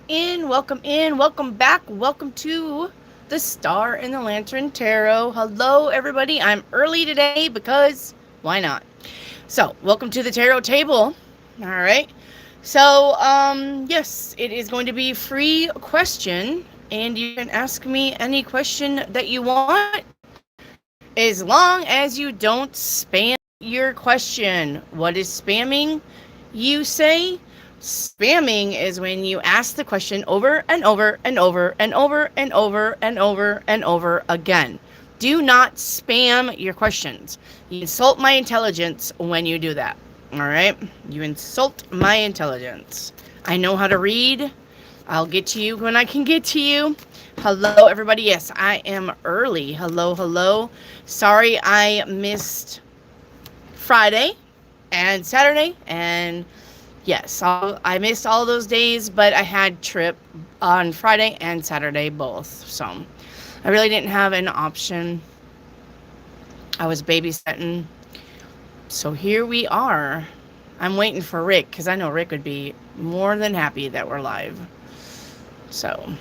welcome back, welcome to the Star and the Lantern Tarot. Hello, everybody. I'm early today because why not? So, welcome to the tarot table. All right. So, yes, it is going to be free question, and you can ask me any question that you want as long as you don't spam your question. What is spamming? You say spamming is when you ask the question over and over and over and over and over and over and over again. Do not spam your questions. You insult my intelligence when you do that. All right? You insult my intelligence. I know how to read. I'll get to you when I can get to you. Hello, everybody. Yes, I am early. Hello, hello. Sorry I missed Friday and Saturday. And yes, I missed all those days, but I had trip on Friday and Saturday both. So I really didn't have an option. I was babysitting. So here we are. I'm waiting for Rick because I know Rick would be more than happy that we're live. So,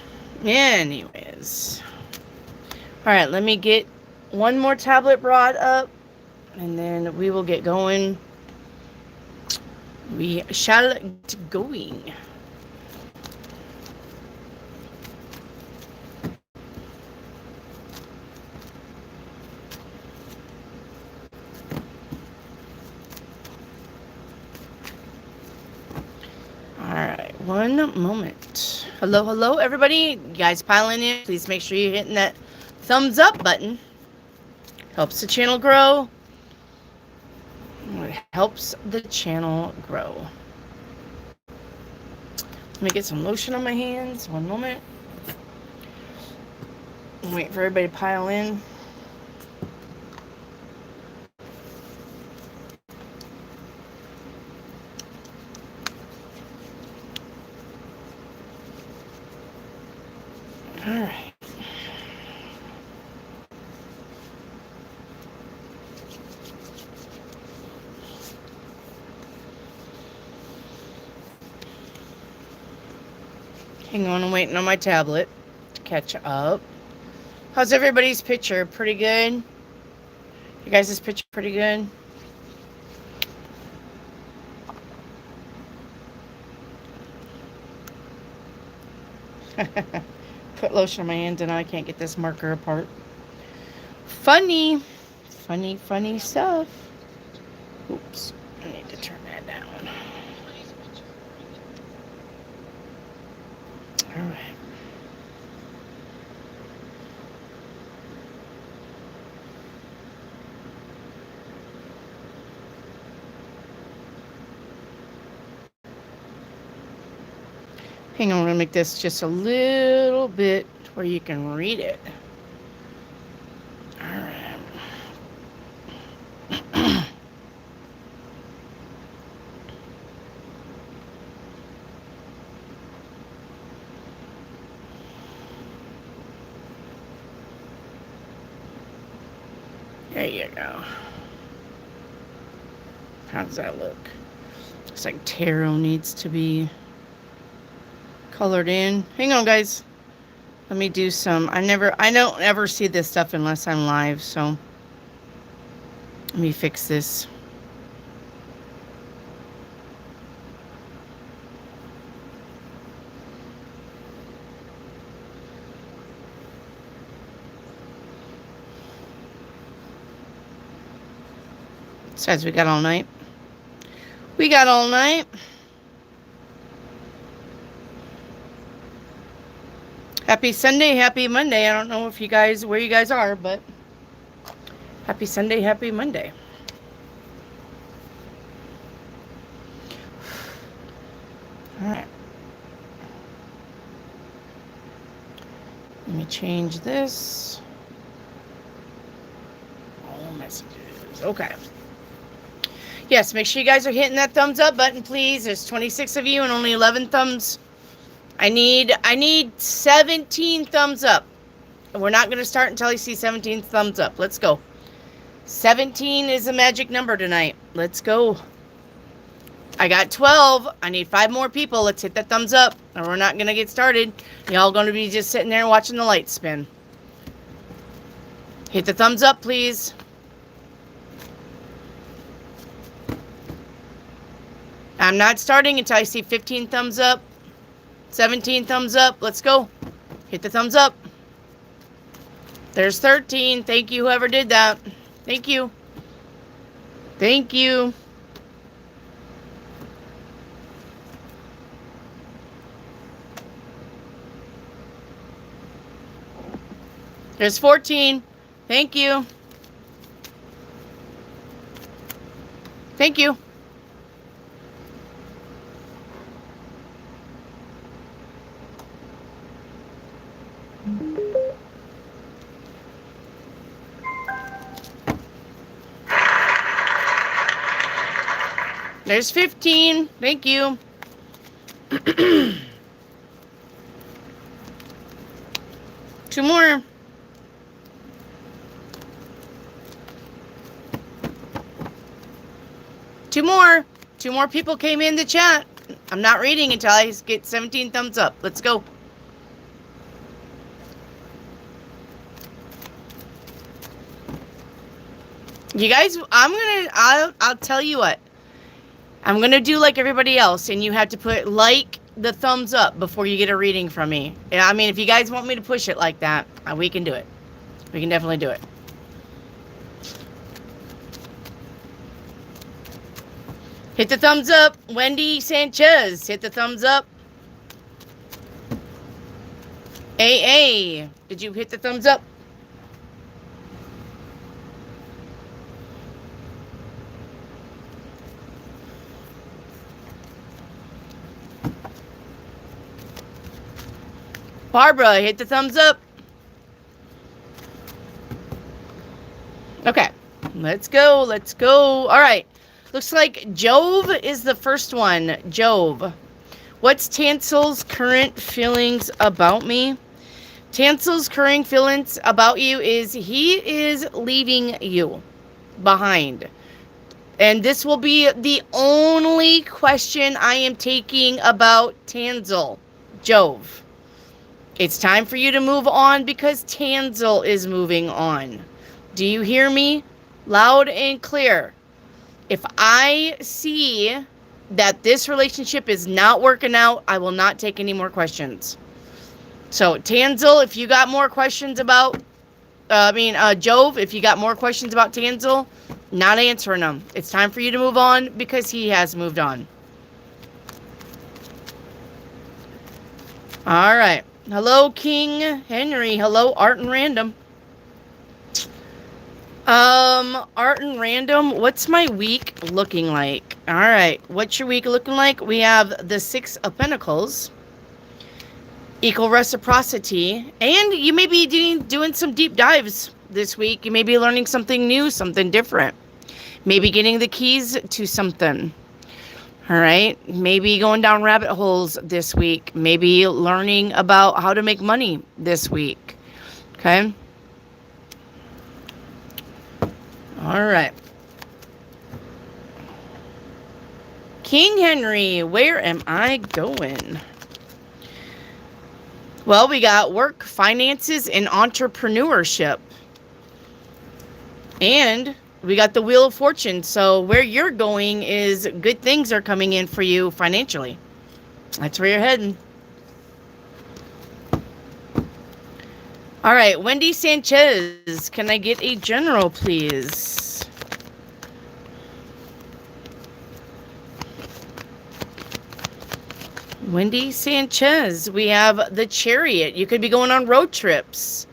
anyways. All right, let me get one more tablet brought up and then we will get going. We shall get going. Alright, one moment. Hello, hello, everybody. You guys piling in. Please make sure you're hitting that thumbs up button. Helps the channel grow. It helps the channel grow. Let me get some lotion on my hands. One moment. Wait for everybody to pile in. All right. Hang on, I'm waiting on my tablet to catch up. How's everybody's picture? Pretty good? You guys' picture pretty good? Put lotion on my hands and I can't get this marker apart. Funny stuff. Oops, I need to turn that down. All right. Hang on, I'm going to make this just a little bit where you can read it. All right. There you go. How does that look? Looks like tarot needs to be colored in. Hang on, guys. Let me do some. I don't ever see this stuff unless I'm live, so let me fix this. Besides, we got all night. We got all night. Happy Sunday, happy Monday. I don't know if you guys, where you guys are, but happy Sunday, happy Monday. All right. Let me change this. All messages. Okay. Yes, make sure you guys are hitting that thumbs up button, please. There's 26 of you and only 11 thumbs. I need 17 thumbs up. We're not going to start until I see 17 thumbs up. Let's go. 17 is a magic number tonight. Let's go. I got 12. I need 5 more people. Let's hit that thumbs up, or we're not going to get started. Y'all going to be just sitting there watching the lights spin. Hit the thumbs up, please. I'm not starting until I see 15 thumbs up, 17 thumbs up. Let's go. Hit the thumbs up. There's 13. Thank you, whoever did that. Thank you. Thank you. There's 14. Thank you. Thank you. There's 15. Thank you. 2 more. Two more people came in the chat. I'm not reading until I get 17 thumbs up. Let's go. You guys, I'll tell you what. I'm going to do like everybody else, and you have to put like the thumbs up before you get a reading from me. I mean, if you guys want me to push it like that, we can do it. We can definitely do it. Hit the thumbs up. Wendy Sanchez, hit the thumbs up. AA, did you hit the thumbs up? Barbara, hit the thumbs up. Okay, let's go. Let's go. All right. Looks like Jove is the first one. Jove. What's Tansel's current feelings about me? Tansel's current feelings about you is he is leaving you behind. And this will be the only question I am taking about Tansel. Jove. It's time for you to move on because Tansel is moving on. Do you hear me? Loud and clear. If I see that this relationship is not working out, I will not take any more questions. So, Tansel, if you got more questions about, Jove, if you got more questions about Tansel, not answering them. It's time for you to move on because he has moved on. All right. Hello, King Henry. Hello, Art and Random. Art and Random, what's my week looking like? All right, what's your week looking like? We have the 6 of Pentacles, equal reciprocity, and you may be doing some deep dives this week. You may be learning something new, something different. Maybe getting the keys to something. All right, maybe going down rabbit holes this week. Maybe learning about how to make money this week. Okay. All right. King Henry, where am I going? Well, we got work, finances, and entrepreneurship. And we got the Wheel of Fortune. So where you're going is good things are coming in for you financially. That's where you're heading. All right, Wendy Sanchez, can I get a general, please? Wendy Sanchez, we have the Chariot. You could be going on road trips.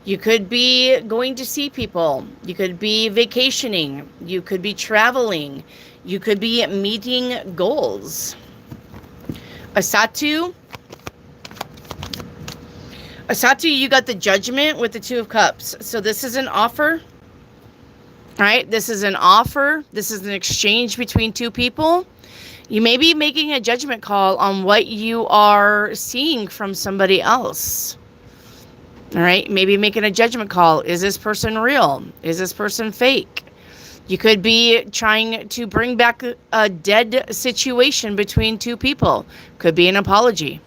You could be going to see people. You could be vacationing. You could be traveling. You could be meeting goals. Asatu, you got the Judgment with the 2 of Cups. So this is an offer. All right, this is an offer. This is an exchange between 2 people. You may be making a judgment call on what you are seeing from somebody else. All right, maybe making a judgment call. Is this person real? Is this person fake? You could be trying to bring back a dead situation between two people. Could be an apology.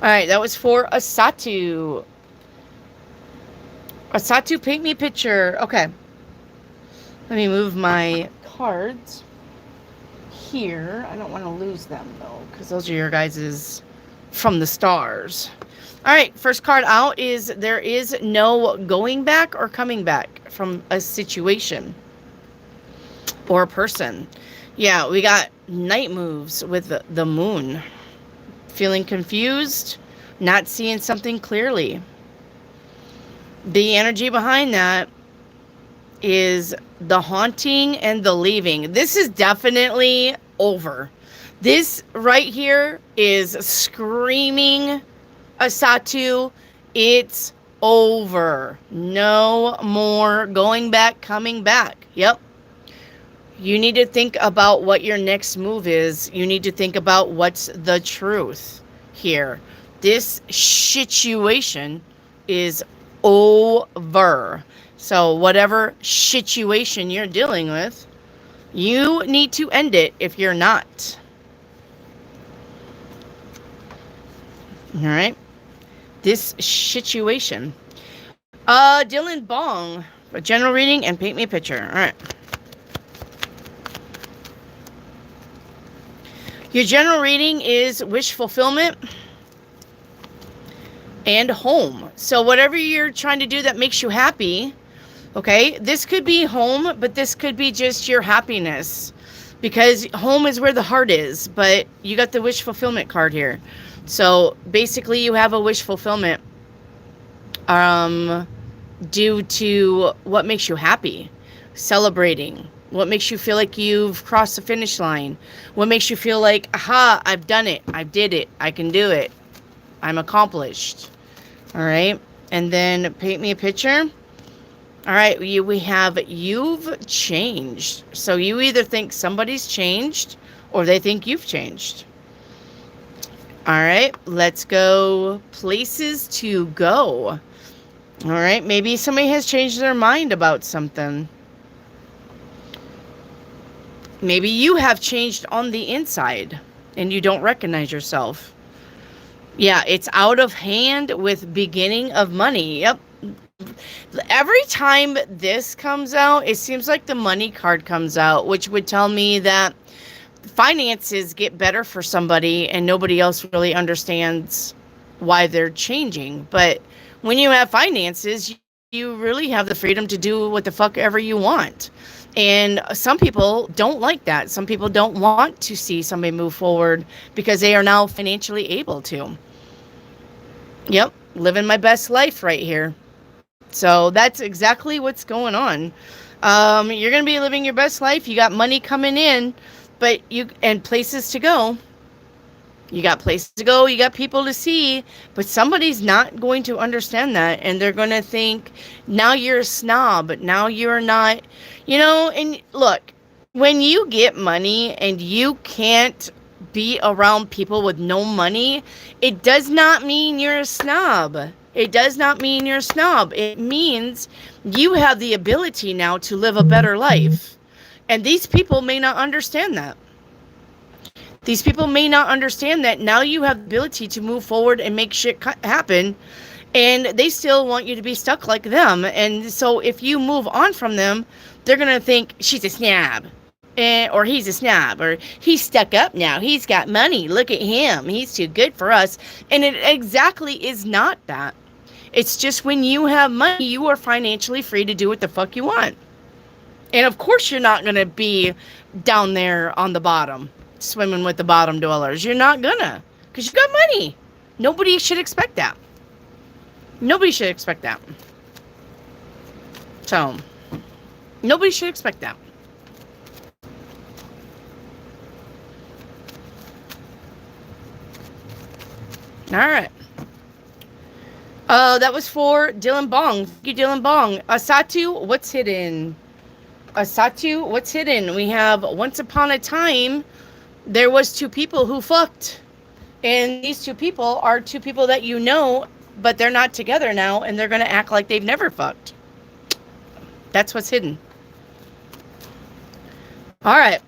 All right, that was for Asatu. Asatu, paint me a picture. Okay. Let me move my cards here. I don't want to lose them, though, because those are your guys's from the stars. All right, first card out is there is no going back or coming back from a situation or a person. Yeah, we got night moves with the moon. Feeling confused, not seeing something clearly. The energy behind that is the haunting and the leaving. This is definitely over. This right here is screaming, Asatu, it's over. No more going back, coming back. Yep. You need to think about what your next move is. You need to think about what's the truth here. This situation is over. So whatever situation you're dealing with, you need to end it if you're not. All right. This situation. Dylan Bong, a general reading and paint me a picture. All right. Your general reading is wish fulfillment and home. So whatever you're trying to do that makes you happy, okay, this could be home, but this could be just your happiness, because home is where the heart is, but you got the wish fulfillment card here. So basically you have a wish fulfillment due to what makes you happy, celebrating. What makes you feel like you've crossed the finish line? What makes you feel like, aha, I've done it. I did it. I can do it. I'm accomplished. All right. And then paint me a picture. All right. We have you've changed. So you either think somebody's changed or they think you've changed. All right. Let's go places to go. All right. Maybe somebody has changed their mind about something. Maybe you have changed on the inside and you don't recognize yourself. Yeah, it's out of hand with beginning of money. Yep. Every time this comes out, it seems like the money card comes out, which would tell me that finances get better for somebody and nobody else really understands why they're changing. But when you have finances, you really have the freedom to do what the fuck ever you want. And some people don't like that. Some people don't want to see somebody move forward because they are now financially able to. Yep, living my best life right here. So that's exactly what's going on. You're going to be living your best life. You got money coming in, but and places to go. You got places to go, you got people to see, but somebody's not going to understand that, and they're going to think, now you're a snob, now you're not, and look, when you get money and you can't be around people with no money, it does not mean you're a snob. It does not mean you're a snob. It means you have the ability now to live a better life, and these people may not understand that. These people may not understand that now you have the ability to move forward and make shit happen, and they still want you to be stuck like them. And so if you move on from them, they're going to think she's a snob, or he's a snob, or he's stuck up now. He's got money. Look at him. He's too good for us. And it exactly is not that. It's just when you have money, you are financially free to do what the fuck you want. And of course you're not going to be down there on the bottom, swimming with the bottom dwellers. You're not gonna, because you got money. Nobody should expect that. Nobody should expect that. So, nobody should expect that. All right. That was for Dylan Bong. Thank you, Dylan Bong. Asatu, what's hidden? Asatu, what's hidden? We have once upon a time, there was two people who fucked. And these two people are two people that you know but they're not together now, and they're going to act like they've never fucked. That's what's hidden. All right.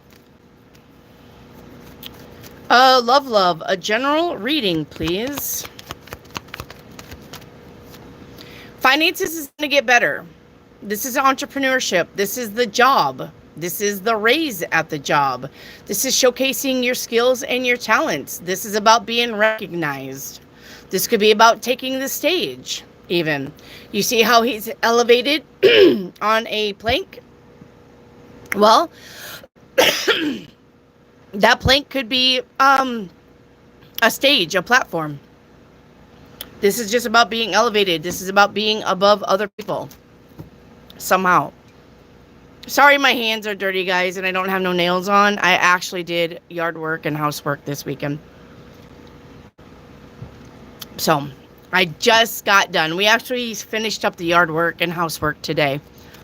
Love, a general reading, please. Finances is going to get better. This is entrepreneurship. This is the job. This is the raise at the job. This is showcasing your skills and your talents. This is about being recognized. This could be about taking the stage, even. You see how he's elevated on a plank? Well, that plank could be a stage, a platform. This is just about being elevated. This is about being above other people. Somehow. Sorry my hands are dirty, guys, and I don't have no nails on. I actually did yard work and housework this weekend. So, I just got done. We actually finished up the yard work and housework today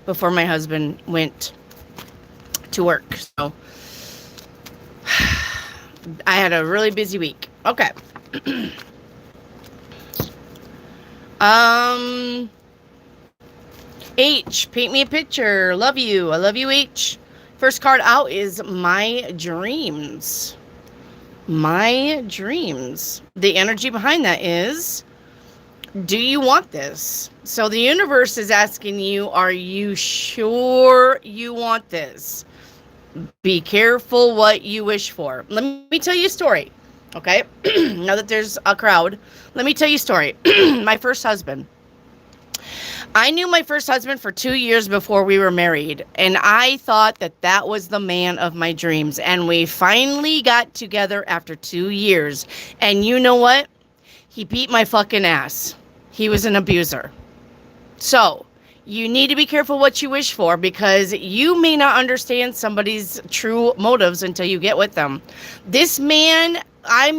before my husband went to work. So, I had a really busy week. Okay. H, paint me a picture. Love you. I love you, H. First card out is My Dreams. My Dreams. The energy behind that is, do you want this? So the universe is asking you, are you sure you want this? Be careful what you wish for. Let me tell you a story, okay? Now that there's a crowd, let me tell you a story. My first husband. I knew my first husband for 2 years before we were married, and I thought that that was the man of my dreams, and we finally got together after 2 years, and you know what? He beat my fucking ass. He was an abuser. So, you need to be careful what you wish for, because you may not understand somebody's true motives until you get with them. This man gave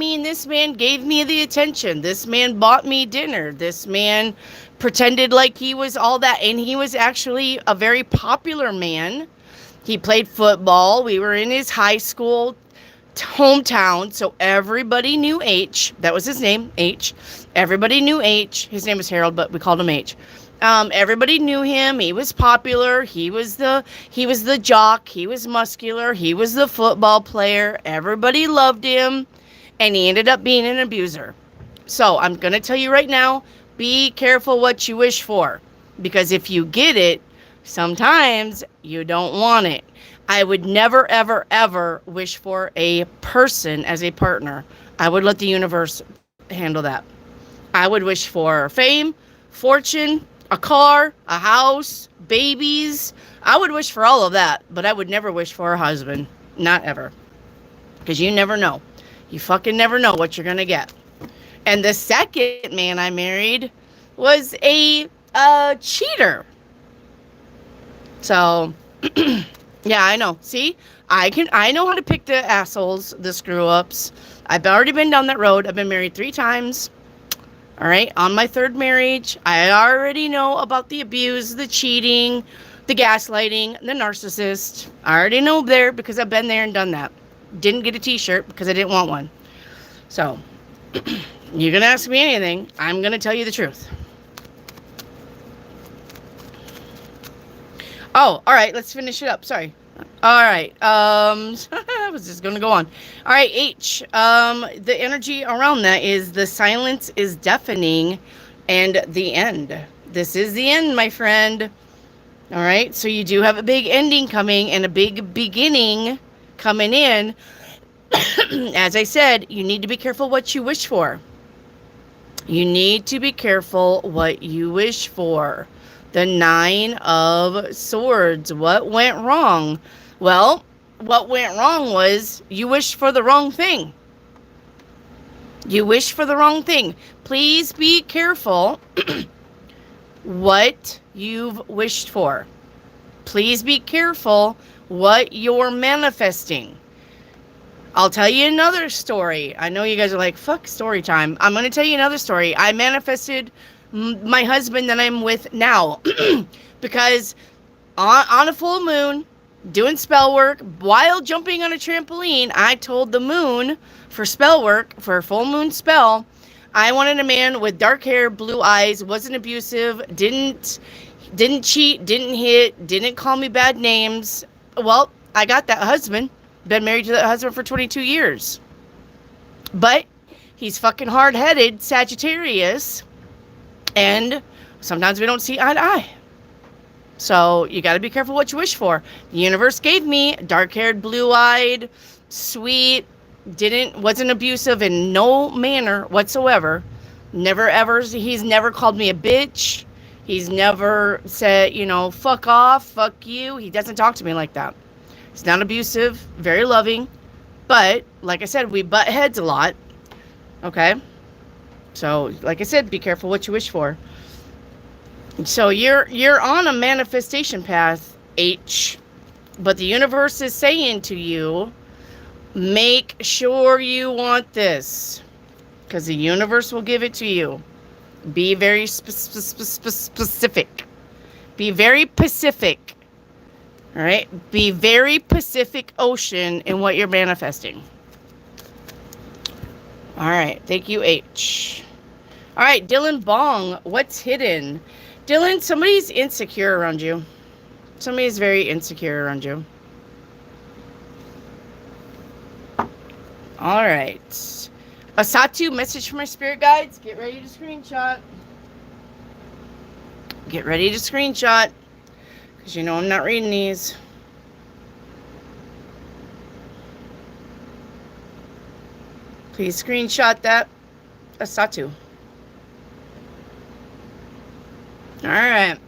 me the attention. This man bought me dinner. This man pretended like he was all that, and he was actually a very popular man. He played football. We were in his high school hometown, so everybody knew H. That was his name, H. Everybody knew H. His name was Harold, but we called him H. Everybody knew him. He was popular. He was the jock. He was muscular. He was the football player. Everybody loved him, and he ended up being an abuser. So I'm going to tell you right now, be careful what you wish for, because if you get it, sometimes you don't want it. I would never, ever, ever wish for a person as a partner. I would let the universe handle that. I would wish for fame, fortune, a car, a house, babies. I would wish for all of that, but I would never wish for a husband. Not ever. Because you never know. You fucking never know what you're going to get. And the second man I married was a cheater. So, yeah, I know. See, I know how to pick the assholes, the screw-ups. I've already been down that road. I've been married 3 times. All right, on my 3rd marriage, I already know about the abuse, the cheating, the gaslighting, the narcissist. I already know there because I've been there and done that. Didn't get a t-shirt because I didn't want one. So, you're going to ask me anything, I'm going to tell you the truth. Oh, all right, let's finish it up. Sorry. All right. I was just going to go on. All right, H. The energy around that is the silence is deafening and the end. This is the end, my friend. All right, so you do have a big ending coming and a big beginning coming in. As I said, you need to be careful what you wish for. You need to be careful what you wish for. The 9 of Swords. What went wrong? Well, what went wrong was you wished for the wrong thing. You wished for the wrong thing. Please be careful what you've wished for. Please be careful what you're manifesting. I'll tell you another story. I know you guys are like, fuck story time. I'm going to tell you another story. I manifested my husband that I'm with now because on a full moon, doing spell work, while jumping on a trampoline, I told the moon for spell work, for a full moon spell, I wanted a man with dark hair, blue eyes, wasn't abusive, didn't cheat, didn't hit, didn't call me bad names. Well, I got that husband. Been married to that husband for 22 years. But he's fucking hard-headed, Sagittarius, and sometimes we don't see eye to eye. So you got to be careful what you wish for. The universe gave me dark-haired, blue-eyed, sweet, wasn't abusive in no manner whatsoever. Never ever, he's never called me a bitch. He's never said, fuck off, fuck you. He doesn't talk to me like that. He's not abusive, very loving. But, like I said, we butt heads a lot. Okay? So, like I said, be careful what you wish for. So, you're on a manifestation path, H. But the universe is saying to you, make sure you want this. Because the universe will give it to you. Be very specific. Be very Pacific. All right? Be very Pacific Ocean in what you're manifesting. All right. Thank you, H. All right, Dylan Bong. What's hidden? Dylan, somebody's insecure around you. Somebody's very insecure around you. All right. Asatu, message from my spirit guides. Get ready to screenshot. Get ready to screenshot. Because I'm not reading these. Please screenshot that. Asatu. Alright.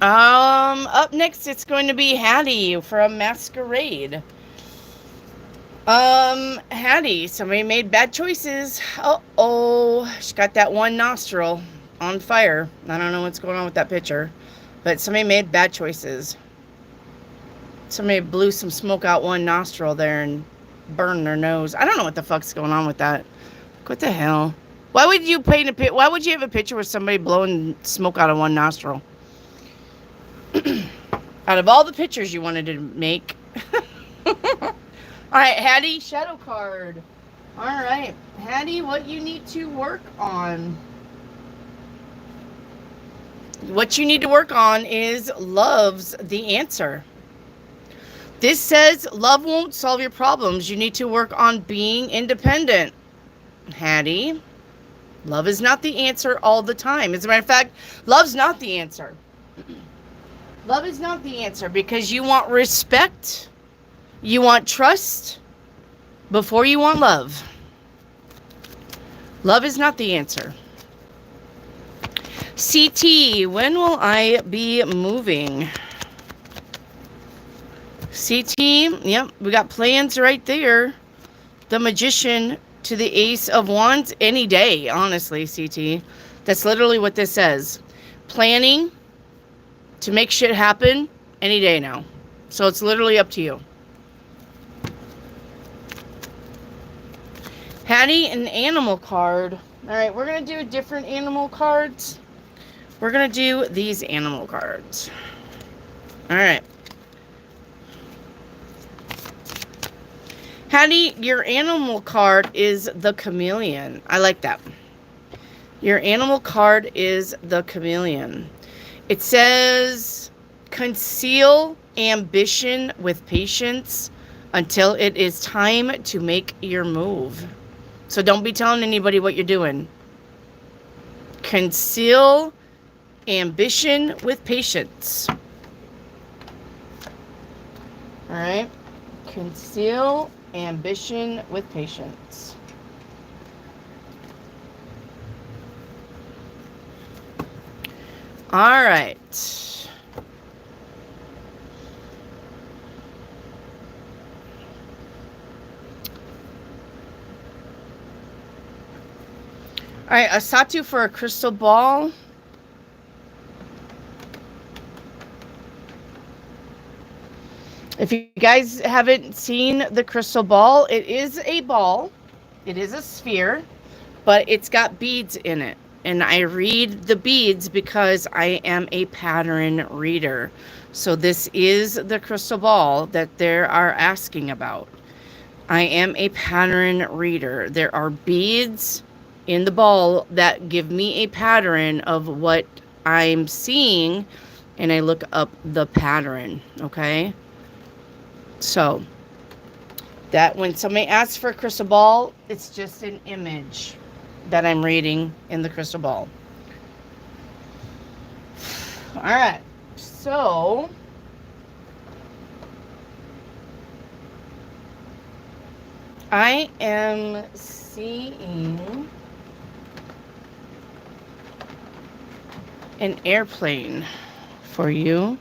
Up next it's going to be Hattie from Masquerade. Hattie, somebody made bad choices. Uh-oh. She got that one nostril on fire. I don't know what's going on with that picture. But somebody made bad choices. Somebody blew some smoke out one nostril there and burned their nose. I don't know what the fuck's going on with that. What the hell? Why would you why would you have a picture with somebody blowing smoke out of one nostril? Out of all the pictures you wanted to make. Alright, Hattie, shadow card. Alright, Hattie, what you need to work on. What you need to work on is love's the answer. This says love won't solve your problems. You need to work on being independent. Hattie, love is not the answer all the time. As a matter of fact, love's not the answer. Love is not the answer because you want respect. You want trust before you want love. Love is not the answer. CT, when will I be moving? CT, yep, we got plans right there. The Magician to the Ace of Wands any day, honestly, CT. That's literally what this says. Planning to make shit happen any day now. So it's literally up to you. Hattie, an animal card. All right, we're going to do different animal cards. We're going to do these animal cards. All right. Hattie, your animal card is the chameleon. I like that. Your animal card is the chameleon. It says, conceal ambition with patience until it is time to make your move. So don't be telling anybody what you're doing. Conceal ambition with patience. All right. Conceal ambition with patience. All right. All right, Asatu for a crystal ball. If you guys haven't seen the crystal ball, it is a ball. It is a sphere, but it's got beads in it. And I read the beads because I am a pattern reader. So this is the crystal ball that they are asking about. I am a pattern reader. There are beads in the ball that give me a pattern of what I'm seeing, and I look up the pattern, okay? So, that when somebody asks for a crystal ball, it's just an image that I'm reading in the crystal ball. All right. So, I am seeing an airplane for you.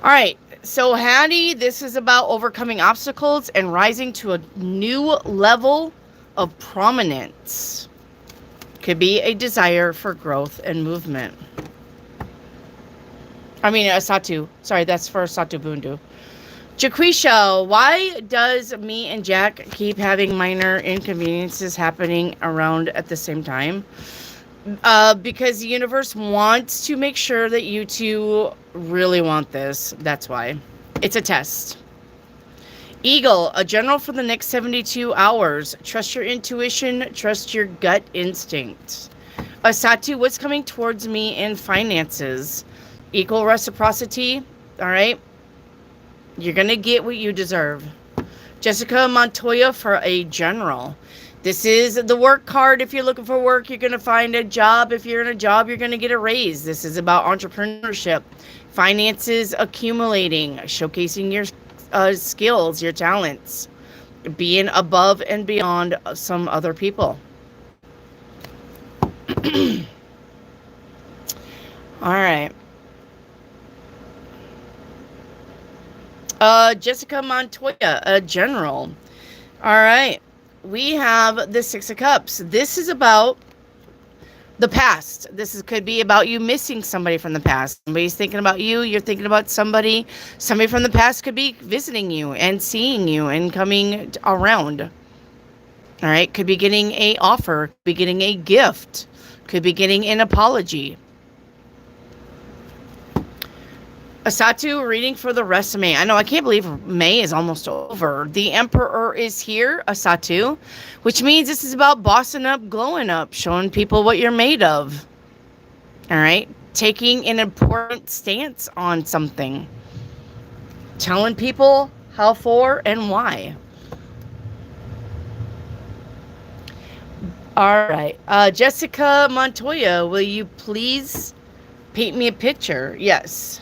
All right. So, Hattie, this is about overcoming obstacles and rising to a new level of prominence. Could be a desire for growth and movement. I mean, Satu. Sorry, that's for Satu Bundu. Jaquisha, why does me and Jack keep having minor inconveniences happening around at the same time? Because the universe wants to make sure that you two really want this. That's why. It's a test. Eagle, a general for the next 72 hours. Trust your intuition. Trust your gut instinct. Asatu, what's coming towards me in finances? Equal reciprocity. All right. You're going to get what you deserve. Jessica Montoya for a general. This is the work card. If you're looking for work, you're going to find a job. If you're in a job, you're going to get a raise. This is about entrepreneurship. Finances accumulating. Showcasing your skills, your talents. Being above and beyond some other people. All right. Jessica Montoya, a general. All right. We have the Six of Cups. This is about the past. Could be about you missing somebody from the past. Somebody's thinking about you. You're thinking about somebody. Somebody from the past could be visiting you and seeing you and coming around. All right. Could be getting an offer. Could be getting a gift. Could be getting an apology. Asatu, reading for the rest of May. I know, I can't believe May is almost over. The Emperor is here, Asatu, which means this is about bossing up, glowing up, showing people what you're made of. All right? Taking an important stance on something. Telling people how for and why. All right. Jessica Montoya, will you please paint me a picture? Yes.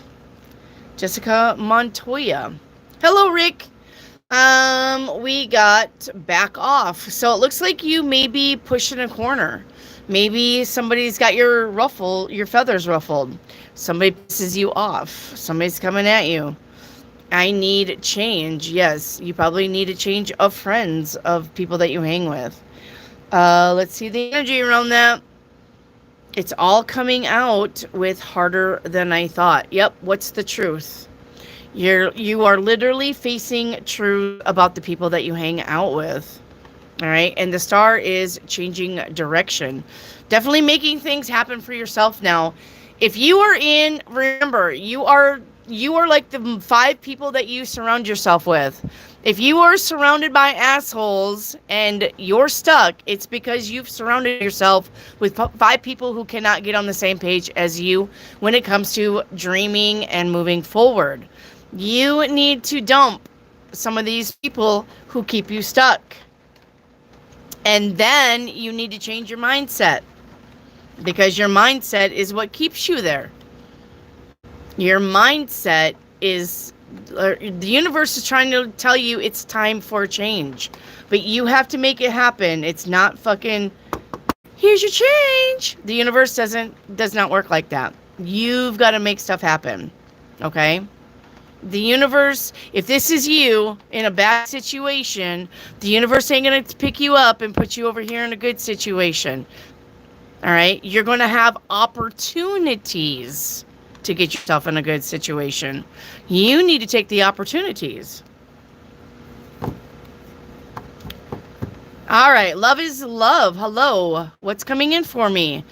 Jessica Montoya. Hello, Rick. We got back off. So it looks like you may be pushing a corner. Maybe somebody's got your feathers ruffled. Somebody pisses you off. Somebody's coming at you. I need change. Yes, you probably need a change of friends, of people that you hang with. Let's see the energy around that. It's all coming out with harder than I thought. Yep, what's the truth? You are literally facing truth about the people that you hang out with. All right, and the star is changing direction. Definitely making things happen for yourself now. If you are remember, you are like the 5 people that you surround yourself with. If you are surrounded by assholes and you're stuck, it's because you've surrounded yourself with 5 people who cannot get on the same page as you when it comes to dreaming and moving forward. You need to dump some of these people who keep you stuck. And then you need to change your mindset, because your mindset is what keeps you there. Your mindset is... the universe is trying to tell you it's time for change, but you have to make it happen. It's not fucking, here's your change. The universe does not work like that. You've got to make stuff happen. Okay? The universe, if this is you in a bad situation, the universe ain't going to pick you up and put you over here in a good situation. All right? You're going to have opportunities to get yourself in a good situation. You need to take the opportunities. All right, love is love. Hello. What's coming in for me?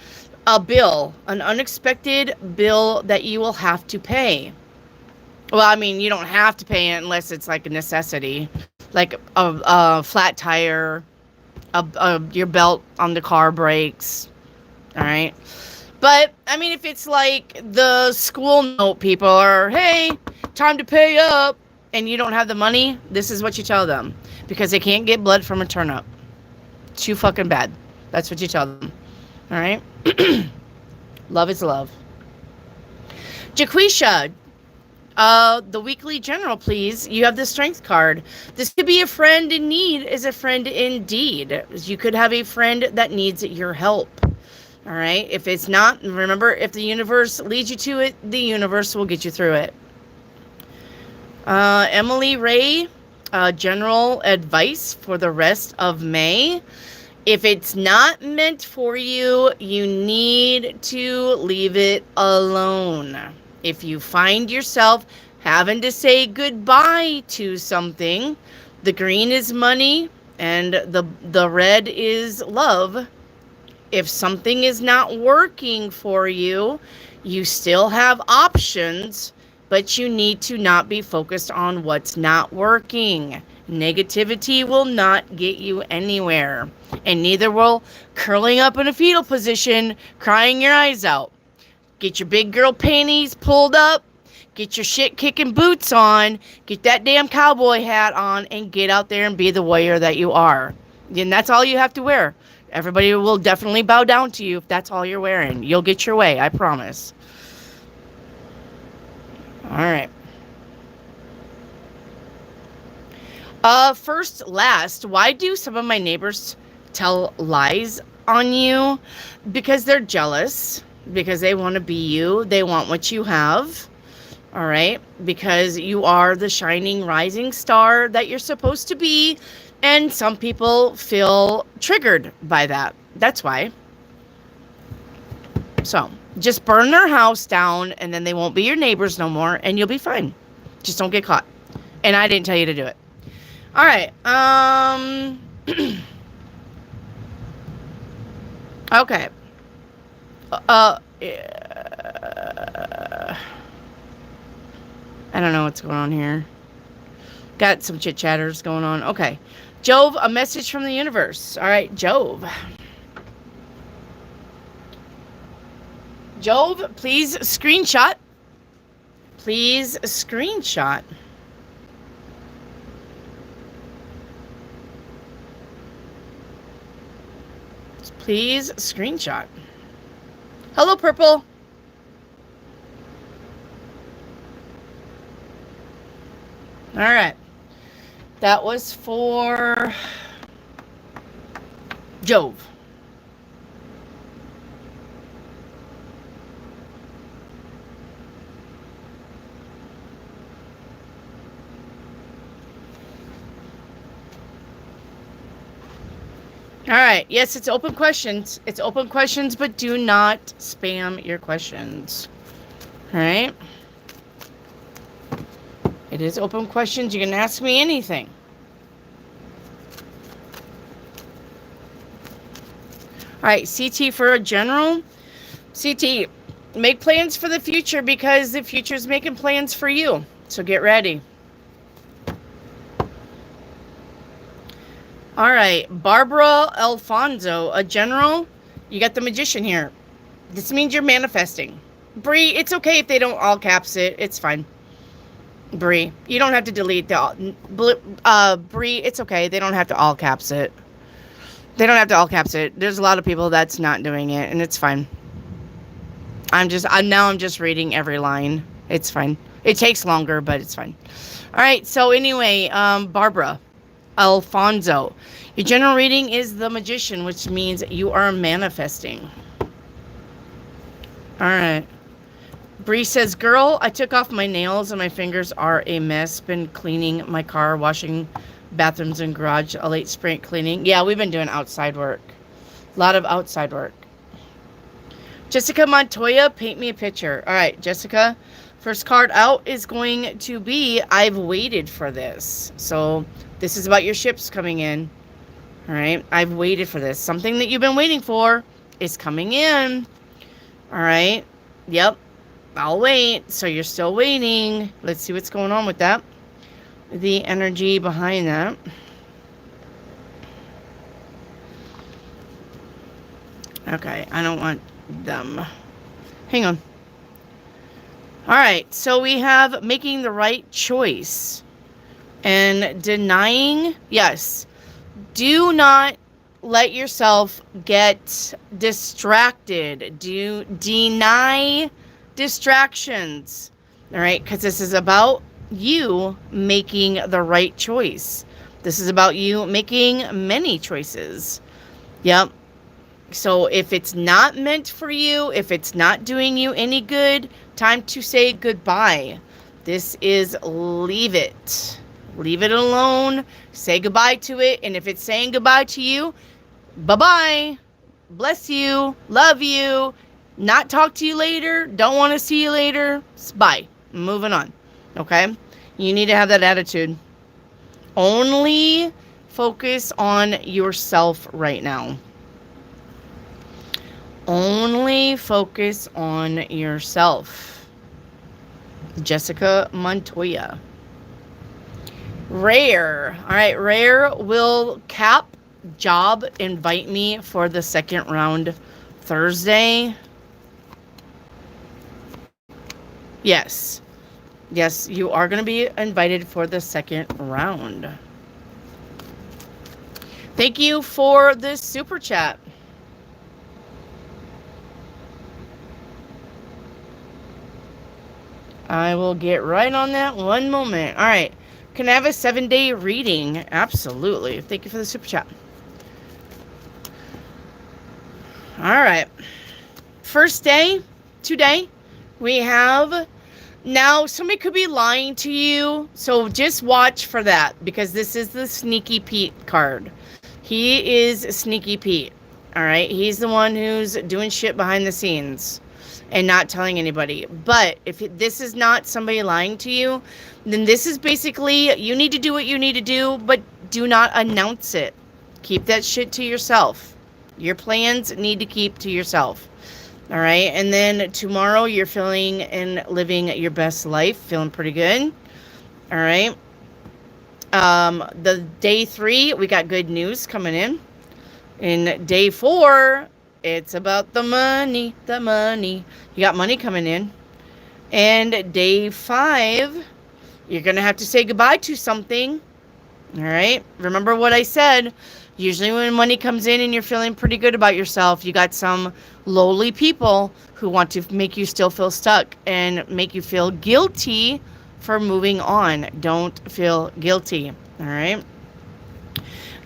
A bill, an unexpected bill that you will have to pay. Well, I mean, you don't have to pay it unless it's like a necessity, like a flat tire, your belt on the car breaks. All right. But, I mean, if it's like the school note people are, hey, time to pay up, and you don't have the money, this is what you tell them. Because they can't get blood from a turnip. Too fucking bad. That's what you tell them. All right? Love is love. Jaquisha, the weekly general, please. You have the strength card. This could be a friend in need is a friend indeed. You could have a friend that needs your help. All right? If it's not, remember, if the universe leads you to it, the universe will get you through it. Emily Ray, general advice for the rest of May. If it's not meant for you, you need to leave it alone. If you find yourself having to say goodbye to something, the green is money and the red is love. If something is not working for you, you still have options, but you need to not be focused on what's not working. Negativity will not get you anywhere, and neither will curling up in a fetal position, crying your eyes out. Get your big girl panties pulled up, get your shit-kicking boots on, get that damn cowboy hat on, and get out there and be the warrior that you are. And that's all you have to wear. Everybody will definitely bow down to you if that's all you're wearing. You'll get your way, I promise. All right. First, last, why do some of my neighbors tell lies on you? Because they're jealous. Because they want to be you. They want what you have. All right? Because you are the shining rising star that you're supposed to be. And some people feel triggered by that. That's why. So, just burn their house down and then they won't be your neighbors no more and you'll be fine. Just don't get caught. And I didn't tell you to do it. All right. Okay. I don't know what's going on here. Got some chit chatters going on. Okay. Jove, a message from the universe. All right, Jove. Jove, please screenshot. Please screenshot. Please screenshot. Hello, Purple. All right. That was for Jove. All right. Yes, it's open questions. It's open questions, but do not spam your questions. All right. It is open questions. You can ask me anything. All right. CT for a general. CT, make plans for the future because the future is making plans for you. So get ready. All right, Barbara Alfonso, a general. You got the magician here. This means you're manifesting. Bree, it's okay if they don't all caps it. It's fine. Bree, you don't have to delete the Bree, it's okay. They don't have to all caps it. They don't have to all caps it. There's a lot of people that's not doing it, and it's fine. I'm just reading every line. It's fine. It takes longer, but it's fine. All right, so anyway, Barbara Alfonso, your general reading is the magician, which means you are manifesting. All right. Bree says, girl, I took off my nails and my fingers are a mess. Been cleaning my car, washing bathrooms and garage, a late spring cleaning. Yeah, we've been doing outside work. A lot of outside work. Jessica Montoya, paint me a picture. All right, Jessica, first card out is going to be I've waited for this. So this is about your ships coming in. All right, I've waited for this. Something that you've been waiting for is coming in. All right, yep. I'll wait. So you're still waiting. Let's see what's going on with that. The energy behind that. Okay, I don't want them. Hang on. All right, so we have making the right choice and denying. Yes, do not let yourself get distracted. Deny distractions. All right, because this is about you making the right choice. This is about you making many choices. Yep. So if it's not meant for you, if it's not doing you any good, time to say goodbye. This is leave it. Leave it alone. Say goodbye to it. And if it's saying goodbye to you, bye-bye. Bless you. Love you. Not talk to you later. Don't want to see you later. Bye. Moving on. Okay? You need to have that attitude. Only focus on yourself right now. Only focus on yourself. Jessica Montoya. Rare. All right, Rare will cap job invite me for the second round Thursday. Yes. Yes, you are going to be invited for the second round. Thank you for this super chat. I will get right on that one moment. All right. Can I have a 7-day reading? Absolutely. Thank you for the super chat. All right. First day, today, we have... Now, somebody could be lying to you, so just watch for that, because this is the Sneaky Pete card. He is Sneaky Pete, all right? He's the one who's doing shit behind the scenes and not telling anybody. But if this is not somebody lying to you, then this is basically, you need to do what you need to do, but do not announce it. Keep that shit to yourself. Your plans need to keep to yourself. All right, and then tomorrow you're feeling and living your best life, feeling pretty good. All right. The day 3, we got good news coming in. In day 4, it's about the money, the money. You got money coming in. And day 5, you're going to have to say goodbye to something. All right. Remember what I said. Usually when money comes in and you're feeling pretty good about yourself, you got some lowly people who want to make you still feel stuck and make you feel guilty for moving on. Don't feel guilty. All right.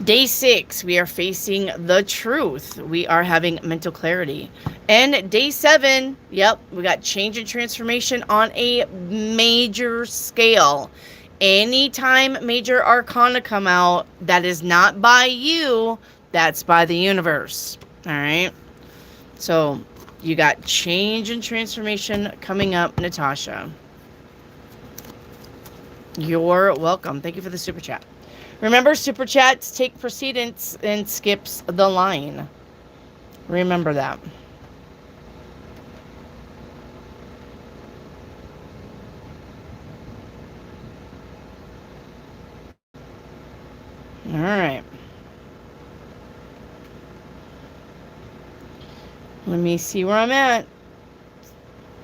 Day 6, we are facing the truth. We are having mental clarity. And day 7, yep, we got change and transformation on a major scale. Anytime major arcana come out, that is not by you, that's by the universe. All right. So you got change and transformation coming up, Natasha. You're welcome. Thank you for the super chat. Remember, super chats take precedence and skips the line. Remember that. All right. Let me see where I'm at.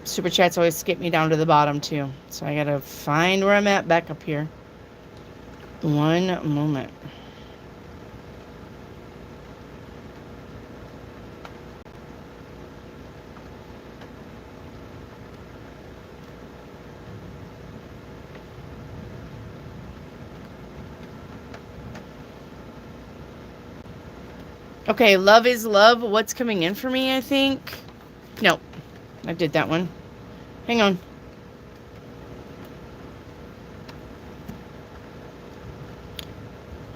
Super chats always skip me down to the bottom too. So I gotta find where I'm at back up here. One moment. Okay, love is love. What's coming in for me, I think? No, I did that one. Hang on.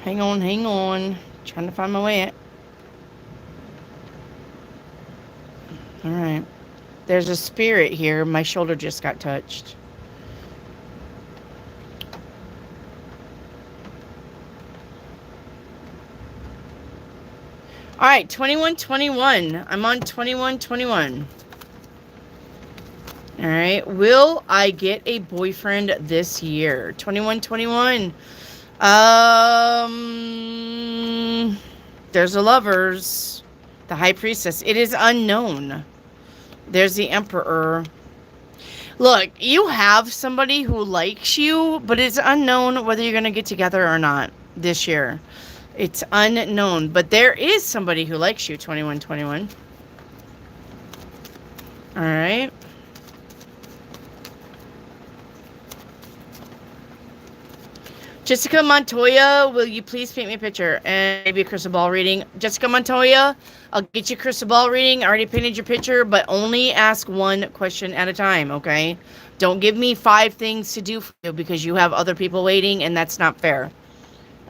Hang on. Trying to find my way. All right. There's a spirit here. My shoulder just got touched. All right, 2121. I'm on 2121. All right. Will I get a boyfriend this year? 2121. There's the lovers. The high priestess. It is unknown. There's the emperor. Look, you have somebody who likes you, but it's unknown whether you're going to get together or not this year. It's unknown, but there is somebody who likes you, 2121. All right. Jessica Montoya, will you please paint me a picture and maybe a crystal ball reading? Jessica Montoya, I'll get you a crystal ball reading. I already painted your picture, but only ask one question at a time, okay? Don't give me 5 things to do for you because you have other people waiting, and that's not fair.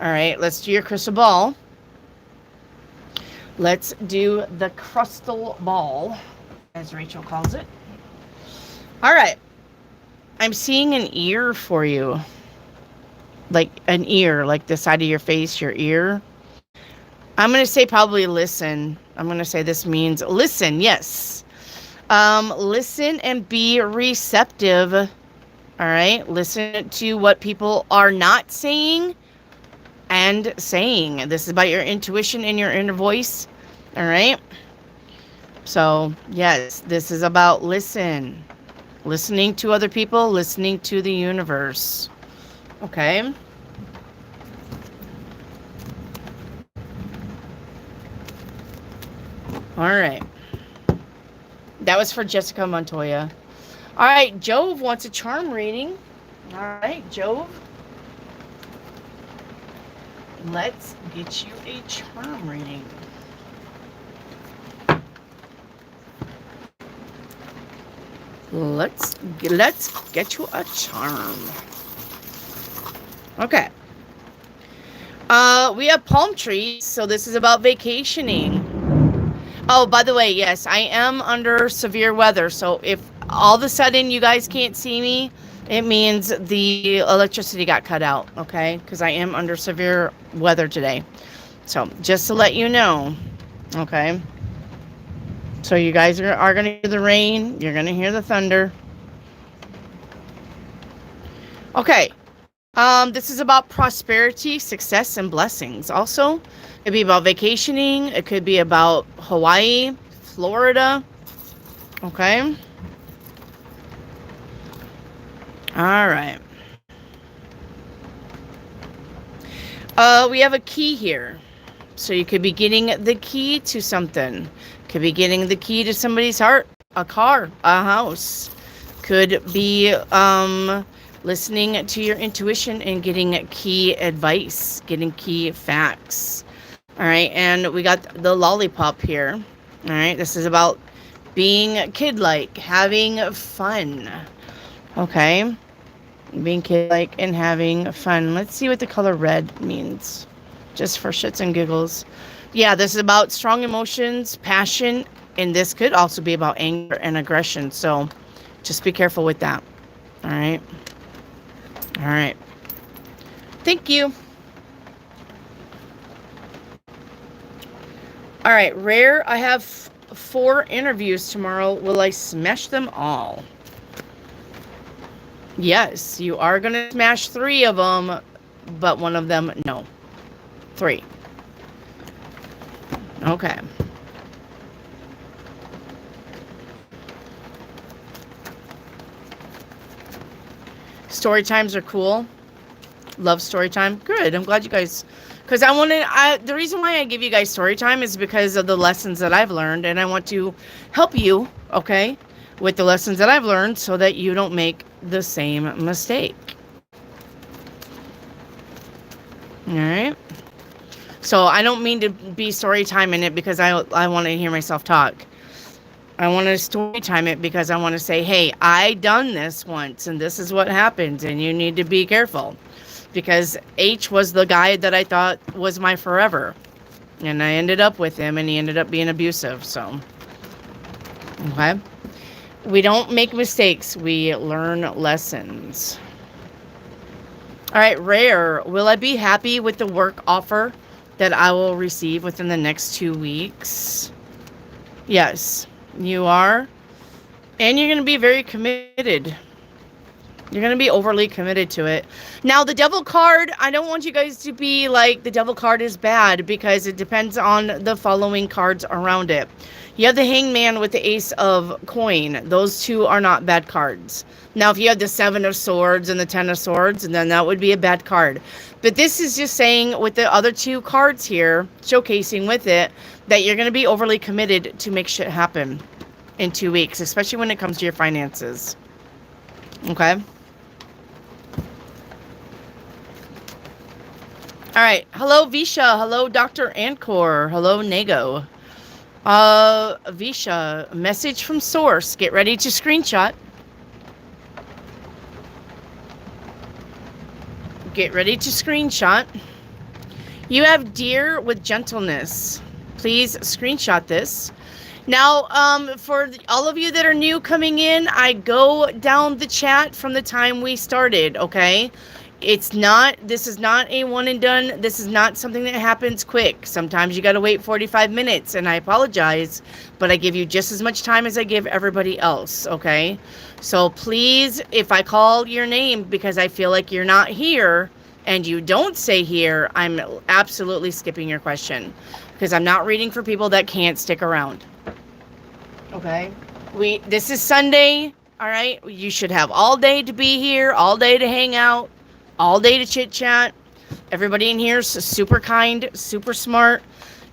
All right, let's do your crystal ball. Let's do the crystal ball, as Rachel calls it. All right. I'm seeing an ear for you. Like an ear, like the side of your face, your ear. I'm going to say probably listen. I'm going to say this means listen, yes. Listen and be receptive. All right? Listen to what people are not saying and saying. This is about your intuition and your inner voice. All right? So, yes, this is about listen. Listening to other people, listening to the universe. Okay. All right. That was for Jessica Montoya. All right. Jove wants a charm reading. All right, Jove. Let's get you a charm reading. Let's get you a charm. Okay. We have palm trees, so this is about vacationing. Oh, by the way, yes, I am under severe weather, so if all of a sudden you guys can't see me, it means the electricity got cut out, okay? Because I am under severe weather today. So, just to let you know, okay? So you guys are going to hear the rain, you're going to hear the thunder. Okay. This is about prosperity, success, and blessings. Also, it could be about vacationing. It could be about Hawaii, Florida. Okay. All right. We have a key here. So you could be getting the key to something. Could be getting the key to somebody's heart, a car, a house. Could be, listening to your intuition and getting key advice, getting key facts. All right, and we got the lollipop here. All right, this is about being kid-like, having fun. Okay, being kid-like and having fun. Let's see what the color red means, just for shits and giggles. Yeah, this is about strong emotions, passion, and this could also be about anger and aggression. So just be careful with that. All right. All right. Thank you. All right, Rare. I have 4 interviews tomorrow. Will I smash them all? Yes, you are going to smash 3 of them, but one of them, no. 3. Okay. Story times are cool. Love story time. Good. I'm glad you guys, because the reason why I give you guys story time is because of the lessons that I've learned, and I want to help you, okay, with the lessons that I've learned so that you don't make the same mistake. All right. So I don't mean to be story time in it because I want to hear myself talk. I want to story time it because I want to say, hey, I done this once and this is what happened and you need to be careful. Because H was the guy that I thought was my forever. And I ended up with him and he ended up being abusive. So, okay. We don't make mistakes. We learn lessons. All right, Rare. Will I be happy with the work offer that I will receive within the next 2 weeks? Yes. You are. And you're going to be very committed. You're going to be overly committed to it. Now, the devil card, I don't want you guys to be like the devil card is bad, because it depends on the following cards around it. You have the hangman with the ace of coin. Those two are not bad cards. Now, if you have the 7 of swords and the 10 of swords, then that would be a bad card. But this is just saying with the other two cards here, showcasing with it, that you're going to be overly committed to make shit happen in 2 weeks, especially when it comes to your finances. Okay? All right. Hello, Visha. Hello, Dr. Ancor. Hello, Nego. Visha, message from source. Get ready to screenshot. Get ready to screenshot. You have dear with gentleness. Please screenshot this. Now, for all of you that are new coming in, I go down the chat from the time we started, okay? This is not a one and done. This is not something that happens quick. Sometimes you got to wait 45 minutes, and I apologize, but I give you just as much time as I give everybody else, okay? So please, if I call your name because I feel like you're not here and you don't say here, I'm absolutely skipping your question, because I'm not reading for people that can't stick around. Okay? This is Sunday, all right? You should have all day to be here, all day to hang out, all day to chit chat. Everybody in here is super kind, super smart.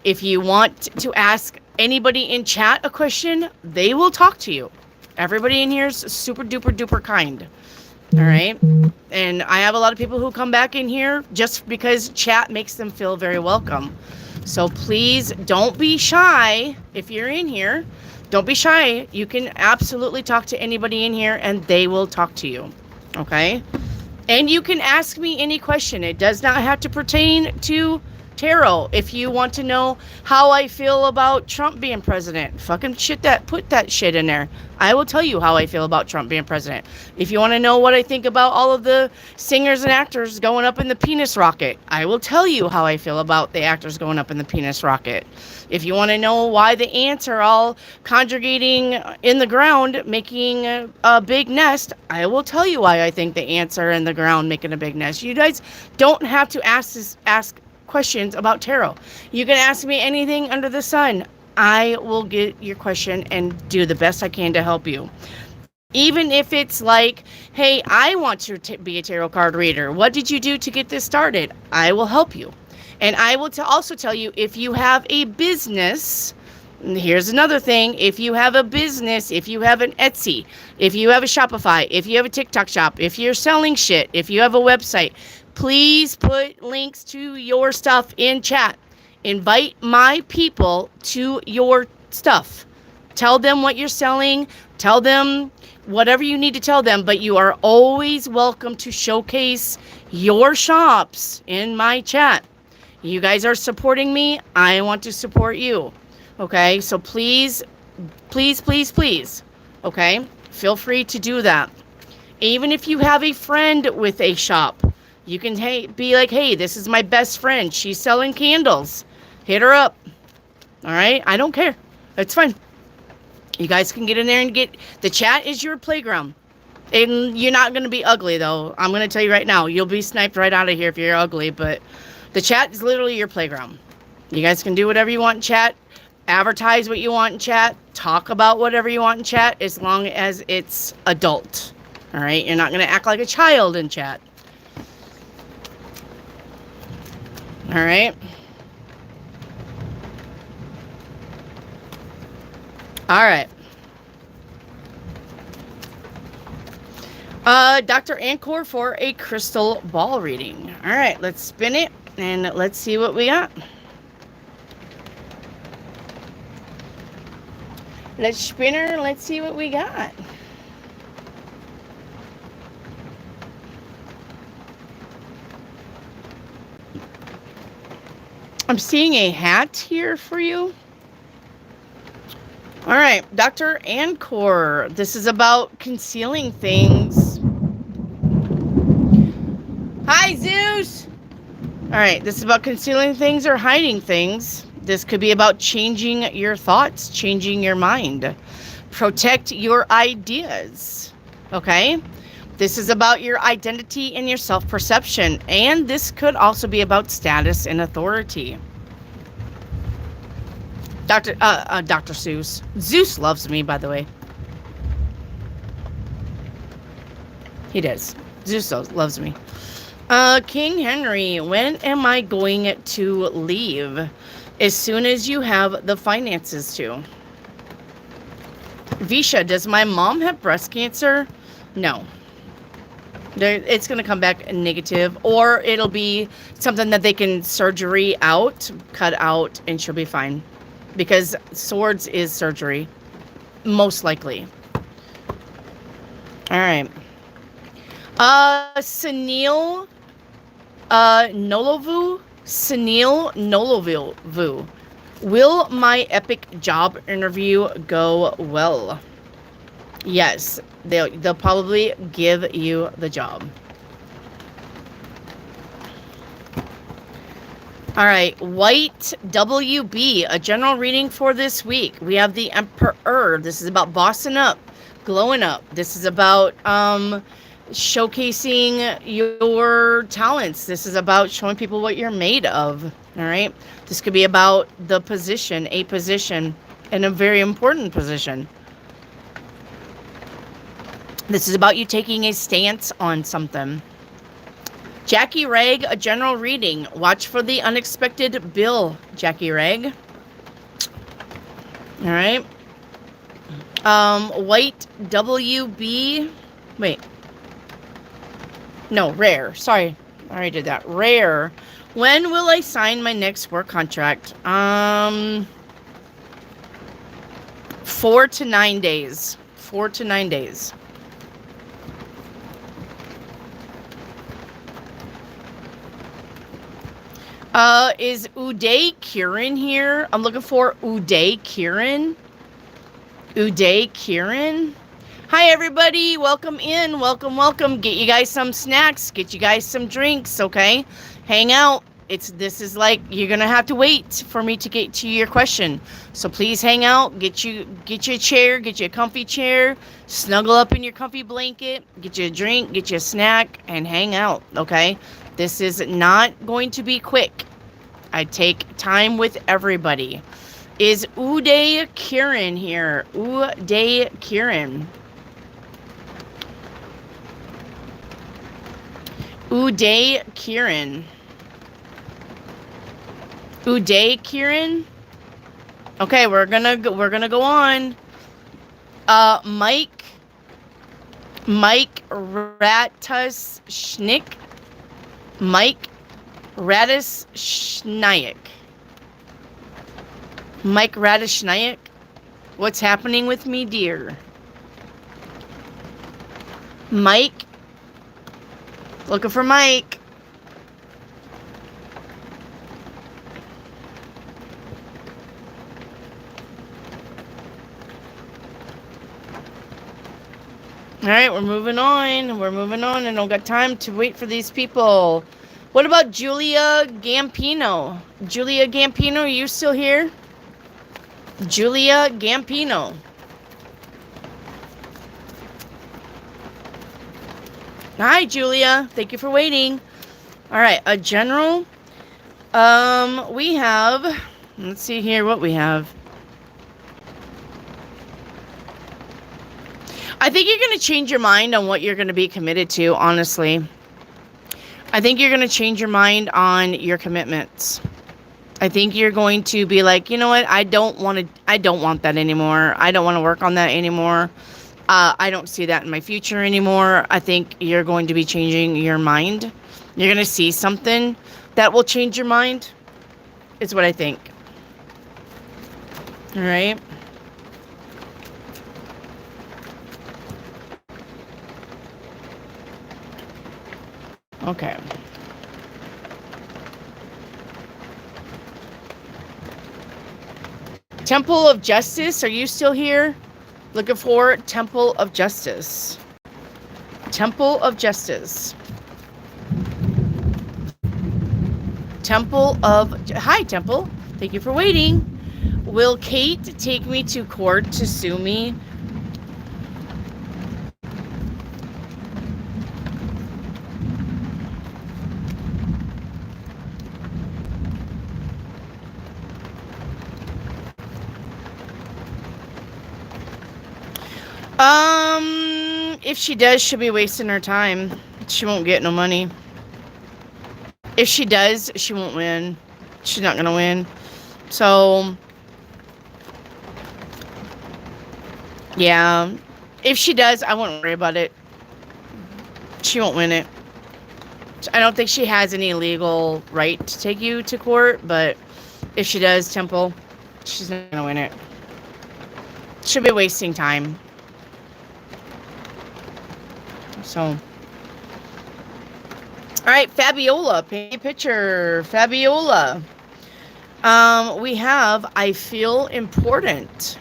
If you want to ask anybody in chat a question, they will talk to you. Everybody in here is super duper duper kind. All right? And I have a lot of people who come back in here just because chat makes them feel very welcome. So please don't be shy if you're in here. Don't be shy. You can absolutely talk to anybody in here and they will talk to you. Okay? And you can ask me any question. It does not have to pertain to tarot. If you want to know how I feel about Trump being president, fucking put that shit in there. I will tell you how I feel about Trump being president. If you want to know what I think about all of the singers and actors going up in the penis rocket, I will tell you how I feel about the actors going up in the penis rocket. If you want to know why the ants are all congregating in the ground, making a big nest, I will tell you why I think the ants are in the ground making a big nest. You guys don't have to ask questions about tarot. You can ask me anything under the sun. I will get your question and do the best I can to help you. Even if it's like, hey, I want to be a tarot card reader. What did you do to get this started? I will help you. And I will also tell you, if you have a business, here's another thing. If you have a business, if you have an Etsy, if you have a Shopify, if you have a TikTok shop, if you're selling shit, if you have a website, please put links to your stuff in chat. Invite my people to your stuff. Tell them what you're selling. Tell them whatever you need to tell them, but you are always welcome to showcase your shops in my chat. You guys are supporting me. I want to support you. Okay? So please, please, please, please. Okay? Feel free to do that. Even if you have a friend with a shop, you can be like, hey, this is my best friend. She's selling candles. Hit her up. All right? I don't care. It's fine. You guys can get in there and the chat is your playground. And you're not going to be ugly, though. I'm going to tell you right now. You'll be sniped right out of here if you're ugly. But the chat is literally your playground. You guys can do whatever you want in chat. Advertise what you want in chat. Talk about whatever you want in chat, as long as it's adult. All right? You're not going to act like a child in chat. All right? All right. Dr. Ancor for a crystal ball reading. All right, let's spin it and let's see what we got. Let's spin her. Let's see what we got. I'm seeing a hat here for you. All right, Dr. Ancor. This is about concealing things. Hi, Zeus. All right, this is about concealing things or hiding things. This could be about changing your thoughts, changing your mind. Protect your ideas. Okay? This is about your identity and your self-perception. And this could also be about status and authority. Dr. Seuss. Zeus loves me, by the way. He does. Zeus loves me. King Henry, when am I going to leave? As soon as you have the finances to. Visha, does my mom have breast cancer? No. It's going to come back negative, or it'll be something that they can surgery out, cut out, and she'll be fine. Because swords is surgery. Most likely. Alright. Sunil Nolovu. Sunil Nolovu. Will my epic job interview go well? Yes, they'll probably give you the job. All right, White WB, a general reading for this week. We have the Emperor. This is about bossing up, glowing up. This is about showcasing your talents. This is about showing people what you're made of. All right, this could be about the position, a position, and a very important position. This is about you taking a stance on something. Jackie Reg, a general reading. Watch for the unexpected bill, Jackie Reg. All right. White WB. Wait. No, Rare. Sorry. I already did that. Rare. When will I sign my next work contract? 4 to 9 days. 4 to 9 days. Is Uday Kiran here? I'm looking for Uday Kiran. Uday Kiran. Hi, everybody. Welcome in. Welcome, welcome. Get you guys some snacks. Get you guys some drinks, okay? Hang out. This is like, you're going to have to wait for me to get to your question. So please hang out. Get you a chair. Get you a comfy chair. Snuggle up in your comfy blanket. Get you a drink. Get you a snack. And hang out, okay? This is not going to be quick. I take time with everybody. Is Uday Kiran here? Uday Kiran. Uday Kiran. Uday Kiran. Okay, we're gonna go on. Mike Ratusschnick. Mike Ratusschnick. Mike Ratusschnick. What's happening with me, dear? Mike. Looking for Mike. All right, we're moving on. We're moving on. I don't got time to wait for these people. What about Julia Gampino? Julia Gampino, are you still here? Julia Gampino. Hi, Julia. Thank you for waiting. All right, a general. We have, let's see here what we have. I think you're going to change your mind on what you're going to be committed to, honestly. I think you're going to change your mind on your commitments. I think you're going to be like, you know what? I don't want that anymore. I don't want to work on that anymore. I don't see that in my future anymore. I think you're going to be changing your mind. You're going to see something that will change your mind. It's what I think. All right. Okay. Temple of Justice, are you still here? Looking for Temple of Justice. Temple of Justice. Temple of... Hi, Temple. Thank you for waiting. Will Kate take me to court to sue me? If she does, she'll be wasting her time. She won't get no money. If she does, she won't win. She's not gonna win. So, yeah. If she does, I won't worry about it. She won't win it. I don't think she has any legal right to take you to court, but if she does, Temple, she's not gonna win it. She'll be wasting time. So, all right, Fabiola, paint a picture. Fabiola. We have I feel important.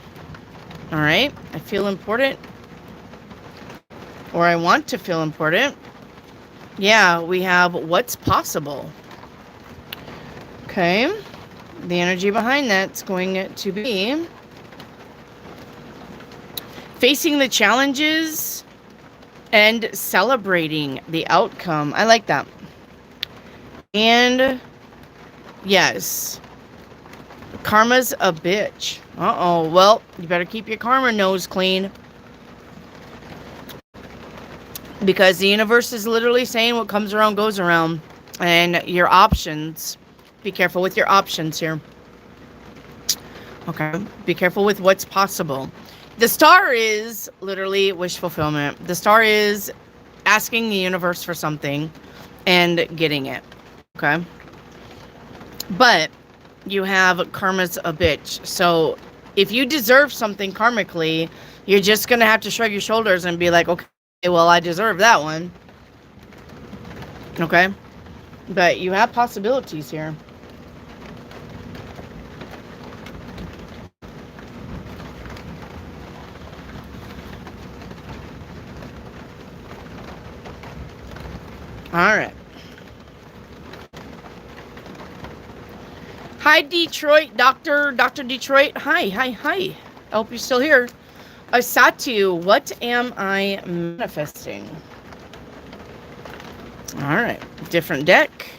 All right, I feel important, or I want to feel important. Yeah, we have what's possible. Okay, the energy behind that's going to be facing the challenges and celebrating the outcome. I like that. And yes, karma's a bitch. Uh-oh. Well, you better keep your karma nose clean. Because the universe is literally saying what comes around goes around. And your options. Be careful with your options here. Okay. Be careful with what's possible. The star is literally wish fulfillment. The star is asking the universe for something and getting it. Okay. But you have karma's a bitch. So if you deserve something karmically, you're just going to have to shrug your shoulders and be like, okay, well, I deserve that one. Okay. But you have possibilities here. All right. Hi, Detroit, Dr. Detroit. Hi. I hope you're still here. Asatu, what am I manifesting? All right, different deck.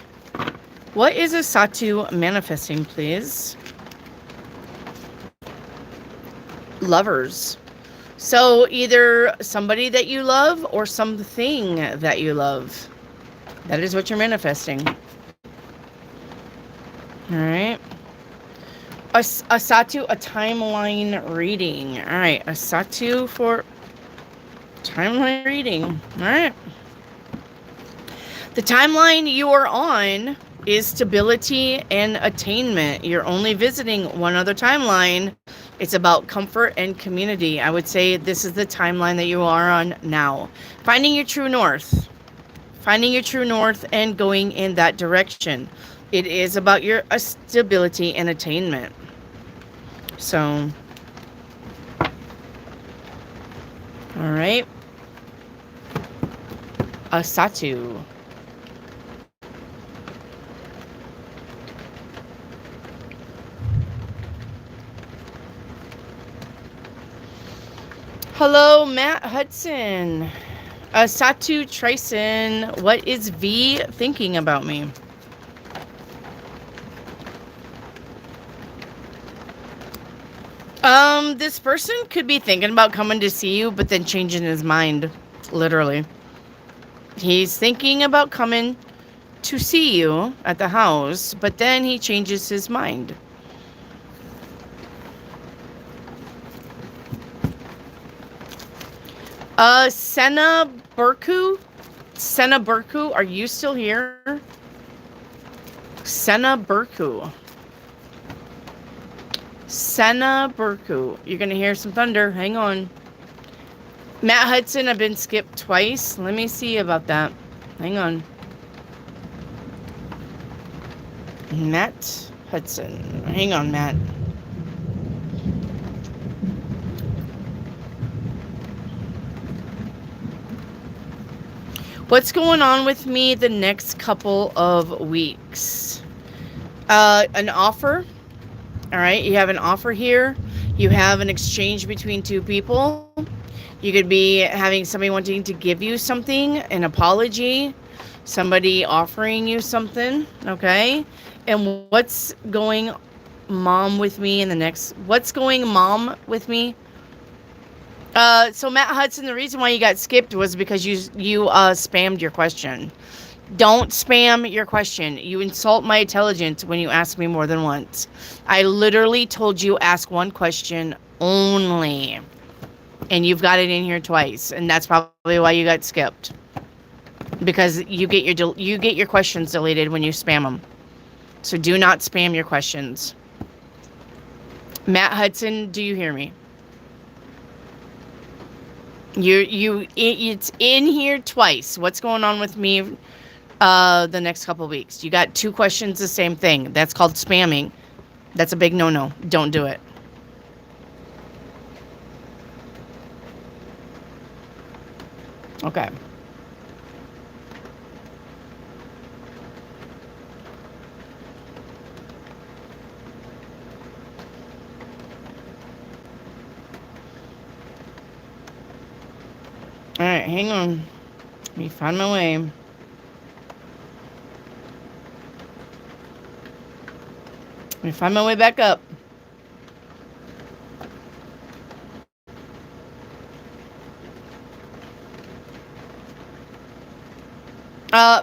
What is Asatu manifesting, please? Lovers. So either somebody that you love or something that you love. That is what you're manifesting. All right. Asatu, a timeline reading. All right. Asatu for timeline reading. All right. The timeline you are on is stability and attainment. You're only visiting one other timeline. It's about comfort and community. I would say this is the timeline that you are on now. Finding your true north. Finding your true north and going in that direction. It is about your stability and attainment. So, all right. Asatu. Hello, Matt Hudson. Satu Trison, what is V thinking about me? This person could be thinking about coming to see you, but then changing his mind, literally. He's thinking about coming to see you at the house, but then he changes his mind. Senna Burku? Senna Burku, are you still here? Senna Burku. Senna Burku. You're going to hear some thunder. Hang on. Matt Hudson, I've been skipped twice. Let me see about that. Hang on. Matt Hudson. Hang on, Matt. What's going on with me the next couple of weeks? An offer. All right, you have an offer here. You have an exchange between two people. You could be having somebody wanting to give you something, an apology, somebody offering you something, okay? And what's going mom with me in the next, what's going mom with me? So Matt Hudson, the reason why you got skipped was because you spammed your question. Don't spam your question. You insult my intelligence when you ask me more than once. I literally told you ask one question only. And you've got it in here twice. And that's probably why you got skipped. Because you get your questions deleted when you spam them. So do not spam your questions. Matt Hudson, do you hear me? It's in here twice. What's going on with me the next couple weeks? You got 2 questions, the same thing. That's called spamming. That's a big no-no. Don't do it. Okay. All right, hang on. Let me find my way. Let me find my way back up.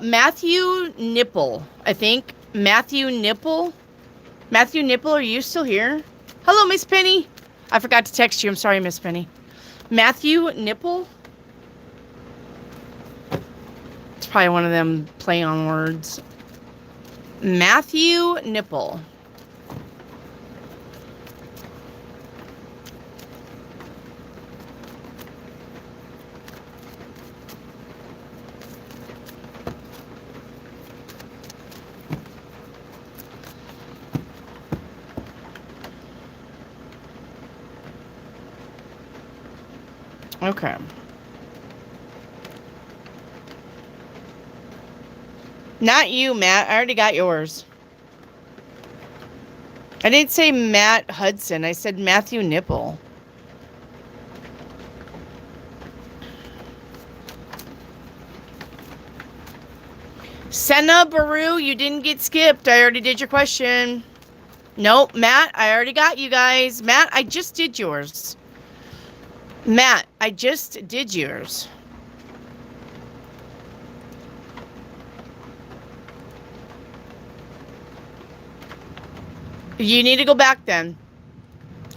Matthew Nipple, I think. Matthew Nipple? Matthew Nipple, are you still here? Hello, Miss Penny. I forgot to text you. I'm sorry, Miss Penny. Matthew Nipple? It's probably one of them play on words. Matthew Nipple. Okay. Not you, Matt. I already got yours. I didn't say Matt Hudson. I said Matthew Nipple. Senna Baru, you didn't get skipped. I already did your question. Nope, Matt, I already got you guys. Matt, I just did yours. Matt, I just did yours. You need to go back then.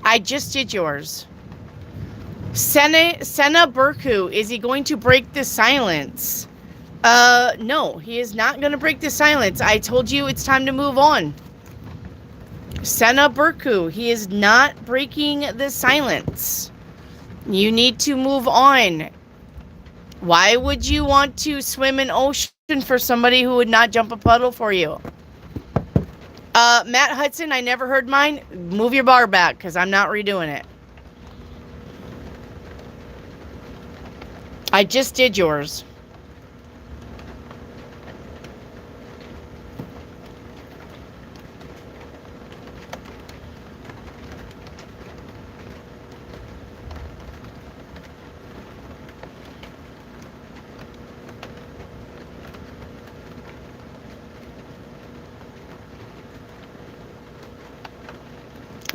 I just did yours. Senna Burku, is he going to break the silence? No, he is not going to break the silence. I told you it's time to move on. Senna Burku, he is not breaking the silence. You need to move on. Why would you want to swim an ocean for somebody who would not jump a puddle for you? Matt Hudson, I never heard mine. Move your bar back, because I'm not redoing it. I just did yours.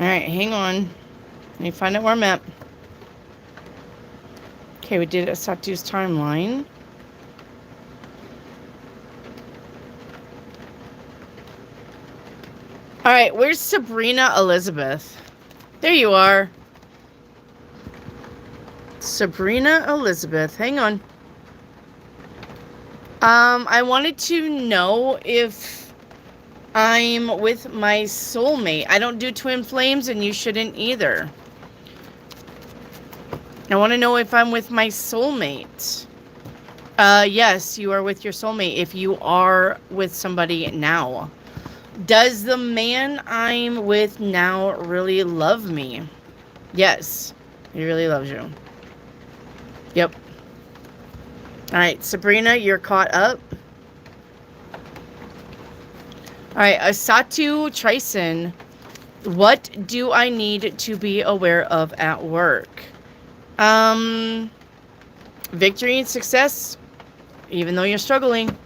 Alright, hang on. Let me find out where I'm at. Okay, we did Satu's timeline. Alright, where's Sabrina Elizabeth? There you are. Sabrina Elizabeth. Hang on. I wanted to know if I'm with my soulmate. I don't do twin flames, and you shouldn't either. I want to know if I'm with my soulmate. Yes, you are with your soulmate if you are with somebody now. Does the man I'm with now really love me? Yes, he really loves you. Yep. Alright, Sabrina, you're caught up. Alright, Asatu Trison. What do I need to be aware of at work? Victory and success, even though you're struggling.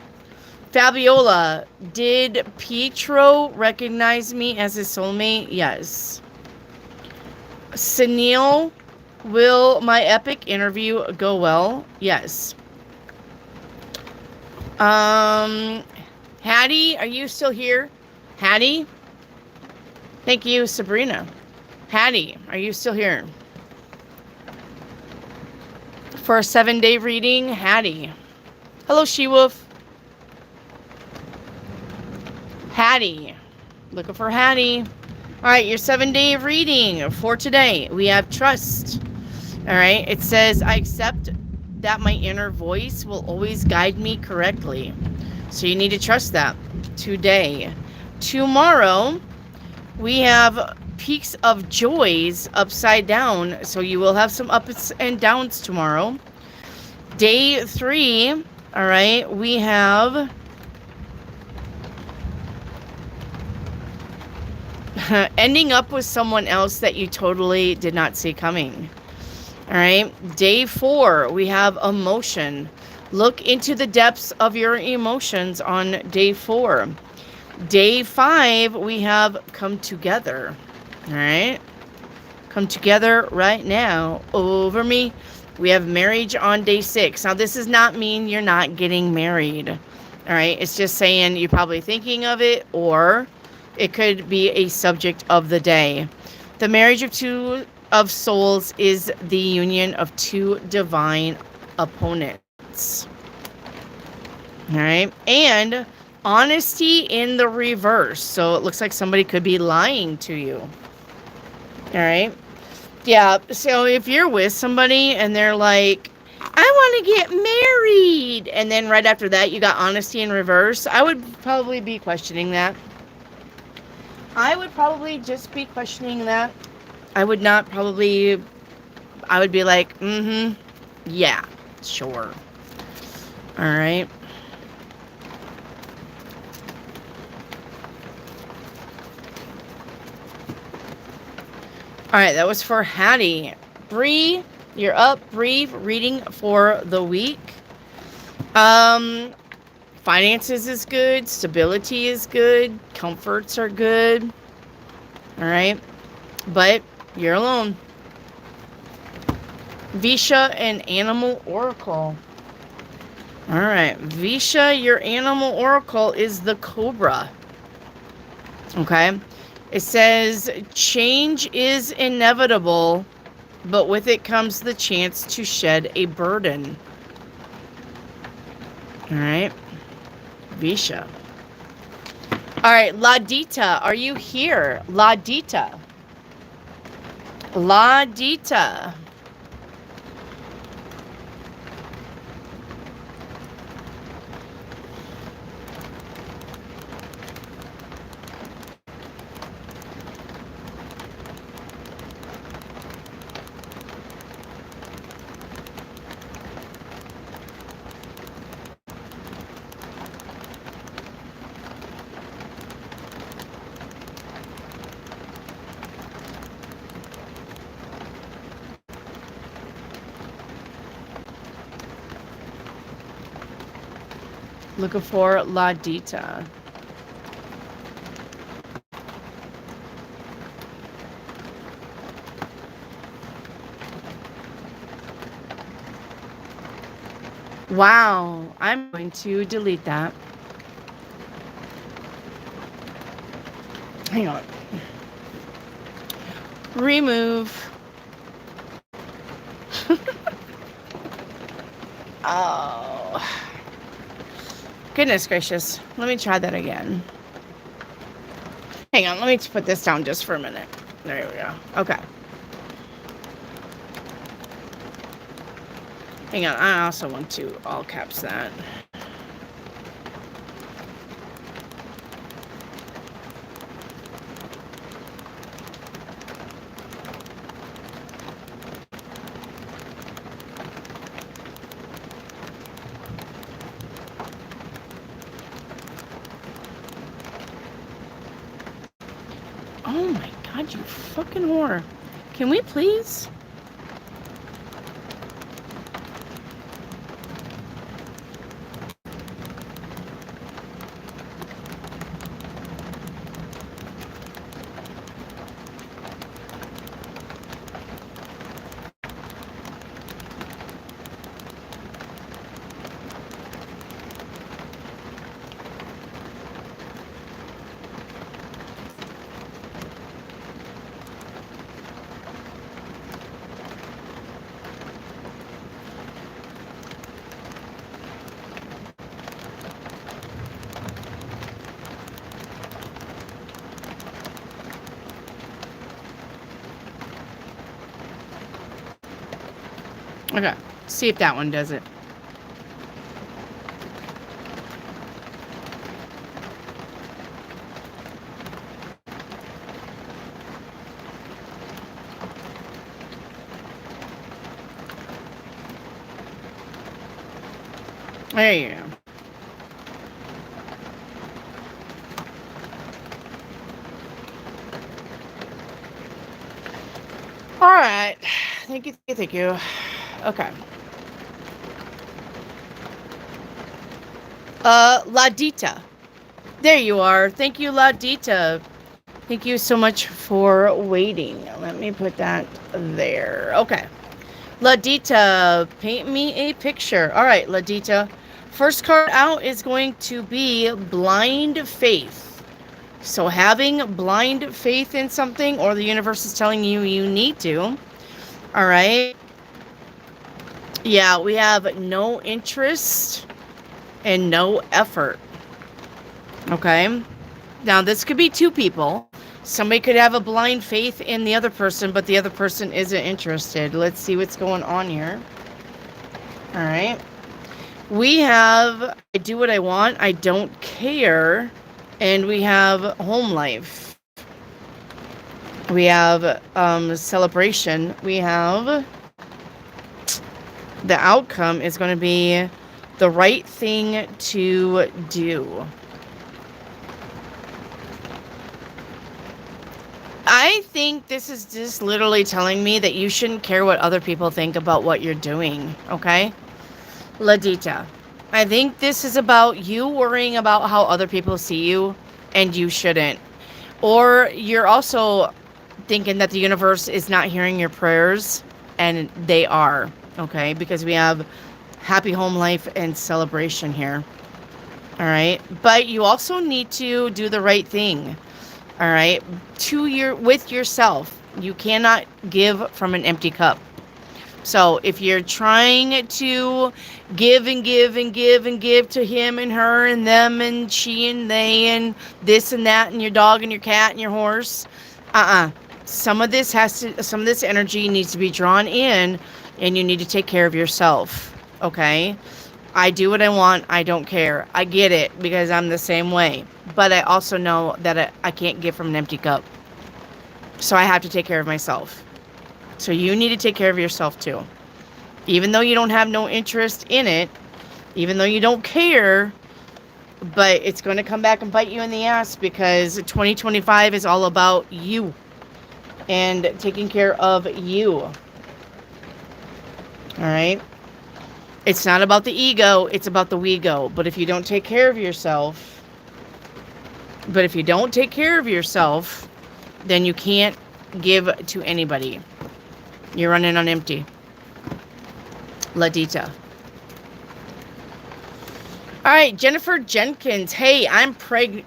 Fabiola, did Pietro recognize me as his soulmate? Yes. Sunil, Will my epic interview go well? Yes. Hattie, are you still here? Hattie? Thank you, Sabrina. Hattie, are you still here? For a 7-day reading, Hattie. Hello, She-Wolf. Hattie. Looking for Hattie. All right, your 7-day reading for today. We have trust. All right, it says, I accept that my inner voice will always guide me correctly. So you need to trust that today. Tomorrow, we have peaks of joys upside down. So you will have some ups and downs tomorrow. Day 3, all right, we have ending up with someone else that you totally did not see coming. All right. Day 4, we have emotion. Look into the depths of your emotions on day 4. Day 5, we have come together. All right. Come together right now over me. We have marriage on day 6. Now, this does not mean you're not getting married. All right. It's just saying you're probably thinking of it, or it could be a subject of the day. The marriage of two of souls is the union of two divine opponents. All right. And honesty in the reverse. So it looks like somebody could be lying to you. All right. Yeah. So if you're with somebody and they're like, I want to get married, and then right after that you got honesty in reverse, I would probably be questioning that. I would probably just be questioning that. I would not probably, I would be like, yeah, sure. All right. All right, that was for Hattie. Bree, you're up. Bree, reading for the week. Finances is good. Stability is good. Comforts are good. All right. But you're alone. Visha, an animal oracle. All right. Visha, your animal oracle is the cobra. Okay. It says, change is inevitable, but with it comes the chance to shed a burden. All right. Visha. All right. Ladita, are you here? Ladita. Ladita. Looking for Ladita. Wow, I'm going to delete that. Hang on. Remove. Oh. Goodness gracious. Let me try that again. Hang on, let me put this down just for a minute. There we go. Okay. Hang on, I also want to all caps that. Oh my god, you fucking whore. Can we please? Okay. See if that one does it. There you go. All right. Thank you, thank you, thank you. Okay. Ladita. There you are. Thank you, Ladita. Thank you so much for waiting. Let me put that there. Okay. Ladita, paint me a picture. All right, Ladita. First card out is going to be blind faith. So having blind faith in something, or the universe is telling you you need to. All right. Yeah, we have no interest and no effort. Okay. Now, this could be two people. Somebody could have a blind faith in the other person, but the other person isn't interested. Let's see what's going on here. All right. We have, I do what I want, I don't care. And we have home life. We have celebration. We have the outcome is going to be the right thing to do. I think this is just literally telling me that you shouldn't care what other people think about what you're doing, okay? Ladita, I think this is about you worrying about how other people see you, and you shouldn't. Or you're also thinking that the universe is not hearing your prayers, and they are, okay? Because we have happy home life and celebration here, all right? But you also need to do the right thing. All right, with yourself. You cannot give from an empty cup. So if you're trying to give and give and give and give to him and her and them and she and they and this and that and your dog and your cat and your horse, some of this energy needs to be drawn in, and you need to take care of yourself. Okay. I do what I want. I don't care. I get it, because I'm the same way. But I also know that I can't give from an empty cup. So I have to take care of myself. So you need to take care of yourself too. Even though you don't have no interest in it, even though you don't care, but it's going to come back and bite you in the ass, because 2025 is all about you and taking care of you. All right? It's not about the ego, it's about the we go. But if you don't take care of yourself, then you can't give to anybody. You're running on empty. Ladita. All right, Jennifer Jenkins. Hey, I'm pregnant.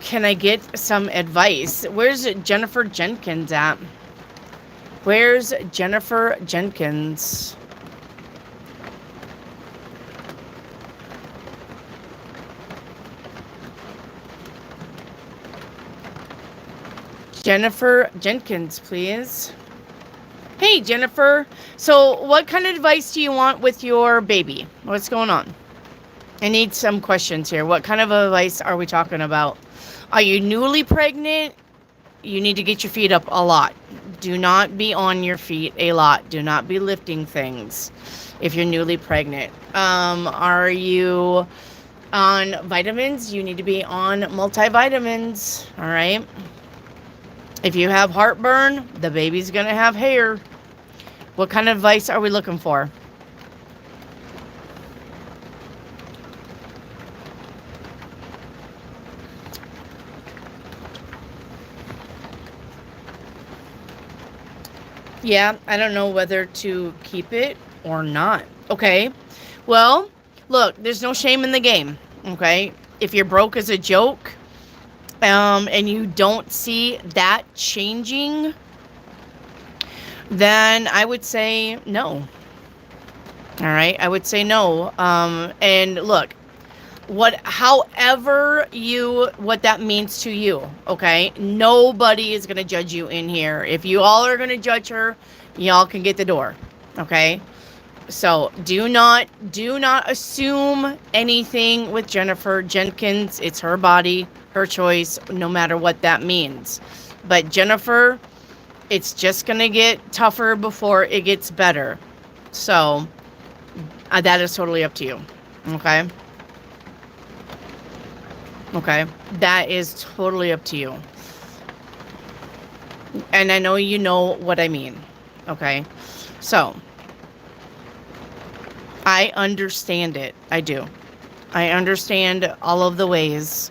Can I get some advice? Where's Jennifer Jenkins at? Where's Jennifer Jenkins? Jennifer Jenkins, please. Hey, Jennifer. So what kind of advice do you want with your baby? What's going on? I need some questions here. What kind of advice are we talking about? Are you newly pregnant? You need to get your feet up a lot. Do not be on your feet a lot. Do not be lifting things if you're newly pregnant. Are you on vitamins? You need to be on multivitamins. All right. If you have heartburn, the baby's going to have hair. What kind of advice are we looking for? Yeah, I don't know whether to keep it or not. Okay. Well, look, there's no shame in the game. Okay. If you're broke as a joke, and you don't see that changing, then I would say no. All right, I would say no. And look, what that means to you, okay? Nobody is gonna judge you in here. If you all are gonna judge her, y'all can get the door. Okay? So do not assume anything with Jennifer Jenkins. It's her body, her choice, no matter what that means. But Jennifer, it's just going to get tougher before it gets better. So that is totally up to you. Okay? Okay? That is totally up to you. And I know you know what I mean. Okay? So I understand it. I do. I understand all of the ways.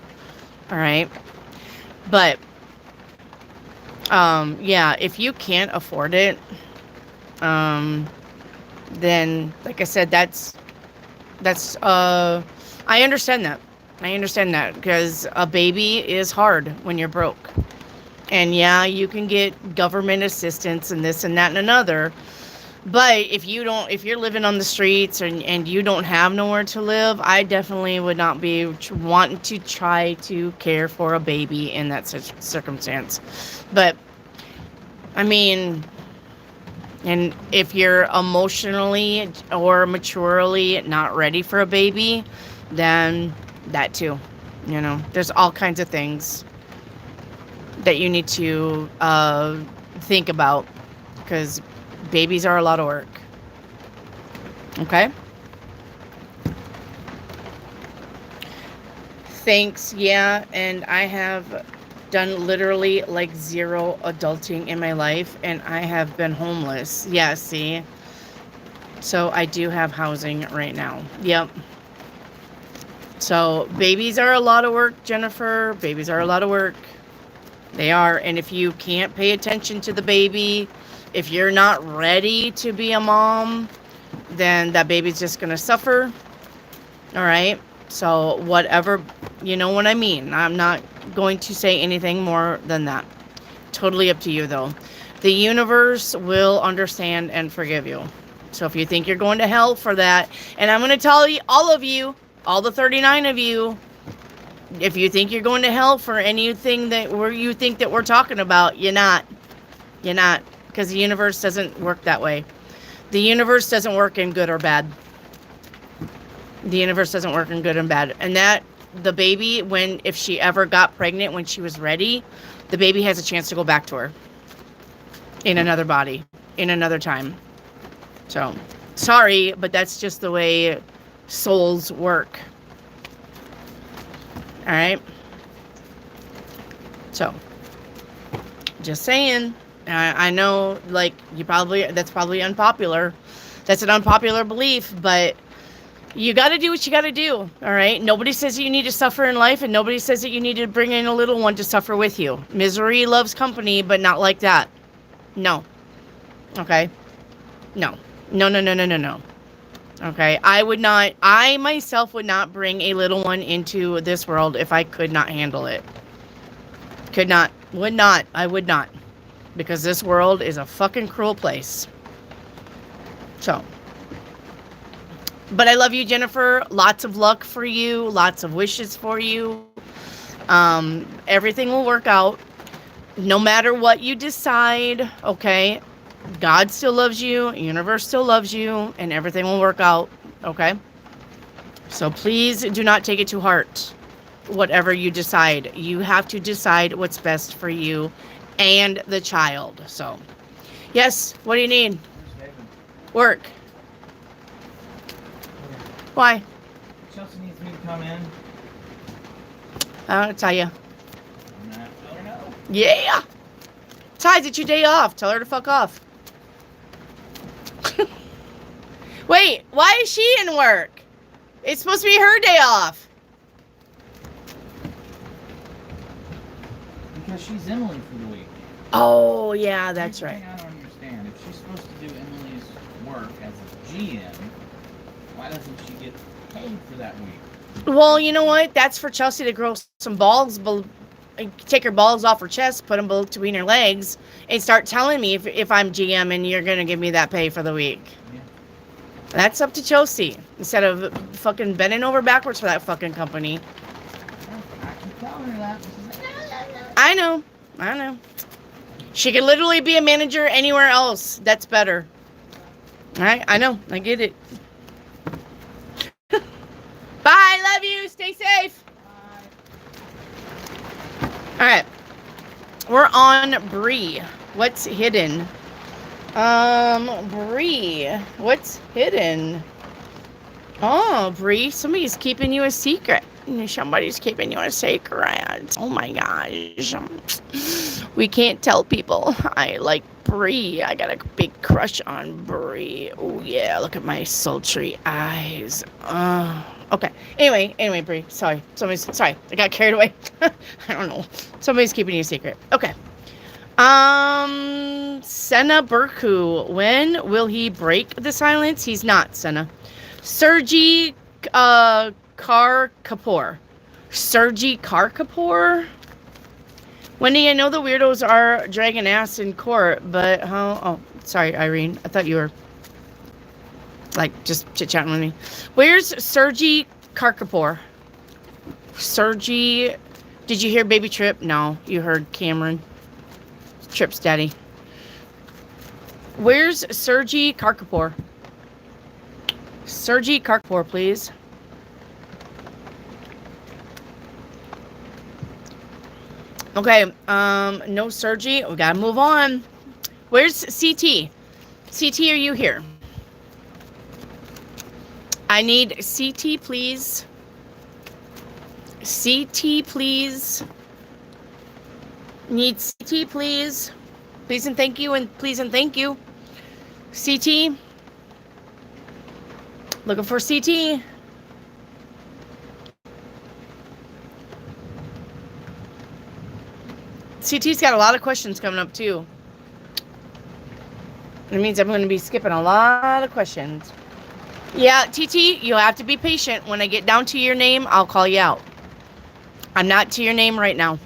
All right? But yeah, if you can't afford it, then like I said, that's I understand that. I understand that because a baby is hard when you're broke. And yeah, you can get government assistance and this and that and another. But if you're living on the streets and you don't have nowhere to live, I definitely would not be wanting to try to care for a baby in that circumstance. But, I mean, and if you're emotionally or maturely not ready for a baby, then that too. You know, there's all kinds of things that you need to think about because babies are a lot of work. Okay? Thanks, yeah, and I have done literally like 0 adulting in my life, and I have been homeless. Yeah, see? So I do have housing right now. Yep. So babies are a lot of work, Jennifer. Babies are a lot of work. They are. And if you can't pay attention to the baby, if you're not ready to be a mom, then that baby's just going to suffer. All right. So whatever, you know what I mean. I'm not going to say anything more than that. Totally up to you, though. The universe will understand and forgive you. So if you think you're going to hell for that, and I'm going to tell you, all of you, all the 39 of you, if you think you're going to hell for anything where you think that we're talking about, you're not. You're not. Because the universe doesn't work that way. The universe doesn't work in good or bad. The universe doesn't work in good and bad. And that, the baby, if she ever got pregnant when she was ready, the baby has a chance to go back to her. In another body. In another time. So, sorry, but that's just the way souls work. Alright? So, just saying. I know, like, that's probably unpopular. That's an unpopular belief, but you got to do what you got to do, all right? Nobody says that you need to suffer in life, and nobody says that you need to bring in a little one to suffer with you. Misery loves company, but not like that. No. Okay? No. No. Okay? I myself would not bring a little one into this world if I could not handle it. Could not. Would not. I would not. Because this world is a fucking cruel place. So. But I love you, Jennifer. Lots of luck for you. Lots of wishes for you. Everything will work out. No matter what you decide, okay? God still loves you. Universe still loves you. And everything will work out, okay? So please do not take it to heart. Whatever you decide. You have to decide what's best for you and the child. So, yes, what do you need? Work. Why? Chelsea needs me to come in. I'll tell you. I'm gonna have to let her know. Yeah. Ty, it's your day off. Tell her to fuck off. Wait, why is she in work? It's supposed to be her day off. Because she's Emily for the week. Oh, yeah, that's Here's the right. thing I don't understand. If she's supposed to do Emily's work as a GM, why doesn't she get paid for that week? Well, you know what? That's for Chelsea to grow some balls, take her balls off her chest, put them between her legs, and start telling me if I'm GM and you're going to give me that pay for the week. Yeah. That's up to Chelsea. Instead of fucking bending over backwards for that fucking company. I keep telling her that. She's like, no. I know. She could literally be a manager anywhere else. That's better. I know. I get it. Bye. Love you. Stay safe. All right. We're on Bree. What's hidden? Bree. What's hidden? Oh, Bree. Somebody's keeping you a secret. Somebody's keeping you a secret. Oh my gosh. We can't tell people. I like Bree. I got a big crush on Bree. Oh yeah, look at my sultry eyes. Okay. Anyway, Bree. Sorry. Sorry. I got carried away. I don't know. Somebody's keeping you a secret. Okay. Senna Burku. When will he break the silence? He's not, Senna. Sergi, Kar Kapoor. Sergi Kar Kapoor? Wendy, I know the weirdos are dragging ass in court, but how... Oh, sorry, Irene. I thought you were, like, just chit-chatting with me. Where's Sergi Kar Kapoor? Sergi... Did you hear Baby Trip? No, you heard Cameron. Trip's daddy. Where's Sergi Kar Kapoor? Sergi Kar Kapoor, please. Okay, no Sergi. We gotta move on. Where's CT? CT, are you here? I need CT, please. CT, please. Need CT, please. Please and thank you, and please and thank you. CT. Looking for CT. CT's got a lot of questions coming up, too. It means I'm going to be skipping a lot of questions. Yeah, TT, you'll have to be patient. When I get down to your name, I'll call you out. I'm not to your name right now.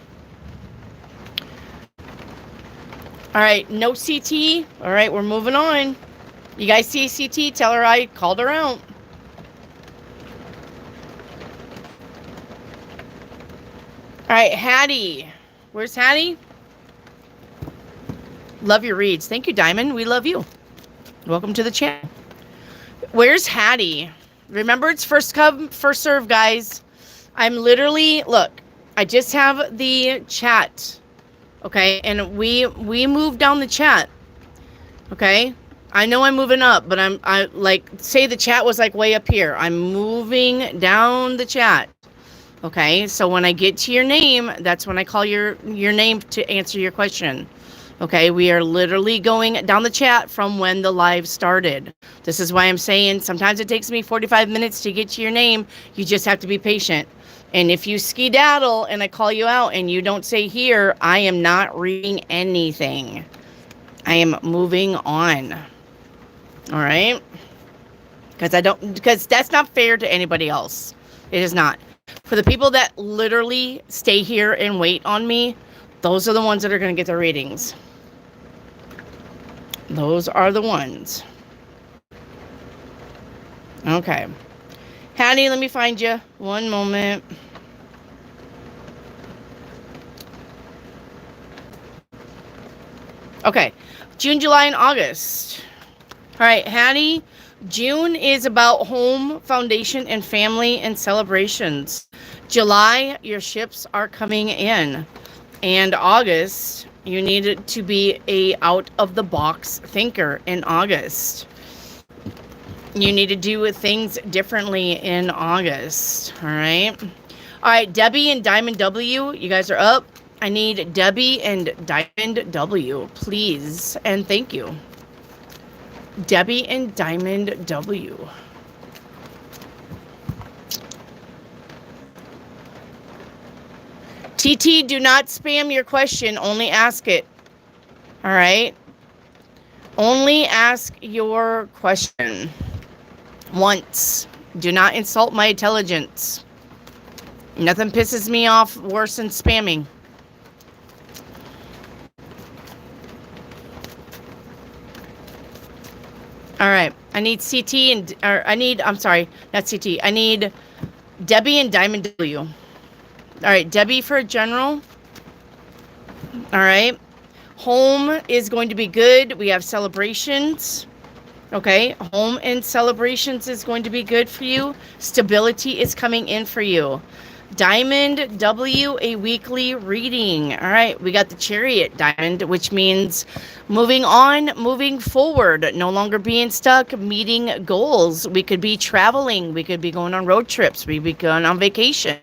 All right, no CT. All right, we're moving on. You guys see CT? Tell her I called her out. All right, Hattie. Where's Hattie? Love your reads. Thank you, Diamond. We love you. Welcome to the channel. Where's Hattie? Remember, it's first come, first serve, guys. I'm literally, look, I just have the chat. Okay, and we moved down the chat. Okay, I know I'm moving up, but I like, say the chat was like way up here. I'm moving down the chat. Okay, so when I get to your name, that's when I call your name to answer your question. Okay, we are literally going down the chat from when the live started. This is why I'm saying sometimes it takes me 45 minutes to get to your name. You just have to be patient. And if you skedaddle and I call you out and you don't say here, I am not reading anything. I am moving on. All right? Because that's not fair to anybody else. It is not. For the people that literally stay here and wait on me, those are the ones that are going to get their readings. Those are the ones. Okay. Hattie, let me find you. One moment. Okay. June, July, and August. All right, Hattie. June is about home, foundation, and family and celebrations. July, your ships are coming in. And August, you need to be a out-of-the-box thinker in August. You need to do things differently in August, all right? All right, Debbie and Diamond W, you guys are up. I need Debbie and Diamond W, please, and thank you. Debbie and Diamond W. TT, do not spam your question. Only ask it. All right? Only ask your question once. Do not insult my intelligence. Nothing pisses me off worse than spamming. All right. I need CT and... Or I need... I'm sorry. Not CT. I need Debbie and Diamond W. All right. Debbie for general. All right. Home is going to be good. We have celebrations. Okay, home and celebrations is going to be good for you. Stability is coming in for you. Diamond W, a weekly reading. All right, we got the Chariot Diamond, which means moving on, moving forward, no longer being stuck, meeting goals. We could be traveling, we could be going on road trips, we could be going on vacation,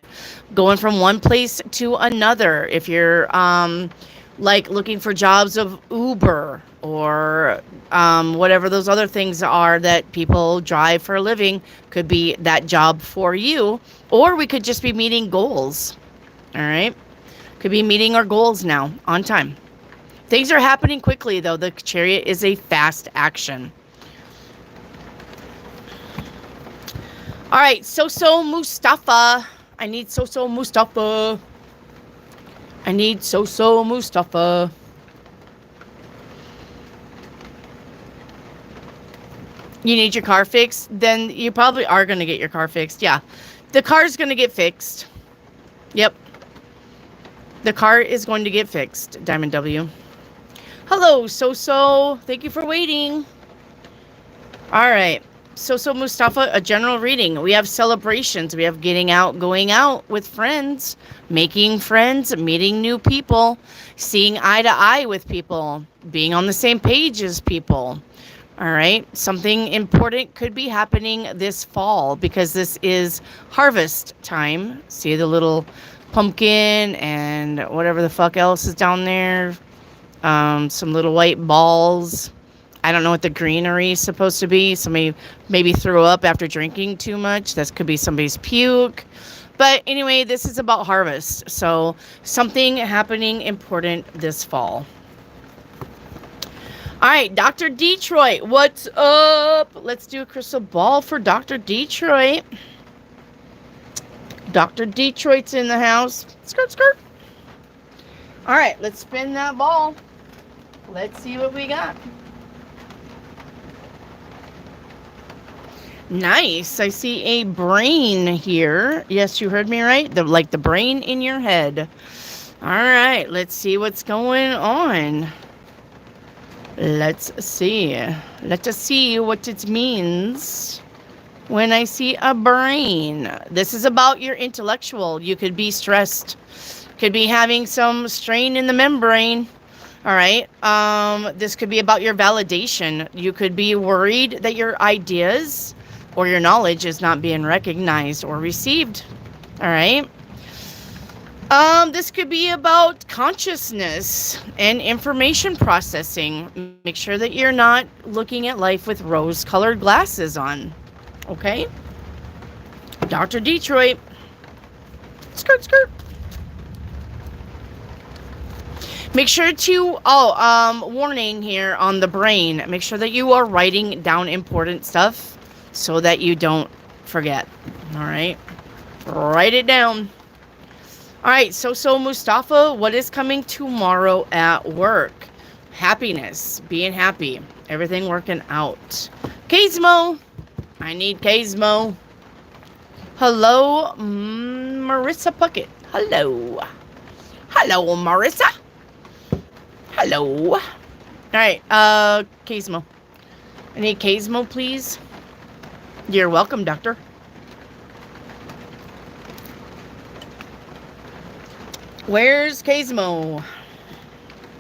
going from one place to another. If you're like looking for jobs of Uber or whatever those other things are that people drive for a living, could be that job for you. Or we could just be meeting goals. All right. Could be meeting our goals now on time. Things are happening quickly, though. The Chariot is a fast action. All right. So Mustafa. I need So Mustafa. I need So Mustafa. You need your car fixed? Then you probably are going to get your car fixed. Yeah. The car's going to get fixed. Yep. The car is going to get fixed, Diamond W. Hello, So. Thank you for waiting. All right. So Mustafa, a general reading. We have celebrations. We have getting out, going out with friends, making friends, meeting new people, seeing eye to eye with people, being on the same page as people. All right. Something important could be happening this fall because this is harvest time. See the little pumpkin and whatever the fuck else is down there. Some little white balls. I don't know what the greenery is supposed to be. Somebody maybe threw up after drinking too much. That could be somebody's puke. But anyway, this is about harvest. So something happening important this fall. All right, Dr. Detroit, what's up? Let's do a crystal ball for Dr. Detroit. Dr. Detroit's in the house. Skirt, skirt. All right, let's spin that ball. Let's see what we got. Nice. I see a brain here. Yes, you heard me right. Like the brain in your head. All right, let's see what's going on. Let's see. Let us see what it means when I see a brain. This is about your intellectual. You could be stressed. Could be having some strain in the membrane. All right. This could be about your validation. You could be worried that your ideas or your knowledge is not being recognized or received. All right. This could be about consciousness and information processing. Make sure that you're not looking at life with rose-colored glasses on. Okay? Dr. Detroit. Skirt, skirt. Make sure to, warning here on the brain. Make sure that you are writing down important stuff so that you don't forget. All right? Write it down. All right, so Mustafa, what is coming tomorrow at work? Happiness, being happy, everything working out. Kazmo, I need Kazmo. Hello, Marissa Puckett. Hello. Hello, Marissa. Hello. All right, Kazmo. I need Kazmo, please. You're welcome, doctor. Where's Kazmo?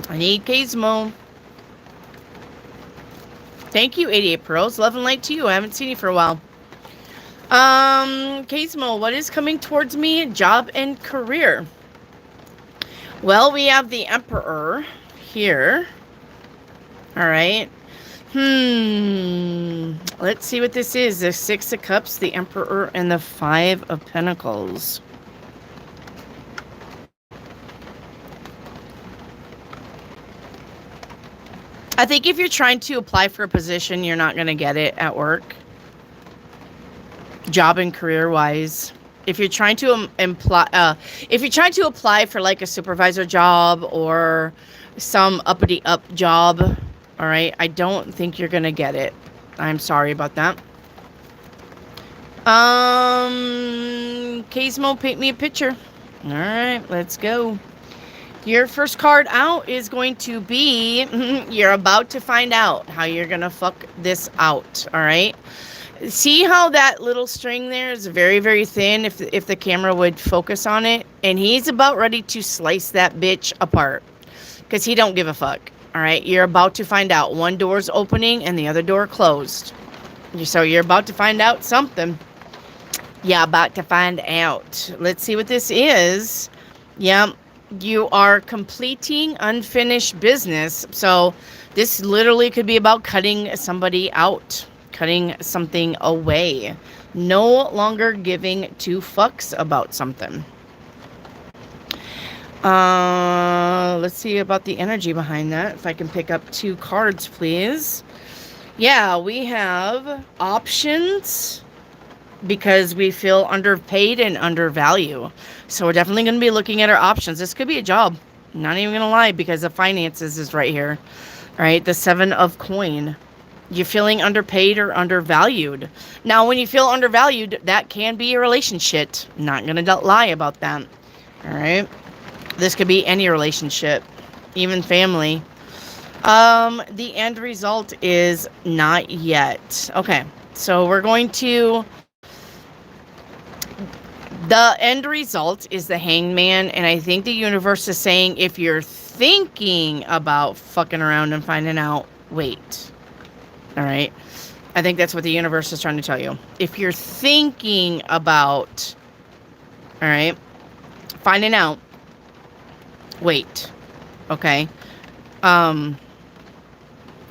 I need Kazmo. Thank you, 88 Pearls. Love and light to you. I haven't seen you for a while. Kazmo, what is coming towards me? Job and career. Well, we have the Emperor here. All right. Let's see what this is. The Six of Cups, the Emperor, and the Five of Pentacles. I think if you're trying to apply for a position, you're not going to get it at work. Job and career wise. If you're trying to apply for like a supervisor job or some uppity up job, all right, I don't think you're going to get it. I'm sorry about that. Kazmo, paint me a picture. All right, let's go. Your first card out is going to be, you're about to find out how you're going to fuck this out, all right? See how that little string there is very, very thin if the camera would focus on it? And he's about ready to slice that bitch apart because he don't give a fuck, all right? You're about to find out. One door's opening and the other door closed. So you're about to find out something. Yeah, about to find out. Let's see what this is. Yeah, you are completing unfinished business. So this literally could be about cutting somebody out, cutting something away. No longer giving two fucks about something. Let's see about the energy behind that. If I can pick up 2 cards, please. Yeah, we have options because we feel underpaid and undervalued. So we're definitely going to be looking at our options. This could be a job. Not even going to lie, because the finances is right here. All right, the 7 of coin. You're feeling underpaid or undervalued. Now, when you feel undervalued, that can be a relationship. Not going to lie about that. All right. This could be any relationship, even family. The end result is not yet. Okay, so we're going to... The end result is the hangman, and I think the universe is saying if you're thinking about fucking around and finding out, wait. All right? I think that's what the universe is trying to tell you. If you're thinking about, all right, finding out, wait. Okay?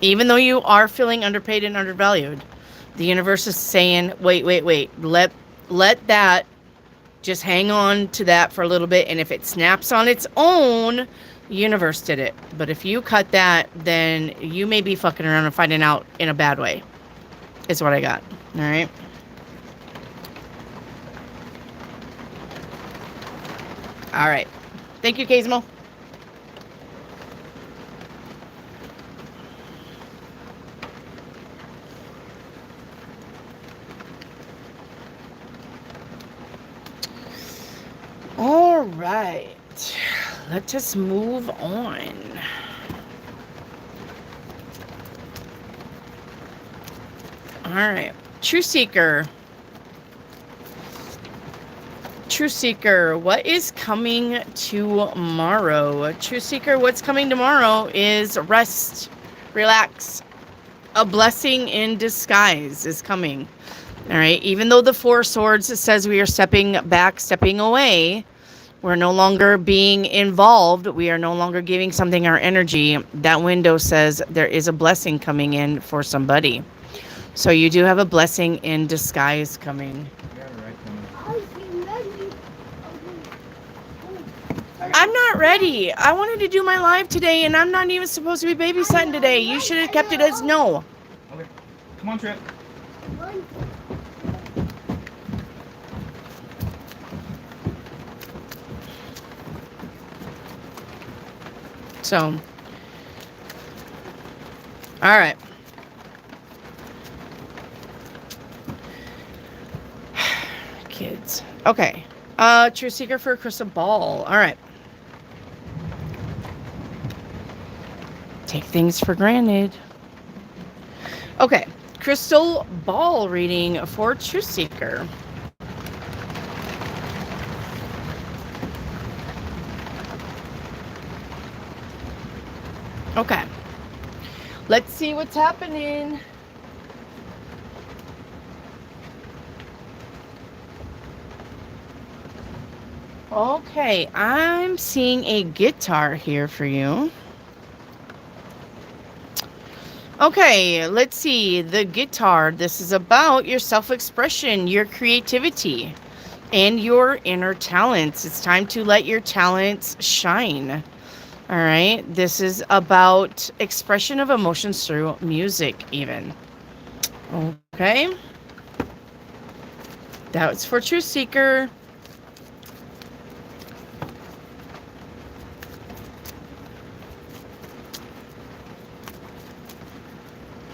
Even though you are feeling underpaid and undervalued, the universe is saying, wait. Let that, just hang on to that for a little bit. And if it snaps on its own, the universe did it. But if you cut that, then you may be fucking around and finding out in a bad way. Is what I got. All right. All right. Thank you, Kazmo. All right, let us move on. All right, True Seeker. True Seeker, what is coming tomorrow? True Seeker, what's coming tomorrow is rest, relax. A blessing in disguise is coming. All right, even though the 4 swords says we are stepping back, stepping away, we're no longer being involved. We are no longer giving something our energy. That window says there is a blessing coming in for somebody. So you do have a blessing in disguise coming. I'm not ready. I wanted to do my live today, and I'm not even supposed to be babysitting today. You should have kept it as no. Okay. Come on, Trip. So, all right. Kids. Okay. True Seeker for a crystal ball. All right. Take things for granted. Okay. Crystal ball reading for True Seeker. Okay. Let's see what's happening. Okay, I'm seeing a guitar here for you. Okay, let's see. The guitar. This is about your self-expression, your creativity, and your inner talents. It's time to let your talents shine. All right, this is about expression of emotions through music, even. Okay, that was for True Seeker.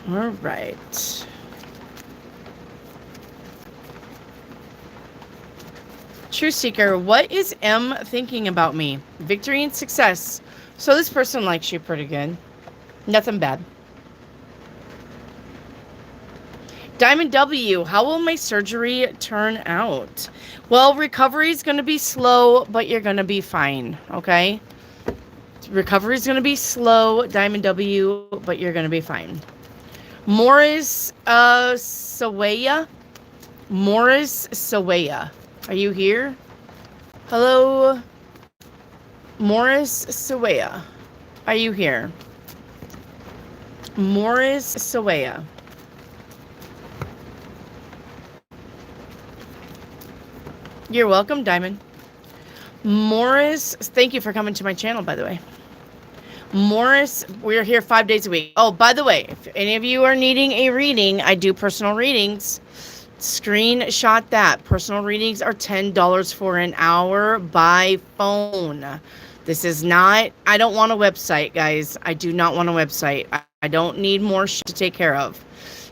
All right. Truth Seeker, what is M thinking about me? Victory and success. So this person likes you pretty good. Nothing bad. Diamond W, how will my surgery turn out? Well, recovery is going to be slow, but you're going to be fine, okay? Recovery is going to be slow, Diamond W, but you're going to be fine. Morris Sawaya. Morris Sawaya. Are you here? Hello? Morris Sawaya. Are you here? Morris Sawaya. You're welcome, Diamond. Morris, thank you for coming to my channel, by the way. Morris, we're here 5 days a week. Oh, by the way, if any of you are needing a reading, I do personal readings. Screenshot that. Personal readings are $10 for an hour by phone. This is not, I don't want a website, guys. I do not want a website. I don't need more shit to take care of.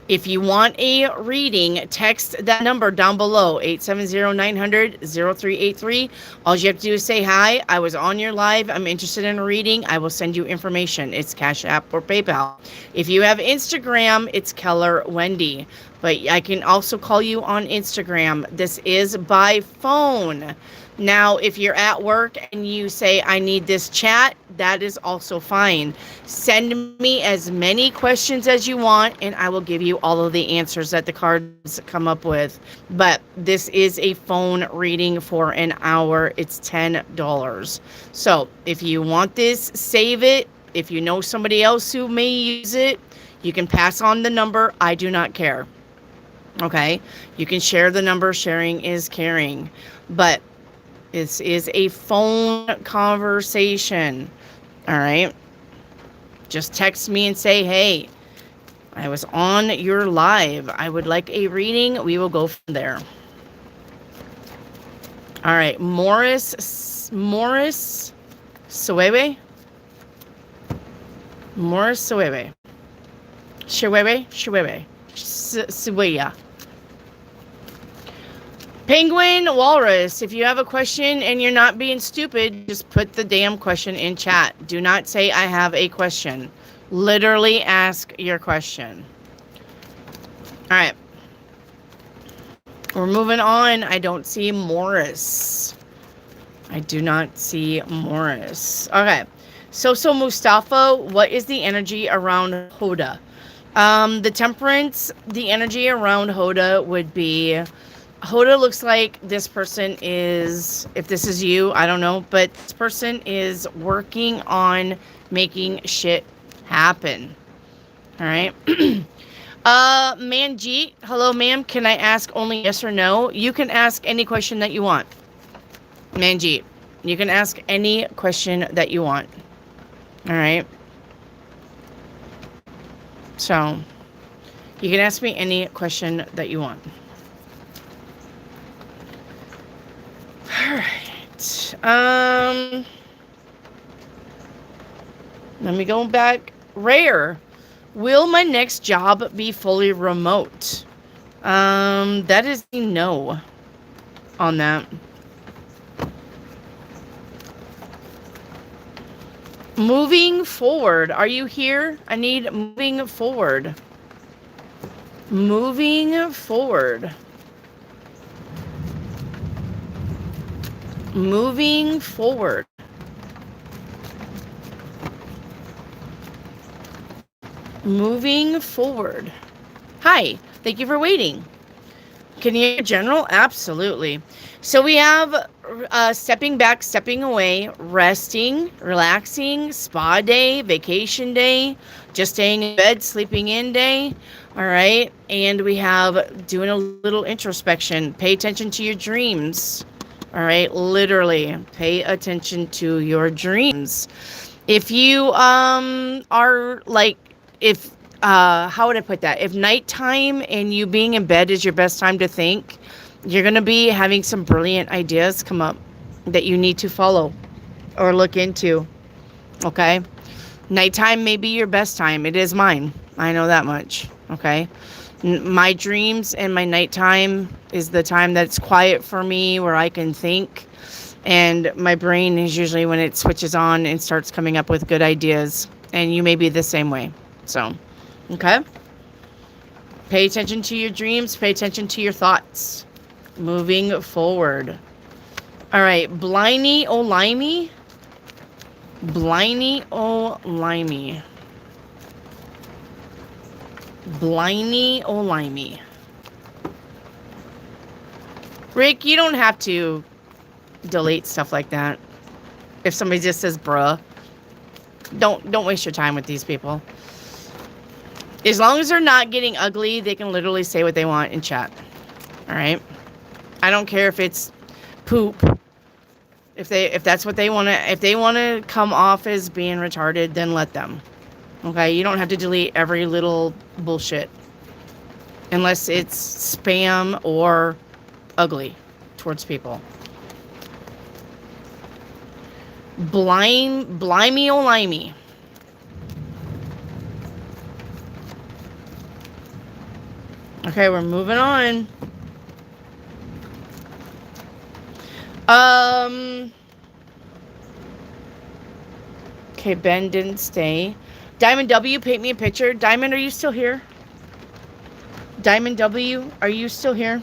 If you want a reading, text that number down below, 870-900-0383. All you have to do is say, hi, I was on your live. I'm interested in a reading. I will send you information. It's Cash App or PayPal. If you have Instagram, it's Keller Wendy. But I can also call you on Instagram. This is by phone. Now, if you're at work and you say, I need this chat, that is also fine. Send me as many questions as you want, and I will give you all of the answers that the cards come up with. But this is a phone reading for an hour. It's $10. So if you want this, save it. If you know somebody else who may use it, you can pass on the number. I do not care. Okay? You can share the number. Sharing is caring. But this is a phone conversation. All right? Just text me and say, hey, I was on your live. I would like a reading. We will go from there. All right. Morris Sowewe. Morris Sowewe. Siweya. Penguin Walrus, if you have a question and you're not being stupid, just put the damn question in chat. Do not say I have a question. Literally ask your question. All right. We're moving on. I don't see Morris. I do not see Morris. Okay. So Mustafa, what is the energy around Hoda? The Temperance, the energy around Hoda would be... Hoda looks like this person is, if this is you, I don't know, but this person is working on making shit happen. All right. Manjeet, hello, ma'am. Can I ask only yes or no? You can ask any question that you want. Manjeet, you can ask any question that you want. All right. So, you can ask me any question that you want. Alright. Let me go back. Rare. Will my next job be fully remote? That is a no on that. Moving forward. Are you here? I need moving forward. Moving forward. Moving forward. Moving forward. Hi, thank you for waiting. Can you hear general? Absolutely. So we have stepping back, stepping away, resting, relaxing, spa day, vacation day, just staying in bed, sleeping in day. All right. And we have doing a little introspection. Pay attention to your dreams. All right, literally pay attention to your dreams. If you are like, if how would I put that? If nighttime and you being in bed is your best time to think, you're going to be having some brilliant ideas come up that you need to follow or look into. Okay? Nighttime may be your best time. It is mine. I know that much. Okay? My dreams and my nighttime is the time that's quiet for me, where I can think. And my brain is usually when it switches on and starts coming up with good ideas. And you may be the same way. So, okay. Pay attention to your dreams. Pay attention to your thoughts. Moving forward. All right. Bliney O'Limey. Bliney O'Limey. Bliney O'Limey. Rick, you don't have to delete stuff like that. If somebody just says bruh, don't waste your time with these people. As long as they're not getting ugly, they can literally say what they want in chat. All right? I don't care if it's poop. If that's what they want to, if they want to come off as being retarded, then let them. Okay? You don't have to delete every little bullshit unless it's spam or ugly towards people. Blimey O'Limey. Okay, we're moving on. Okay, Ben didn't stay. Diamond W, paint me a picture. Diamond, are you still here? Diamond W, are you still here?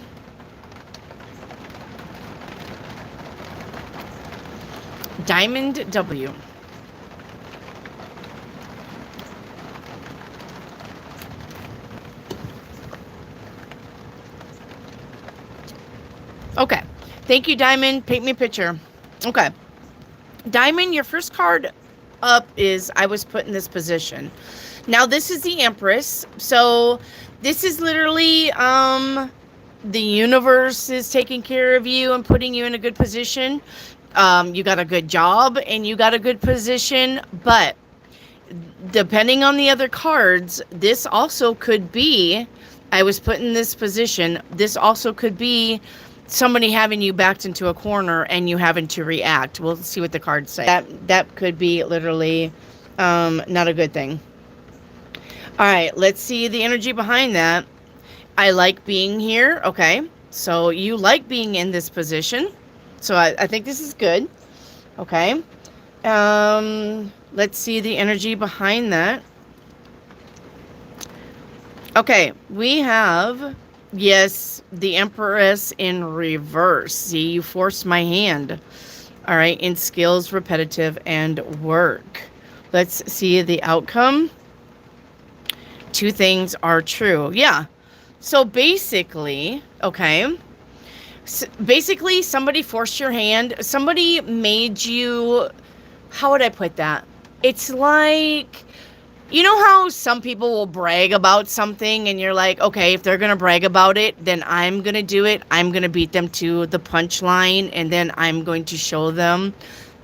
Diamond W. Okay. Thank you, Diamond. Paint me a picture. Okay. Diamond, your first card up is I was put in this position. Now, this is the Empress. So, this is literally the universe is taking care of you and putting you in a good position. You got a good job and you got a good position, but depending on the other cards, this also could be, I was put in this position, this also could be somebody having you backed into a corner and you having to react. We'll see what the cards say. That could be literally not a good thing. All right, let's see the energy behind that. I like being here. Okay, so you like being in this position. So I think this is good. Okay. Let's see the energy behind that. Okay, we have, yes, the Empress in reverse. See, you forced my hand. All right, in skills, repetitive, and work. Let's see the outcome. Two things are true. Yeah. So basically, okay. So basically, somebody forced your hand. Somebody made you, how would I put that? It's like, you know how some people will brag about something and you're like, okay, if they're going to brag about it, then I'm going to do it. I'm going to beat them to the punchline and then I'm going to show them.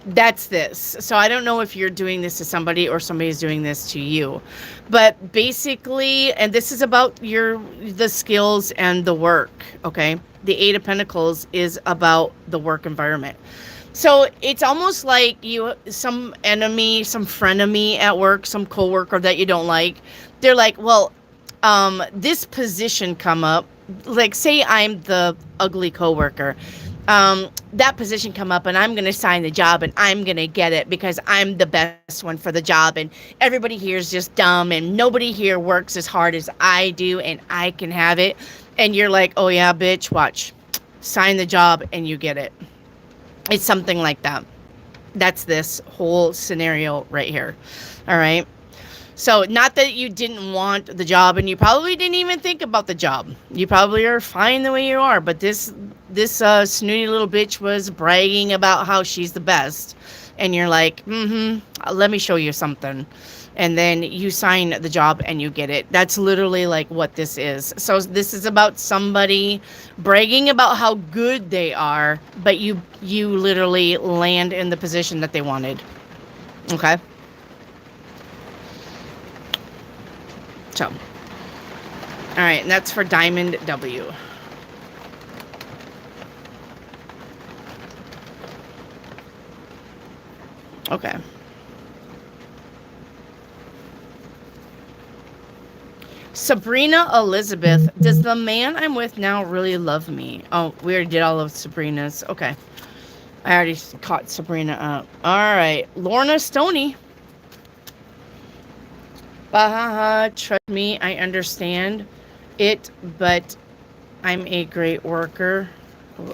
That's this. So I don't know if you're doing this to somebody or somebody's doing this to you. But basically, and this is about the skills and the work, okay? The Eight of Pentacles is about the work environment. So it's almost like some enemy, some frenemy at work, some coworker that you don't like. They're like, well, this position come up. Like, say I'm the ugly coworker. That position come up and I'm going to sign the job and I'm going to get it because I'm the best one for the job. And everybody here is just dumb and nobody here works as hard as I do and I can have it. And you're like, oh yeah, bitch, watch. Sign the job and you get it. It's something like that. That's this whole scenario right here. All right. So not that you didn't want the job and you probably didn't even think about the job. You probably are fine the way you are. But this snooty little bitch was bragging about how she's the best. And you're like, let me show you something. And then you sign the job and you get it. That's literally like what this is. So this is about somebody bragging about how good they are, but you literally land in the position that they wanted. Okay? So, all right, and that's for Diamond W. Okay. Sabrina Elizabeth, does the man I'm with now really love me? Oh, we already did all of Sabrina's. Okay. I already caught Sabrina up. All right. Lorna Stoney. Bahaha, trust me, I understand it, but I'm a great worker.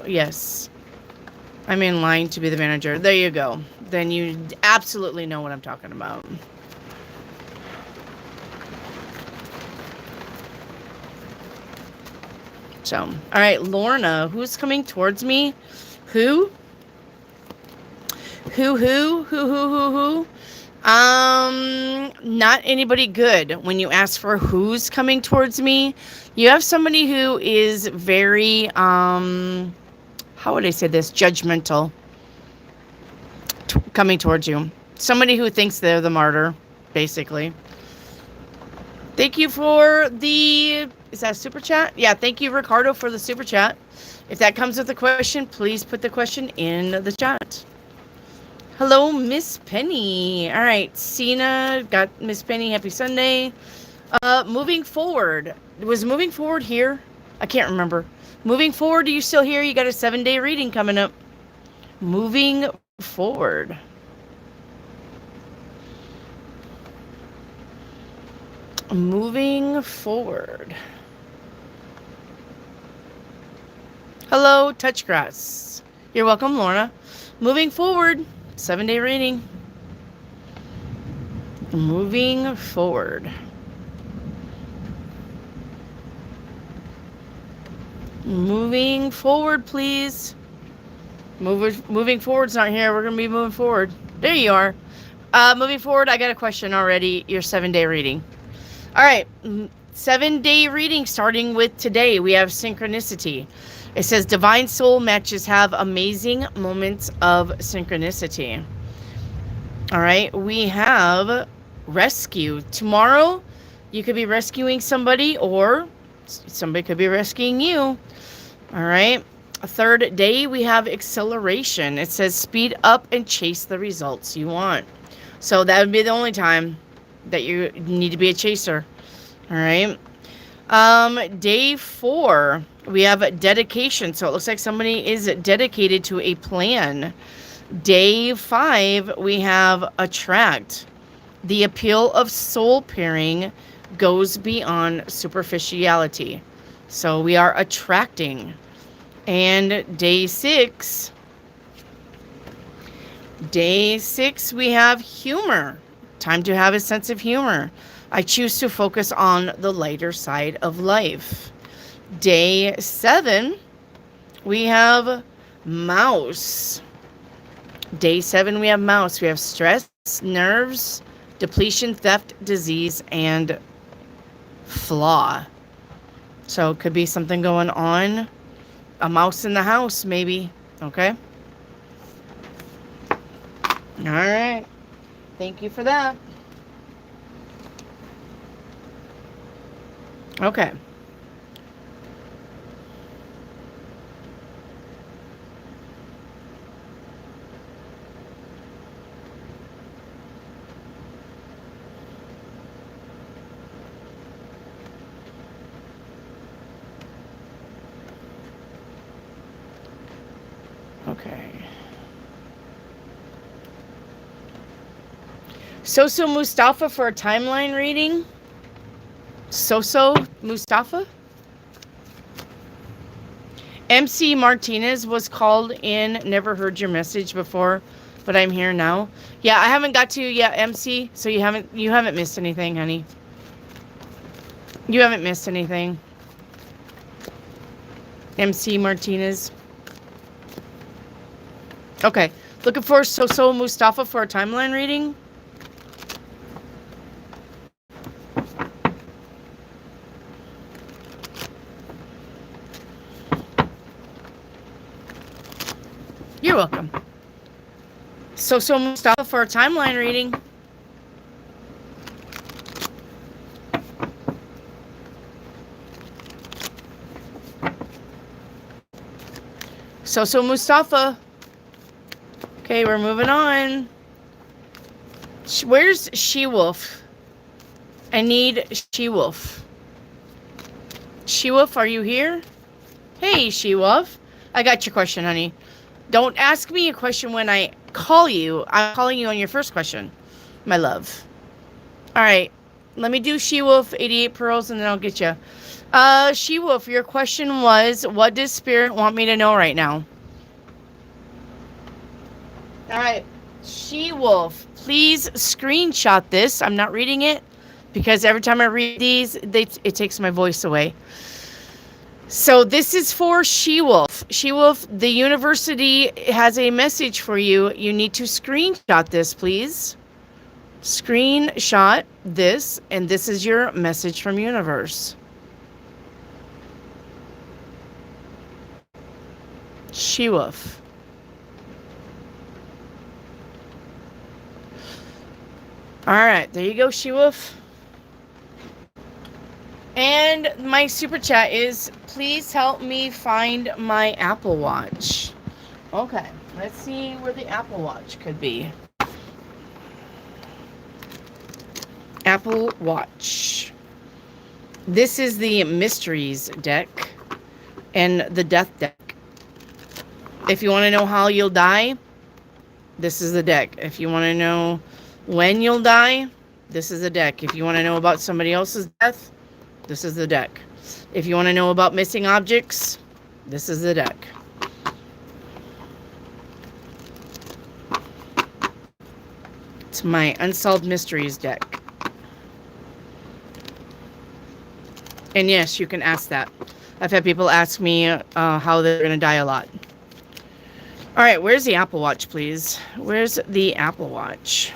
Yes. I'm in line to be the manager. There you go. Then you absolutely know what I'm talking about. So, all right, Lorna, who's coming towards me? Who? Who? Not anybody good. When you ask for who's coming towards me, you have somebody who is very, how would I say this? Judgmental. Coming towards you. Somebody who thinks they're the martyr, basically. Thank you for the, is that a super chat? Yeah, thank you, Ricardo, for the super chat. If that comes with a question, please put the question in the chat. Hello, Miss Penny. All right, Cena, got Miss Penny, happy Sunday. Moving forward. Was moving forward here? I can't remember. Moving forward, are you still here? You got a 7-day reading coming up. Moving forward. Moving forward. Hello, Touchgrass. You're welcome, Lorna. Moving forward. 7-day reading. Moving forward. Moving forward, please. Moving forward's not here. We're going to be moving forward. There you are. Moving forward, I got a question already. Your 7-day reading. All right. 7-day reading starting with today. We have synchronicity. It says divine soul matches have amazing moments of synchronicity. All right. We have rescue. Tomorrow, you could be rescuing somebody or somebody could be rescuing you. All right. A 3rd day, we have acceleration. It says speed up and chase the results you want. So that would be the only time that you need to be a chaser. All right. Day 4, we have dedication. So it looks like somebody is dedicated to a plan. Day 5, we have attract. The appeal of soul pairing goes beyond superficiality. So we are attracting. And day 6, we have humor. Time to have a sense of humor. I choose to focus on the lighter side of life. Day 7, we have mouse. Day 7, we have mouse. We have stress, nerves, depletion, theft, disease, and flaw. So it could be something going on. A mouse in the house, maybe. Okay? All right. Thank you for that. Okay. Okay. Soso Mustafa for a timeline reading. Soso Mustafa. MC Martinez was called in. Never heard your message before, but I'm here now. Yeah, I haven't got to you yet, MC. So you haven't missed anything, honey. You haven't missed anything. MC Martinez. Okay. Looking for Soso Mustafa for a timeline reading. You're welcome. Soso Mustafa for a timeline reading. Soso Mustafa. Okay, we're moving on. Where's She-Wolf? I need She-Wolf. She-Wolf, are you here? Hey, She-Wolf. I got your question, honey. Don't ask me a question when I call you. I'm calling you on your first question, my love. All right. Let me do She-Wolf, 88 pearls, and then I'll get you. She-Wolf, your question was, what does Spirit want me to know right now? All right. She-Wolf, please screenshot this. I'm not reading it because every time I read these, it takes my voice away. So this is for She-Wolf. She-Wolf, the university has a message for you. You need to screenshot this, please. Screenshot this, and this is your message from universe. She-Wolf. All right, there you go, She-Wolf. And my super chat is, please help me find my Apple Watch. Okay, let's see where the Apple Watch could be. Apple Watch. This is the Mysteries deck and the Death deck. If you want to know how you'll die, this is the deck. If you want to know when you'll die, this is the deck. If you want to know about somebody else's death, this is the deck. If you want to know about missing objects, this is the deck. It's my Unsolved Mysteries deck. And yes, you can ask that. I've had people ask me how they're going to die a lot. All right, where's the Apple Watch, please? Where's the Apple Watch?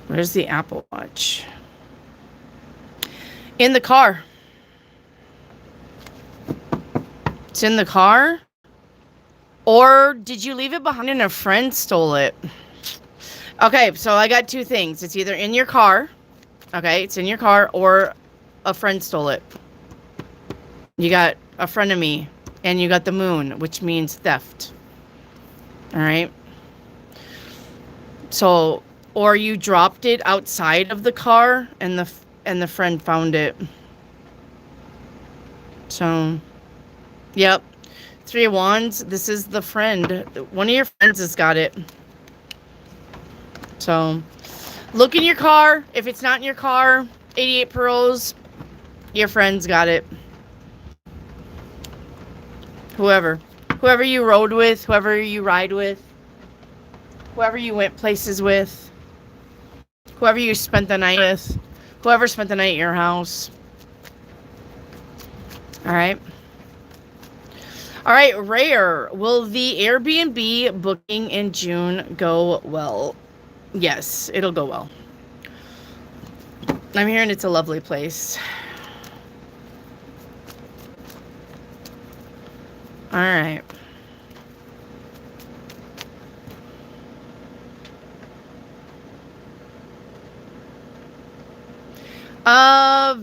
Where's the Apple Watch? In the car. It's in the car? Or did you leave it behind and a friend stole it? Okay, so I got two things. It's either in your car. Okay, it's in your car, or a friend stole it. You got a friend of me, and you got the moon, which means theft. All right? So, or you dropped it outside of the car, and the friend found it. So, yep. 3 of Wands, this is the friend. One of your friends has got it. So, look in your car. If it's not in your car, 88 pearls, your friend's got it. Whoever you rode with, whoever you ride with, whoever you went places with, whoever you spent the night with, whoever spent the night at your house. All right. All right, Rare. Will the Airbnb booking in June go well? Yes, it'll go well. I'm hearing it's a lovely place. All right.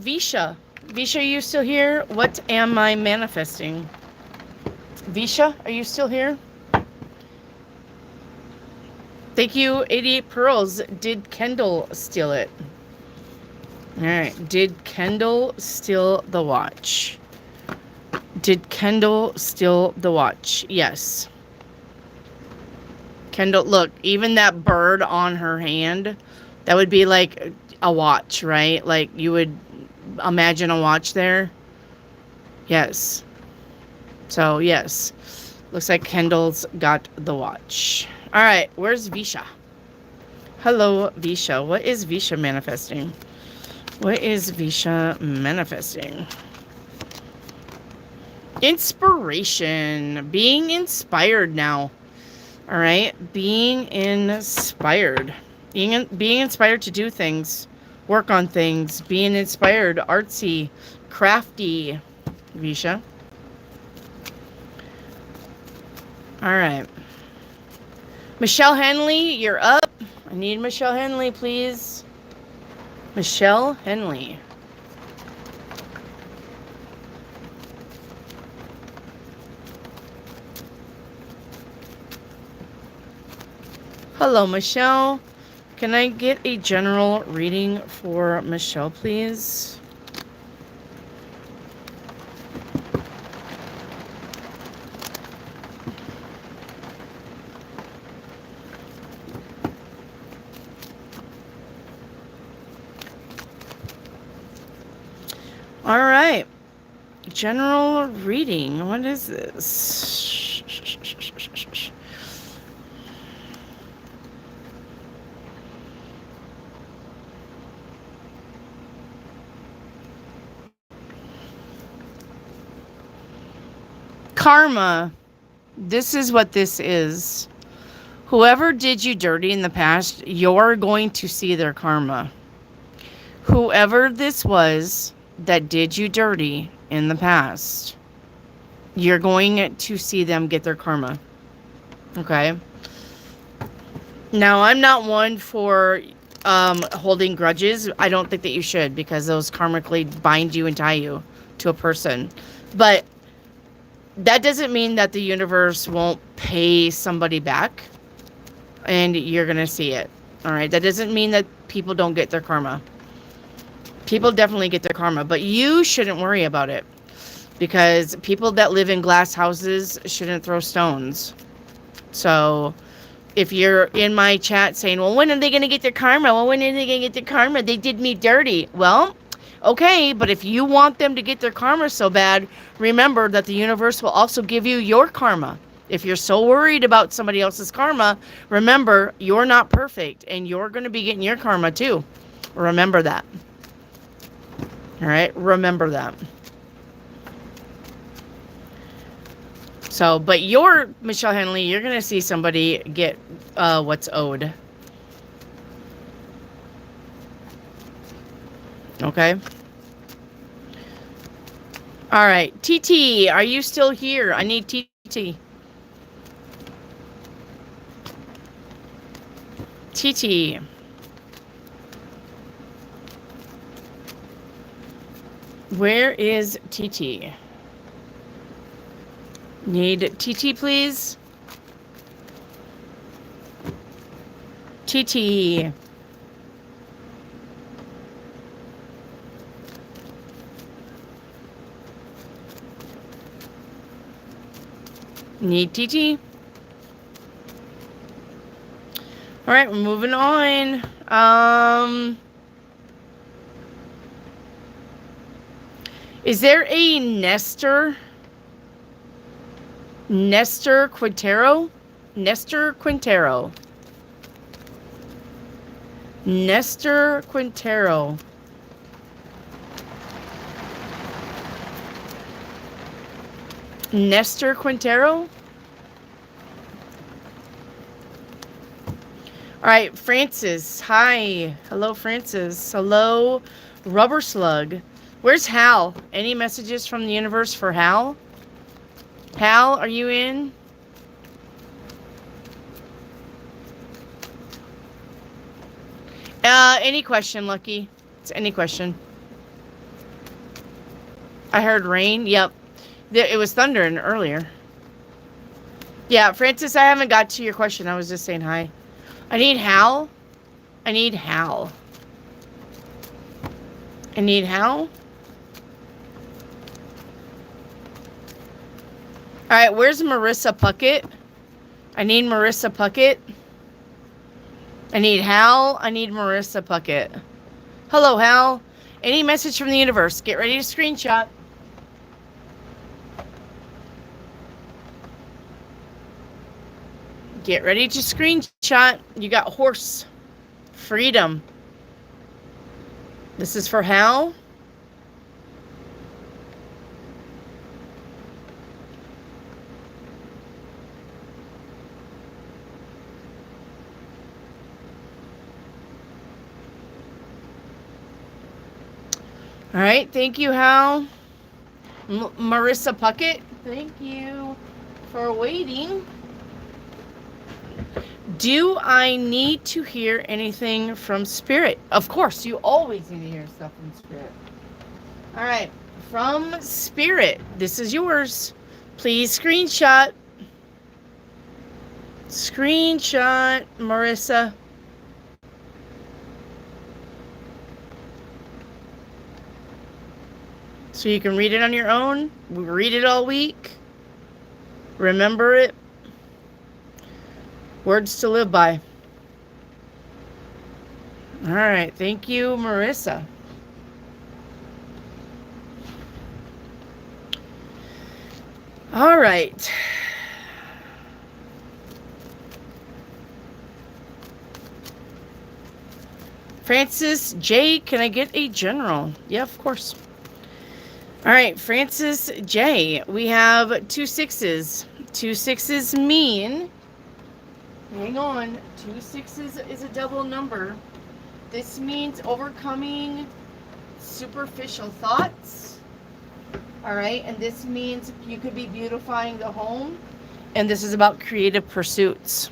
Visha. Visha, are you still here? What am I manifesting? Visha, are you still here? Thank you, 88 pearls. Did Kendall steal it? All right. Did Kendall steal the watch? Did Kendall steal the watch? Yes. Kendall, look, even that bird on her hand, that would be like a watch, right? Like you would imagine a watch there. Yes. So, yes. Looks like Kendall's got the watch. All right, where's Visha? Hello, Visha. What is Visha manifesting? What is Visha manifesting? Inspiration. Being inspired now. All right, being inspired. Being inspired to do things. Work on things. Being inspired. Artsy. Crafty. Visha. All right. Michelle Henley, you're up. I need Michelle Henley, please. Michelle Henley. Hello, Michelle. Can I get a general reading for Michelle, please? All right. General reading. What is this? Karma. This is what this is. Whoever did you dirty in the past, you're going to see their karma. Whoever this was that did you dirty in the past, you're going to see them get their karma. Okay? Now, I'm not one for holding grudges. I don't think that you should, because those karmically bind you and tie you to a person. But that doesn't mean that the universe won't pay somebody back and you're going to see it. All right? That doesn't mean that people don't get their karma. People definitely get their karma, but you shouldn't worry about it, because people that live in glass houses shouldn't throw stones. So if you're in my chat saying, well, when are they going to get their karma? Well, when are they going to get their karma? They did me dirty. Well, okay, but if you want them to get their karma so bad, remember that the universe will also give you your karma. If you're so worried about somebody else's karma, remember, you're not perfect, and you're going to be getting your karma too. Remember that. All right, remember that. So, but you're, Michelle Henley, you're going to see somebody get what's owed. Okay. All right. TT, are you still here? I need TT. TT. Where is TT? Need TT, please? TT. Need TT? All right, we're moving on. Is there a Nestor Quintero? Nestor Quintero. Nestor Quintero. Nestor Quintero? All right, Francis. Hi. Hello, Francis. Hello, Rubber Slug. Where's Hal? Any messages from the universe for Hal? Hal, are you in? Any question, Lucky? It's any question. I heard rain. Yep. It was thundering earlier. Yeah, Francis, I haven't got to your question. I was just saying hi. I need Hal. I need Hal. I need Hal. All right, where's Marissa Puckett? I need Marissa Puckett. I need Hal. I need Marissa Puckett. Hello, Hal. Any message from the universe? Get ready to screenshot. Get ready to screenshot. You got horse. Freedom. This is for Hal. All right. Thank you, Hal. Marissa Puckett. Thank you for waiting. Do I need to hear anything from Spirit? Of course, you always need to hear stuff from Spirit. All right, from Spirit, this is yours. Please screenshot. Screenshot, Marissa. So you can read it on your own. Read it all week. Remember it. Words to live by. All right. Thank you, Marissa. All right. Francis J, can I get a general? Yeah, of course. All right, Francis J, we have 2 6s. 2 6s mean, hang on, 2 6s is a double number. This means overcoming superficial thoughts. All right, and this means you could be beautifying the home. And this is about creative pursuits.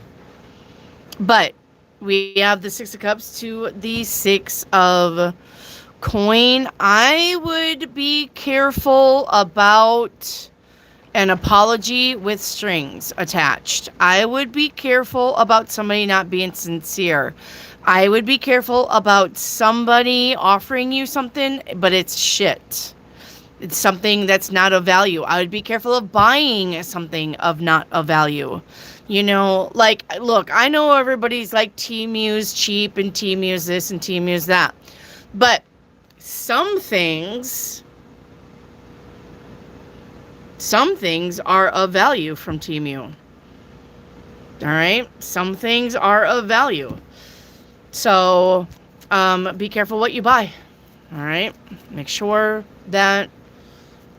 But we have the 6 of Cups to the 6 of Coin. I would be careful about an apology with strings attached. I would be careful about somebody not being sincere. I would be careful about somebody offering you something, but it's shit. It's something that's not of value. I would be careful of buying something of not of value. You know, like, look, I know everybody's like Temu's cheap and Temu's this and Temu's that. But some things are of value from Temu. All right? Some things are of value. So, be careful what you buy. All right? Make sure that,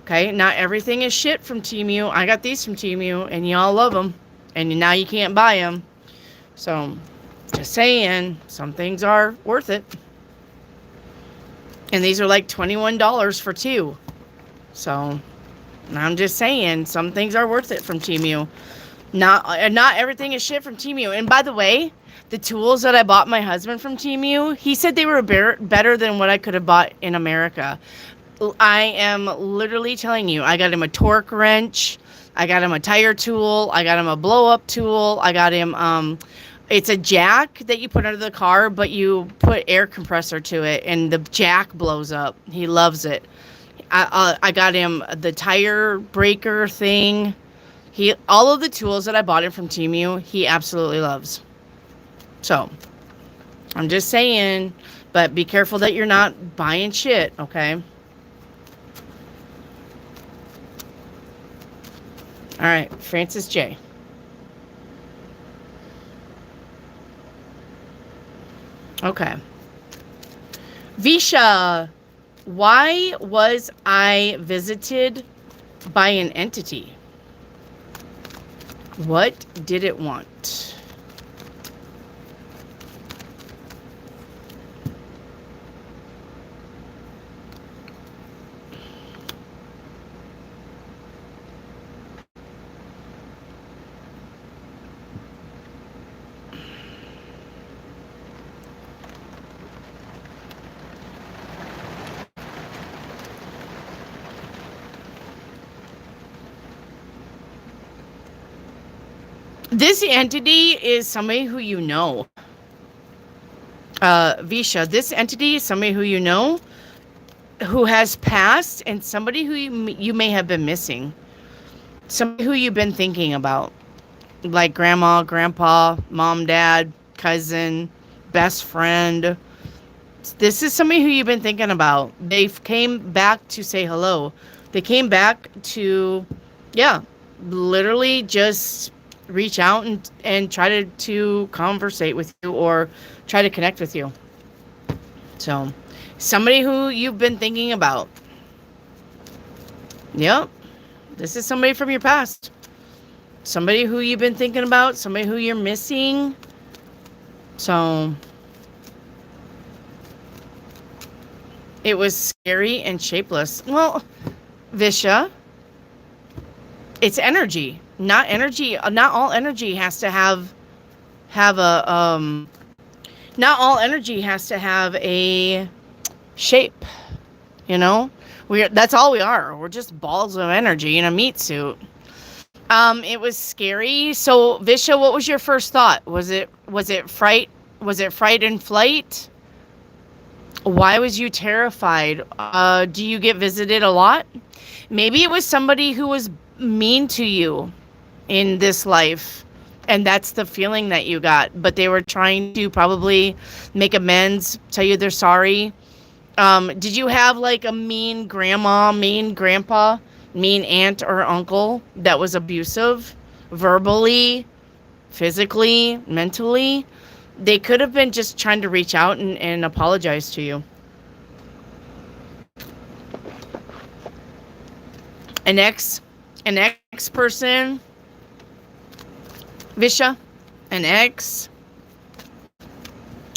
okay, not everything is shit from Temu. I got these from Temu, and y'all love them. And now you can't buy them. So, just saying, some things are worth it. And these are like $21 for 2. So, I'm just saying, some things are worth it from Temu. Not everything is shit from Temu. And by the way, the tools that I bought my husband from Temu, he said they were better than what I could have bought in America. I am literally telling you, I got him a torque wrench. I got him a tire tool. I got him a blow-up tool. I got him, it's a jack that you put under the car, but you put air compressor to it, and the jack blows up. He loves it. I got him the tire breaker thing. All of the tools that I bought him from Temu, he absolutely loves. So, I'm just saying, but be careful that you're not buying shit, okay? All right, Francis J. Okay. Visha, why was I visited by an entity? What did it want? This entity is somebody who you know. Visha, this entity is somebody who you know, who has passed, and somebody who you may have been missing. Somebody who you've been thinking about. Like grandma, grandpa, mom, dad, cousin, best friend. This is somebody who you've been thinking about. They came back to say hello. They came back to, literally just reach out and try to conversate with you or try to connect with you. So, somebody who you've been thinking about. Yep. This is somebody from your past. Somebody who you've been thinking about. Somebody who you're missing. So, it was scary and shapeless. Well, Visha, it's energy. Not all energy has to have a not all energy has to have a shape. You know? That's all we are. We're just balls of energy in a meat suit. It was scary. So, Visha, what was your first thought? Was it fright? Was it fright and flight? Why was you terrified? Do you get visited a lot? Maybe it was somebody who was mean to you in this life, and that's the feeling that you got. But they were trying to probably make amends, tell you they're sorry. Did you have like a mean grandma, mean grandpa mean aunt or uncle that was abusive, verbally, physically, mentally. They could have been just trying to reach out and apologize to you. An ex person, Visha, an ex.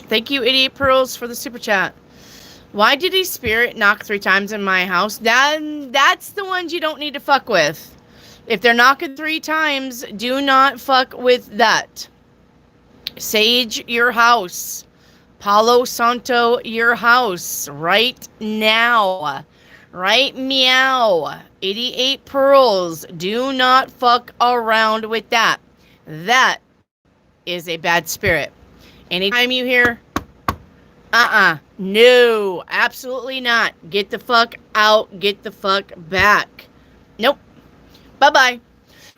Thank you, Idiot Pearls, for the super chat. Why did he spirit knock 3 times in my house? That's the ones you don't need to fuck with. If they're knocking 3 times, do not fuck with that. Sage your house. Palo Santo your house right now. Right meow. 88 pearls. Do not fuck around with that. That is a bad spirit. Anytime you hear, no, absolutely not. Get the fuck out. Get the fuck back. Nope. Bye-bye.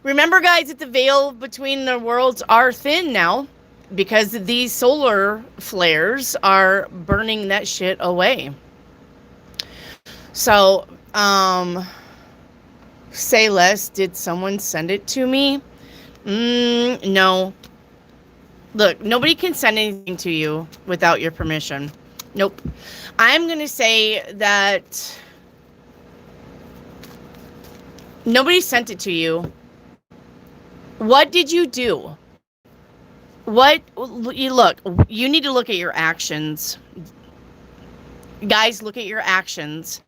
Remember, guys, that the veil between the worlds are thin now because these solar flares are burning that shit away. So, say less. Did someone send it to me? No. Look, nobody can send anything to you without your permission. Nope. I'm going to say that nobody sent it to you. What did you do? You need to look at your actions. Guys, look at your actions.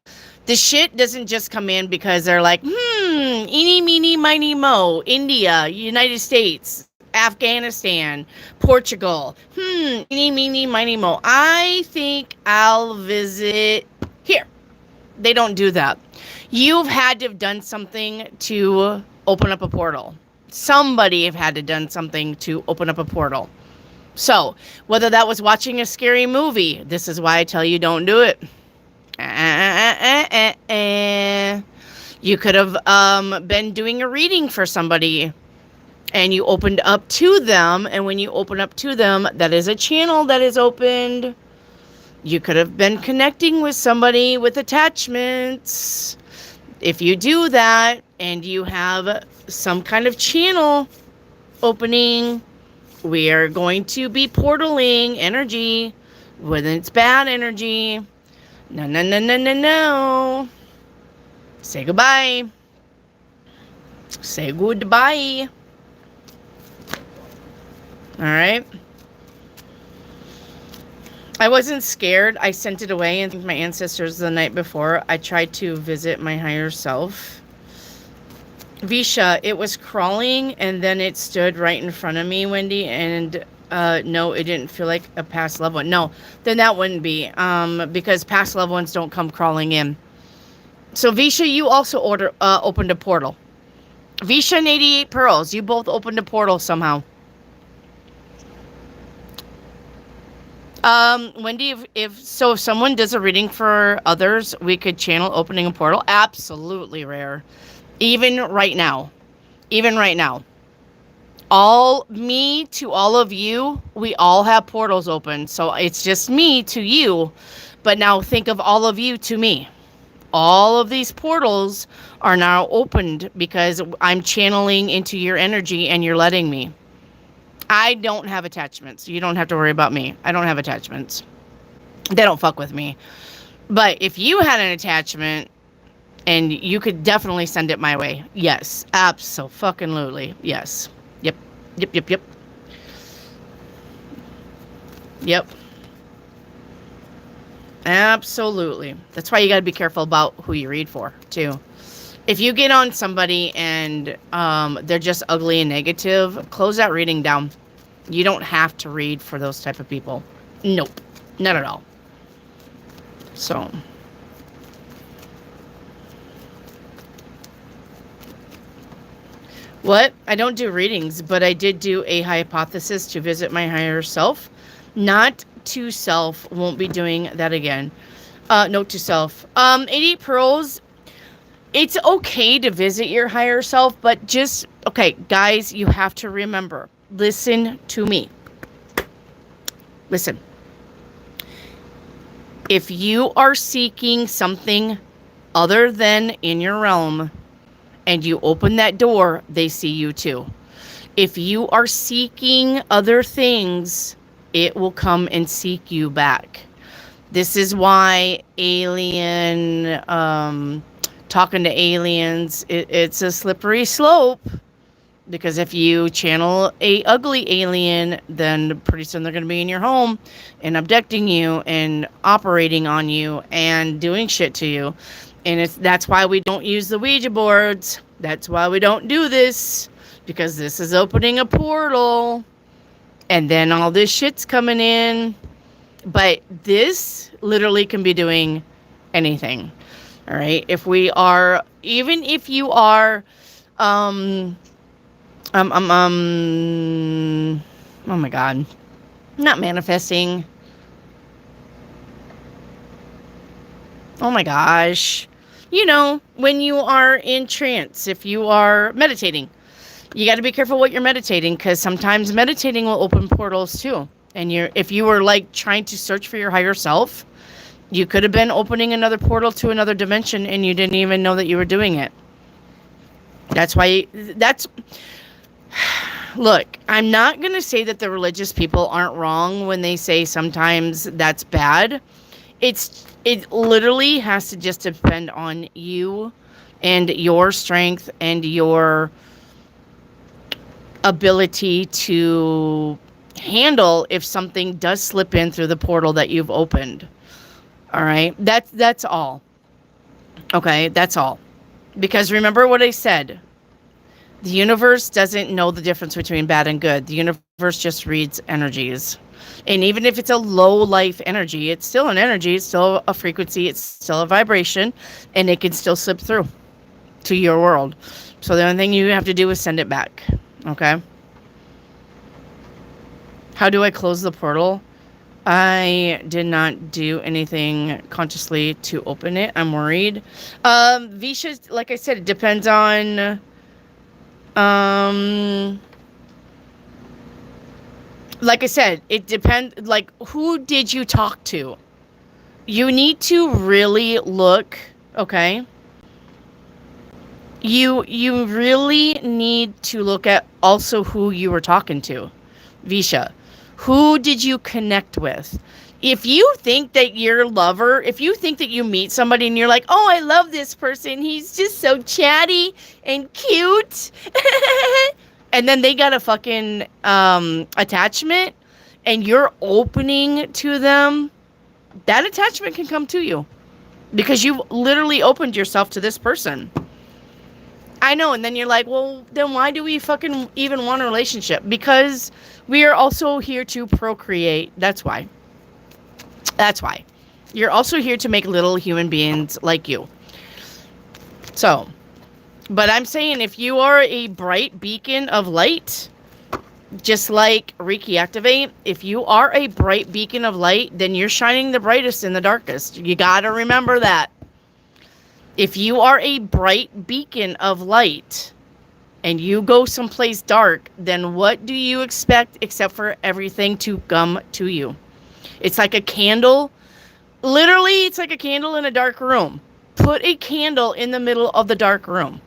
The shit doesn't just come in because they're like, eeny, meeny, miny, mo, India, United States, Afghanistan, Portugal, eeny, meeny, miny, mo. I think I'll visit here. They don't do that. You've had to have done something to open up a portal. Somebody have had to done something to open up a portal. So, whether that was watching a scary movie, this is why I tell you don't do it. You could have been doing a reading for somebody and you opened up to them. And when you open up to them, that is a channel that is opened. You could have been connecting with somebody with attachments. If you do that and you have some kind of channel opening, we are going to be portaling energy when it's bad energy. No, no, no, no, no, no. Say goodbye. Say goodbye. All right. I wasn't scared. I sent it away and thanked my ancestors the night before. I tried to visit my higher self. Visha, it was crawling and then it stood right in front of me, Wendy, and no, it didn't feel like a past loved one. No, then that wouldn't be because past loved ones don't come crawling in. So Visha, you also opened a portal. Visha and 88 Pearls, you both opened a portal somehow. Wendy, if someone does a reading for others, we could channel opening a portal. Absolutely rare. Even right now. Me to all of you, we all have portals open. So it's just me to you. But now think of all of you to me. All of these portals are now opened because I'm channeling into your energy and you're letting me. I don't have attachments. You don't have to worry about me. I don't have attachments. They don't fuck with me. But if you had an attachment, and you could definitely send it my way. Yes. Abso-fucking-lutely. Yes. Yep. Yep. Absolutely. That's why you got to be careful about who you read for, too. If you get on somebody and they're just ugly and negative, close that reading down. You don't have to read for those type of people. Nope. Not at all. So... What? I don't do readings, but I did do a hypothesis to visit my higher self. Not to self. Won't be doing that again. Note to self. 88 Pearls. It's okay to visit your higher self, but just... Okay, guys, you have to remember. Listen to me. Listen. If you are seeking something other than in your realm, and you open that door, they see you too. If you are seeking other things, it will come and seek you back. This is why talking to aliens, it's a slippery slope. Because if you channel a ugly alien, then pretty soon they're going to be in your home and abducting you and operating on you and doing shit to you. And that's why we don't use the Ouija boards. That's why we don't do this. Because this is opening a portal. And then all this shit's coming in. But this literally can be doing anything. All right. Even if you are, oh my God, not manifesting. Oh my gosh. When you are in trance, if you are meditating, you got to be careful what you're meditating, because sometimes meditating will open portals too. And if you were like trying to search for your higher self, you could have been opening another portal to another dimension and you didn't even know that you were doing it. Look, I'm not going to say that the religious people aren't wrong when they say sometimes that's bad. It literally has to just depend on you and your strength and your ability to handle if something does slip in through the portal that you've opened. All right? That's all. Okay, that's all. Because remember what I said. The universe doesn't know the difference between bad and good. The universe just reads energies. And even if it's a low life energy, it's still an energy, it's still a frequency, it's still a vibration, and it can still slip through to your world. So the only thing you have to do is send it back. Okay? How do I close the portal? I did not do anything consciously to open it. I'm worried. Visha, like I said, it depends on... like I said, it depends, like, who did you talk to? You need to really look, okay? You really need to look at also who you were talking to. Visha, who did you connect with? If you think that if you think that you meet somebody and you're like, oh, I love this person, he's just so chatty and cute, and then they got a fucking attachment and you're opening to them, that attachment can come to you because you've literally opened yourself to this person. I know, and then you're like, well, then why do we fucking even want a relationship? Because we are also here to procreate. That's why. That's why. You're also here to make little human beings like you. So, but I'm saying if you are a bright beacon of light, just like Reiki Activate, if you are a bright beacon of light, then you're shining the brightest in the darkest. You got to remember that. If you are a bright beacon of light and you go someplace dark, then what do you expect except for everything to come to you? It's like a candle. Literally, it's like a candle in a dark room. Put a candle in the middle of the dark room.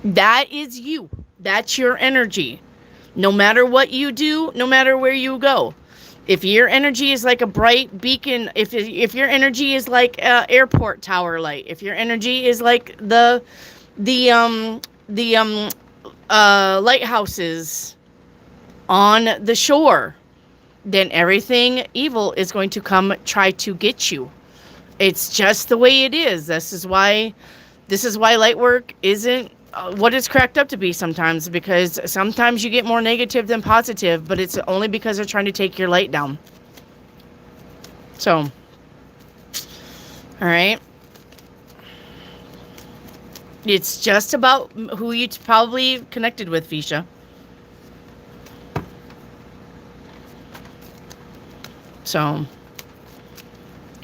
That is you. That's your energy. No matter what you do, no matter where you go. If your energy is like a bright beacon, if your energy is like airport tower light, if your energy is like the lighthouses on the shore, then everything evil is going to come try to get you. It's just the way it is. This is why light work isn't what it's cracked up to be sometimes, because sometimes you get more negative than positive, but it's only because they're trying to take your light down. So, all right. It's just about who you probably connected with, Visha. So,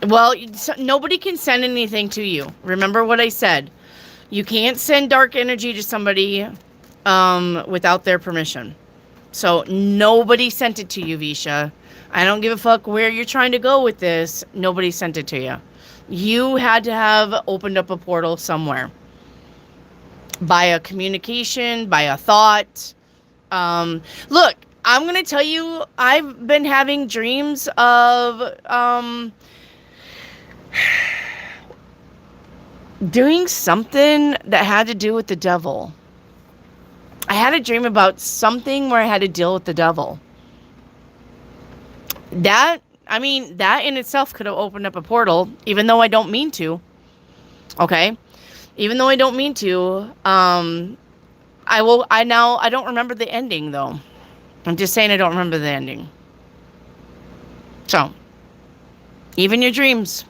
well, nobody can send anything to you. Remember what I said. You can't send dark energy to somebody without their permission. So nobody sent it to you, Visha. I don't give a fuck where you're trying to go with this. Nobody sent it to you. You had to have opened up a portal somewhere. by a communication, by a thought. Look, I'm going to tell you, I've been having dreams of doing something that had to do with the devil. I had a dream about something where I had to deal with the devil. That in itself could have opened up a portal, even though I don't mean to. Okay? Even though I don't mean to. I don't remember the ending, though. I'm just saying I don't remember the ending. So, even your dreams.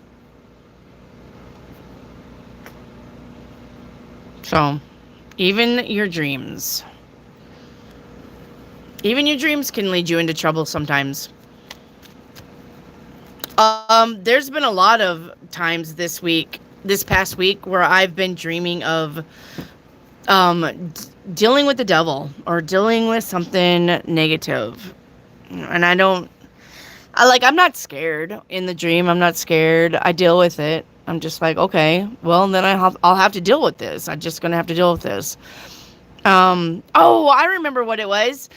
So, even your dreams. Even your dreams can lead you into trouble sometimes. There's been a lot of times this past week, where I've been dreaming of dealing with the devil or dealing with something negative. And I'm not scared in the dream. I'm not scared. I deal with it. I'm just like, okay, well, then I'll have to deal with this. I'm just going to have to deal with this. I remember what it was.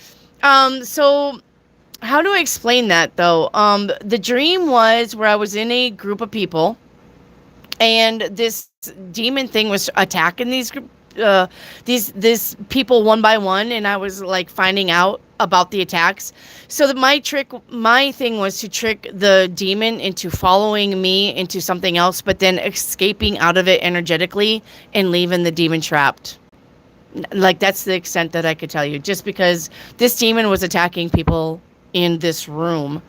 So how do I explain that, though? The dream was where I was in a group of people, and this demon thing was attacking these people one by one, and I was like finding out about the attacks. So my thing was to trick the demon into following me into something else, but then escaping out of it energetically and leaving the demon trapped. Like, that's the extent that I could tell you, just because this demon was attacking people in this room,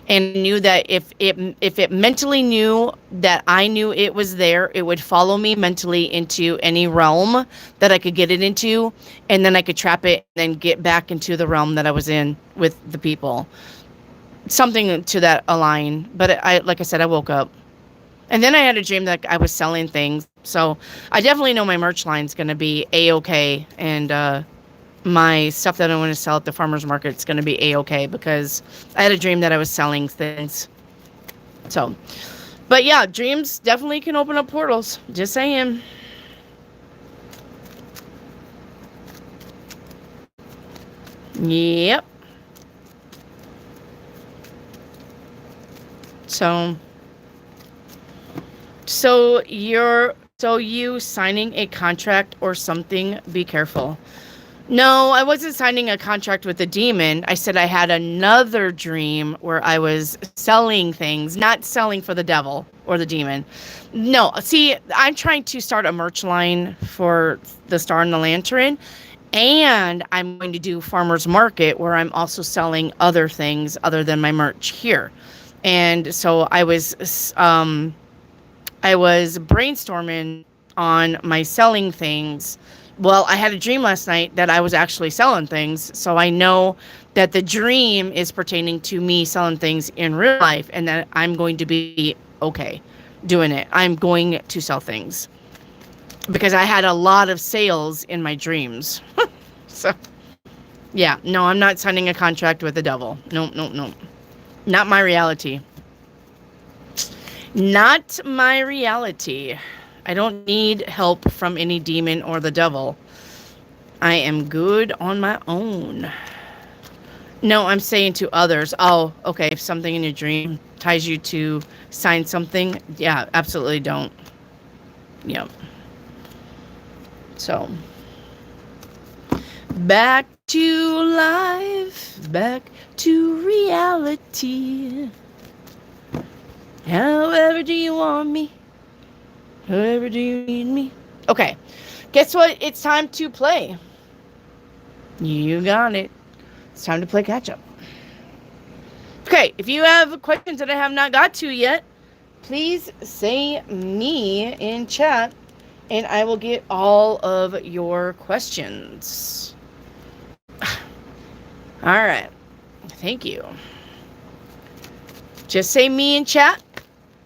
and knew that if it mentally knew that I knew it was there, it would follow me mentally into any realm that I could get it into, and then I could trap it and then get back into the realm that I was in with the people. Something to that align. But like I said, I woke up. And then I had a dream that I was selling things. So I definitely know my merch line's going to be A-okay. And my stuff that I want to sell at the farmer's market is going to be A-okay, because I had a dream that I was selling things. So, but yeah, dreams definitely can open up portals. Just saying. Yep. So you signing a contract or something, be careful. No, I wasn't signing a contract with the demon. I said I had another dream where I was selling things, not selling for the devil or the demon. No, see, I'm trying to start a merch line for the Star and the Lantern, and I'm going to do farmer's market where I'm also selling other things other than my merch here. And so I was brainstorming on my selling things. Well, I had a dream last night that I was actually selling things, so I know that the dream is pertaining to me selling things in real life, and that I'm going to be okay doing it. I'm going to sell things because I had a lot of sales in my dreams. So, yeah, no, I'm not signing a contract with the devil. No. Not my reality. Not my reality. I don't need help from any demon or the devil. I am good on my own. No, I'm saying to others. Oh, okay. If something in your dream ties you to sign something, yeah, absolutely don't. Yep. So, back to life, back to reality. However do you want me? However do you need me? Okay, guess what? It's time to play. You got it. It's time to play catch up. Okay, if you have questions that I have not got to yet, please say me in chat, and I will get all of your questions. All right. Thank you. Just say me in chat.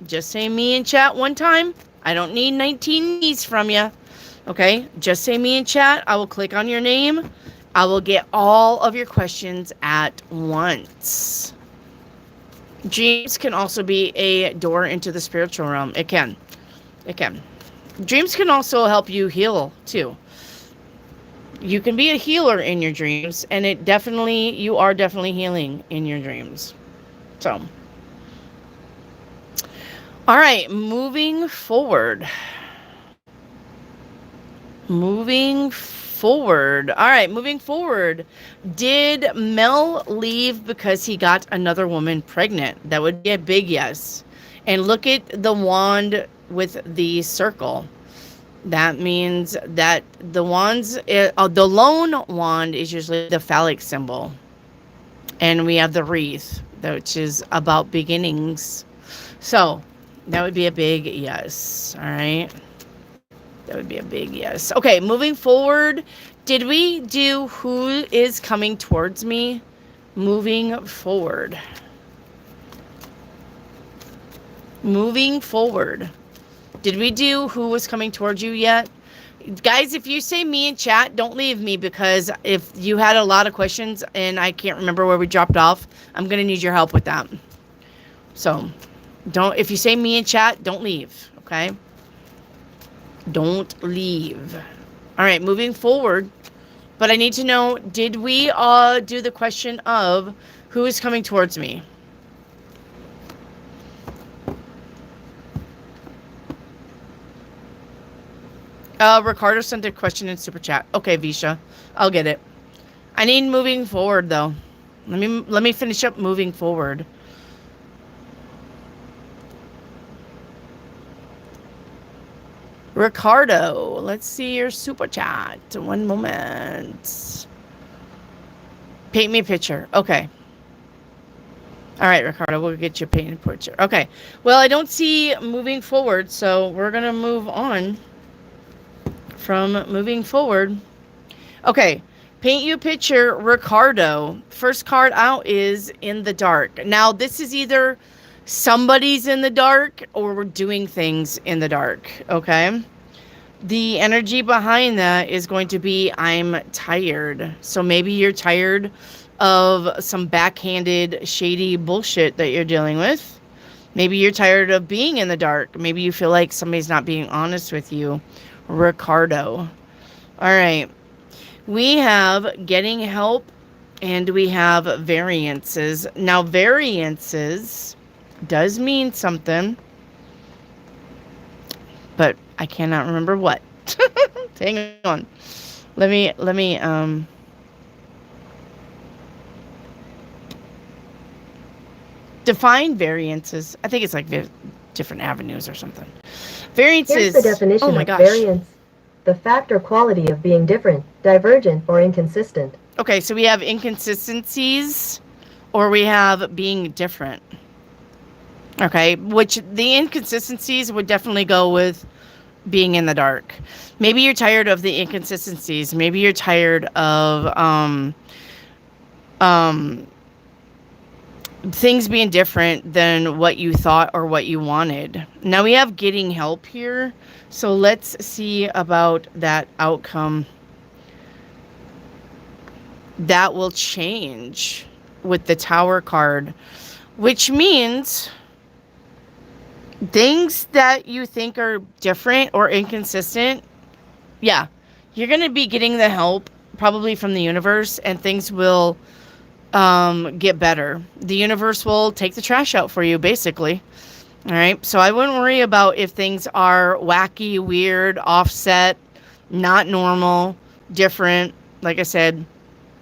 Just say me in chat one time. I don't need 19 me's from you. Okay? Just say me in chat. I will click on your name. I will get all of your questions at once. Dreams can also be a door into the spiritual realm. It can. Dreams can also help you heal, too. You can be a healer in your dreams, and you are definitely healing in your dreams. So, all right, moving forward. Moving forward. All right, moving forward. Did Mel leave because he got another woman pregnant? That would be a big yes. And look at the wand with the circle. That means that the lone wand is usually the phallic symbol. And we have the wreath, which is about beginnings. So that would be a big yes. All right. That would be a big yes. Okay, moving forward. Did we do who is coming towards me? Moving forward. Moving forward. Did we do who was coming towards you yet? Guys, if you say me in chat, don't leave me, because if you had a lot of questions and I can't remember where we dropped off, I'm going to need your help with that. So, if you say me in chat, don't leave, okay? Don't leave. All right, moving forward. But I need to know, did we do the question of who is coming towards me? Ricardo sent a question in super chat. Okay, Visha, I'll get it. I need moving forward though. Let me finish up moving forward. Ricardo, let's see your super chat. One moment. Paint me a picture. Okay. All right, Ricardo, we'll get you a painted picture. Okay. Well, I don't see moving forward, so we're going to move on from moving forward. Okay. Paint you a picture, Ricardo. First card out is in the dark. Now, this is either somebody's in the dark or we're doing things in the dark, okay? The energy behind that is going to be I'm tired. So maybe you're tired of some backhanded, shady bullshit that you're dealing with. Maybe you're tired of being in the dark. Maybe you feel like somebody's not being honest with you, Ricardo. All right. We have getting help and we have variances. Now, variances does mean something, but I cannot remember what. Hang on. Let me define variances. I think it's like different avenues or something. Variances. Here's the definition of variance. The fact or quality of being different, divergent, or inconsistent. Okay, so we have inconsistencies or we have being different. Okay, which the inconsistencies would definitely go with being in the dark. Maybe you're tired of the inconsistencies. Maybe you're tired of things being different than what you thought or what you wanted. Now we have getting help here. So let's see about that outcome. That will change with the Tower card, which means things that you think are different or inconsistent, yeah, you're going to be getting the help probably from the universe, and things will get better. The universe will take the trash out for you, basically. All right. So I wouldn't worry about if things are wacky, weird, offset, not normal, different. Like I said,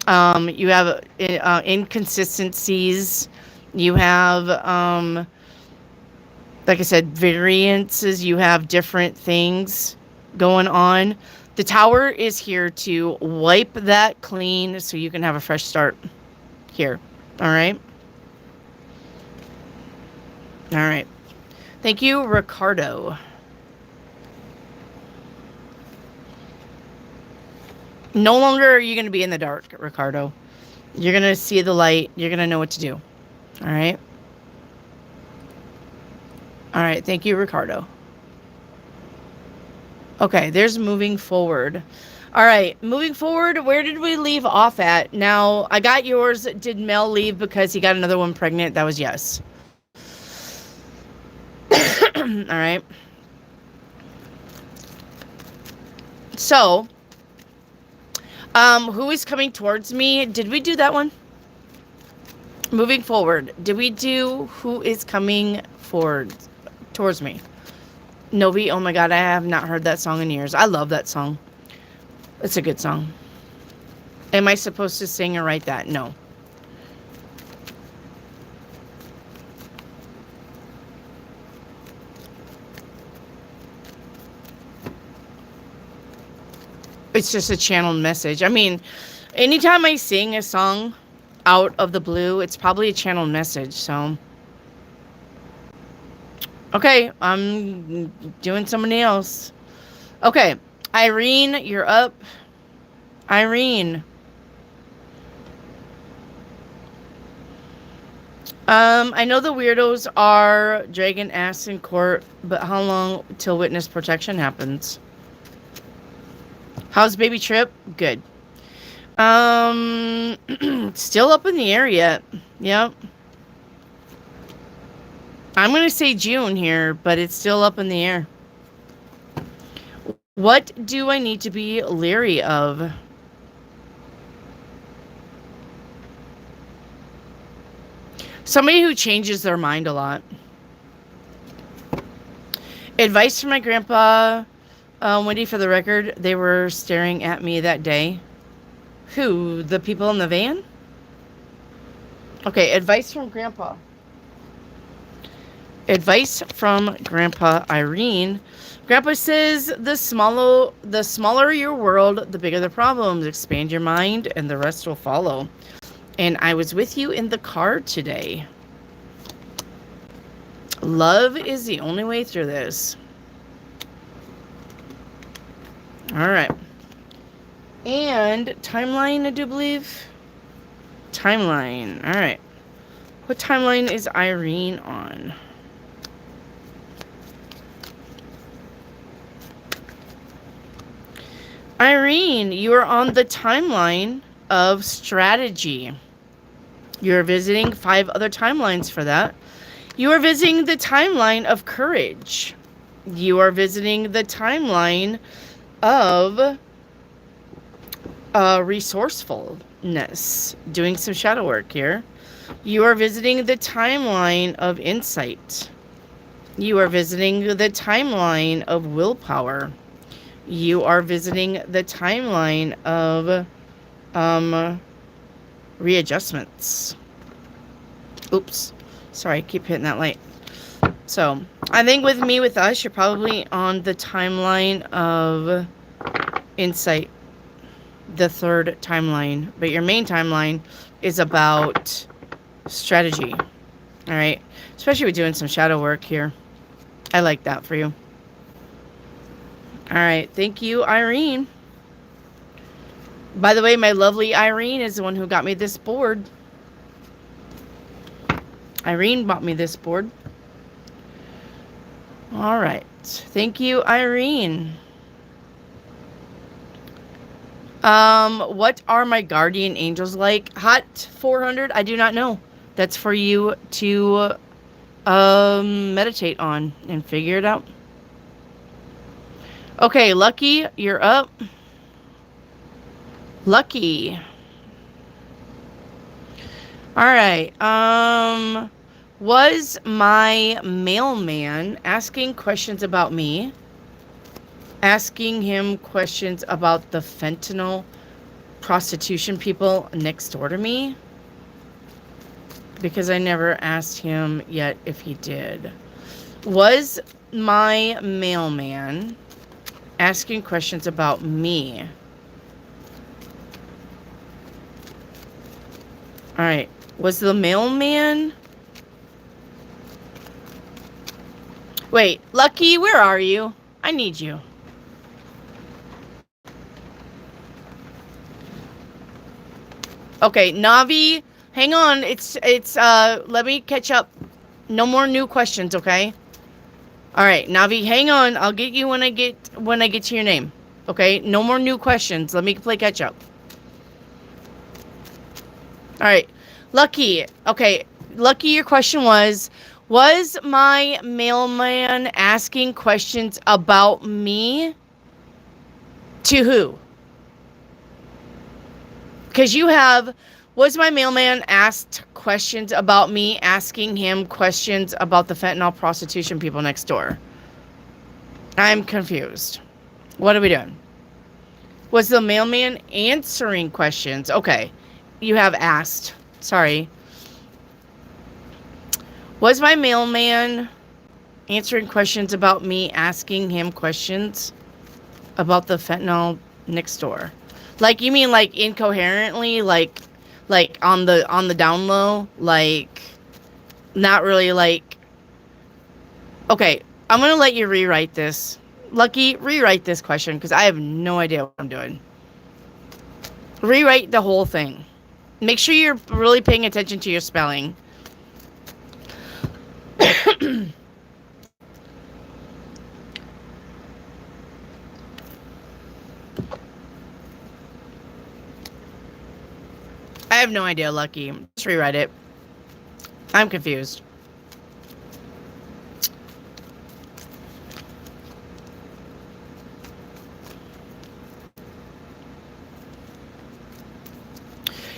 you have inconsistencies. You have, like I said, variances. You have different things going on. The Tower is here to wipe that clean so you can have a fresh start here. All right. All right. Thank you, Ricardo. No longer are you going to be in the dark, Ricardo. You're going to see the light. You're going to know what to do. All right. All right. Thank you, Ricardo. Okay. There's moving forward. All right. Moving forward. Where did we leave off at? Now, I got yours. Did Mel leave because he got another one pregnant? That was yes. All right. So, Who is coming towards me? Did we do that one? Moving forward, did we do who is coming forward towards me? Novi, oh my god, I have not heard that song in years. I love that song. It's a good song. Am I supposed to sing or write that? No. It's just a channeled message. I mean, anytime I sing a song out of the blue, it's probably a channeled message, so. Okay, I'm doing somebody else. Okay, Irene, you're up. Irene. I know the weirdos are dragging ass in court, but how long till witness protection happens? How's baby Trip? Good. Still up in the air yet. Yep. I'm going to say June here, but it's still up in the air. What do I need to be leery of? Somebody who changes their mind a lot. Advice from my grandpa. Wendy, for the record, they were staring at me that day. Who? The people in the van? Okay, advice from grandpa. Advice from Grandpa Irene. Grandpa says the smaller your world, the bigger the problems. Expand your mind and the rest will follow. And I was with you in the car today. Love is the only way through this. All right. And timeline, I do believe. Timeline. All right. What timeline is Irene on? Irene, you are on the timeline of strategy. You're visiting 5 other timelines for that. You are visiting the timeline of courage. You are visiting the timeline of resourcefulness. Doing some shadow work here. You are visiting the timeline of insight. You are visiting the timeline of willpower. You are visiting the timeline of readjustments. Oops. Sorry, I keep hitting that light. So, I think with us, you're probably on the timeline of insight. The 3rd timeline. But your main timeline is about strategy. Alright? Especially with doing some shadow work here. I like that for you. Alright, thank you, Irene. By the way, my lovely Irene is the one who got me this board. Irene bought me this board. Alright, thank you, Irene. What are my guardian angels like? Hot 400? I do not know. That's for you to meditate on and figure it out. Okay, Lucky, you're up. Lucky. Alright, was my mailman asking questions about me? Asking him questions about the fentanyl prostitution people next door to me? Because I never asked him yet if he did. Was my mailman asking questions about me? Alright. Was the mailman... Wait, Lucky, where are you? I need you. Okay, Navi, hang on. Let me catch up. No more new questions, okay? Alright, Navi, hang on. I'll get you when I get to your name. Okay? No more new questions. Let me play catch up. Alright. Lucky. Okay. Lucky, your question was my mailman asking questions about me? To who? Because you have, was my mailman asked questions about me, asking him questions about the fentanyl prostitution people next door? I'm confused. What are we doing? Was the mailman answering questions? Okay. You have asked. Sorry. Was my mailman answering questions about me, asking him questions about the fentanyl next door? Like, you mean like incoherently, like on the down low, like not really like. Okay, I'm gonna let you rewrite this. Lucky, rewrite this question because I have no idea what I'm doing. Rewrite the whole thing. Make sure you're really paying attention to your spelling. I have no idea, Lucky. Just rewrite it. I'm confused.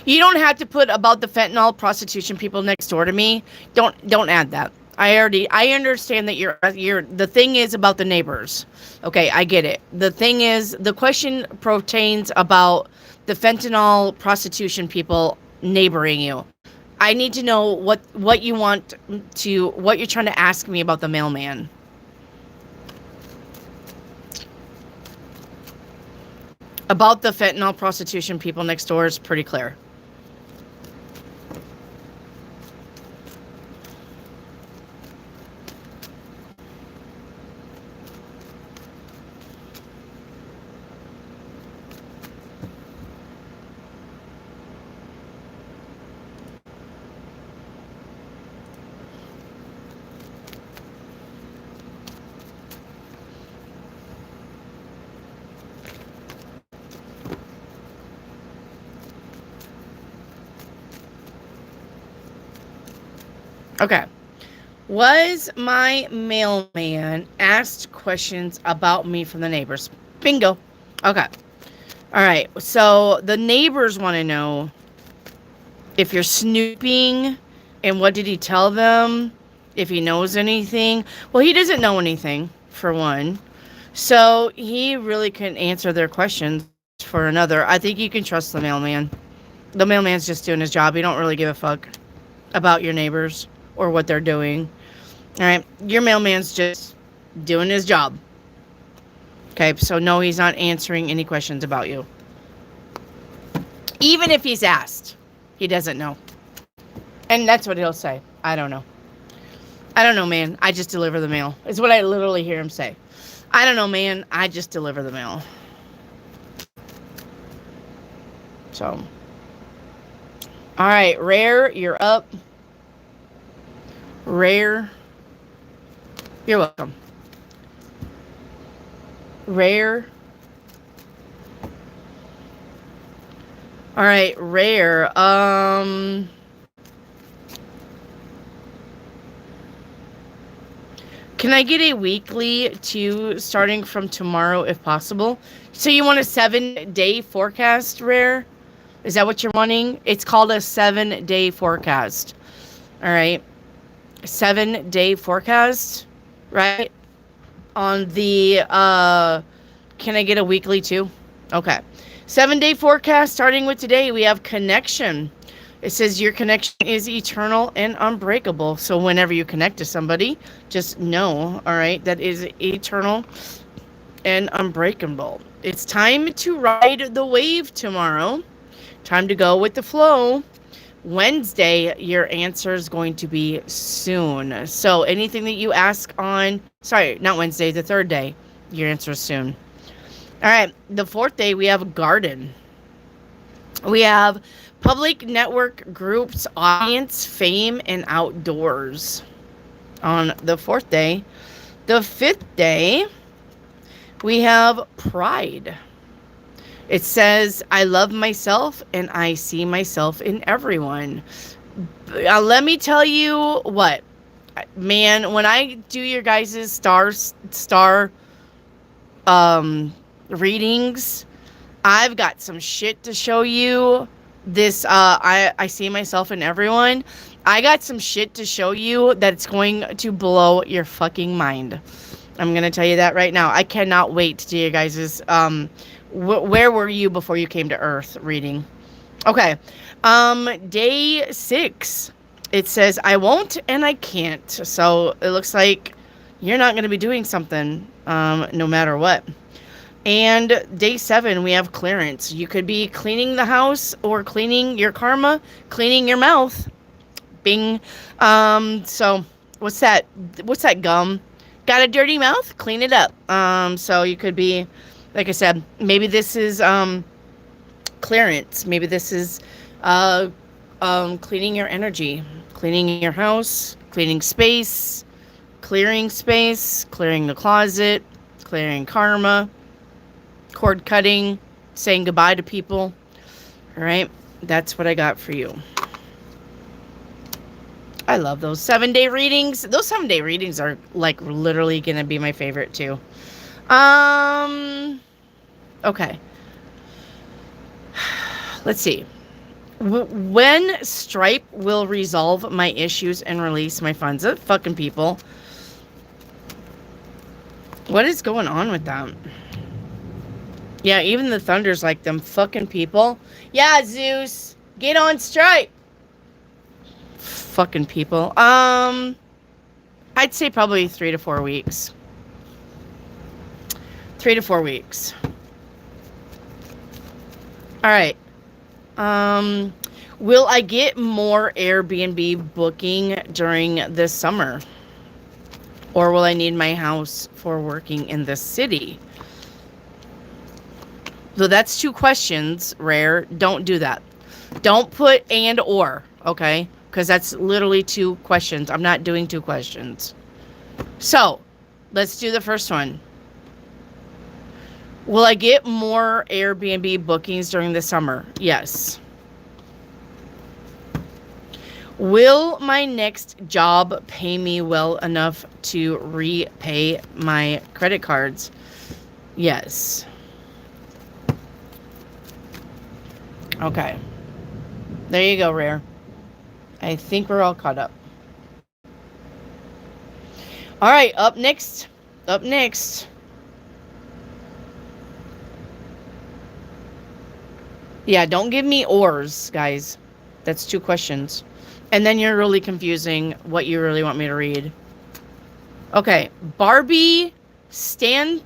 You don't have to put about the fentanyl prostitution people next door to me. Don't add that. I understand that you're the thing is about the neighbors. Okay, I get it. The thing is, the question pertains about the fentanyl prostitution people neighboring you. I need to know what you're trying to ask me about the mailman. About the fentanyl prostitution people next door is pretty clear. Okay. Was my mailman asked questions about me from the neighbors? Bingo. Okay. All right. So the neighbors want to know if you're snooping and what did he tell them? If he knows anything. Well, he doesn't know anything, for one. So he really couldn't answer their questions for another. I think you can trust the mailman. The mailman's just doing his job. He don't really give a fuck about your neighbors or what they're doing. All right, your mailman's just doing his job. Okay, so no, he's not answering any questions about you. Even if he's asked, he doesn't know. And that's what he'll say. I don't know. I don't know, man. I just deliver the mail. It's what I literally hear him say. I don't know, man. I just deliver the mail. So. All right, Rare, you're up. Rare. You're welcome. Rare. All right, Rare. Can I get a weekly to starting from tomorrow if possible? So you want a 7-day forecast, Rare? Is that what you're wanting? It's called a 7-day forecast. All right. 7-day forecast, right? On the, can I get a weekly too? Okay. 7-day forecast starting with today. We have connection. It says your connection is eternal and unbreakable. So whenever you connect to somebody, just know, all right, that is eternal and unbreakable. It's time to ride the wave tomorrow. Time to go with the flow. Wednesday, your answer is going to be soon. So anything that you ask on, sorry, not Wednesday, the 3rd day, your answer is soon. All right, the 4th day, we have garden. We have public network groups, audience, fame, and outdoors on the 4th day. The 5th day, we have pride. It says, I love myself and I see myself in everyone. Let me tell you what, man, when I do your guys' star readings, I've got some shit to show you this, I see myself in everyone. I got some shit to show you that's going to blow your fucking mind. I'm going to tell you that right now. I cannot wait to do you guys' where were you before you came to Earth reading? Okay. Day 6. It says I won't and I can't. So it looks like you're not going to be doing something no matter what. And day 7, we have clearance. You could be cleaning the house or cleaning your karma, cleaning your mouth. Bing. So what's that? What's that gum? Got a dirty mouth? Clean it up. So you could be, like I said, maybe this is clearance. Maybe this is cleaning your energy, cleaning your house, cleaning space, clearing the closet, clearing karma, cord cutting, saying goodbye to people. All right, that's what I got for you. I love those 7-day readings. Those 7-day readings are like literally gonna be my favorite too. Okay. Let's see. When Stripe will resolve my issues and release my funds. Fucking people. What is going on with them? Yeah, even the Thunder's like them fucking people. Yeah, Zeus. Get on Stripe. Fucking people. I'd say probably 3 to 4 weeks. 3 to 4 weeks. All right. Will I get more Airbnb booking during this summer? Or will I need my house for working in the city? So that's 2 questions, Rare. Don't do that. Don't put and or, okay? Because that's literally 2 questions. I'm not doing 2 questions. So, let's do the first one. Will I get more Airbnb bookings during the summer? Yes. Will my next job pay me well enough to repay my credit cards? Yes. Okay. There you go, Rare. I think we're all caught up. All right, up next. Yeah, don't give me ors, guys. That's 2 questions. And then you're really confusing what you really want me to read. Okay, Barbie Stan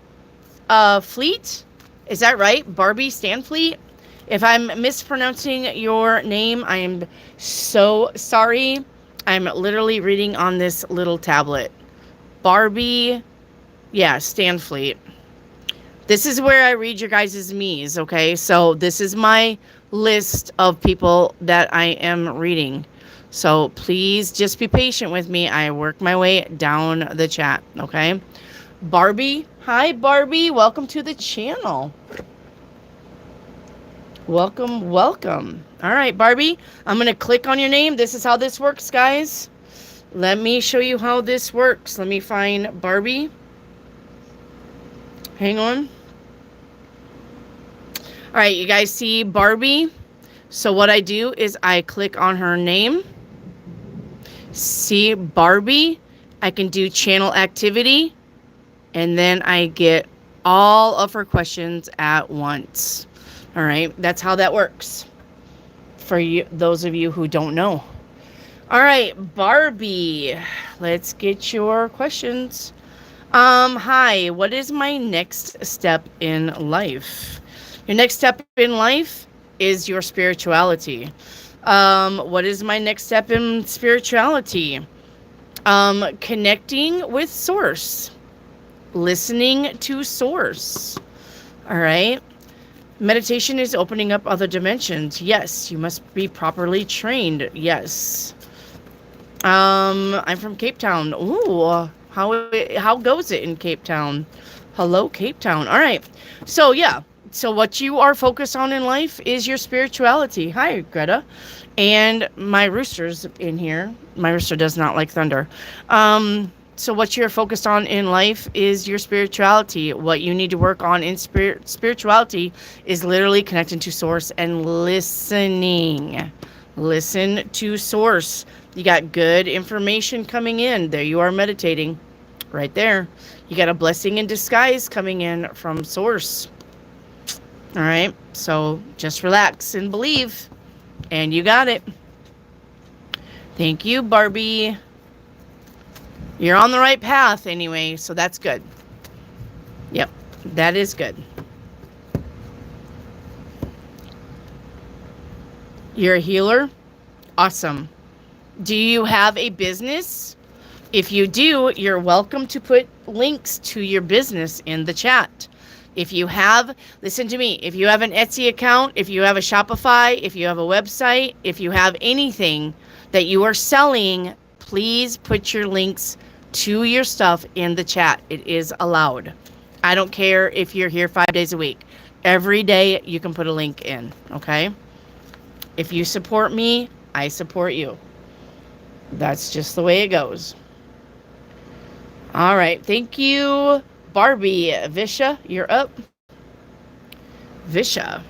Fleet? Is that right? Barbie Stanfleet? If I'm mispronouncing your name, I am so sorry. I'm literally reading on this little tablet. Barbie, yeah, Stanfleet. This is where I read your guys' me's, okay? So this is my list of people that I am reading. So please just be patient with me. I work my way down the chat, okay? Barbie, hi Barbie, welcome to the channel. Welcome. All right, Barbie, I'm going to click on your name. This is how this works, guys. Let me show you how this works. Let me find Barbie. Hang on. All right, you guys see Barbie? So what I do is I click on her name. See Barbie? I can do channel activity. And then I get all of her questions at once. All right, that's how that works. For you, those of you who don't know. All right, Barbie, let's get your questions. Hi, what is my next step in life? Your next step in life is your spirituality. What is my next step in spirituality? Connecting with Source. Listening to Source. All right. Meditation is opening up other dimensions. Yes, you must be properly trained. Yes. I'm from Cape Town. Ooh, how goes it in Cape Town? Hello, Cape Town. All right. So, yeah. So what you are focused on in life is your spirituality. Hi, Greta. And my rooster's in here. My rooster does not like thunder. So what you're focused on in life is your spirituality. What you need to work on in spirituality is literally connecting to source and listening. Listen to source. You got good information coming in. There you are meditating. Right there. You got a blessing in disguise coming in from source. All right. So just relax and believe. And you got it. Thank you, Barbie. You're on the right path anyway, so that's good. Yep, that is good. You're a healer? Awesome. Do you have a business? If you do, you're welcome to put links to your business in the chat. If you have, listen to me, if you have an Etsy account, if you have a Shopify, if you have a website, if you have anything that you are selling, please put your links to your stuff in the chat. It is allowed. I don't care if you're here 5 days a week. Every day you can put a link in, okay? If you support me, I support you. That's just the way it goes. All right. Thank you, Barbie. Visha, you're up. Visha.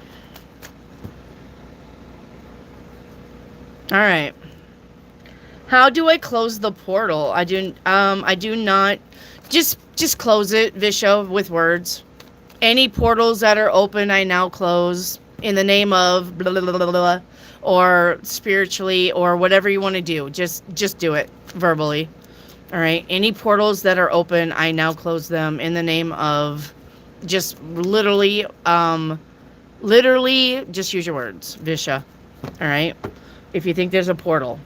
All right. How do I close the portal? I do not. Just close it, Visha, with words. Any portals that are open, I now close in the name of blah, blah, blah, blah, blah, or spiritually, or whatever you want to do. Just do it verbally. All right. Any portals that are open, I now close them in the name of just literally just use your words, Visha. All right. If you think there's a portal.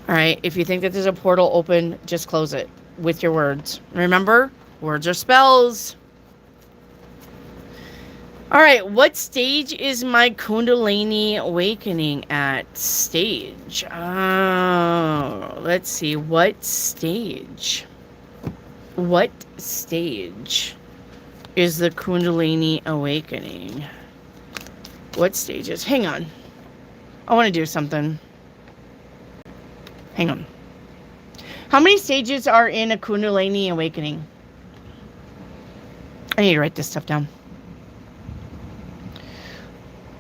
All right, if you think that there's a portal open, just close it with your words. Remember, words are spells. All right, what stage is my Kundalini awakening at? Stage. Oh, let's see. What stage? What stage is the Kundalini awakening? What stages? Hang on. I want to do something. Hang on. How many stages are in a Kundalini awakening? I need to write this stuff down.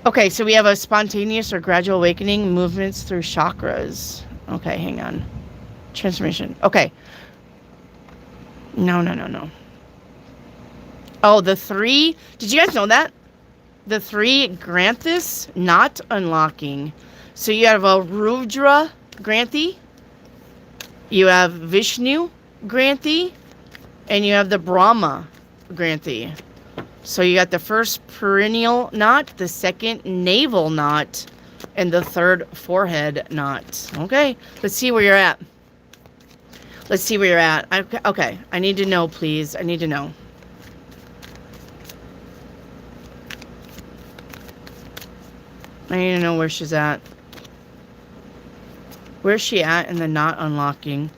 Okay, so we have a spontaneous or gradual awakening, movements through chakras. Okay, hang on. Transformation. Okay. No. Oh, the 3. Did you guys know that? The 3 grant this, not unlocking. So you have a Rudra Granthi. You have Vishnu Granthi, and you have the Brahma Granthi. So you got the first perineal knot, the second navel knot, and the third forehead knot. Okay, let's see where you're at. Let's see where you're at. Okay, I need to know, please. I need to know. I need to know where she's at. Where's she at in the not unlocking?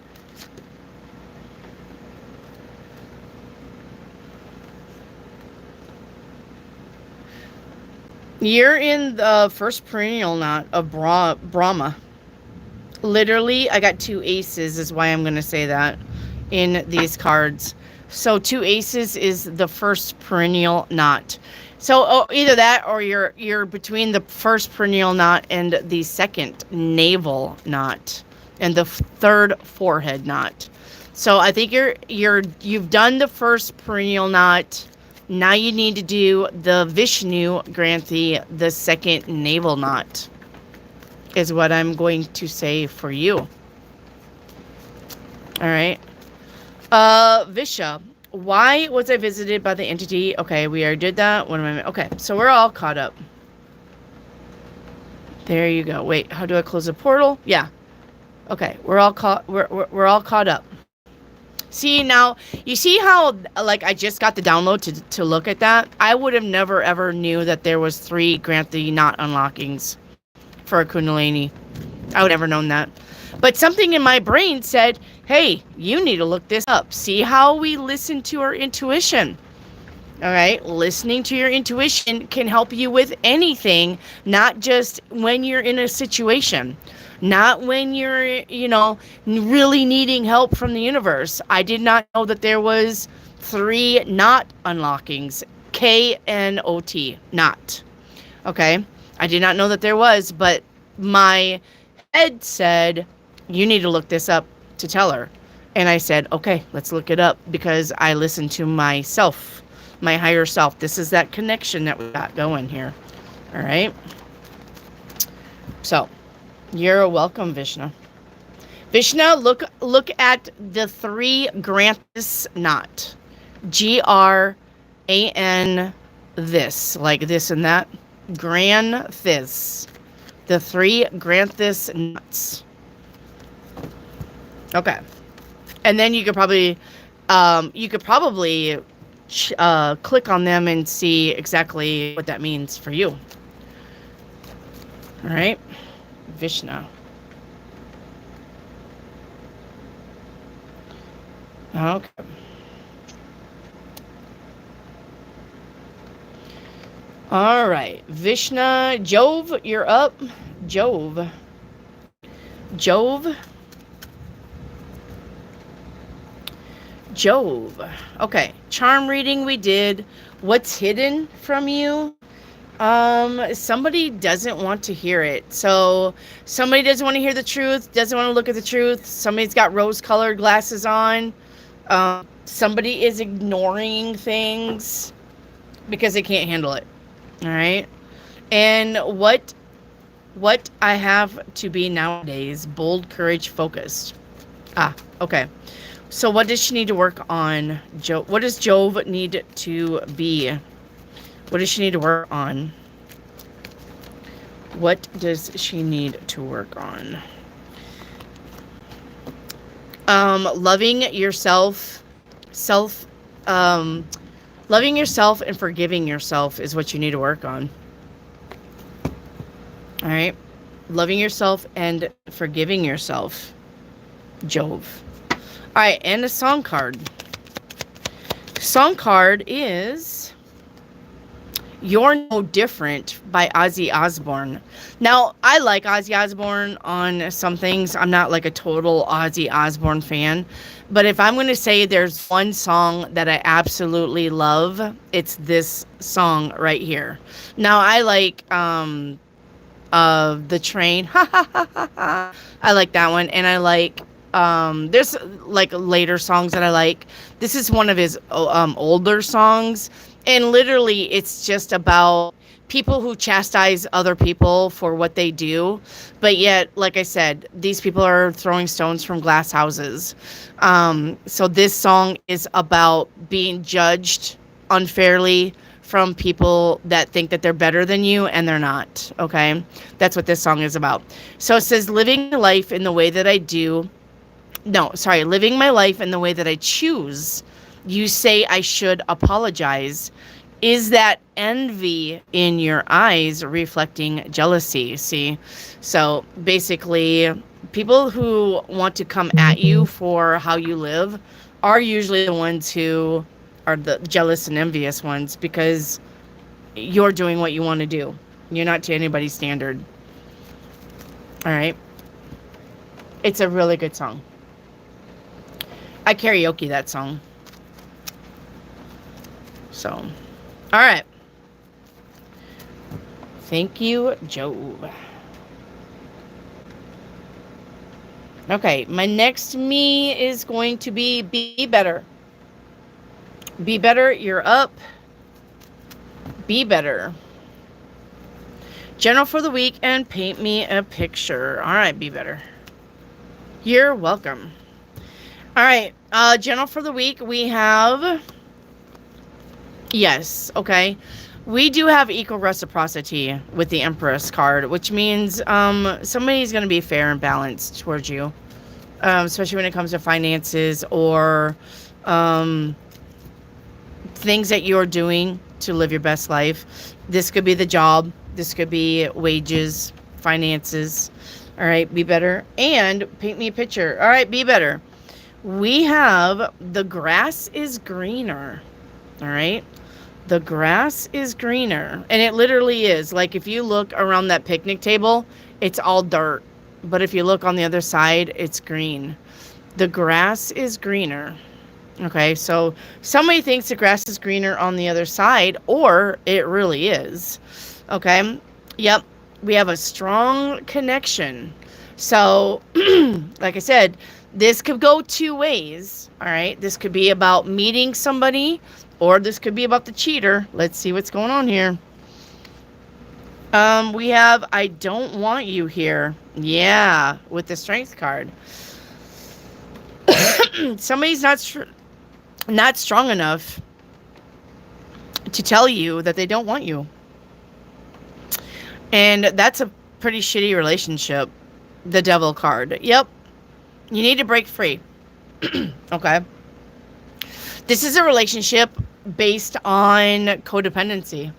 You're in the first perennial knot of Brahma. Literally, I got 2 aces is why I'm going to say that in these cards. So 2 aces is the first perennial knot. So either that or you're between the first perennial knot and the second navel knot and the third forehead knot. So I think you've done the first perennial knot. Now you need to do the Vishnu Granthi, the second navel knot, is what I'm going to say for you. All right. Visha, why was I visited by the entity? Okay, we already did that. Okay, so we're all caught up. There you go. Wait, how do I close the portal? Yeah. Okay, we're all caught. We're all caught up. See, now, you see how, like, I just got the download to look at that? I would have never, ever knew that there was 3 Granthi knot unlockings for a Kundalini. I would never known that. But something in my brain said, hey, you need to look this up. See how we listen to our intuition. All right, listening to your intuition can help you with anything, not just when you're in a situation. Not when you're, really needing help from the universe. I did not know that there was 3 not unlockings. KNOT, not. Okay? I did not know that there was, but my head said, you need to look this up to tell her. And I said, okay, let's look it up, because I listen to myself, my higher self. This is that connection that we got going here. All right? So, you're welcome, Vishnu. Vishnu, look at the 3 grant this not. GRAN this, like this and that. Grant this. The 3 grant this nuts. Okay. And then you could probably click on them and see exactly what that means for you. All right, Vishnu. Okay. All right, Vishnu, Jove, you're up. Jove. Okay, charm reading we did. What's hidden from you? Somebody doesn't want to hear it. So somebody doesn't want to hear the truth, doesn't want to look at the truth. Somebody's got rose-colored glasses on. Somebody is ignoring things because they can't handle it. All right. And what I have to be nowadays, bold, courage, focused. Okay. So what does she need to work on? What does Jove need to be? What does she need to work on? What does she need to work on? Loving yourself, loving yourself and forgiving yourself is what you need to work on. All right. Loving yourself and forgiving yourself. Jove. All right. And a song card. Song card is You're No Different by Ozzy Osbourne. Now, I like Ozzy Osbourne on some things. I'm not like a total Ozzy Osbourne fan. But if I'm going to say there's one song that I absolutely love, it's this song right here. Now, I like The Train. I like that one. And I like, there's like later songs that I like. This is one of his older songs. And literally, it's just about people who chastise other people for what they do. But yet, like I said, these people are throwing stones from glass houses. So this song is about being judged unfairly from people that think that they're better than you, and they're not. Okay? That's what this song is about. So it says, living my life in the way that I do. No, sorry. Living my life in the way that I choose. You say I should apologize. Is that envy in your eyes reflecting jealousy? See? So basically, people who want to come at you for how you live are usually the ones who are the jealous and envious ones, because you're doing what you want to do. You're not to anybody's standard. All right? It's a really good song. I karaoke that song. So, all right. Thank you, Jove. Okay, my next me is going to be better. Be better, you're up. Be better. General for the week and paint me a picture. All right, be better. You're welcome. All right, general for the week, we have... Yes, okay. We do have equal reciprocity with the Empress card, which means somebody's going to be fair and balanced towards you, especially when it comes to finances or things that you're doing to live your best life. This could be the job. This could be wages, finances. All right, be better. And paint me a picture. All right, be better. We have the grass is greener. All right. The grass is greener. And it literally is. Like, if you look around that picnic table, it's all dirt. But if you look on the other side, it's green. The grass is greener. Okay, so somebody thinks the grass is greener on the other side, or it really is. Okay, yep, we have a strong connection. So, like I said, this could go two ways. All right, this could be about meeting somebody, or this could be about the cheater. Let's see what's going on here. We have I don't want you here. Yeah, with the strength card. Somebody's not strong enough to tell you that they don't want you. And that's a pretty shitty relationship. The devil card. Yep. You need to break free. Okay. This is a relationship based on codependency.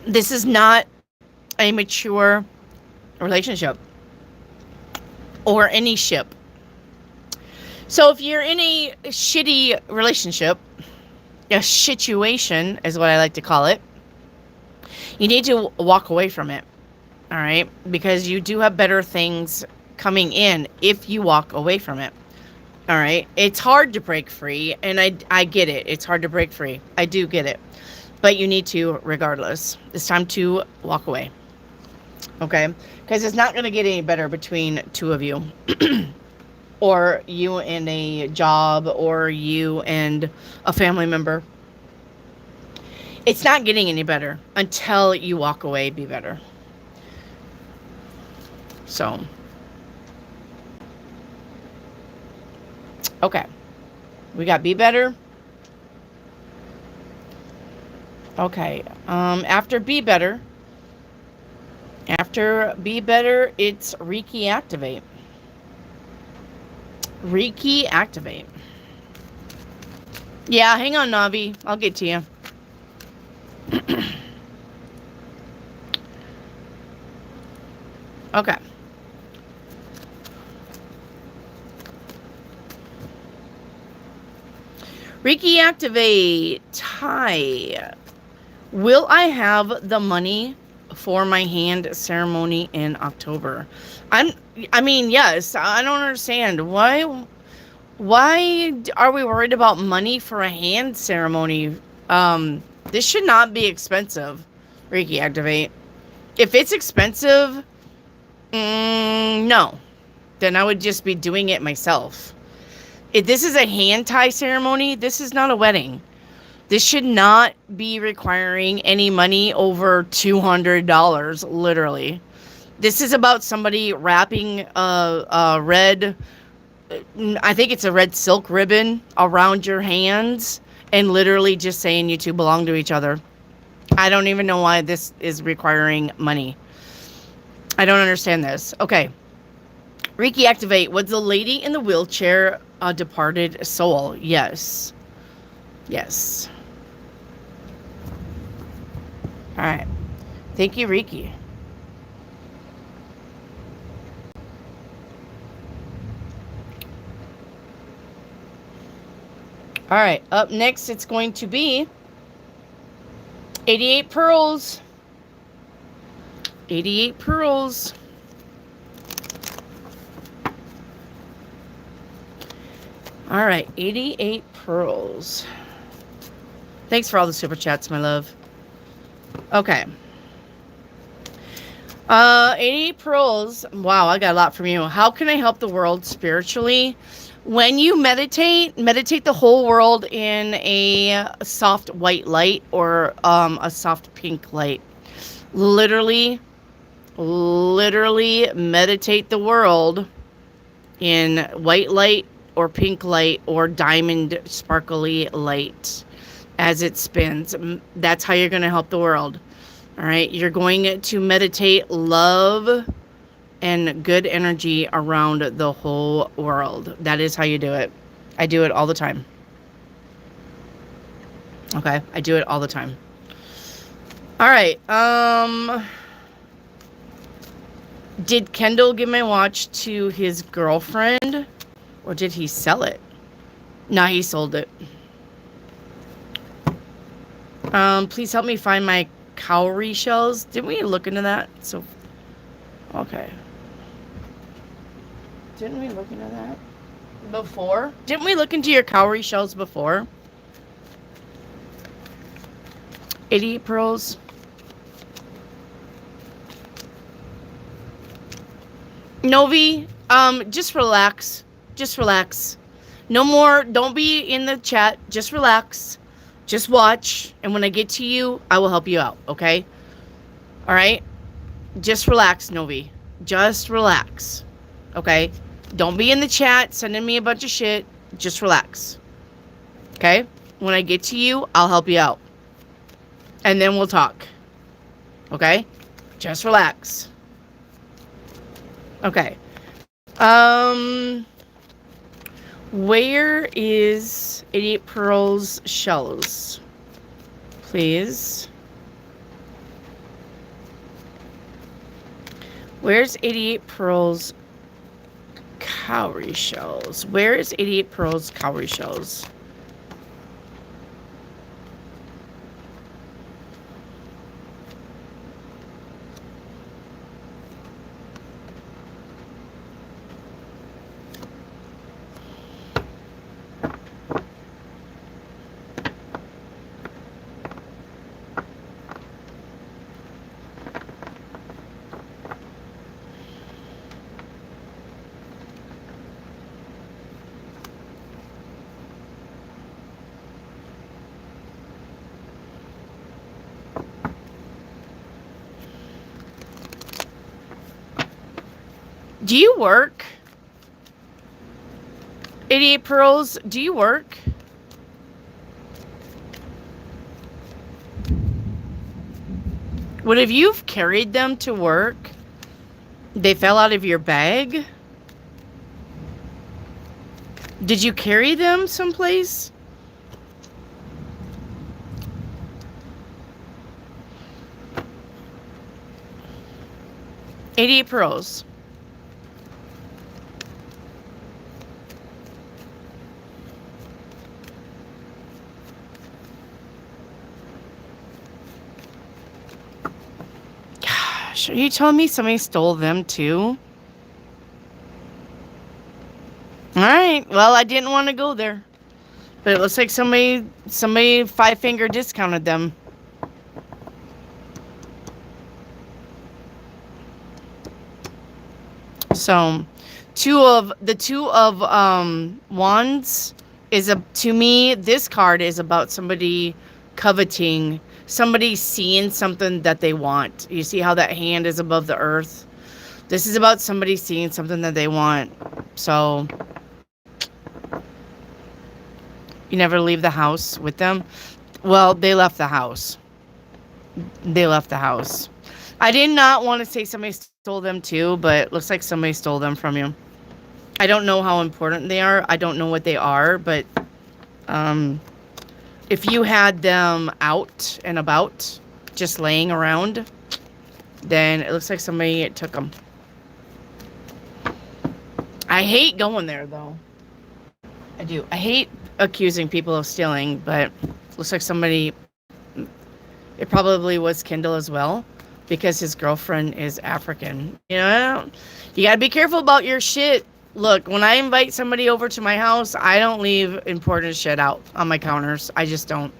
This is not a mature relationship or any ship. So if you're in a shitty relationship, a situation is what I like to call it, you need to walk away from it. All right? Because you do have better things coming in if you walk away from it. All right? It's hard to break free, and I get it. It's hard to break free. I do get it. But you need to regardless. It's time to walk away. Okay? Because it's not going to get any better between two of you. Or you and a job, or you and a family member. It's not getting any better until you walk away, be better. So. Okay. We got be better. Okay. After be better, it's Reiki activate. Reiki activate. Yeah, hang on, Navi. I'll get to you. Okay. Reiki activate. Hi. Will I have the money for my hand ceremony in October? I mean, yes. I don't understand. Why are we worried about money for a hand ceremony? This should not be expensive. Reiki activate. If it's expensive, no. Then I would just be doing it myself. If this is a hand tie ceremony, this is not a wedding. This should not be requiring any money over $200, literally. This is about somebody wrapping a red, I think it's a red silk ribbon around your hands and literally just saying you two belong to each other. I don't even know why this is requiring money. I don't understand this. Okay. Reiki activate. Was the lady in the wheelchair a departed soul? Yes. Yes. All right. Thank you, Reiki. All right. Up next, it's going to be 88 pearls. 88 pearls. All right. 88 pearls. Thanks for all the super chats, my love. Okay. 88 pearls. Wow, I got a lot from you. How can I help the world spiritually? When you meditate the whole world in a soft white light or a soft pink light. Literally meditate the world in white light or pink light or diamond sparkly light as it spins. That's how you're going to help the world. All right. You're going to meditate love and good energy around the whole world. That is how you do it. I do it all the time. Okay. I do it all the time. All right. Did Kendall give my watch to his girlfriend or did he sell it? No, he sold it. Please help me find my cowrie shells. Didn't we look into that? So, okay. Didn't we look into that before? Didn't we look into your cowrie shells before? 88 pearls. Novi, just relax. Just relax. No more, don't be in the chat. Just relax. Just watch. And when I get to you, I will help you out, okay? All right? Just relax, Novi. Just relax. Okay? Don't be in the chat sending me a bunch of shit. Just relax. Okay? When I get to you, I'll help you out. And then we'll talk. Okay? Just relax. Okay. Where is 88 Pearls shells? Please. Where's 88 Pearls cowrie shells? Where is 88 Pearls cowrie shells? Do you work? 88 Pearls, do you work? What if you've carried them to work? They fell out of your bag? Did you carry them someplace? $88 pearls. Gosh, are you telling me somebody stole them too? Alright, well, I didn't want to go there. But it looks like somebody 5-finger discounted them. So, two of wands is to me, this card is about somebody coveting, somebody seeing something that they want. You see how that hand is above the earth? This is about somebody seeing something that they want. So, you never leave the house with them? Well, they left the house. They left the house. I did not want to say somebody stole them too, but it looks like somebody stole them from you. I don't know how important they are. I don't know what they are, but if you had them out and about, just laying around, then it looks like somebody took them. I hate going there, though. I do. I hate accusing people of stealing, but it looks like somebody... It probably was Kindle as well, because his girlfriend is African. You know, you gotta be careful about your shit. Look, when I invite somebody over to my house, I don't leave important shit out on my counters. I just don't.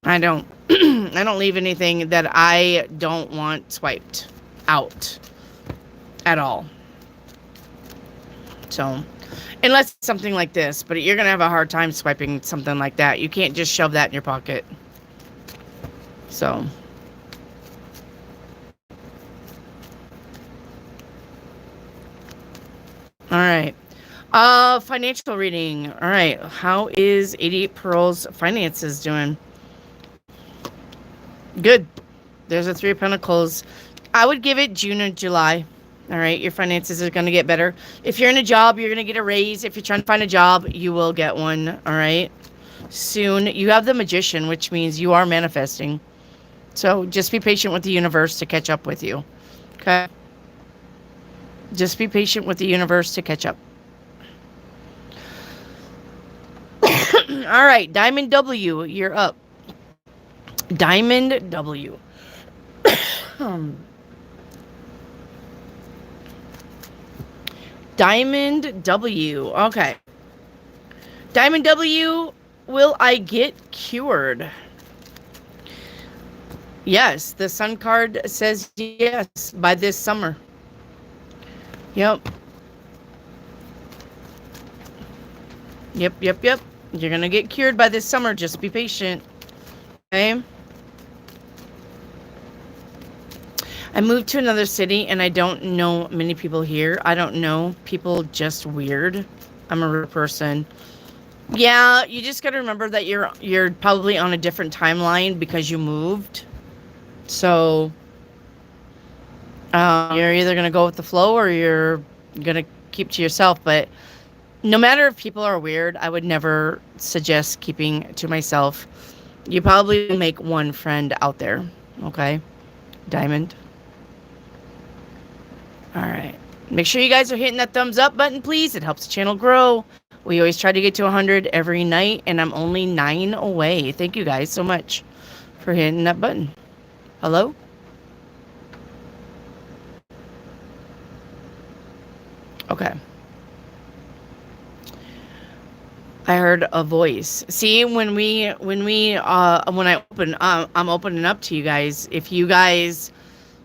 I don't. I don't leave anything that I don't want swiped out at all. So, unless it's something like this, but you're gonna have a hard time swiping something like that. You can't just shove that in your pocket. So. All right. Financial reading. All right. How is 88 Pearls finances doing? Good. There's a 3 of Pentacles. I would give it June and July. All right. Your finances are going to get better. If you're in a job, you're going to get a raise. If you're trying to find a job, you will get one. All right. Soon. You have the Magician, which means you are manifesting. So just be patient with the universe to catch up with you. Okay. Just be patient with the universe to catch up. All right, Diamond W, you're up. Diamond W. Diamond W. Okay. Diamond W, will I get cured? Yes, the sun card says yes, by this summer. Yep. Yep. You're gonna get cured by this summer. Just be patient. Okay. I moved to another city and I don't know many people here. I don't know people, just weird. I'm a real person. Yeah, you just gotta remember that you're probably on a different timeline because you moved. So you're either gonna go with the flow or you're gonna keep to yourself. But no matter if people are weird, I would never suggest keeping to myself. You probably will make one friend out there. Okay, Diamond. All right. Make sure you guys are hitting that thumbs up button, please. It helps the channel grow. We always try to get to 100 every night, and I'm only 9 away. Thank you guys so much for hitting that button. Hello? Okay. I heard a voice. See, when I open, I'm opening up to you guys. If you guys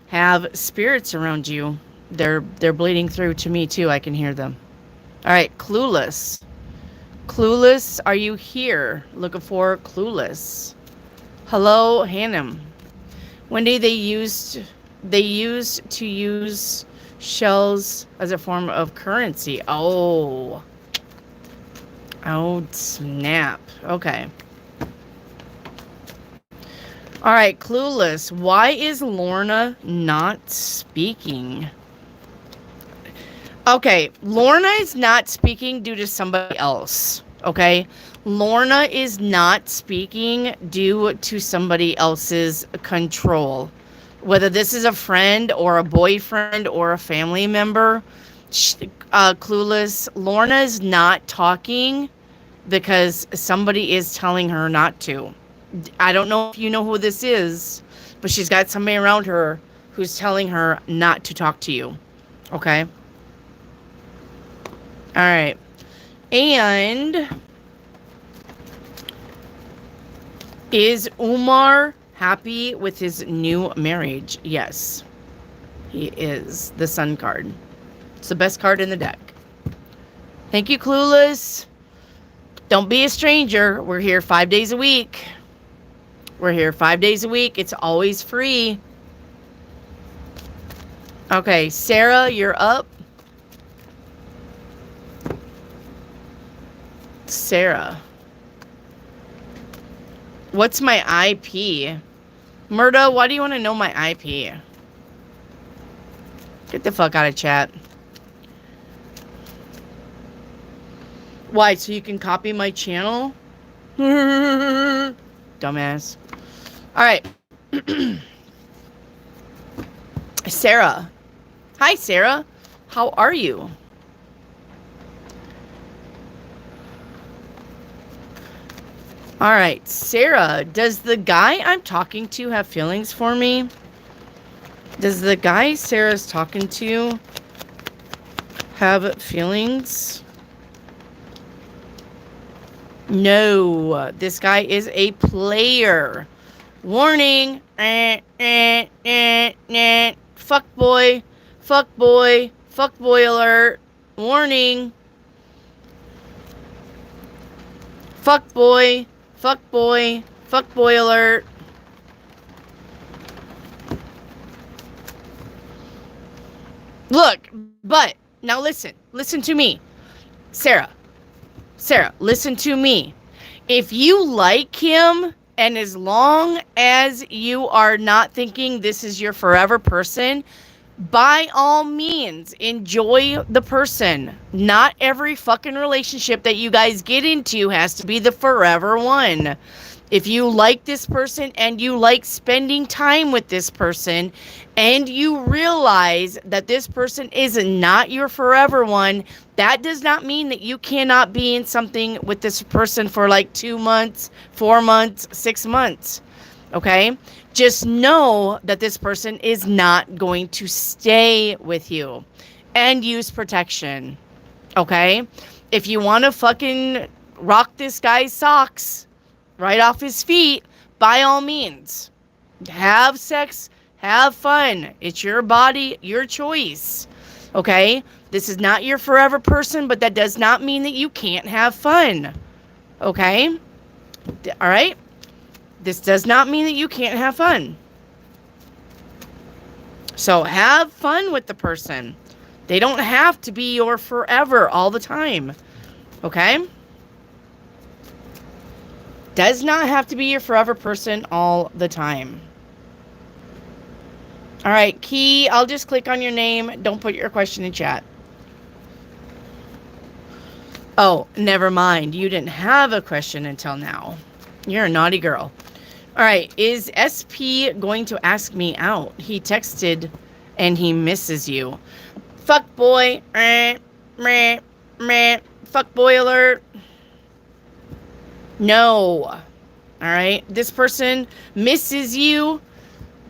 have spirits around you, they're bleeding through to me too. I can hear them. All right, Clueless. Clueless, are you here? Looking for Clueless. Hello, Hannum. Wendy, they used to use shells as a form of currency. Oh, snap. Okay. All right, Clueless. Why is Lorna not speaking? Okay, Lorna is not speaking due to somebody else. Okay, Lorna is not speaking due to somebody else's control. Whether this is a friend or a boyfriend or a family member, Clueless, Lorna is not talking because somebody is telling her not to. I don't know if you know who this is, but she's got somebody around her who's telling her not to talk to you. Okay? All right. And is Umar happy with his new marriage? Yes, he is. The Sun card. It's the best card in the deck. Thank you, Clueless. Don't be a stranger. We're here 5 days a week. We're here 5 days a week. It's always free. Okay, Sarah, you're up. Sarah. What's my IP? Murda, why do you want to know my IP? Get the fuck out of chat. Why? So you can copy my channel? Dumbass. Alright. Sarah. Hi, Sarah. How are you? Alright, Sarah. Does the guy I'm talking to have feelings for me? Does the guy Sarah's talking to have feelings? No. This guy is a player. Warning. Fuck boy. Fuck boy. Fuck boy alert. Warning. Fuck boy. Fuck boy. Fuck boy alert. Look, but now listen. Listen to me. Sarah, listen to me. If you like him, and as long as you are not thinking this is your forever person, by all means, enjoy the person. Not every fucking relationship that you guys get into has to be the forever one. If you like this person and you like spending time with this person and you realize that this person is not your forever one, that does not mean that you cannot be in something with this person for like 2 months, 4 months, 6 months. Okay? Just know that this person is not going to stay with you, and use protection. Okay? If you want to fucking rock this guy's socks right off his feet, by all means, have sex, have fun. It's your body, your choice. Okay? This is not your forever person, but that does not mean that you can't have fun. Okay? All right? This does not mean that you can't have fun. So have fun with the person. They don't have to be your forever all the time. Okay? Does not have to be your forever person all the time. All right, Key, I'll just click on your name. Don't put your question in chat. Oh, never mind. You didn't have a question until now. You're a naughty girl. All right, is SP going to ask me out? He texted and he misses you. Fuck boy. Fuck boy alert. No. All right, this person misses you.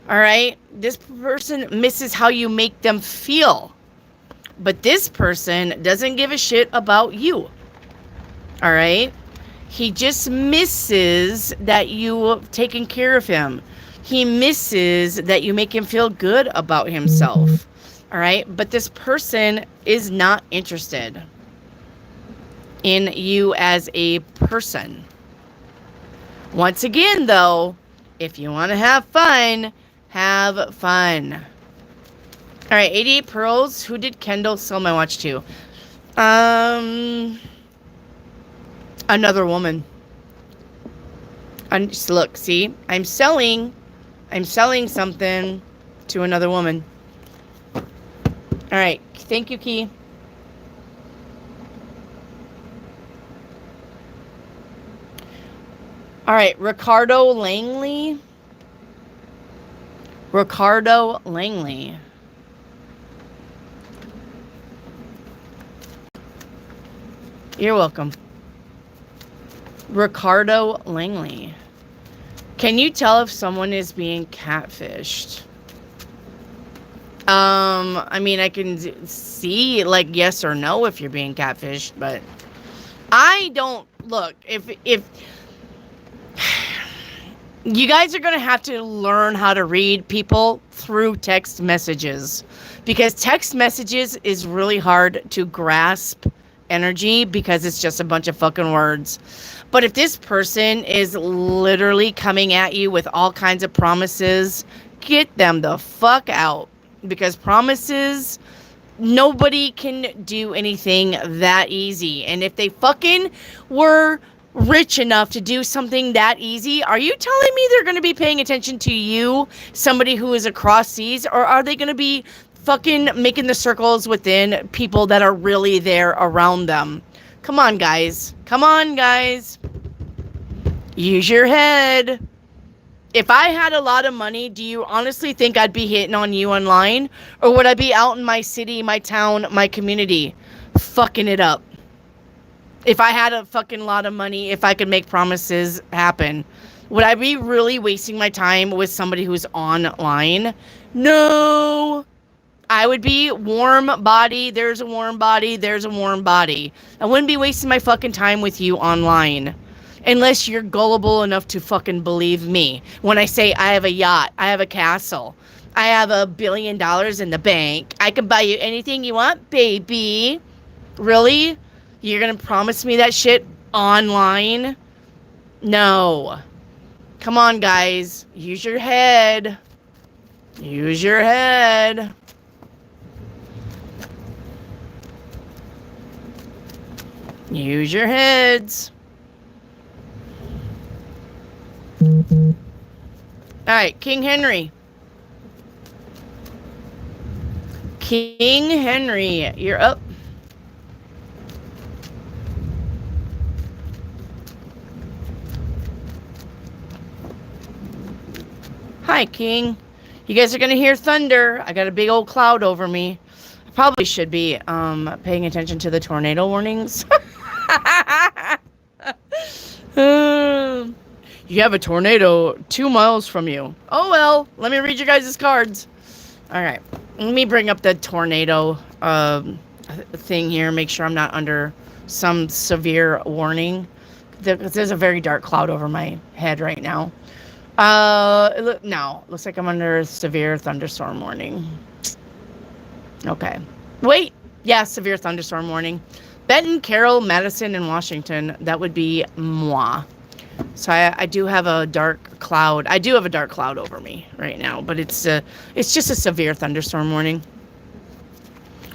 All right, this person misses how you make them feel. But this person doesn't give a shit about you. All right? He just misses that you've taken care of him. He misses that you make him feel good about himself. All right? But this person is not interested in you as a person. Once again, though, if you want to have fun, have fun. All right, 88 Pearls. Who did Kendall sell my watch to? Another woman. Look, see? I'm selling something to another woman. All right. Thank you, Key. All right. Ricardo Langley. You're welcome. Ricardo Langley. Can you tell if someone is being catfished? I mean, I can see, like, yes or no if you're being catfished, but I don't, look, if you guys are going to have to learn how to read people through text messages, because text messages is really hard to grasp energy because it's just a bunch of fucking words. But if this person is literally coming at you with all kinds of promises, get them the fuck out, because promises, nobody can do anything that easy. And if they fucking were rich enough to do something that easy, are you telling me they're going to be paying attention to you, somebody who is across seas, or are they going to be fucking making the circles within people that are really there around them? Come on, guys. Come on, guys. Use your head. If I had a lot of money, do you honestly think I'd be hitting on you online? Or would I be out in my city, my town, my community, fucking it up? If I had a fucking lot of money, if I could make promises happen, would I be really wasting my time with somebody who's online? No. I would be warm body. There's a warm body. There's a warm body. I wouldn't be wasting my fucking time with you online. Unless you're gullible enough to fucking believe me. When I say I have a yacht, I have a castle, I have $1 billion in the bank, I can buy you anything you want, baby. Really? You're gonna promise me that shit online? No. Come on, guys. Use your head. Use your head. Use your heads. All right, King Henry. King Henry, you're up. Hi, King. You guys are going to hear thunder. I got a big old cloud over me. I probably should be paying attention to the tornado warnings. You have a tornado 2 miles from you. Oh, well, let me read you guys' cards. All right. Let me bring up the tornado thing here. Make sure I'm not under some severe warning. There's a very dark cloud over my head right now. No. Looks like I'm under a severe thunderstorm warning. Okay. Wait. Yeah, severe thunderstorm warning. Benton, Carroll, Madison, and Washington. That would be moi. So I do have a dark cloud. I do have a dark cloud over me right now, but it's just a severe thunderstorm warning.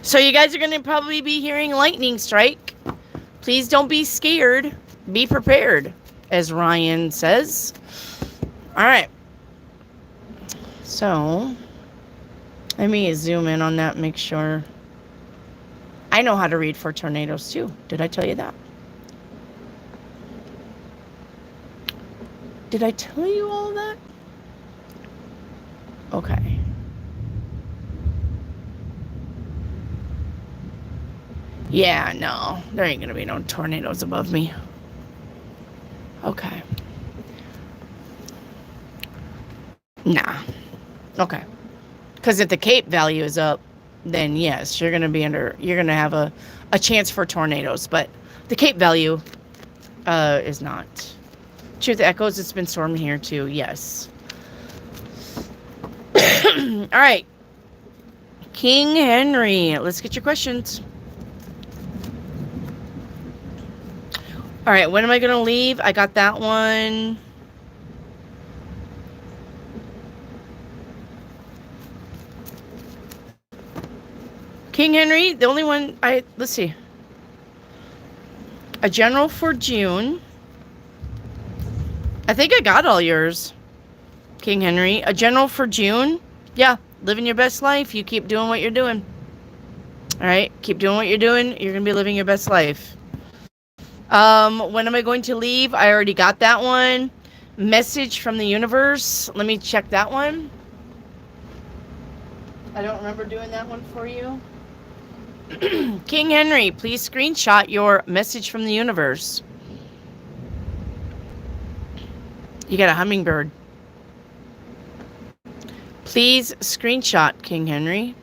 So you guys are going to probably be hearing lightning strike. Please don't be scared. Be prepared, as Ryan says. All right. So let me zoom in on that and make sure. I know how to read for tornadoes too. Did I tell you that? Did I tell you all that? Okay. Yeah, no. There ain't gonna be no tornadoes above me. Okay. Nah. Okay. Because if the Cape value is up, then yes, you're gonna have a chance for tornadoes. But the Cape value is not. Truth echoes, it's been storming here too. Yes. All right. King Henry, let's get your questions. All right, when am I going to leave? I got that one. King Henry, the only one let's see. A general for June. I think I got all yours, King Henry. A general for June. Yeah, living your best life. You keep doing what you're doing. All right, keep doing what you're doing. You're going to be living your best life. When am I going to leave? I already got that one. Message from the universe. Let me check that one. I don't remember doing that one for you. King Henry, please screenshot your message from the universe. You got a hummingbird. Please screenshot, King Henry.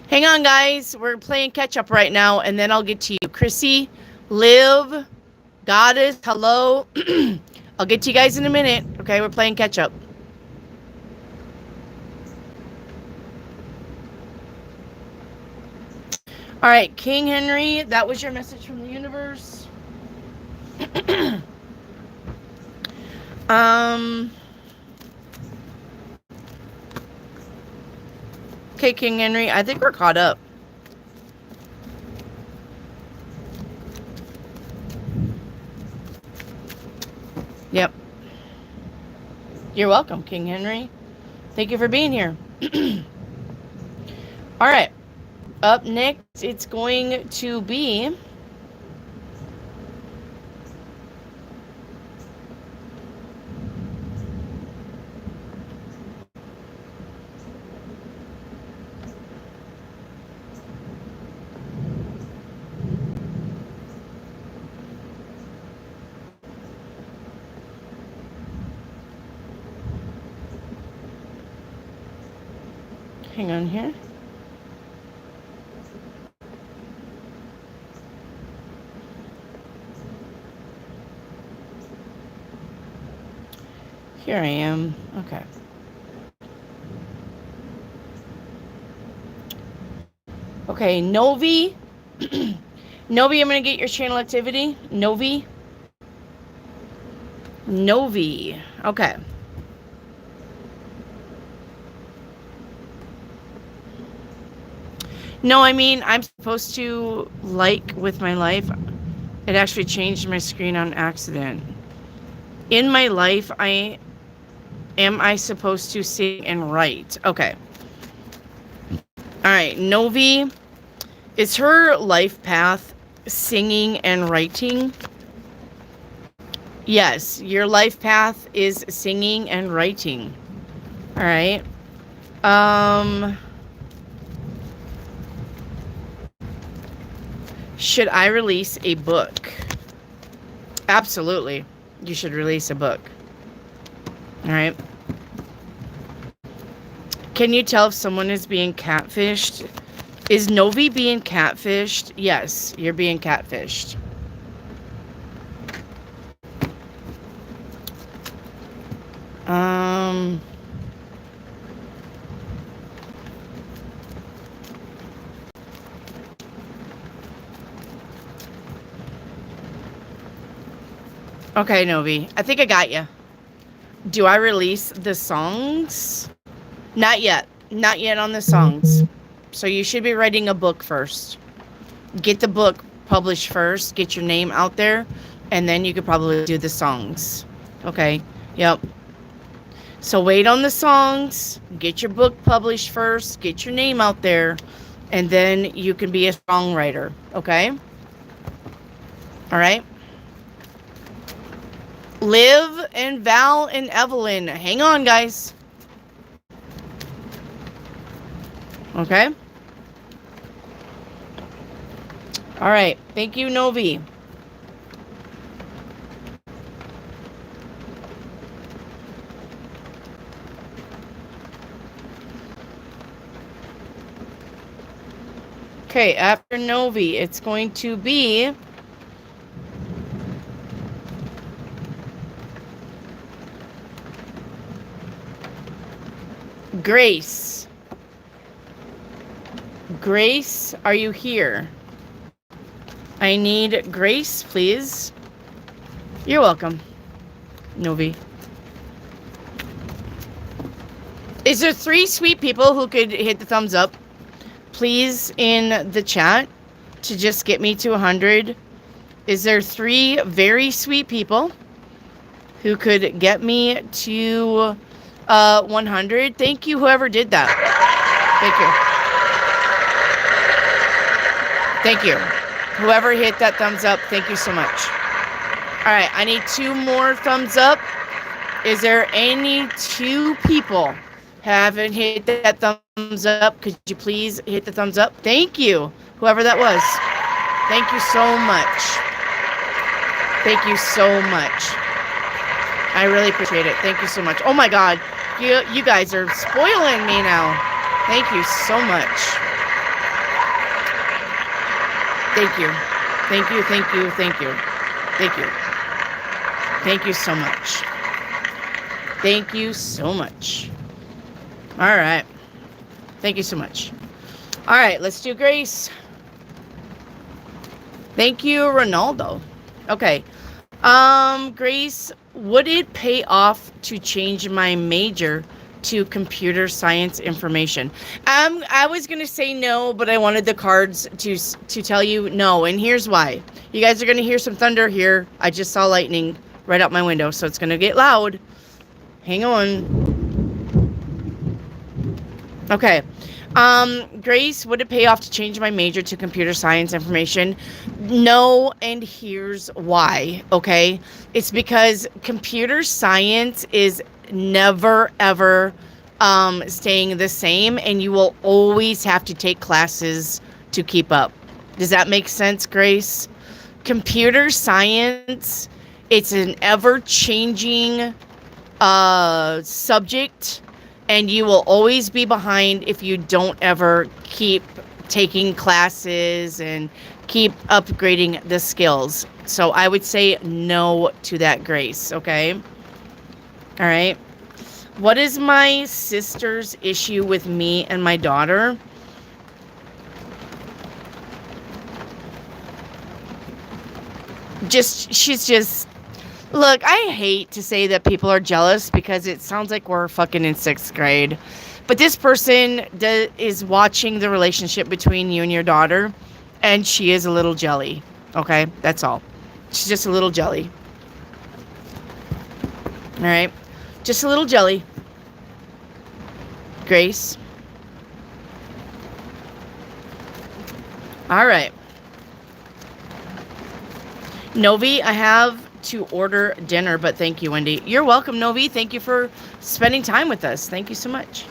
Hang on, guys. We're playing catch up right now, and then I'll get to you. Chrissy, Liv, Goddess, hello. I'll get to you guys in a minute. Okay, we're playing catch up. All right, King Henry, that was your message from the universe. Okay, King Henry, I think we're caught up. Yep. You're welcome, King Henry. Thank you for being here. All right. Up next, it's going to be hang on here. Here I am. Okay. Okay, Novi. Novi, I'm going to get your channel activity. Novi. Novi. Okay. No, I mean, I'm supposed to like with my life. It actually changed my screen on accident. In my life, am I supposed to sing and write? Okay. All right. Novi, is her life path singing and writing? Yes, your life path is singing and writing. All right. Should I release a book? Absolutely. You should release a book. All right. Can you tell if someone is being catfished? Is Novi being catfished? Yes, you're being catfished. Okay, Novi. I think I got you. Do I release the songs? Not yet. Not yet on the songs. So you should be writing a book first. Get the book published first. Get your name out there. And then you could probably do the songs. Okay. Yep. So wait on the songs. Get your book published first. Get your name out there. And then you can be a songwriter. Okay? All right? Liv and Val and Evelyn. Hang on, guys. Okay? All right. Thank you, Novi. Okay, after Novi, it's going to be Grace. Grace, are you here? I need Grace, please. You're welcome, Novi. Is there 3 sweet people who could hit the thumbs up, please, in the chat to just get me to 100? Is there 3 very sweet people who could get me to 100? Thank you, whoever did that. Thank you. Whoever hit that thumbs up, thank you so much. All right, I need 2 more thumbs up. Is there any 2 people haven't hit that thumbs up? Could you please hit the thumbs up? Thank you, whoever that was. Thank you so much. Thank you so much. I really appreciate it. Thank you so much. Oh my God, you guys are spoiling me now. Thank you so much. Thank you. Thank you, thank you, thank you. Thank you. Thank you so much. Thank you so much. All right. Thank you so much. All right, let's do Grace. Thank you, Ronaldo. Okay. Grace, would it pay off to change my major to computer science information? I was gonna say no, but I wanted the cards to tell you no, and here's why. You guys are gonna hear some thunder here. I just saw lightning right out my window, so it's gonna get loud. Hang on. Okay. Grace, would it pay off to change my major to computer science information? No, and here's why, okay? It's because computer science is never, ever staying the same, and you will always have to take classes to keep up. Does that make sense, Grace? Computer science, it's an ever-changing subject, and you will always be behind if you don't ever keep taking classes and keep upgrading the skills. So I would say no to that, Grace, okay? All right. What is my sister's issue with me and my daughter? She's just... Look, I hate to say that people are jealous because it sounds like we're fucking in 6th grade. But this person is watching the relationship between you and your daughter, and she is a little jelly. Okay? That's all. She's just a little jelly. All right? Just a little jelly. Grace. All right. Novi, I have to order dinner, but thank you, Wendy. You're welcome, Novi. Thank you for spending time with us. Thank you so much.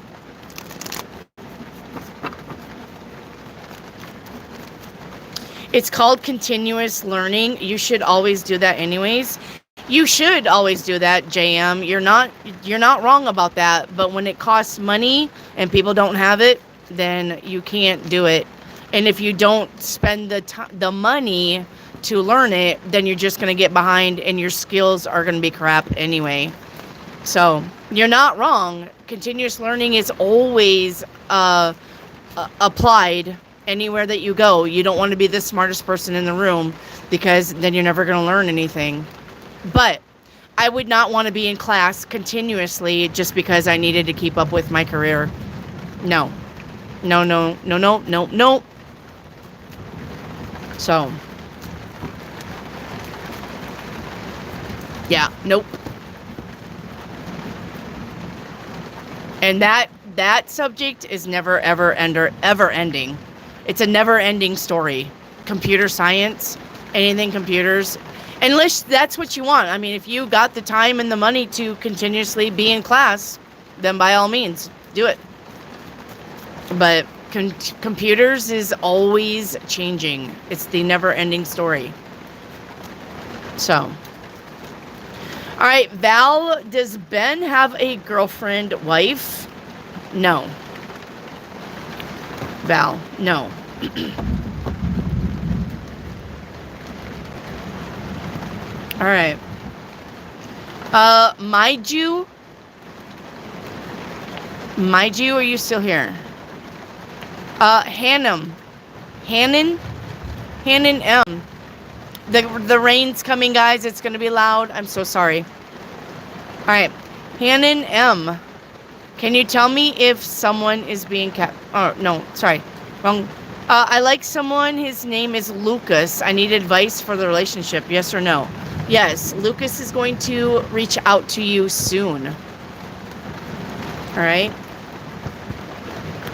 It's called continuous learning. You should always do that anyways. You should always do that, JM. You're not wrong about that. But when it costs money and people don't have it, then you can't do it. And if you don't spend the money to learn it, then you're just going to get behind and your skills are going to be crap anyway. So you're not wrong. Continuous learning is always applied anywhere that you go. You don't want to be the smartest person in the room because then you're never going to learn anything. But I would not want to be in class continuously just because I needed to keep up with my career. No. No, no, no, no, no, no. So, yeah, nope. And that subject is never, ever ending. It's a never ending story. Computer science, anything computers, unless that's what you want. I mean, if you got the time and the money to continuously be in class, then by all means, do it. But computers is always changing. It's the never-ending story. So, all right, Val, does Ben have a girlfriend, wife? No. Val, no. All right. Maiju, are you still here? Hannon M. The rain's coming, guys. It's gonna be loud. I'm so sorry. All right, Hannon M. Can you tell me if someone is being kept? Oh no, sorry, wrong. I like someone. His name is Lucas. I need advice for the relationship. Yes or no? Yes, Lucas is going to reach out to you soon. All right.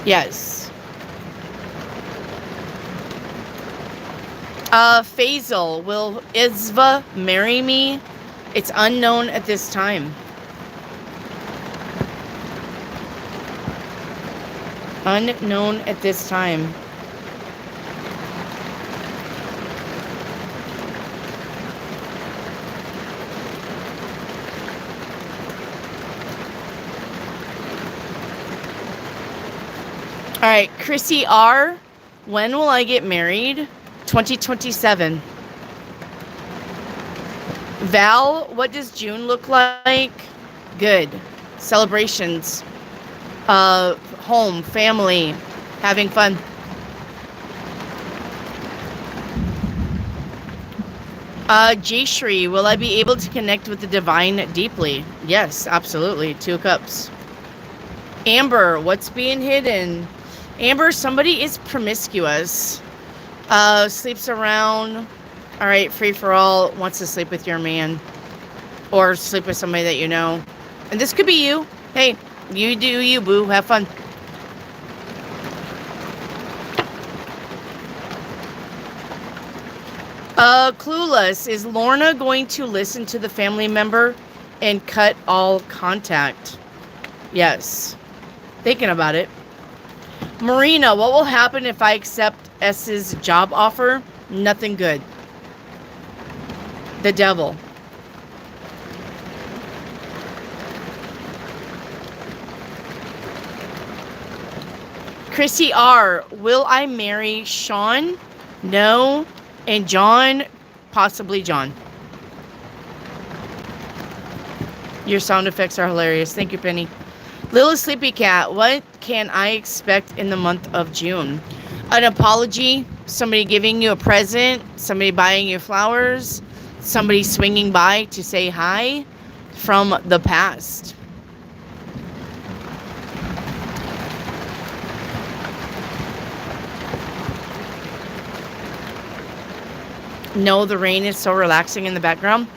Yes. Faisal, will Isva marry me? It's unknown at this time. Unknown at this time. All right, Chrissy R. When will I get married? 2027. Val, what does June look like? Good. Celebrations. Home, family, having fun. Jayshri, will I be able to connect with the divine deeply? Yes, absolutely. 2 cups. Amber, what's being hidden? Amber, somebody is promiscuous. Sleeps around. All right, free for all. Wants to sleep with your man. Or sleep with somebody that you know. And this could be you. Hey, you do you, boo. Have fun. Clueless. Is Lorna going to listen to the family member and cut all contact? Yes. Thinking about it. Marina, what will happen if I accept S's job offer? Nothing good. The devil. Chrissy R. Will I marry Sean? No. And John? Possibly John. Your sound effects are hilarious. Thank you, Penny. Little Sleepy Cat, what can I expect in the month of June? An apology, somebody giving you a present, somebody buying you flowers, somebody swinging by to say hi from the past. No, the rain is so relaxing in the background.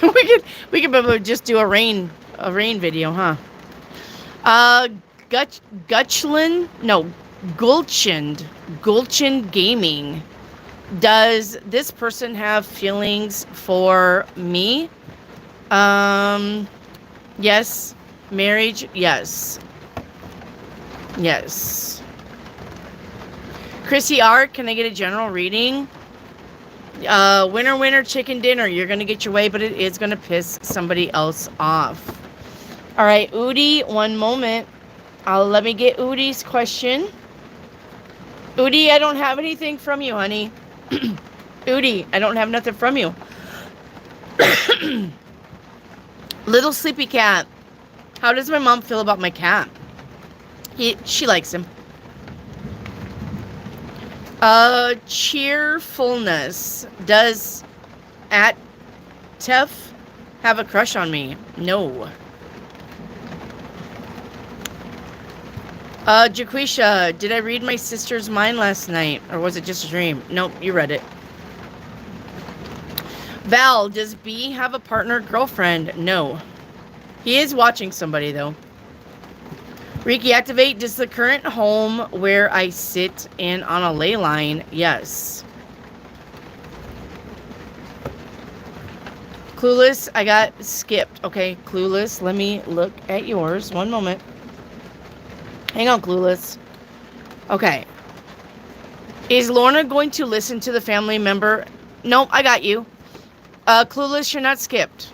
we could probably just do a rain video, huh? Gulchin Gaming. Does this person have feelings for me? Yes. Marriage? Yes. Yes. Chrissy R, can I get a general reading? Winner, winner, chicken dinner. You're going to get your way, but it is going to piss somebody else off. All right, Udi, one moment. Let me get Udi's question. Udi, I don't have anything from you, honey. Udi, I don't have nothing from you. Little sleepy cat. How does my mom feel about my cat? She likes him. Cheerfulness. Does Tef have a crush on me? No. Jaquisha, did I read my sister's mind last night? Or was it just a dream? Nope, you read it. Val, does B have a partner girlfriend? No. He is watching somebody, though. Reiki activate. Does the current home where I sit in on a ley line? Yes. Clueless, I got skipped. Okay, Clueless, let me look at yours. One moment. Hang on, Clueless. Okay. Is Lorna going to listen to the family member? Nope, I got you. Clueless, you're not skipped.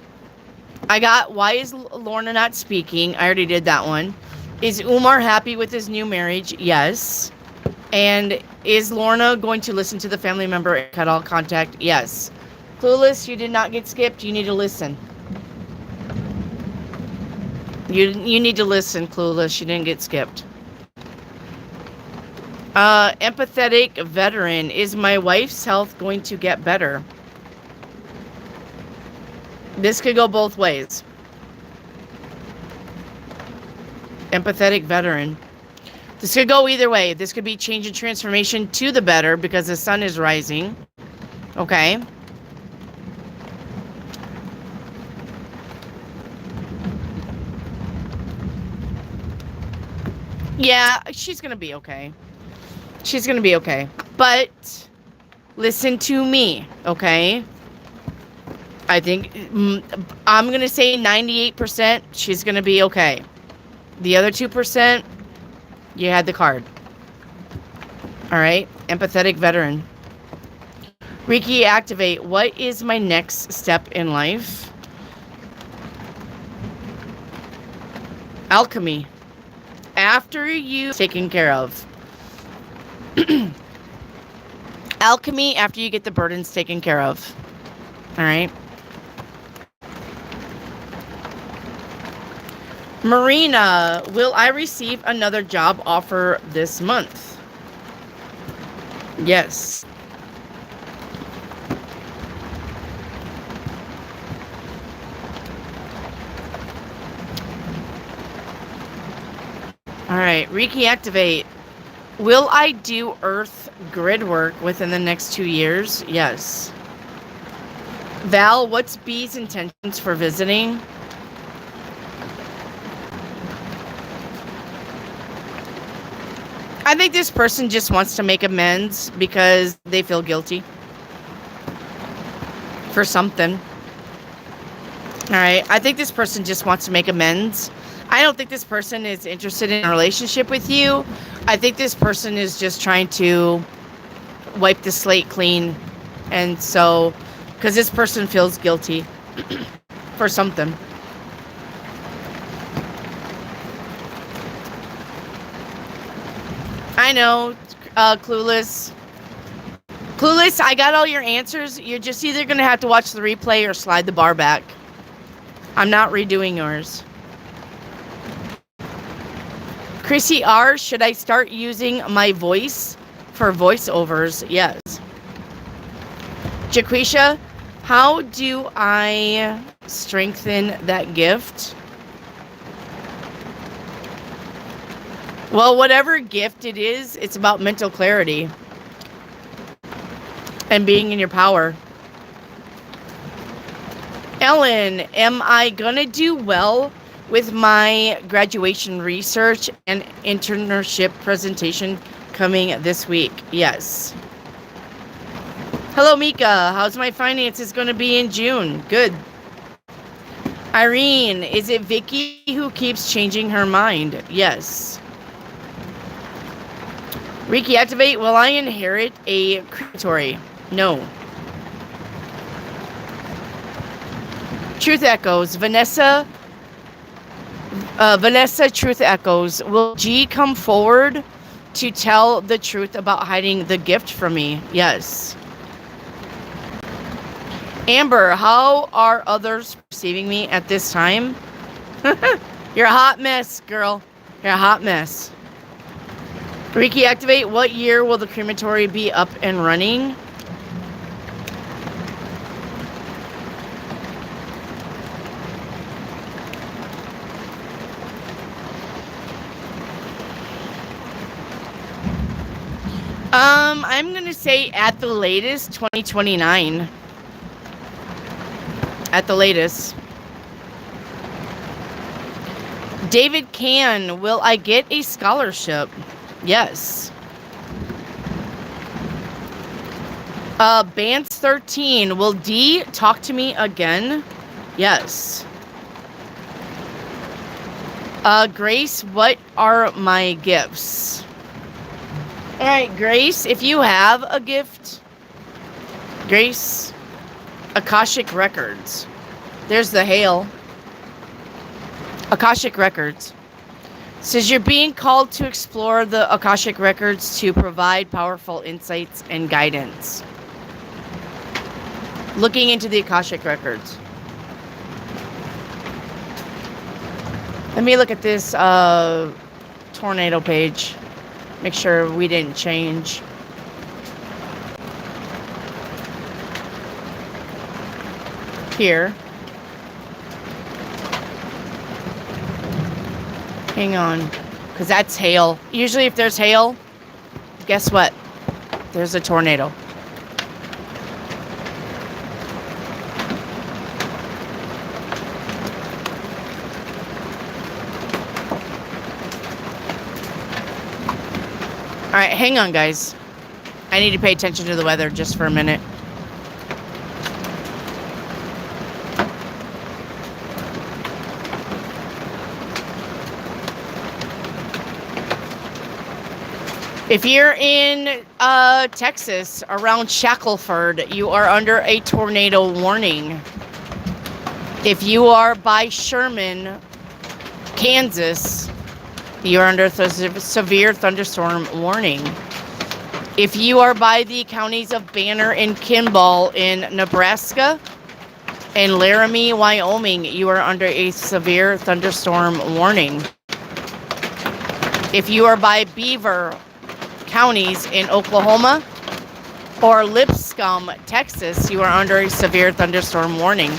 I got, why is Lorna not speaking? I already did that one. Is Umar happy with his new marriage? Yes. And is Lorna going to listen to the family member and cut all contact? Yes. Clueless, you did not get skipped. You need to listen. You need to listen, Clueless. You didn't get skipped. Empathetic veteran. Is my wife's health going to get better? This could go both ways. Empathetic veteran. This could go either way. This could be change and transformation to the better because the sun is rising. Okay. Yeah, she's going to be okay. She's going to be okay. But listen to me, okay? I think I'm going to say 98% she's going to be okay. The other 2%, you had the card. All right. Empathetic veteran. Reiki activate. What is my next step in life? Alchemy. After you taken care of. Alchemy after you get the burdens taken care of. All right. Marina, will I receive another job offer this month? Yes. All right, Reiki activate. Will I do earth grid work within the next 2 years? Yes. Val, what's B's intentions for visiting? I think this person just wants to make amends because they feel guilty for something. All right. I think this person just wants to make amends. I don't think this person is interested in a relationship with you. I think this person is just trying to wipe the slate clean. And so, because this person feels guilty for something. I know, Clueless. Clueless, I got all your answers. You're just either going to have to watch the replay or slide the bar back. I'm not redoing yours. Chrissy R, should I start using my voice for voiceovers? Yes. Jaquisha, how do I strengthen that gift? Well, whatever gift it is, it's about mental clarity and being in your power. Ellen, am I gonna do well with my graduation research and internship presentation coming this week? Yes. Hello, Mika. How's my finances gonna be in June? Good. Irene, is it Vicky who keeps changing her mind? Yes. Reiki activate. Will I inherit a crematory? No. Truth Echoes. Vanessa Truth Echoes. Will G come forward to tell the truth about hiding the gift from me? Yes. Amber, how are others perceiving me at this time? You're a hot mess, girl. You're a hot mess. Reiki activate. What year will the crematory be up and running? I'm going to say at the latest 2029. At the latest. David Can, will I get a scholarship? Yes. Bance 13, will D talk to me again? Yes. Grace, what are my gifts? All right, Grace, if you have a gift, Grace, Akashic Records. There's the hail. Akashic Records. Says you're being called to explore the Akashic Records to provide powerful insights and guidance. Looking into the Akashic Records. Let me look at this tornado page. Make sure we didn't change. Here. Hang on. Because that's hail. Usually if there's hail, guess what? There's a tornado. All right, hang on, guys. I need to pay attention to the weather just for a minute. If you're in Texas, around Shackleford, you are under a tornado warning. If you are by Sherman, Kansas, you're under severe thunderstorm warning. If you are by the counties of Banner and Kimball in Nebraska and Laramie, Wyoming, you are under a severe thunderstorm warning. If you are by Beaver counties in Oklahoma or Lipscomb, Texas, you are under a severe thunderstorm warning.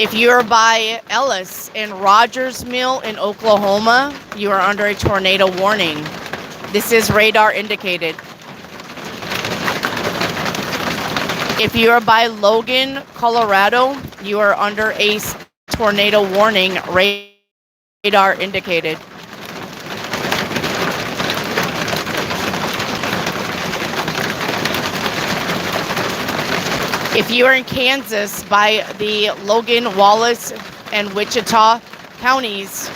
If you're by Ellis and Rogers Mill in Oklahoma, you are under a tornado warning. This is radar indicated. If you are by Logan, Colorado, you are under a tornado warning, radar indicated. If you are in Kansas by the Logan, Wallace, and Wichita counties,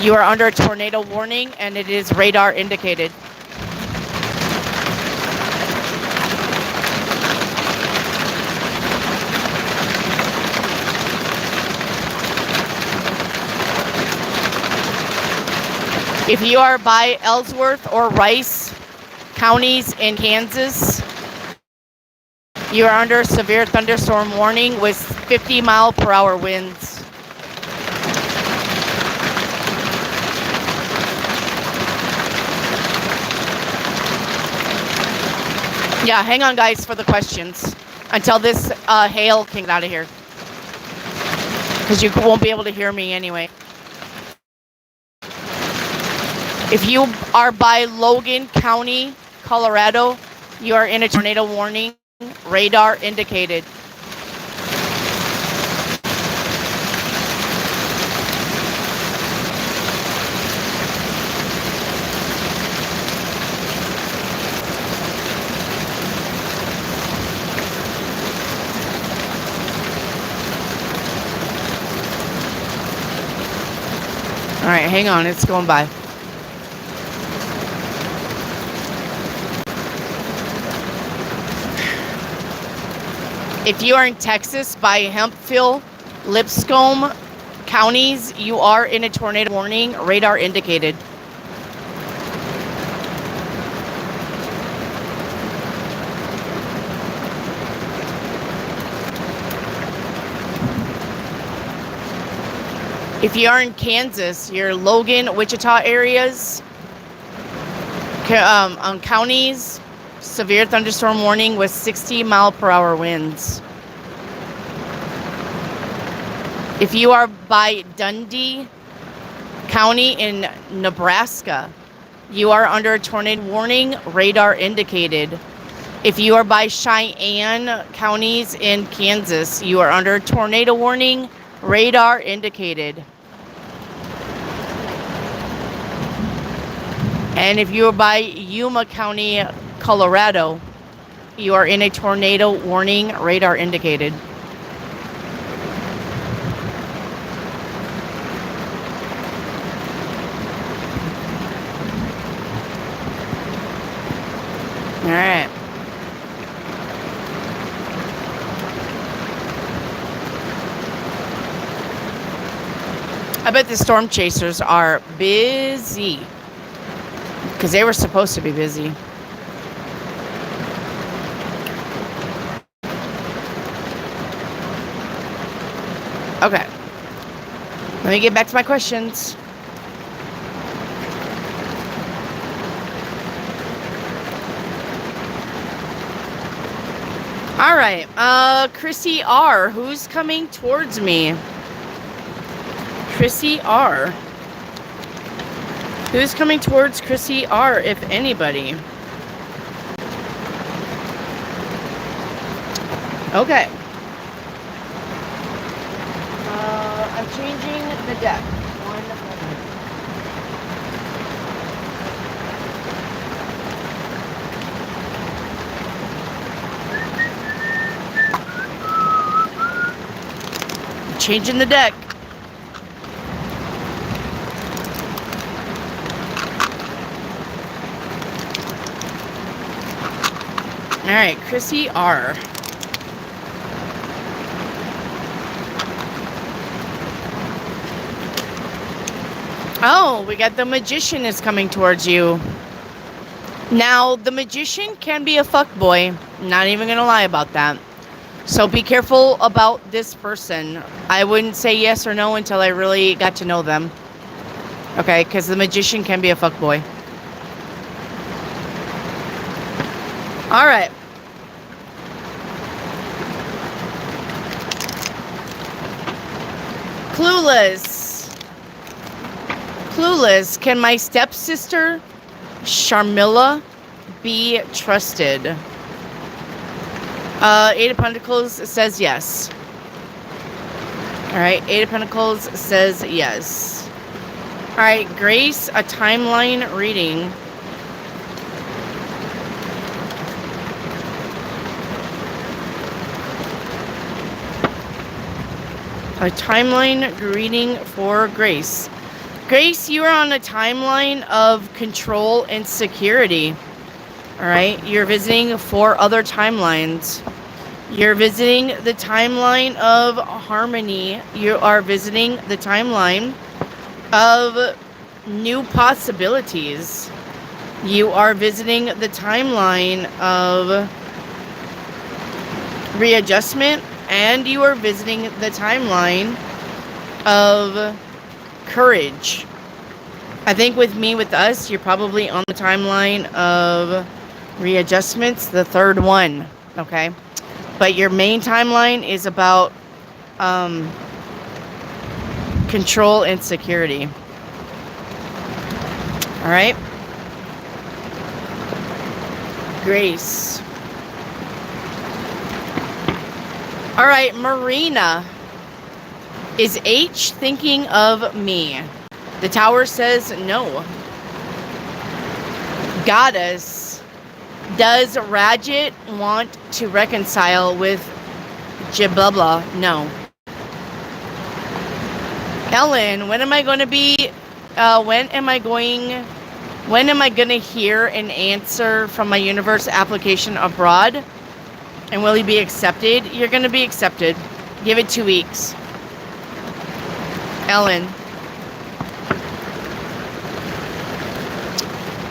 you are under a tornado warning and it is radar indicated. If you are by Ellsworth or Rice counties in Kansas, you are under severe thunderstorm warning with 50-mile-per-hour winds. Yeah, hang on, guys, for the questions until this hail can get out of here, because you won't be able to hear me anyway. If you are by Logan County, Colorado, you are in a tornado warning. Radar indicated. All right, hang on, it's going by. If you are in Texas by Hemphill, Lipscomb counties, you are in a tornado warning, radar indicated. If you are in Kansas, your Logan, Wichita areas, counties, severe thunderstorm warning with 60-mile-per-hour winds. If you are by Dundee County in Nebraska, you are under a tornado warning, radar indicated. If you are by Cheyenne counties in Kansas, you are under a tornado warning, radar indicated. And if you are by Yuma County, Colorado, you are in a tornado warning, radar indicated. All right. I bet the storm chasers are busy. Because they were supposed to be busy. Okay. Let me get back to my questions. All right. Chrissy R. Who's coming towards me? Chrissy R. Who's coming towards Chrissy R, if anybody? Okay. I'm changing the deck. One moment. Changing the deck. All right, Chrissy R. Oh, we got the Magician is coming towards you. Now, the Magician can be a fuckboy. Not even gonna lie about that. So be careful about this person. I wouldn't say yes or no until I really got to know them. Okay, because the Magician can be a fuckboy. All right. Clueless. Clueless. Can my stepsister, Sharmilla, be trusted? Eight of Pentacles says yes. All right. Eight of Pentacles says yes. All right. Grace, a timeline reading. A timeline reading for Grace. Grace, you are on a timeline of control and security. All right. You're visiting 4 other timelines. You're visiting the timeline of harmony. You are visiting the timeline of new possibilities. You are visiting the timeline of readjustment. And you are visiting the timeline of courage. I think with us, you're probably on the timeline of readjustments, the 3rd one, okay? But your main timeline is about control and security. All right? Grace. All right, Marina. Is H thinking of me? The Tower says no. Goddess. Does Rajit want to reconcile with Jibubla? No. Ellen, when am I going to be, when am I going to hear an answer from my universe application abroad? And will you be accepted? You're going to be accepted. Give it 2 weeks. Ellen.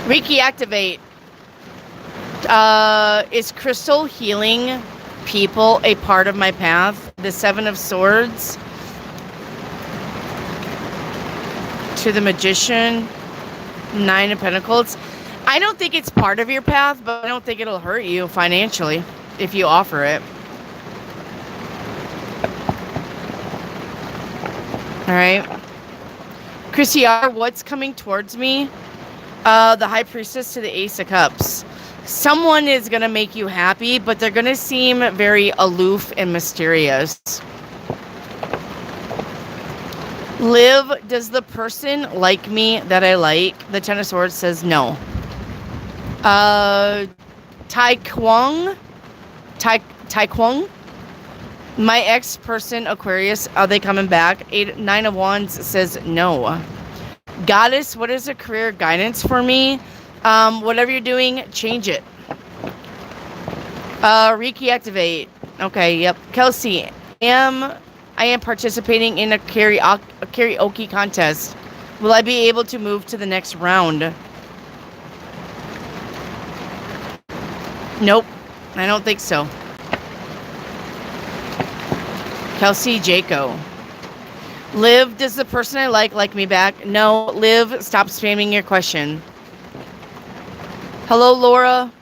Reiki activate. Is crystal healing people a part of my path? The 7 of Swords. To the Magician. 9 of Pentacles. I don't think it's part of your path, but I don't think it'll hurt you financially if you offer it. All right. Chrissy R., what's coming towards me? The High Priestess to the Ace of Cups. Someone is going to make you happy, but they're going to seem very aloof and mysterious. Liv, does the person like me that I like? The Ten of Swords says no. Tai Kwong? My ex-person, Aquarius, are they coming back? 9 of Wands says no. Goddess, what is a career guidance for me? Whatever you're doing, change it. Reiki activate. Okay, yep. Kelsey, I am participating in a karaoke contest. Will I be able to move to the next round? Nope, I don't think so. Kelsey Jaco. Liv, does the person I like me back? No, Liv, stop spamming your question. Hello, Laura.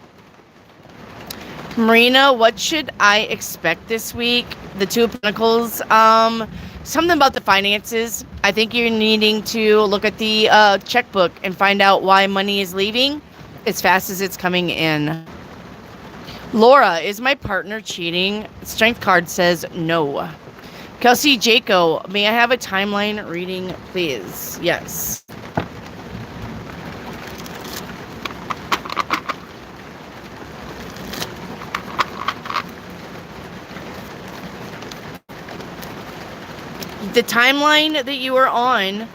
Marina, what should I expect this week? The 2 of Pentacles. Something about the finances. I think you're needing to look at the checkbook and find out why money is leaving as fast as it's coming in. Laura, is my partner cheating? Strength card says no. Kelsey Jaco, may I have a timeline reading, please? Yes. The timeline that you are on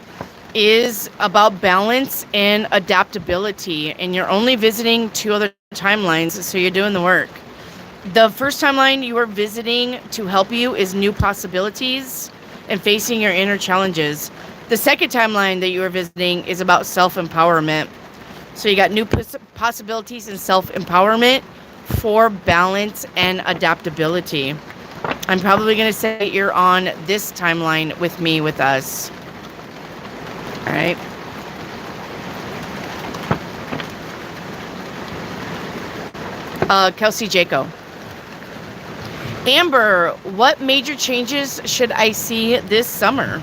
is about balance and adaptability, and you're only visiting 2 other timelines, so you're doing the work. The first timeline you are visiting to help you is new possibilities and facing your inner challenges. The second timeline that you are visiting is about self-empowerment. So you got new possibilities and self-empowerment for balance and adaptability. I'm probably going to say you're on this timeline with me, with us. All right. Kelsey Jaco. Amber, what major changes should I see this summer?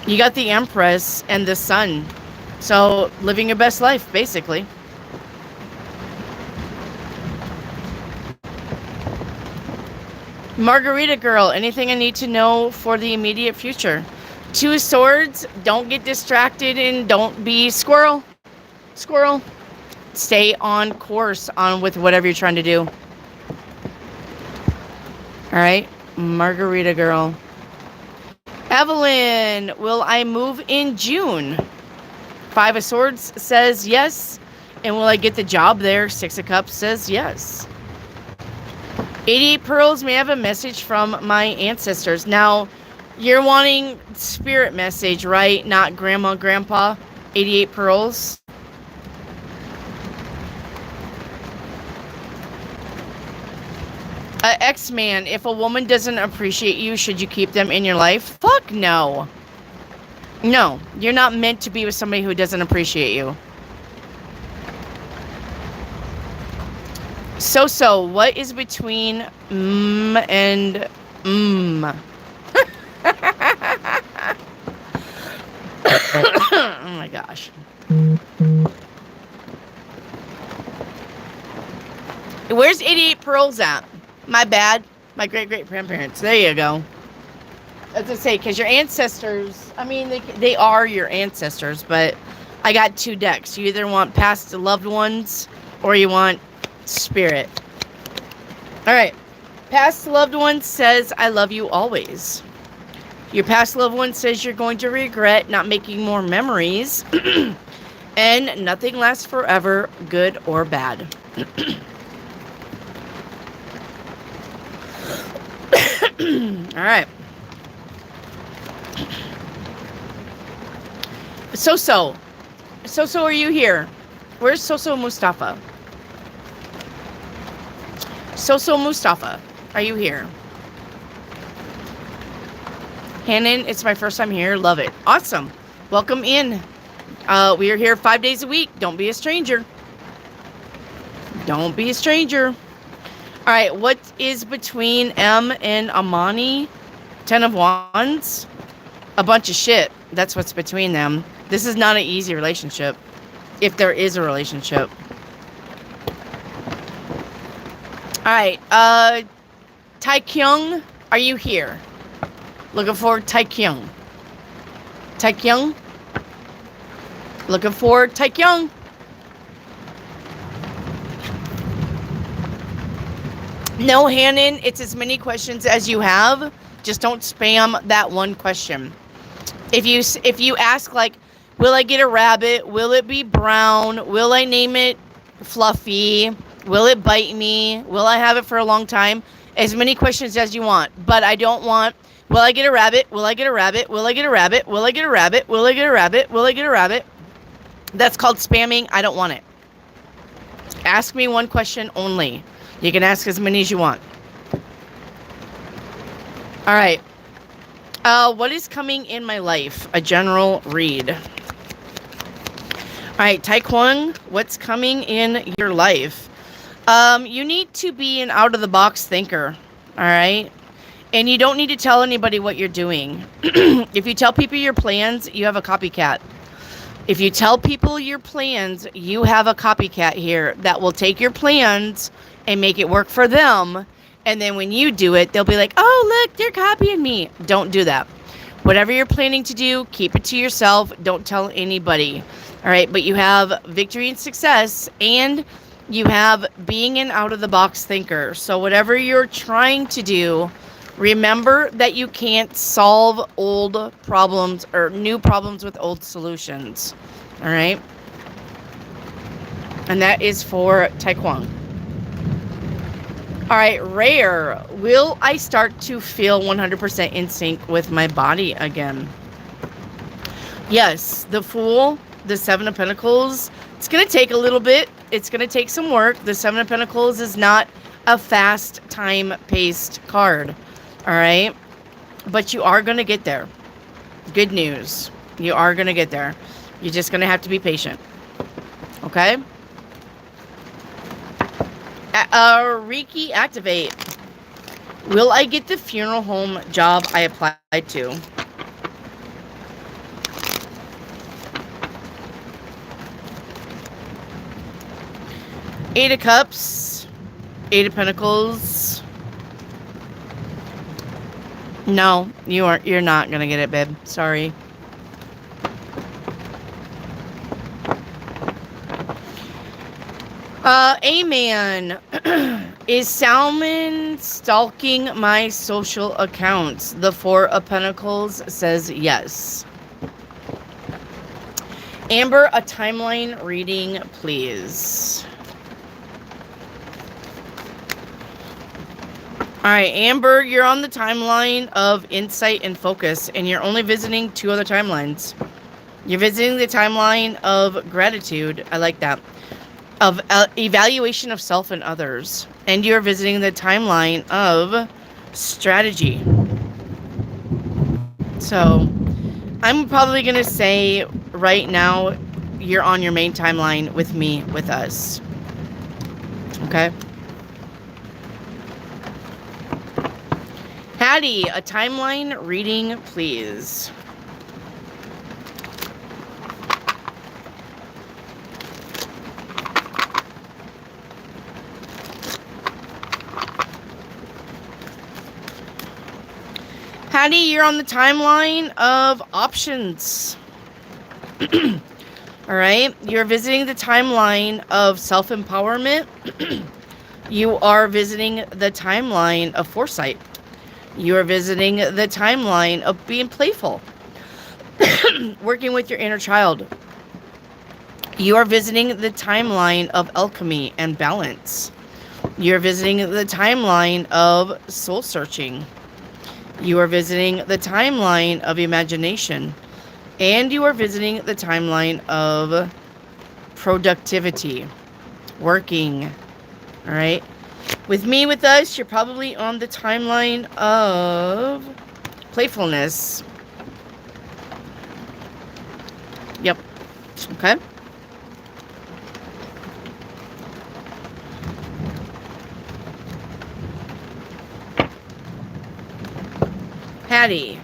You got the Empress and the Sun. So, living your best life, basically. Margarita Girl, anything I need to know for the immediate future? 2 of Swords, don't get distracted and don't be squirrel. Squirrel. Stay on course with whatever you're trying to do. All right, Margarita Girl. Evelyn, will I move in June? 5 of Swords says yes. And will I get the job there? 6 of Cups says yes. 88 Pearls, may I have a message from my ancestors? Now, you're wanting spirit message, right? Not grandma, grandpa. 88 Pearls. X-Man, if a woman doesn't appreciate you, should you keep them in your life? Fuck no. No, you're not meant to be with somebody who doesn't appreciate you. So, what is between and oh my gosh. Where's 88 Pearls at? My bad. My great-great-grandparents. There you go. As I say, because your ancestors, I mean, they are your ancestors, but I got 2 decks. You either want past loved ones or you want spirit. All right. Past loved one says, I love you always. Your past loved one says you're going to regret not making more memories. And nothing lasts forever, good or bad. All right. So, are you here? Where's So Mustafa? So Mustafa, are you here? Hannon, it's my first time here. Love it. Awesome. Welcome in. We are here 5 days a week. Don't be a stranger. Don't be a stranger. All right, what is between M and Amani? 10 of Wands? A bunch of shit. That's what's between them. This is not an easy relationship. If there is a relationship. All right, Tai Kyung, are you here? Looking for Tai Kyung. Tai Kyung? Looking for Tai Kyung. No, Hannon, it's as many questions as you have. Just don't spam that one question. If you ask, like, will I get a rabbit? Will it be brown? Will I name it Fluffy? Will it bite me? Will I have it for a long time? As many questions as you want. But I don't want, will I get a rabbit? Will I get a rabbit? Will I get a rabbit? Will I get a rabbit? Will I get a rabbit? Will I get a rabbit? That's called spamming. I don't want it. Ask me one question only. You can ask as many as you want. All right. What is coming in my life? A general read. All right, Taekwon, what's coming in your life? You need to be an out-of-the-box thinker, all right? And you don't need to tell anybody what you're doing. If you tell people your plans, you have a copycat. If you tell people your plans, you have a copycat here that will take your plans and make it work for them. And then when you do it, they'll be like, oh, look, they're copying me. Don't do that. Whatever you're planning to do, keep it to yourself. Don't tell anybody. All right. But you have victory and success, and you have being an out-of-the-box thinker. So whatever you're trying to do, remember that you can't solve old problems or new problems with old solutions. All right. And that is for Taekwon. All right, Rare, will I start to feel 100% in sync with my body again? Yes, the Fool, the Seven of Pentacles, it's going to take a little bit. It's going to take some work. The Seven of Pentacles is not a fast, time-paced card, all right? But you are going to get there. Good news. You are going to get there. You're just going to have to be patient, okay? Reiki activate. Will I get the funeral home job I applied to? Eight of Cups. Eight of Pentacles. No, you're not gonna get it, babe. Sorry. Amen. Is Salmon stalking my social accounts? The Four of Pentacles says yes. Amber, a timeline reading, please. All right, Amber, you're on the timeline of insight and focus, and you're only visiting two other timelines. You're visiting the timeline of gratitude. I like that. Of evaluation of self and others. And you're visiting the timeline of strategy. So, I'm probably going to say right now, you're on your main timeline with me, with us. Okay? Hattie, a timeline reading, please. Hattie, you're on the timeline of options. All right. You're visiting the timeline of self-empowerment. You are visiting the timeline of foresight. You are visiting the timeline of being playful. Working with your inner child. You are visiting the timeline of alchemy and balance. You're visiting the timeline of soul searching. You are visiting the timeline of imagination. And you are visiting the timeline of productivity, working. All right. With me, with us, you're probably on the timeline of playfulness. Yep. Okay. Hattie.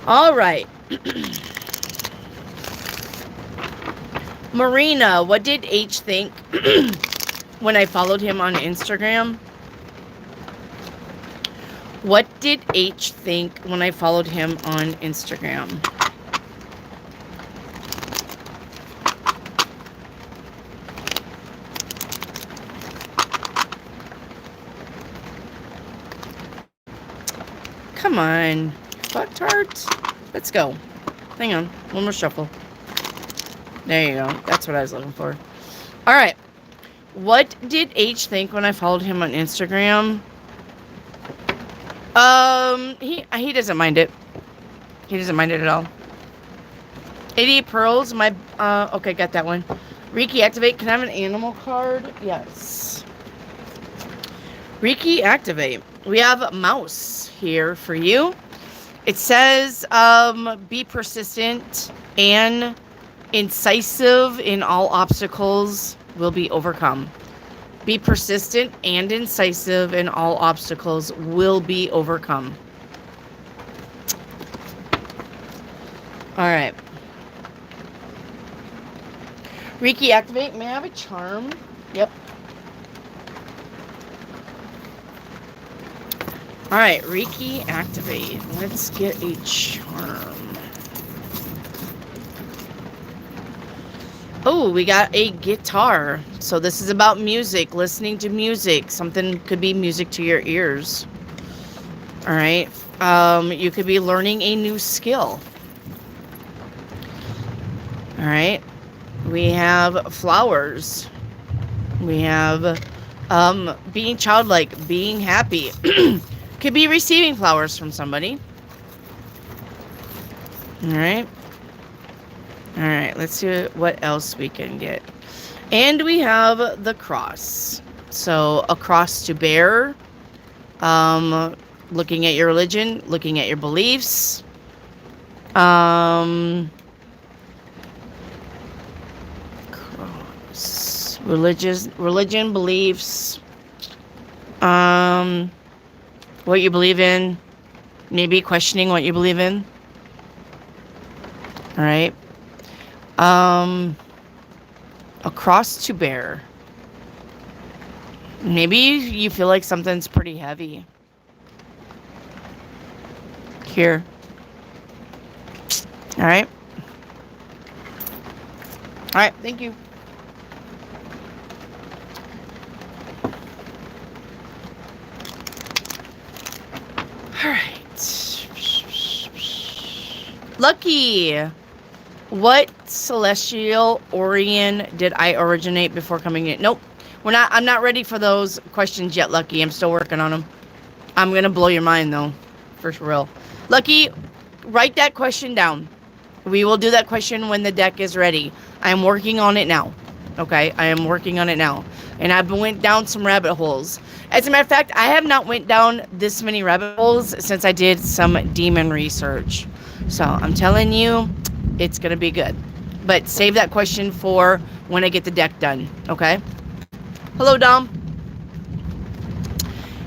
All right. Marina, what did H think when I followed him on Instagram? What did H think when I followed him on Instagram? Come on. Fuck tart. Let's go. Hang on. One more shuffle. There you go. That's what I was looking for. All right. What did H think when I followed him on Instagram? He doesn't mind it. He doesn't mind it at all. 88 pearls. My okay, got that one. Reiki activate. Can I have an animal card? Yes. Reiki activate. We have mouse here for you. It says be persistent and incisive in all obstacles will be overcome. Be persistent and incisive in all obstacles will be overcome. All right. Reiki activate. May I have a charm? Yep. All right. Reiki activate. Let's get a charm. Oh, we got a guitar. So this is about music, listening to music. Something could be music to your ears. All right. You could be learning a new skill. All right. We have flowers. We have being childlike, being happy. Could be receiving flowers from somebody. All right. All right, let's see what else we can get. And we have the cross. So a cross to bear. Looking at your religion, looking at your beliefs. Cross. Religion, beliefs. What you believe in. Maybe questioning what you believe in. All right. A cross to bear. Maybe you feel like something's pretty heavy. Here. All right. All right. Thank you. All right. Lucky. What celestial Orion did I originate before coming in? Nope. I'm not ready for those questions yet, Lucky. I'm still working on them. I'm going to blow your mind, though. For real. Lucky, write that question down. We will do that question when the deck is ready. I am working on it now. Okay? I am working on it now. And I've went down some rabbit holes. As a matter of fact, I have not went down this many rabbit holes since I did some demon research. So, I'm telling you, it's going to be good. But save that question for when I get the deck done. Okay? Hello, Dom.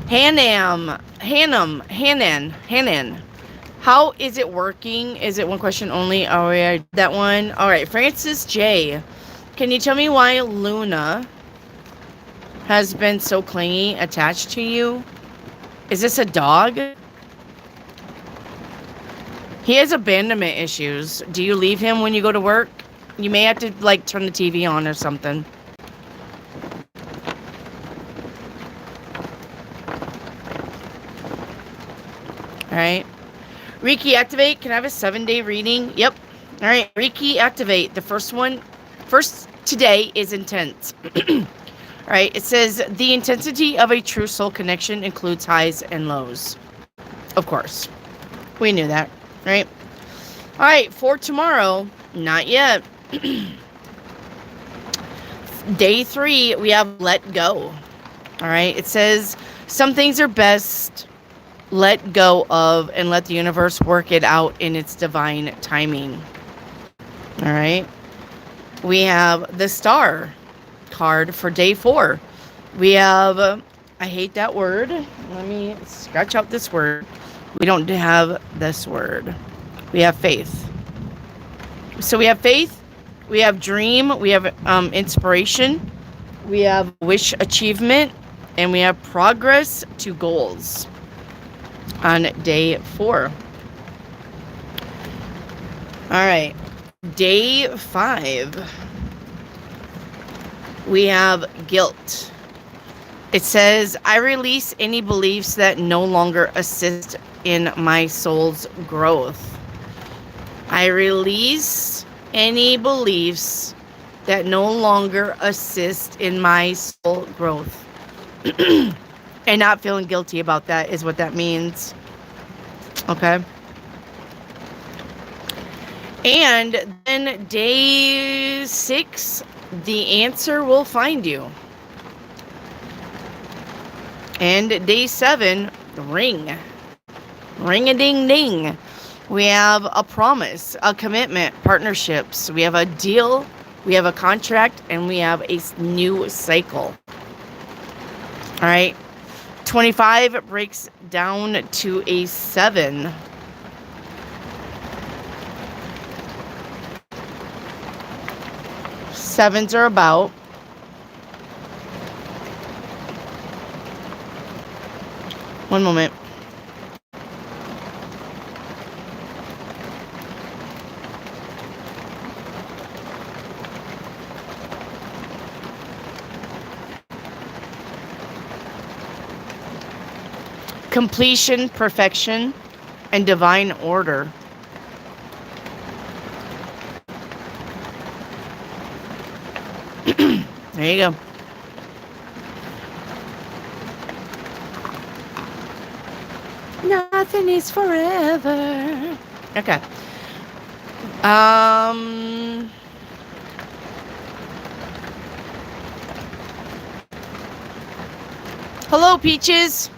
Hanan. How is it working? Is it one question only? Oh, yeah, that one. All right. Francis J. Can you tell me why Luna has been so clingy attached to you? Is this a dog? He has abandonment issues. Do you leave him when you go to work? You may have to, like, turn the TV on or something. Alright. Reiki activate. Can I have a 7-day reading? Yep. All right. Reiki activate. The first today is intense. All right. It says the intensity of a true soul connection includes highs and lows. Of course. We knew that, right? All right. For tomorrow, not yet. Day 3, we have let go. All right. It says some things are best let go of and let the universe work it out in its divine timing. All right. We have the star card for day 4. We have, I hate that word. Let me scratch out this word. We don't have this word. We have faith. So we have faith. We have dream. We have inspiration. We have wish achievement. And we have progress to goals on day 4. All right. Day 5. We have guilt. It says, I release any beliefs that no longer assist in my soul's growth. I release any beliefs that no longer assist in my soul growth. And not feeling guilty about that is what that means. Okay. And then day 6, the answer will find you. And day 7, ring. Ring-a-ding-ding. We have a promise, a commitment, partnerships. We have a deal, we have a contract, and we have a new cycle. All right. 25 breaks down to a 7. Sevens are about. One moment. Completion, perfection, and divine order. There you go. Nothing is forever. Okay. Hello, Peaches.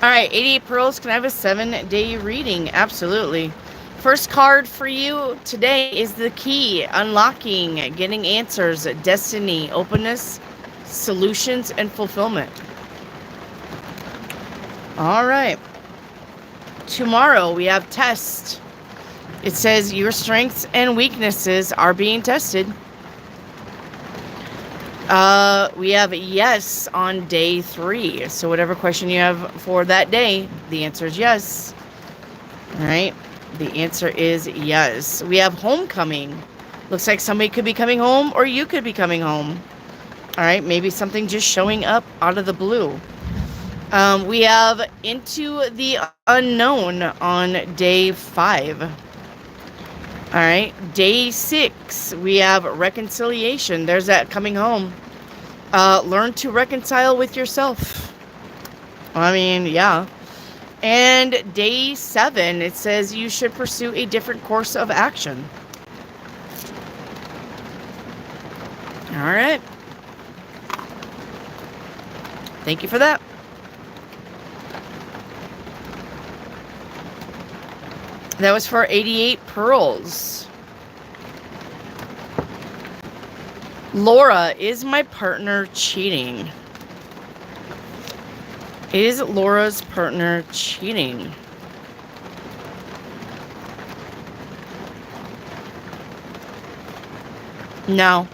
All right, 88 pearls. Can I have a 7-day reading? Absolutely. First card for you today is the key. Unlocking, getting answers, destiny, openness, solutions, and fulfillment. All right. Tomorrow we have test. It says your strengths and weaknesses are being tested. We have yes on day 3. So whatever question you have for that day, the answer is yes. All right. The answer is yes. We have homecoming. Looks like somebody could be coming home or you could be coming home. All right. Maybe something just showing up out of the blue. We have into the unknown on day 5. All right. Day 6, we have reconciliation. There's that coming home. Learn to reconcile with yourself. I mean, yeah. And day 7, it says you should pursue a different course of action. All right. Thank you for that. That was for 88 pearls. Laura, is my partner cheating? Is Laura's partner cheating? No,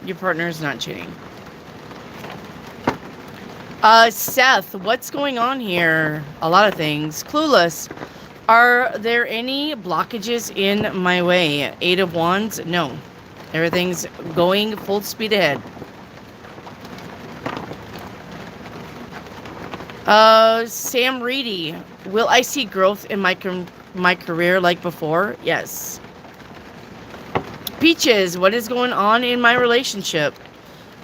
your partner is not cheating. Seth, what's going on here? A lot of things. Clueless. Are there any blockages in my way? 8 of Wands? No. Everything's going full speed ahead. Sam Reedy. Will I see growth in my career like before? Yes. Peaches. What is going on in my relationship?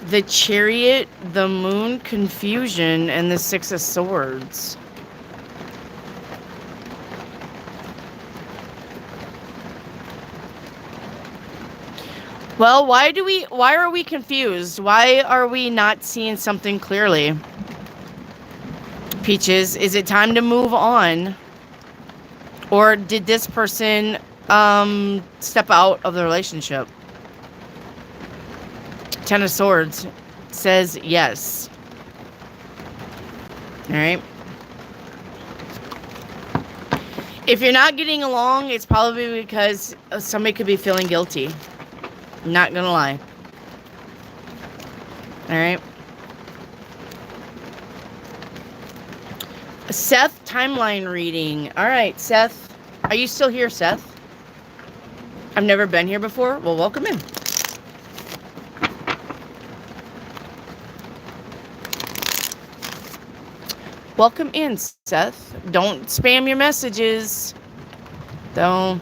The Chariot, the Moon, confusion, and the Six of Swords. Well, why are we confused? Why are we not seeing something clearly? Peaches, is it time to move on? Or did this person step out of the relationship? Ten of Swords says yes. All right. If you're not getting along, it's probably because somebody could be feeling guilty. Not gonna lie. All right. Seth, timeline reading. All right, Seth. Are you still here, Seth? I've never been here before. Well, welcome in. Welcome in, Seth. Don't spam your messages. Don't.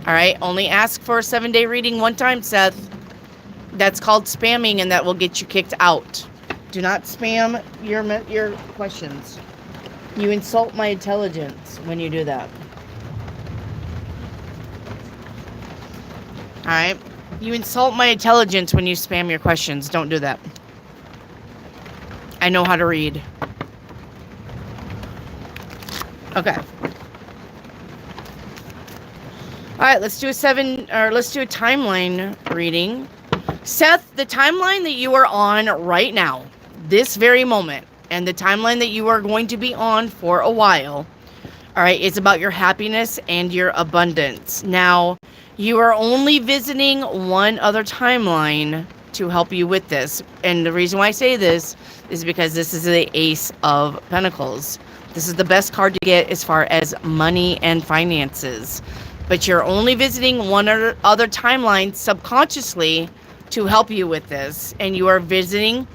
All right, only ask for a 7-day reading one time, Seth. That's called spamming, and that will get you kicked out. Do not spam your questions. You insult my intelligence when you do that. All right? You insult my intelligence when you spam your questions. Don't do that. I know how to read. Okay. All right, let's do a timeline reading. Seth, the timeline that you are on right now, this very moment, and the timeline that you are going to be on for a while, all right, it's about your happiness and your abundance. Now, you are only visiting one other timeline to help you with this. And the reason why I say this is because this is the Ace of Pentacles. This is the best card to get as far as money and finances. But you're only visiting one other timeline subconsciously to help you with this. And you are visiting,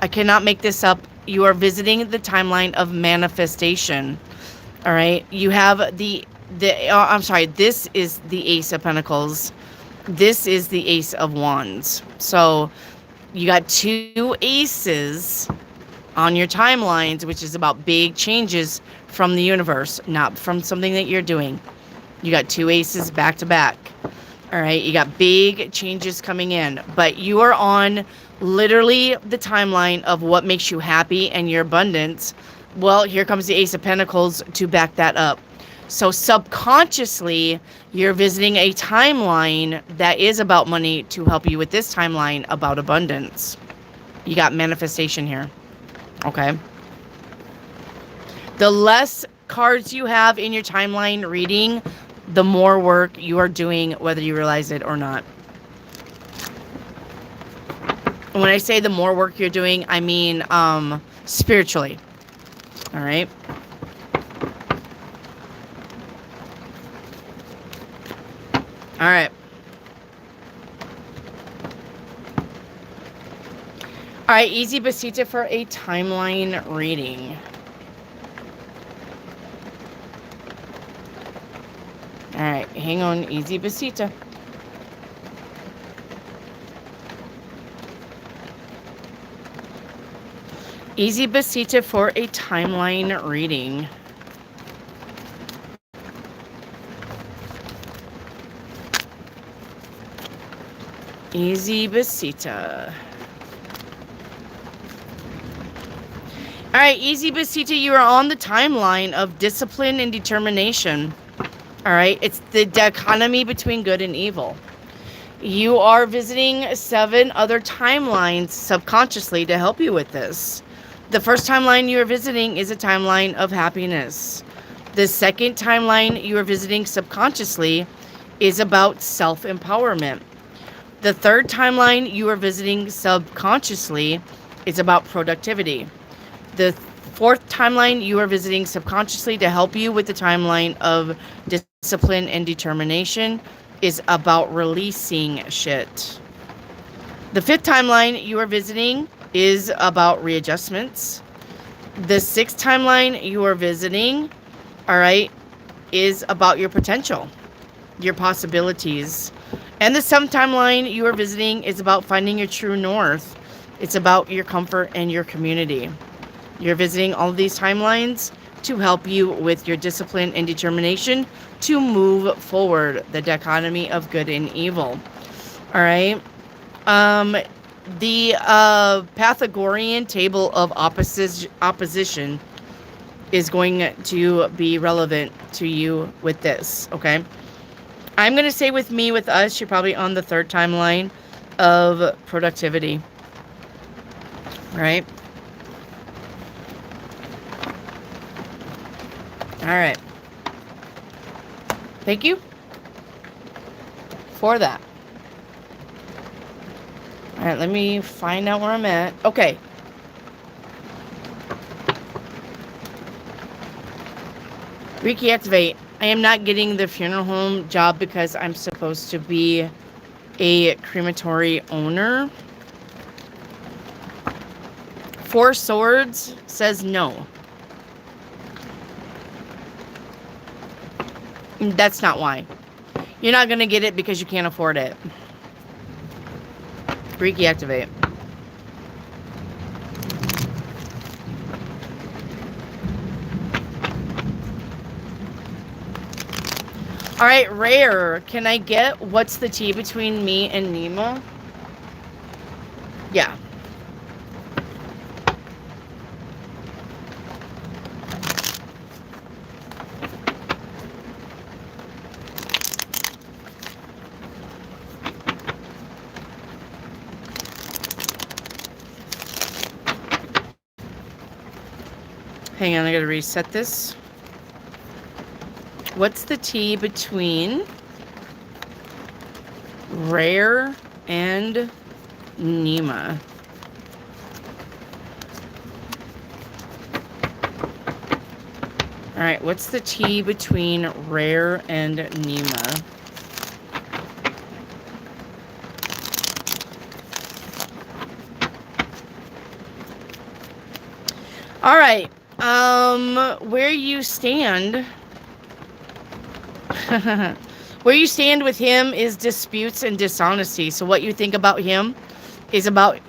I cannot make this up, you are visiting the timeline of manifestation. All right. You have I'm sorry, this is the Ace of Pentacles. This is the Ace of Wands. So you got two aces on your timelines, which is about big changes from the universe, not from something that you're doing. You got two aces back to back. All right. You got big changes coming in, but you are on literally the timeline of what makes you happy and your abundance. Well, here comes the Ace of Pentacles to back that up. So subconsciously, you're visiting a timeline that is about money to help you with this timeline about abundance. You got manifestation here. Okay. The less cards you have in your timeline reading, the more work you are doing, whether you realize it or not. When I say the more work you're doing, I mean spiritually. All right. All right. All right, easy Basita for a timeline reading. All right, hang on, easy Basita. Easy Basita for a timeline reading. Easy Basita. All right, Easy Basita, you are on the timeline of discipline and determination. All right, it's the dichotomy between good and evil. You are visiting 7 other timelines subconsciously to help you with this. The first timeline you are visiting is a timeline of happiness. The second timeline you are visiting subconsciously is about self-empowerment. The third timeline you are visiting subconsciously is about productivity. The fourth timeline you are visiting subconsciously to help you with the timeline of discipline and determination is about releasing shit. The fifth timeline you are visiting is about readjustments. The sixth timeline you are visiting, all right, is about your potential, your possibilities. And the seventh timeline you are visiting is about finding your true north. It's about your comfort and your community. You're visiting all of these timelines to help you with your discipline and determination to move forward, the dichotomy of good and evil. All right. The Pythagorean table of opposition is going to be relevant to you with this, okay? I'm going to say with me, with us, you're probably on the third timeline of productivity, right? All right. Thank you for that. All right, let me find out where I'm at. Okay. Reiki activate. I am not getting the funeral home job because I'm supposed to be a crematory owner. Four Swords says no. That's not why. You're not going to get it because you can't afford it. Reiki activate. All right, rare. Can I get what's the tea between me and Nima? Yeah. Hang on, I gotta reset this. What's the tea between Rare and Nima? All right, what's the tea between Rare and Nima? All right, where you stand... Where you stand with him is disputes and dishonesty. So what you think about him is about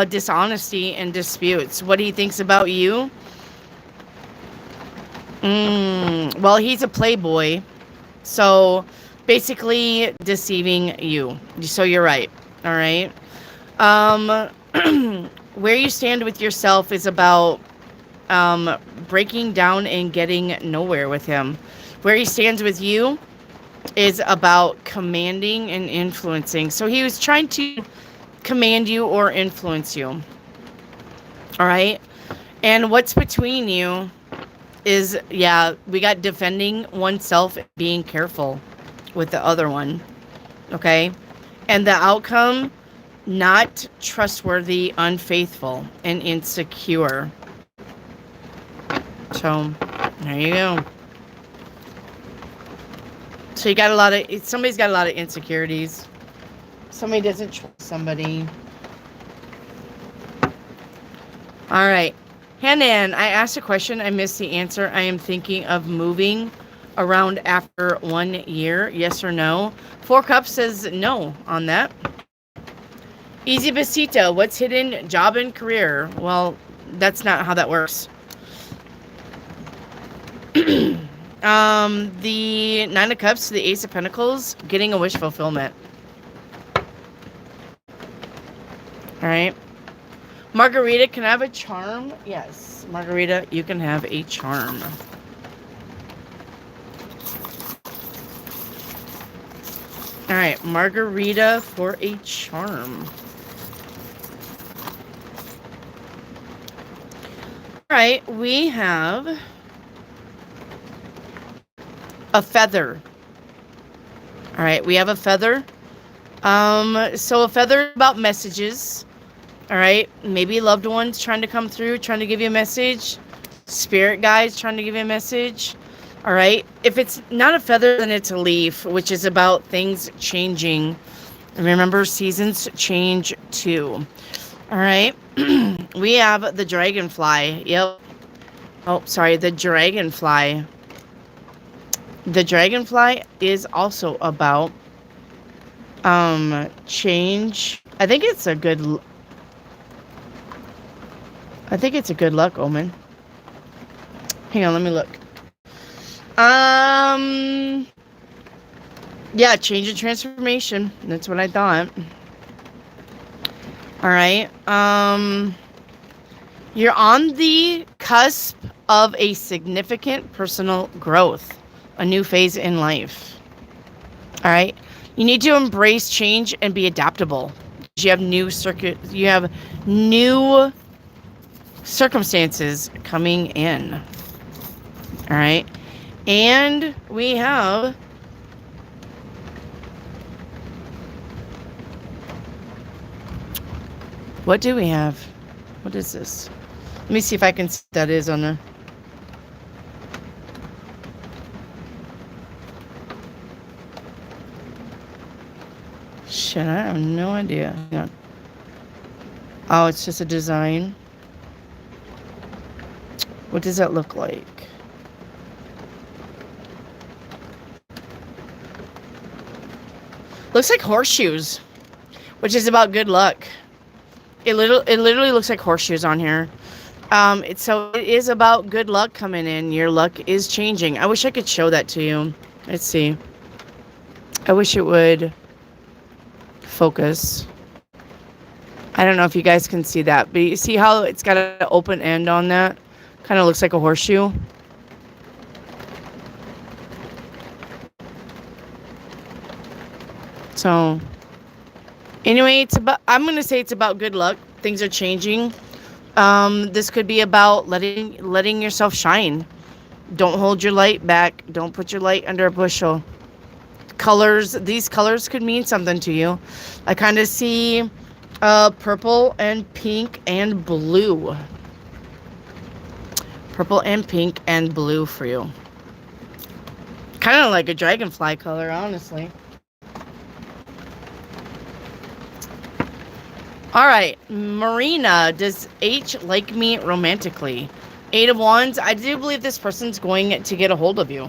dishonesty and disputes. What he thinks about you? Well, he's a playboy. So basically deceiving you. So you're right. All right. Where you stand with yourself is about breaking down and getting nowhere with him. Where he stands with you is about commanding and influencing. So he was trying to command you or influence you. All right. And what's between you is, yeah, we got defending oneself and being careful with the other one. Okay. And the outcome, not trustworthy, unfaithful, and insecure. So there you go. So you got a lot of, somebody's got a lot of insecurities. Somebody doesn't trust somebody. All right. Hanan, I asked a question. I missed the answer. I am thinking of moving around after 1 year. Yes or no? 4 Cups says no on that. Easy Besita, what's hidden? Job and career. Well, that's not how that works. The 9 of Cups to the Ace of Pentacles, getting a wish fulfillment. All right. Margarita, can I have a charm? Yes. Margarita, you can have a charm. All right. Margarita for a charm. All right. We have a feather. All right, we have a feather. So a feather about messages. All right, maybe loved ones trying to come through, trying to give you a message. Spirit guides trying to give you a message. All right, if it's not a feather, then it's a leaf, which is about things changing. And remember, seasons change too. All right, we have the dragonfly. Yep. Oh, sorry, the dragonfly. The dragonfly is also about change. I think it's a good luck omen. Hang on, let me look. Yeah, change and transformation. That's what I thought. All right. You're on the cusp of a significant personal growth, a new phase in life. All right. You need to embrace change and be adaptable. You have new circumstances coming in. All right. And we have what do we have? What is this? Let me see if I can see what that is on there. Shit, I have no idea. Hang on. Oh, it's just a design. What does that look like? Looks like horseshoes, which is about good luck. It literally looks like horseshoes on here. So it is about good luck coming in. Your luck is changing. I wish I could show that to you. Let's see. I wish it would focus. I don't know if you guys can see that, but you see how it's got an open end on that? Kind of looks like a horseshoe. So anyway, I'm going to say it's about good luck. Things are changing. This could be about letting yourself shine. Don't hold your light back. Don't put your light under a bushel. These colors could mean something to you. I kind of see purple and pink and blue. Purple and pink and blue for you. Kind of like a dragonfly color, honestly. All right, Marina, does H like me romantically? 8 of Wands, I do believe this person's going to get a hold of you.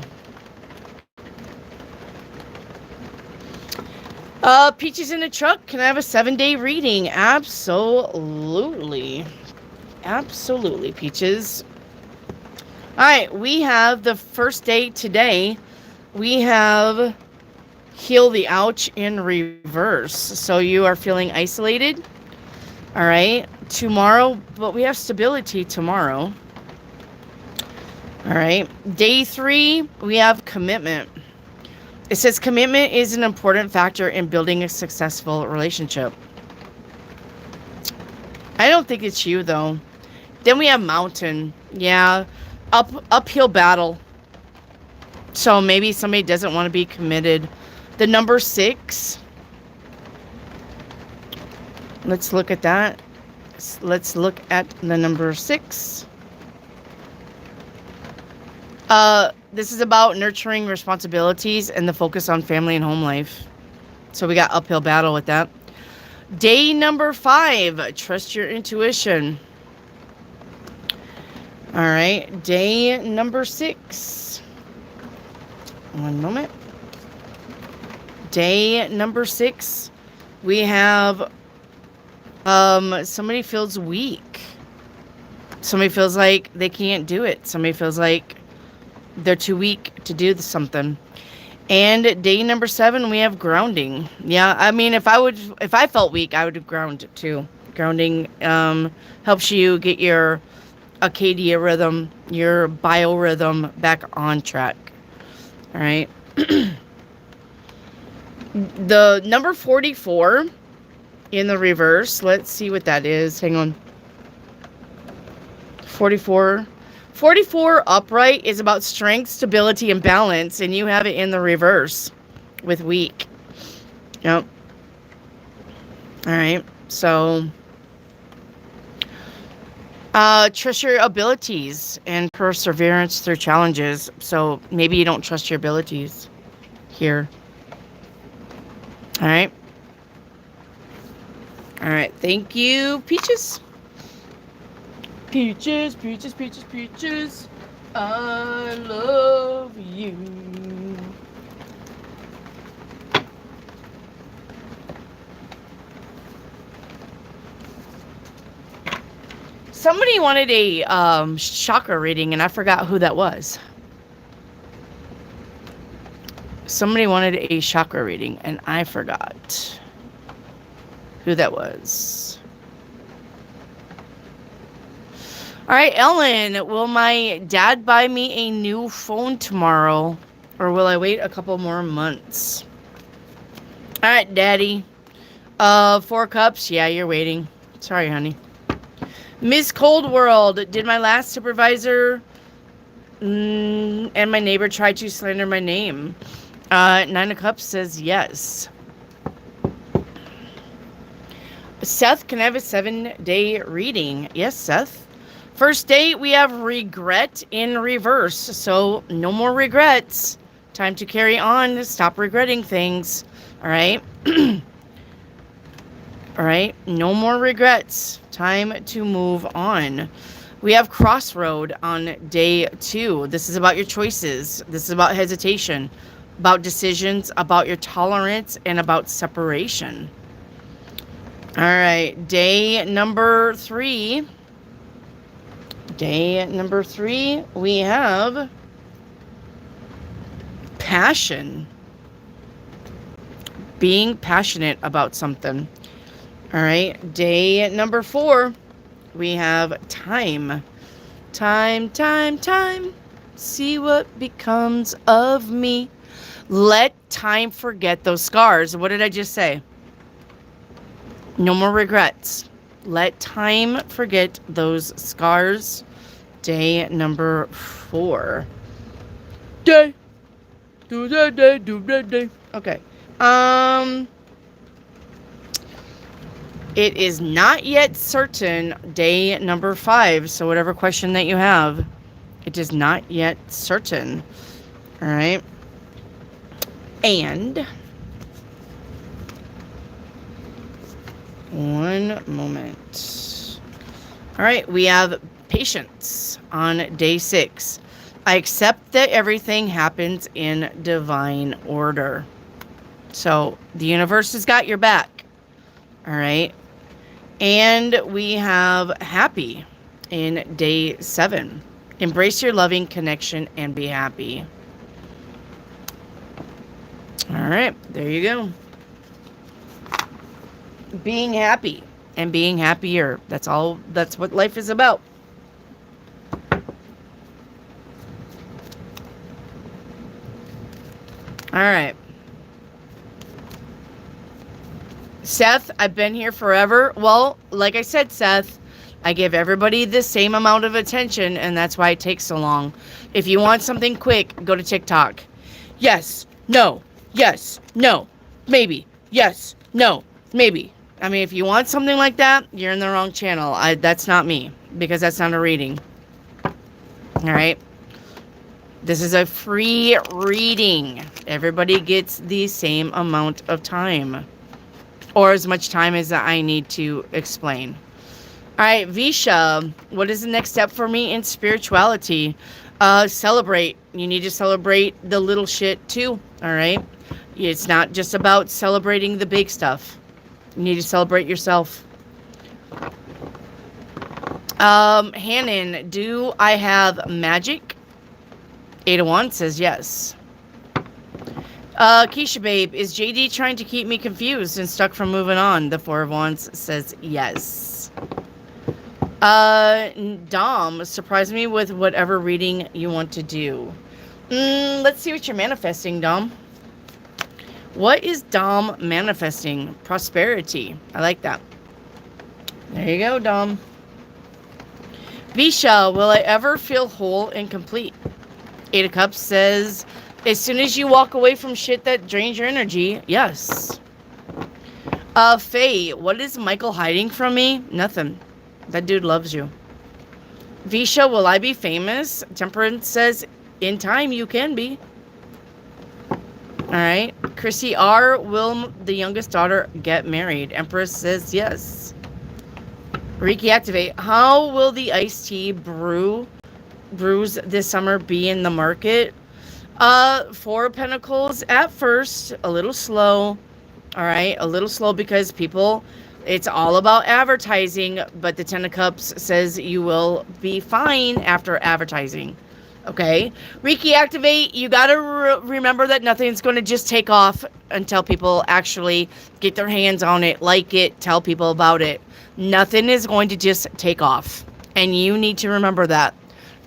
Peaches in a truck, can I have a 7-day reading? Absolutely. Absolutely, Peaches. All right, we have the first day today. We have Heal the Ouch in reverse. So you are feeling isolated. All right, tomorrow, but we have stability tomorrow. All right, day 3, we have commitment. It says commitment is an important factor in building a successful relationship. I don't think it's you, though. Then we have mountain. Yeah, uphill battle. So maybe somebody doesn't want to be committed. The number 6. Let's look at that. Let's look at the number 6. This is about nurturing responsibilities and the focus on family and home life. So we got uphill battle with that. Day number 5. Trust your intuition. All right. Day number 6. One moment. Day number 6. We have somebody feels weak. Somebody feels like they can't do it. Somebody feels like they're too weak to do something. And day number 7, we have grounding. Yeah, I mean, if I felt weak, I would ground too. Grounding helps you get your Accadia rhythm, your biorhythm back on track. All right. The number 44 in the reverse. Let's see what that is. Hang on. 44. 44 upright is about strength, stability, and balance, and you have it in the reverse with weak. Yep. All right. So, trust your abilities and perseverance through challenges. So maybe you don't trust your abilities here. All right. All right. Thank you, Peaches. Peaches, peaches, peaches, peaches. I love you. Somebody wanted a chakra reading, and I forgot who that was. Somebody wanted a chakra reading, and I forgot who that was. All right, Ellen, will my dad buy me a new phone tomorrow, or will I wait a couple more months? All right, Daddy. 4 cups. Yeah, you're waiting. Sorry, honey. Miss Cold World, did my last supervisor and my neighbor try to slander my name? 9 of Cups says yes. Seth, can I have a 7-day reading? Yes, Seth. First day, we have regret in reverse. So, no more regrets. Time to carry on. Stop regretting things. All right? All right? No more regrets. Time to move on. We have Crossroad on day 2. This is about your choices. This is about hesitation, about decisions, about your tolerance, and about separation. All right, day number 3. Day number 3, we have passion. Being passionate about something. All right, day number 4, we have time. Time, time, time. See what becomes of me. Let time forget those scars. What did I just say? No more regrets. Let time forget those scars. Day number 4. Day. Do that day. Do that day. Okay. It is not yet certain. Day number 5. So whatever question that you have, it is not yet certain. All right. And one moment. All right, we have patience on day 6. I accept that everything happens in divine order. So the universe has got your back. All right. And we have happy in day 7. Embrace your loving connection and be happy. All right, there you go. Being happy and being happier. That's all. That's what life is about. All right. Seth, I've been here forever. Well, like I said, Seth, I give everybody the same amount of attention, and that's why it takes so long. If you want something quick, go to TikTok. Yes, no, yes, no, maybe, yes, no, maybe. I mean, if you want something like that, you're in the wrong channel. That's not me, because that's not a reading. All right? This is a free reading. Everybody gets the same amount of time. Or as much time as I need to explain. All right, Visha, what is the next step for me in spirituality? Celebrate. You need to celebrate the little shit too, all right? It's not just about celebrating the big stuff. You need to celebrate yourself. Hannon, do I have magic? 8 of Wands says yes. Keisha Babe, is JD trying to keep me confused and stuck from moving on? The 4 of Wands says yes. Dom, surprise me with whatever reading you want to do. Let's see what you're manifesting, Dom. What is Dom manifesting? Prosperity. I like that. There you go, Dom. Visha, will I ever feel whole and complete? 8 of Cups says, as soon as you walk away from shit that drains your energy, yes. Faye, what is Michael hiding from me? Nothing. That dude loves you. Visha, will I be famous? Temperance says, in time you can be. Alright. Chrissy R, will the youngest daughter get married? Empress says yes. Reiki activate. How will the iced tea brews this summer be in the market? Four of Pentacles at first, a little slow. All right, a little slow because people, it's all about advertising, but the Ten of Cups says you will be fine after advertising. Okay, Reiki activate. You got to remember that nothing's going to just take off until people actually get their hands on it, like it, tell people about it. Nothing is going to just take off, and you need to remember that.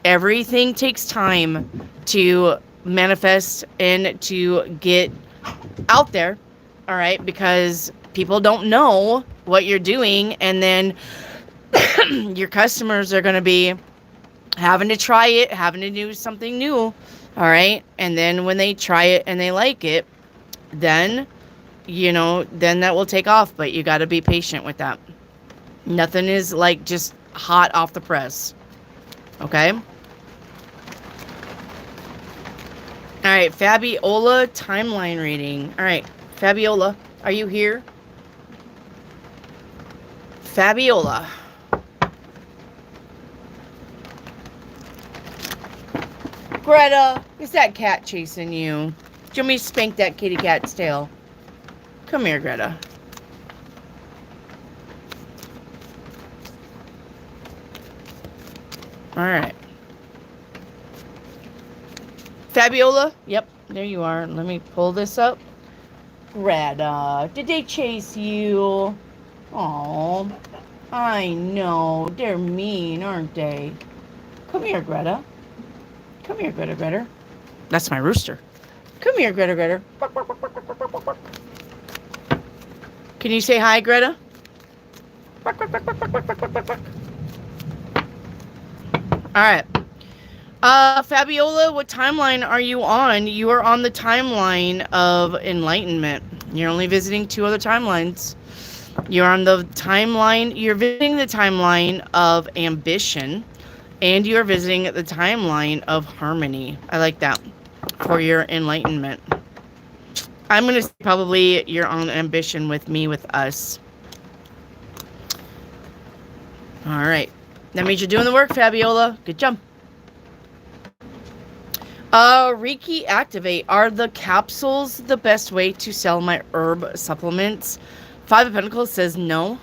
Everything takes time to manifest and to get out there. All right, because people don't know what you're doing, and then your customers are going to be having to try it, having to do something new. All right, and then when they try it and they like it, then then that will take off, but you got to be patient with that. Nothing is like just hot off the press. Okay. All right, Fabiola timeline reading. All right, Fabiola, are you here? Fabiola. Greta, is that cat chasing you? Do you want me to spank that kitty cat's tail? Come here, Greta. All right. Fabiola? Yep, there you are. Let me pull this up. Greta, did they chase you? Oh, I know. They're mean, aren't they? Come here, Greta. Come here, Greta, Greta. That's my rooster. Come here, Greta, Greta. Can you say hi, Greta? All right. Fabiola, what timeline are you on? You are on the timeline of enlightenment. You're only visiting 2 other timelines. You're on the timeline, you're visiting the timeline of ambition, and you're visiting the timeline of harmony. I like that for your enlightenment. I'm going to say probably you're on ambition with me, with us. All right. That means you're doing the work, Fabiola. Good job. Reiki activate. Are the capsules the best way to sell my herb supplements? 5 of Pentacles says no.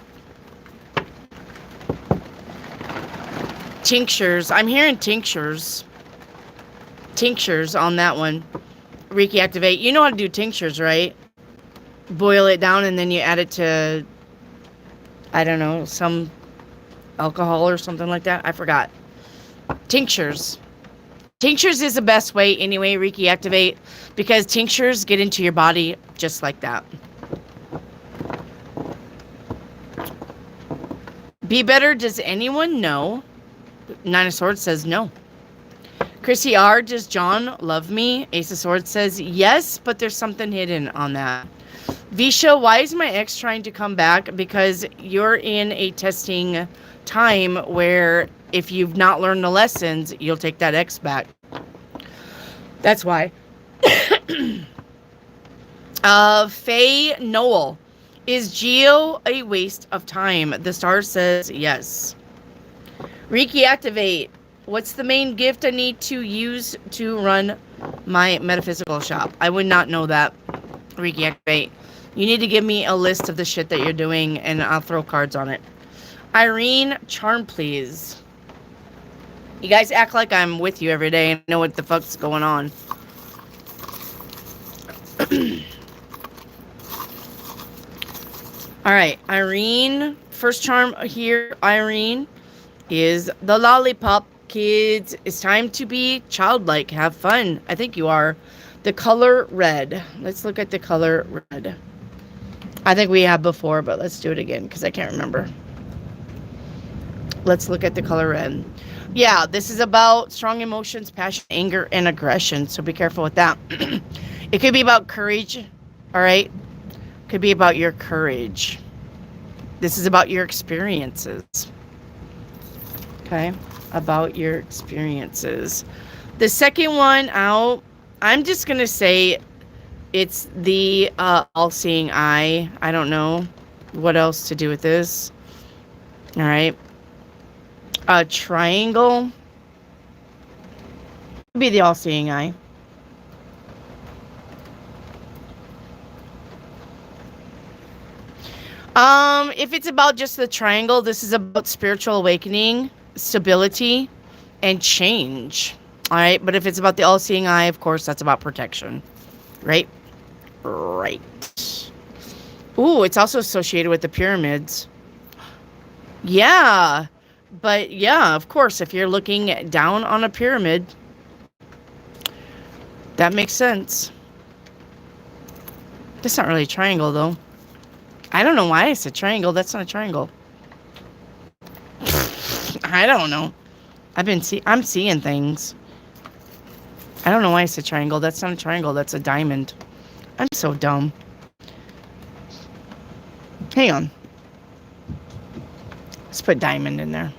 Tinctures. I'm hearing tinctures. Tinctures on that one. Reiki activate. You know how to do tinctures, right? Boil it down and then you add it to, I don't know, some alcohol or something like that. I forgot. Tinctures. Tinctures is the best way anyway, Reiki activate, because tinctures get into your body just like that. Be better, does anyone know? 9 of Swords says no. Chrissy R, does John love me? Ace of Swords says yes, but there's something hidden on that. Visha, why is my ex trying to come back? Because you're in a testing time where if you've not learned the lessons, you'll take that ex back. That's why. Faye Noel, is Geo a waste of time? The star says yes. Reiki activate. What's the main gift I need to use to run my metaphysical shop? I would not know that. Reiki activate. You need to give me a list of the shit that you're doing and I'll throw cards on it. Irene, charm please. You guys act like I'm with you every day and know what the fuck's going on. Alright, Irene. First charm here, Irene, is the lollipop. Kids, it's time to be childlike. Have fun. I think you are. The color red. Let's look at the color red. I think we have before, but let's do it again because I can't remember. Let's look at the color red. Yeah, this is about strong emotions, passion, anger, and aggression. So be careful with that. It could be about courage. All right. Could be about your courage. This is about your experiences. Okay. About your experiences. The second one out, I'm just going to say it's the all-seeing eye. I don't know what else to do with this. All right. A triangle would be the all-seeing eye. If it's about just the triangle, this is about spiritual awakening, stability, and change. All right. But if it's about the all-seeing eye, of course, that's about protection. Right? Right. Ooh, it's also associated with the pyramids. Yeah. But yeah, of course, if you're looking down on a pyramid, that makes sense. That's not really a triangle, though. I don't know why I said triangle. That's not a triangle. I don't know. I'm seeing things. I don't know why I said triangle. That's not a triangle. That's a diamond. I'm so dumb. Hang on. Let's put diamond in there.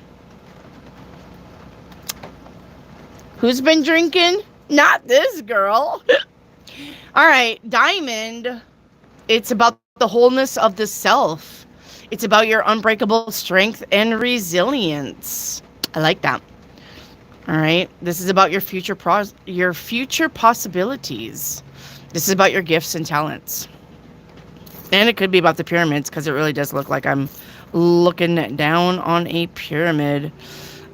Who's been drinking? Not this girl. All right, diamond. It's about the wholeness of the self. It's about your unbreakable strength and resilience. I like that. All right. This is about your future possibilities. This is about your gifts and talents. And it could be about the pyramids because it really does look like I'm looking down on a pyramid.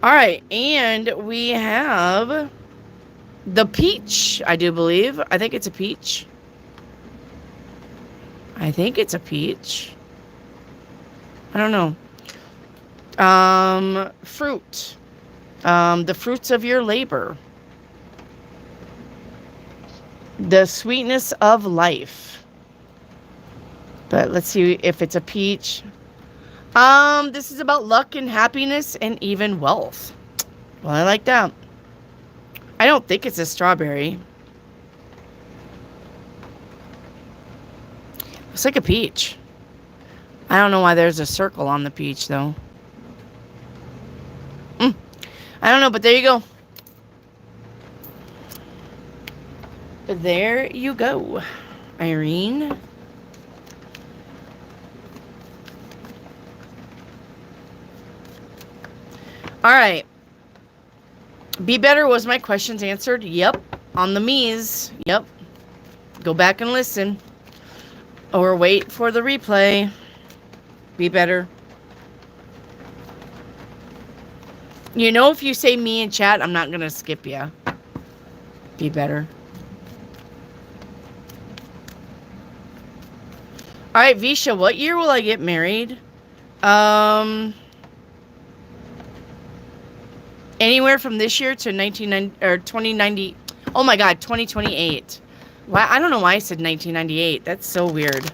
All right. And we have the peach, I do believe. I think it's a peach. I think it's a peach. I don't know. Fruit. The fruits of your labor. The sweetness of life. But let's see if it's a peach. This is about luck and happiness and even wealth. Well, I like that. I don't think it's a strawberry. Looks like a peach. I don't know why there's a circle on the peach, though. I don't know, but there you go. There you go, Irene. All right. Be better. Was my questions answered? Yep. On the me's. Yep. Go back and listen. Or wait for the replay. Be better. You know, if you say me in chat, I'm not going to skip you. Be better. All right, Visha, what year will I get married? Anywhere from this year to 2090. Oh my God, 2028. Why? I don't know why I said 1998. That's so weird.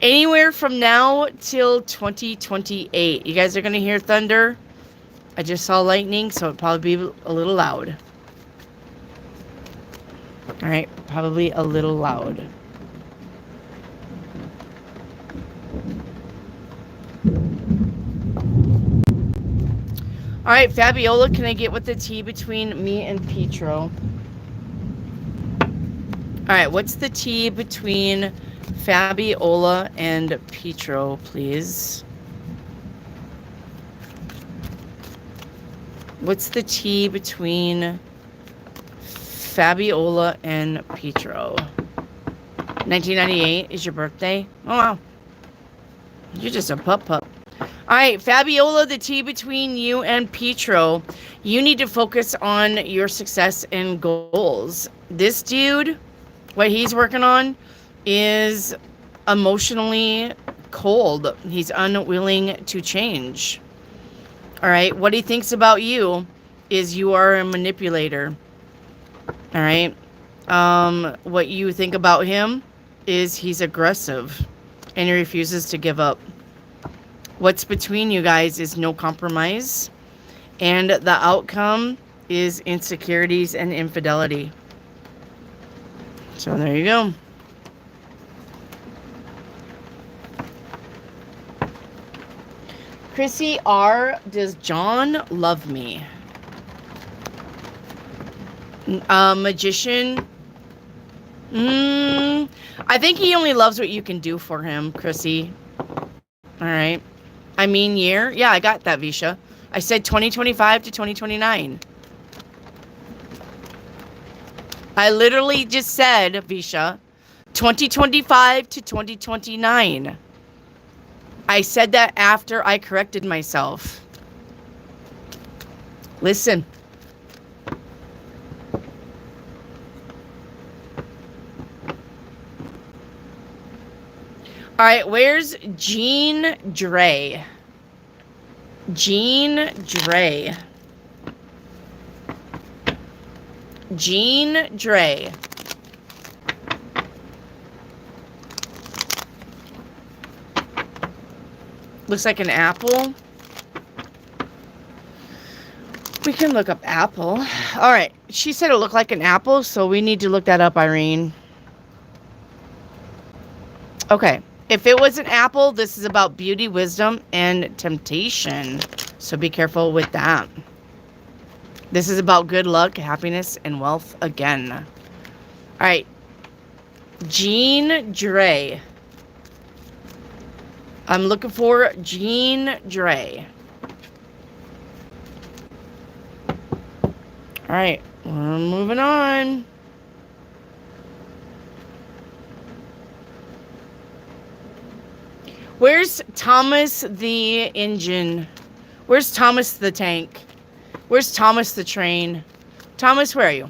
Anywhere from now till 2028. You guys are going to hear thunder. I just saw lightning, so it'll probably be a little loud. All right, probably a little loud. All right, Fabiola, can I get with the T between me and Pietro? All right, what's the T between Fabiola and Pietro, please? What's the T between Fabiola and Pietro? 1998 is your birthday? Oh, wow. You're just a pup. All right, Fabiola, the T between you and Pietro. You need to focus on your success and goals. This dude, what he's working on is emotionally cold. He's unwilling to change. All right, what he thinks about you is you are a manipulator. All right, what you think about him is he's aggressive and he refuses to give up. What's between you guys is no compromise, and the outcome is insecurities and infidelity. So there you go. Chrissy R, does John love me? Magician. I think he only loves what you can do for him, Chrissy. All right. I mean year. Yeah, I got that, Visha. I said 2025 to 2029. I literally just said, Visha, 2025 to 2029. I said that after I corrected myself. Listen. All right, where's Jean Dre? Jean Dre. Jean Dre. Looks like an apple. We can look up apple. All right. She said it looked like an apple, so we need to look that up, Irene. Okay. If it was an apple, this is about beauty, wisdom, and temptation. So be careful with that. This is about good luck, happiness, and wealth again. All right. Jean Dre. I'm looking for Jean Dre. All right. We're moving on. Where's Thomas the engine? Where's Thomas the tank? Where's Thomas the train? Thomas, where are you?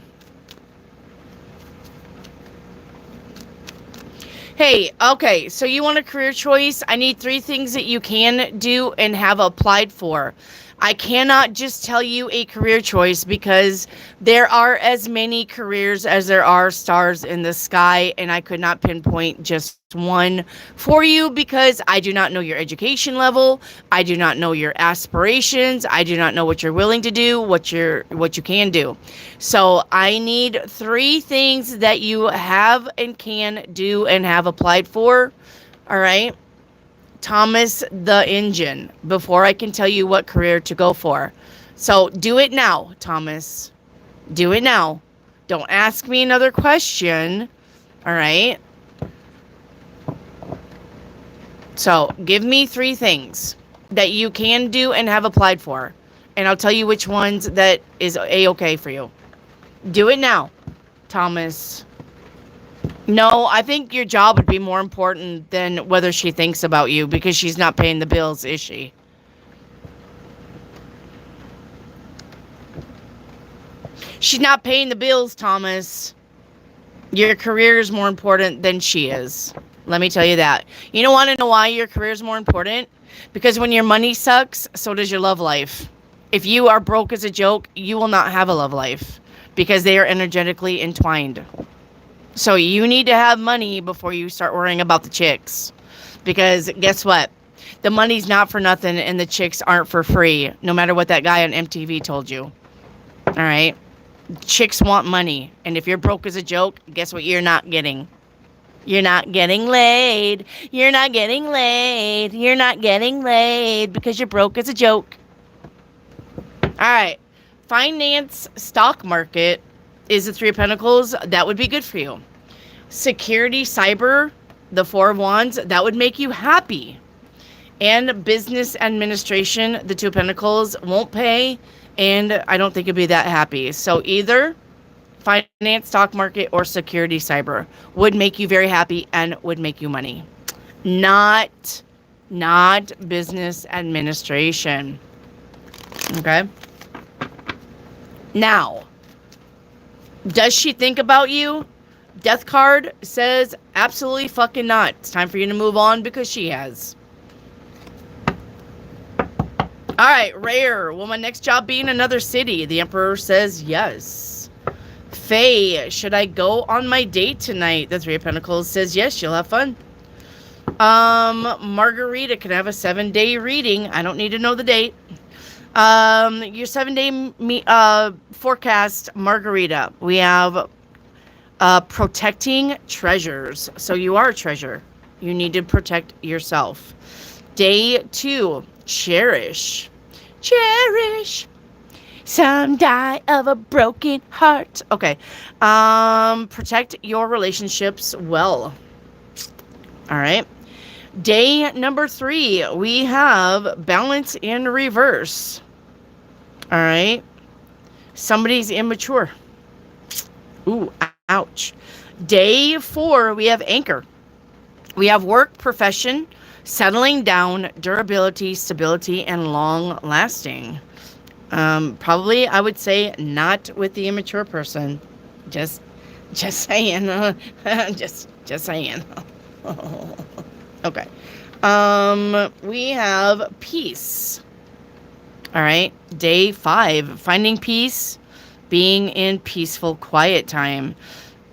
Hey, okay, so you want a career choice? I need 3 things that you can do and have applied for. I cannot just tell you a career choice because there are as many careers as there are stars in the sky, and I could not pinpoint just one for you because I do not know your education level. I do not know your aspirations. I do not know what you're willing to do, what you can do. So I need 3 things that you have and can do and have applied for. All right. Thomas the engine, before I can tell you what career to go for. So do it now, Thomas. Do it now. Don't ask me another question. All right. So give me 3 things that you can do and have applied for. And I'll tell you which ones that is a-okay for you. Do it now, Thomas. No, I think your job would be more important than whether she thinks about you because she's not paying the bills, is she? She's not paying the bills, Thomas. Your career is more important than she is. Let me tell you that. You don't want to know why your career is more important? Because when your money sucks, so does your love life. If you are broke as a joke, you will not have a love life because they are energetically entwined. So you need to have money before you start worrying about the chicks. Because guess what? The money's not for nothing and the chicks aren't for free. No matter what that guy on MTV told you. All right? Chicks want money. And if you're broke as a joke, guess what you're not getting? You're not getting laid. You're not getting laid. You're not getting laid because you're broke as a joke. All right. Finance, stock market is the 3 of Pentacles. That would be good for you. Security, cyber, the 4 of Wands, that would make you happy. And business administration, the 2 of Pentacles, won't pay, and I don't think it'd be that happy. So either finance, stock market, or security, cyber would make you very happy and would make you money. Not business administration. Okay? Now, does she think about you? Death card says absolutely fucking not. It's time for you to move on because she has. All right, rare. Will my next job be in another city? The Emperor says yes. Faye, should I go on my date tonight? The 3 of Pentacles says yes, you'll have fun. Margarita can have a 7-day reading. I don't need to know the date. Your 7-day forecast, Margarita. We have protecting treasures. So you are a treasure. You need to protect yourself. Day 2, cherish. Cherish. Some die of a broken heart. Okay. Protect your relationships well. All right. Day number 3, we have balance in reverse. All right. Somebody's immature. Ooh, ouch. Day 4, we have anchor. We have work, profession, settling down, durability, stability, and long lasting. Probably, I would say not with the immature person. Just saying. just saying. Okay. We have peace. All right. Day 5, finding peace, being in peaceful, quiet time.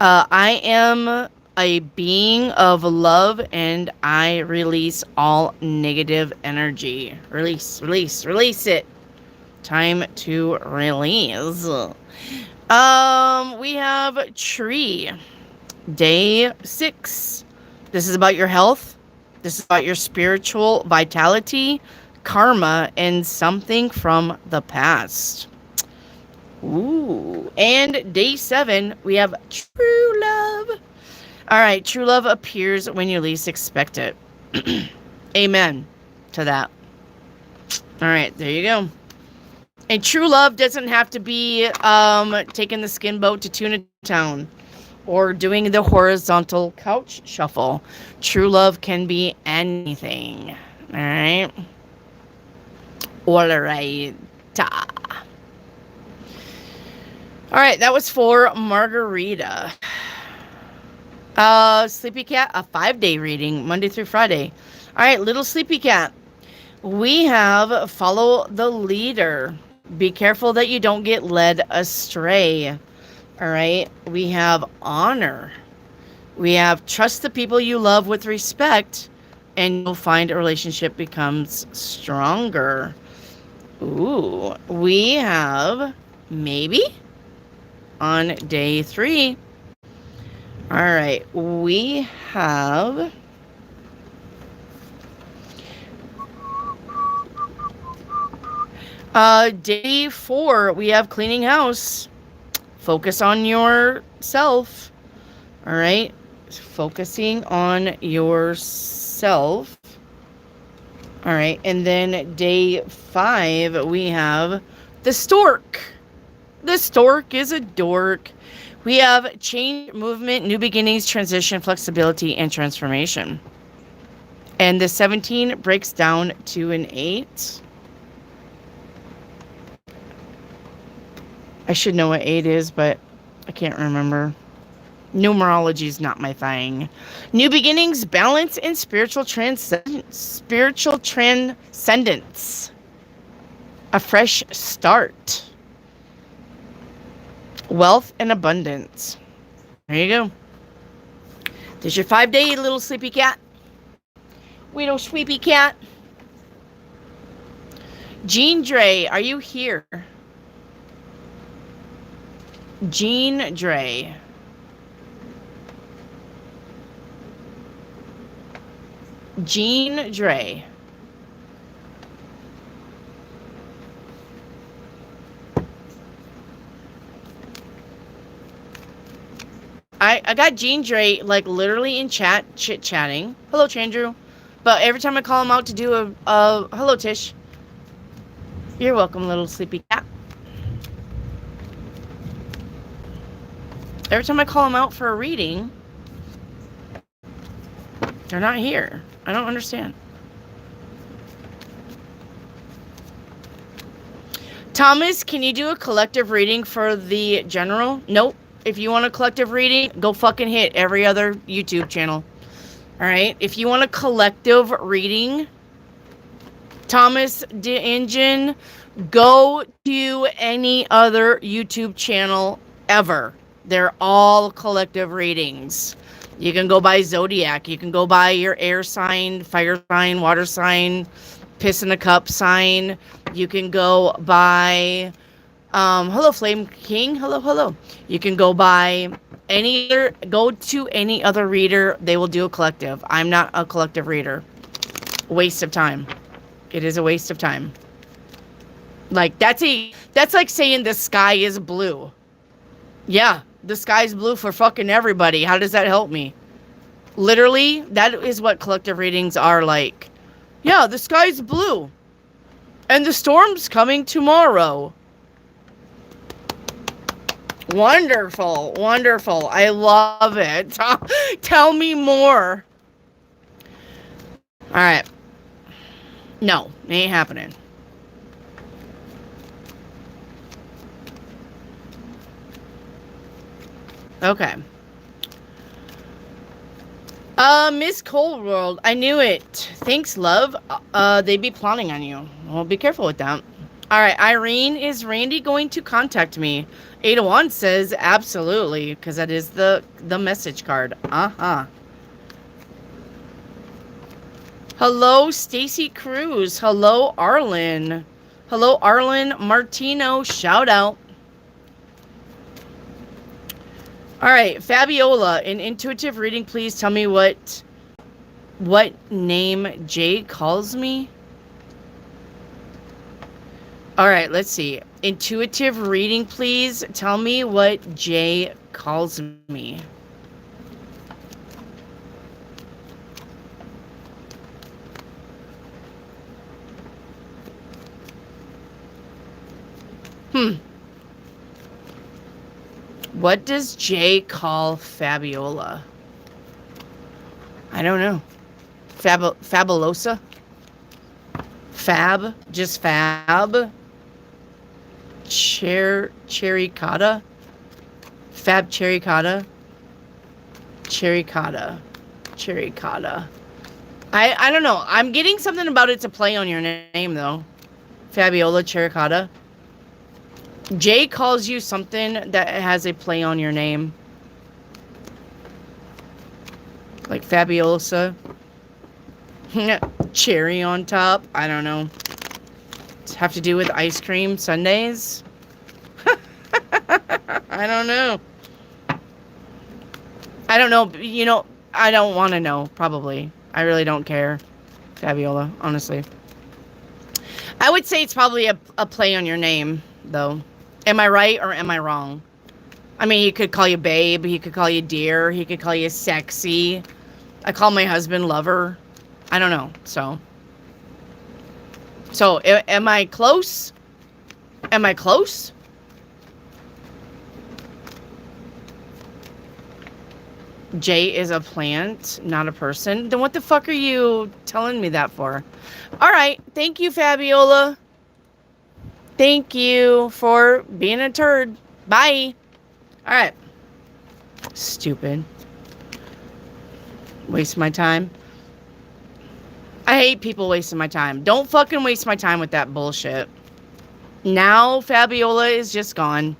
I am a being of love and I release all negative energy. Release it. Time to release. We have tree. Day 6. This is about your health. This is about your spiritual vitality, karma, and something from the past. Ooh. And day 7, we have true love. All right, true love appears when you least expect it. Amen to that. All right, there you go. And true love doesn't have to be taking the skin boat to Tuna Town or doing the horizontal couch shuffle. True love can be anything. All right. All right. All right, that was for Margarita. Sleepy Cat, a 5-day reading, Monday through Friday. All right, little Sleepy Cat. We have follow the leader. Be careful that you don't get led astray. All right, we have honor. We have trust the people you love with respect, and you'll find a relationship becomes stronger. Ooh, we have maybe on day 3. All right, we have day 4. We have cleaning house. Focus on yourself. All right, focusing on yourself. All right, and then day 5, we have the stork. The stork is a dork. We have change, movement, new beginnings, transition, flexibility, and transformation. And the 17 breaks down to an 8. I should know what 8 is, but I can't remember. Numerology is not my thing. New beginnings, balance, and spiritual transcendence. A fresh start. Wealth and abundance. There you go. There's your 5-day little sleepy cat. Little sleepy cat. Jean Dre, are you here? Jean Dre. Jean Dre. I got Jean Dre like literally in chat, chit-chatting. Hello, Chandru. But every time I call him out to do a hello, Tish. You're welcome, little sleepy cat. Every time I call him out for a reading, they're not here. I don't understand. Thomas, can you do a collective reading for the general? Nope. If you want a collective reading, go fucking hit every other YouTube channel. All right? If you want a collective reading, Thomas the Engine, go to any other YouTube channel ever. They're all collective readings. You can go by zodiac. You can go by your air sign, fire sign, water sign, piss in a cup sign. You can go by, hello, Flame King. Hello. You can go by go to any other reader. They will do a collective. I'm not a collective reader. Waste of time. It is a waste of time. Like, that's like saying the sky is blue. Yeah, the sky's blue for fucking everybody. How does that help me? Literally, that is what collective readings are like. Yeah, the sky's blue. And the storm's coming tomorrow. Wonderful. Wonderful. I love it. Tell me more. All right. No, it ain't happening. Okay. Miss Cold World, I knew it. Thanks, love. They be plotting on you. Well, be careful with that. All right, Irene, is Randy going to contact me? Ada One says absolutely, because that is the message card. Uh-huh. Hello, Stacy Cruz. Hello, Arlen. Hello, Arlen Martino. Shout out. All right, Fabiola, an intuitive reading, please tell me what name Jay calls me. All right, let's see. Intuitive reading, please tell me what Jay calls me. What does Jay call Fabiola? I don't know. Fabulosa? Fab? Just fab? Cherry cotta? Fab cherry cotta? Cherry cotta. Cherry cotta. I don't know. I'm getting something about it to play on your name, though. Fabiola cherry cotta. Jay calls you something that has a play on your name. Like Fabulosa. Cherry on top. I don't know. Does it have to do with ice cream sundaes? I don't know. I don't know. You know, I don't want to know, probably. I really don't care. Fabiola, honestly. I would say it's probably a play on your name, though. Am I right or am I wrong? I mean, he could call you babe. He could call you dear. He could call you sexy. I call my husband lover. I don't know. So am I close? Am I close? Jay is a plant, not a person. Then what the fuck are you telling me that for? All right. Thank you, Fabiola. Thank you for being a turd. Bye. All right. Stupid. Waste my time. I hate people wasting my time. Don't fucking waste my time with that bullshit. Now Fabiola is just gone.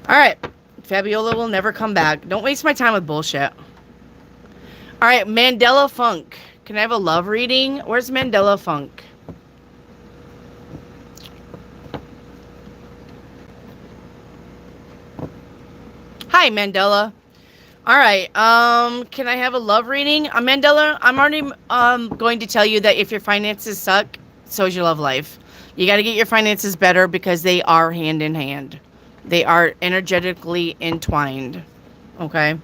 All right. Fabiola will never come back. Don't waste my time with bullshit. All right. Mandela Funk. Can I have a love reading? Where's Mandela Funk? Hi, Mandela. All right. Can I have a love reading? Mandela, I'm already going to tell you that if your finances suck, so is your love life. You got to get your finances better because they are hand in hand. They are energetically entwined. Okay?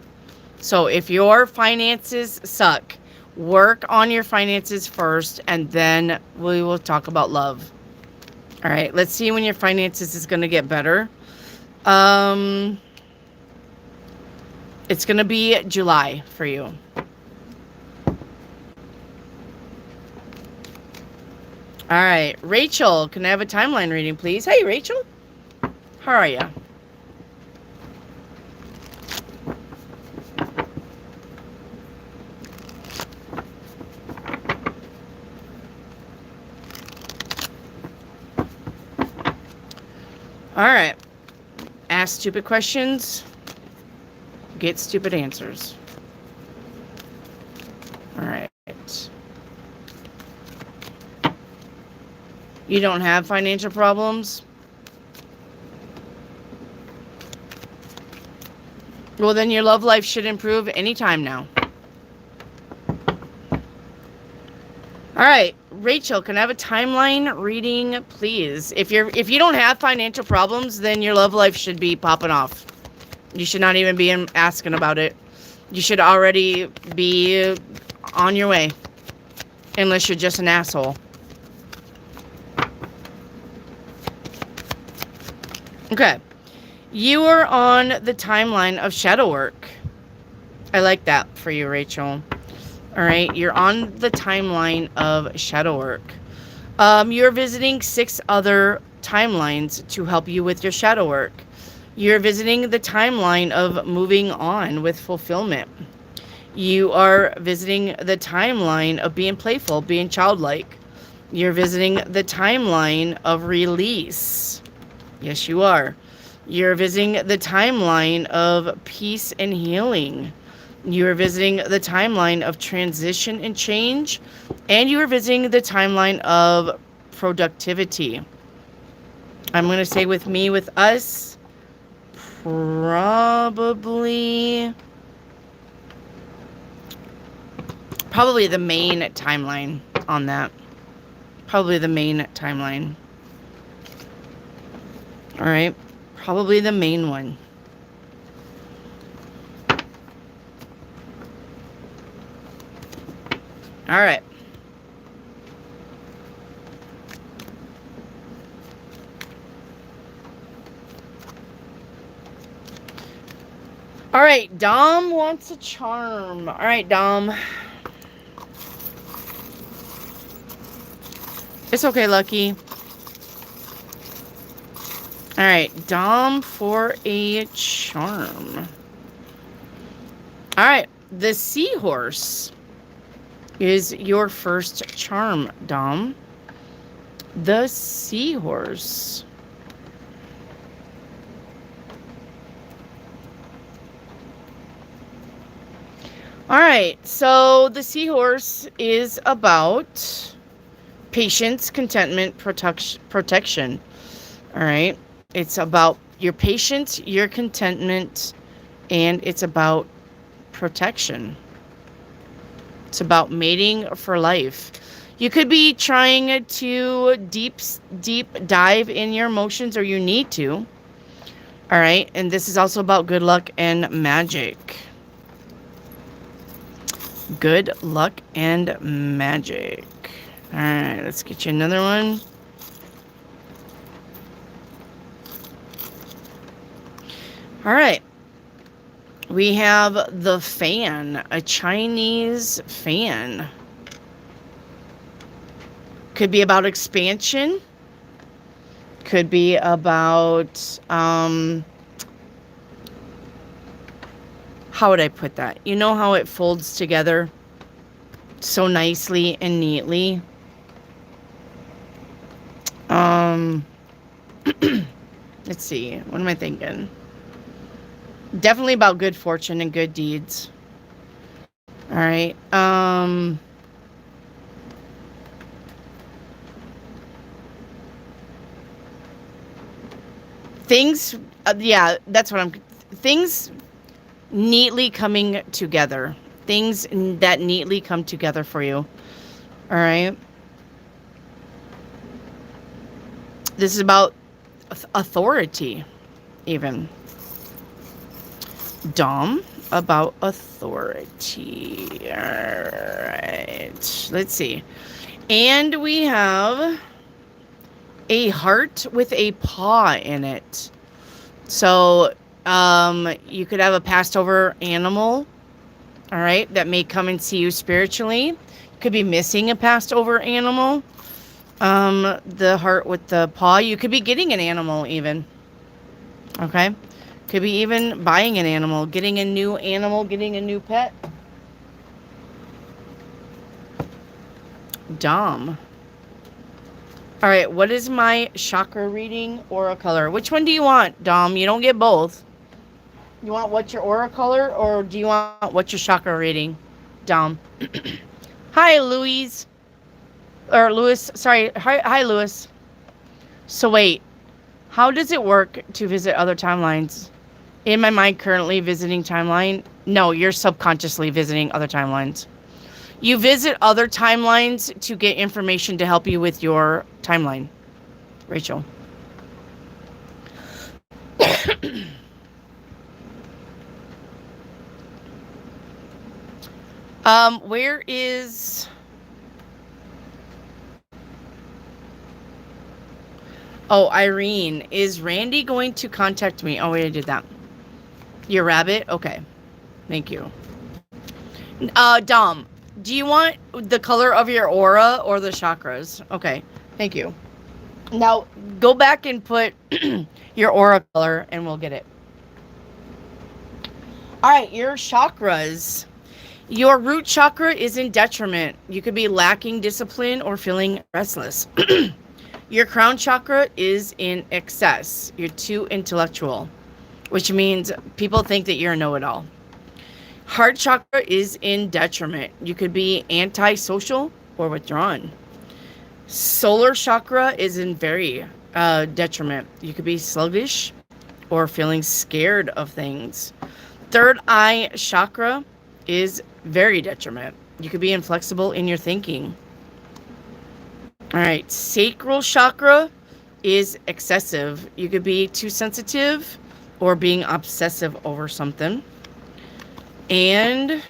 So if your finances suck, work on your finances first, and then we will talk about love. All right. Let's see when your finances is going to get better. It's going to be July for you. All right. Rachel, can I have a timeline reading, please? Hey, Rachel. How are you? All right. Ask stupid questions. Get stupid answers. All right. You don't have financial problems? Well, then your love life should improve anytime now. All right, Rachel, can I have a timeline reading, please? If you don't have financial problems, then your love life should be popping off. You should not even be asking about it. You should already be on your way. Unless you're just an asshole. Okay. You are on the timeline of shadow work. I like that for you, Rachel. All right. You're on the timeline of shadow work. You're visiting 6 other timelines to help you with your shadow work. You're visiting the timeline of moving on with fulfillment. You are visiting the timeline of being playful, being childlike. You're visiting the timeline of release. Yes, you are. You're visiting the timeline of peace and healing. You're visiting the timeline of transition and change. And you're visiting the timeline of productivity. I'm going to say with me, with us, probably the main timeline on that. Probably the main timeline. All right. Probably the main one. All right. All right. Dom wants a charm. All right, Dom. It's okay, Lucky. All right, Dom for a charm. All right, the seahorse is your first charm, Dom. The seahorse. All right, so the seahorse is about patience, contentment, protection. All right. It's about your patience, your contentment, and it's about protection. It's about mating for life. You could be trying to deep dive in your emotions, or you need to. All right. And this is also about good luck and magic. Good luck and magic. All right. Let's get you another one. All right. We have the fan, a Chinese fan. Could be about expansion. Could be about, how would I put that? You know how it folds together so nicely and neatly? Let's see. What am I thinking? Definitely about good fortune and good deeds. All right. Things, yeah, that's what I'm, things neatly coming together. Things that neatly come together for you. All right. This is about authority, even. Dom, about authority. All right. Let's see. And we have a heart with a paw in it. So, you could have a passed over animal, all right, that may come and see you spiritually. Could be missing a passed over animal. The heart with the paw. You could be getting an animal even. Okay. Could be even buying an animal, getting a new animal, getting a new pet. Dom. All right, what is my chakra reading, aura color? Which one do you want, Dom? You don't get both. You want what's your aura color, or do you want what's your chakra reading, Dom? Hi, Louise. Or Louis, sorry. Hi, Louis. So wait, how does it work to visit other timelines? In my mind, currently visiting timeline. No, you're subconsciously visiting other timelines. You visit other timelines to get information to help you with your timeline, Rachel. Where is... Oh, Irene. Is Randy going to contact me? Oh, wait, I did that. Your rabbit? Okay. Thank you. Dom, do you want the color of your aura or the chakras? Okay. Thank you. Now, go back and put your aura color and we'll get it. All right, your chakras. Your root chakra is in detriment. You could be lacking discipline or feeling restless. Your crown chakra is in excess. You're too intellectual, which means people think that you're a know-it-all. Heart chakra is in detriment. You could be antisocial or withdrawn. Solar chakra is in very detriment. You could be sluggish or feeling scared of things. Third eye chakra is very detriment. You could be inflexible in your thinking. All right, sacral chakra is excessive. You could be too sensitive or being obsessive over something. And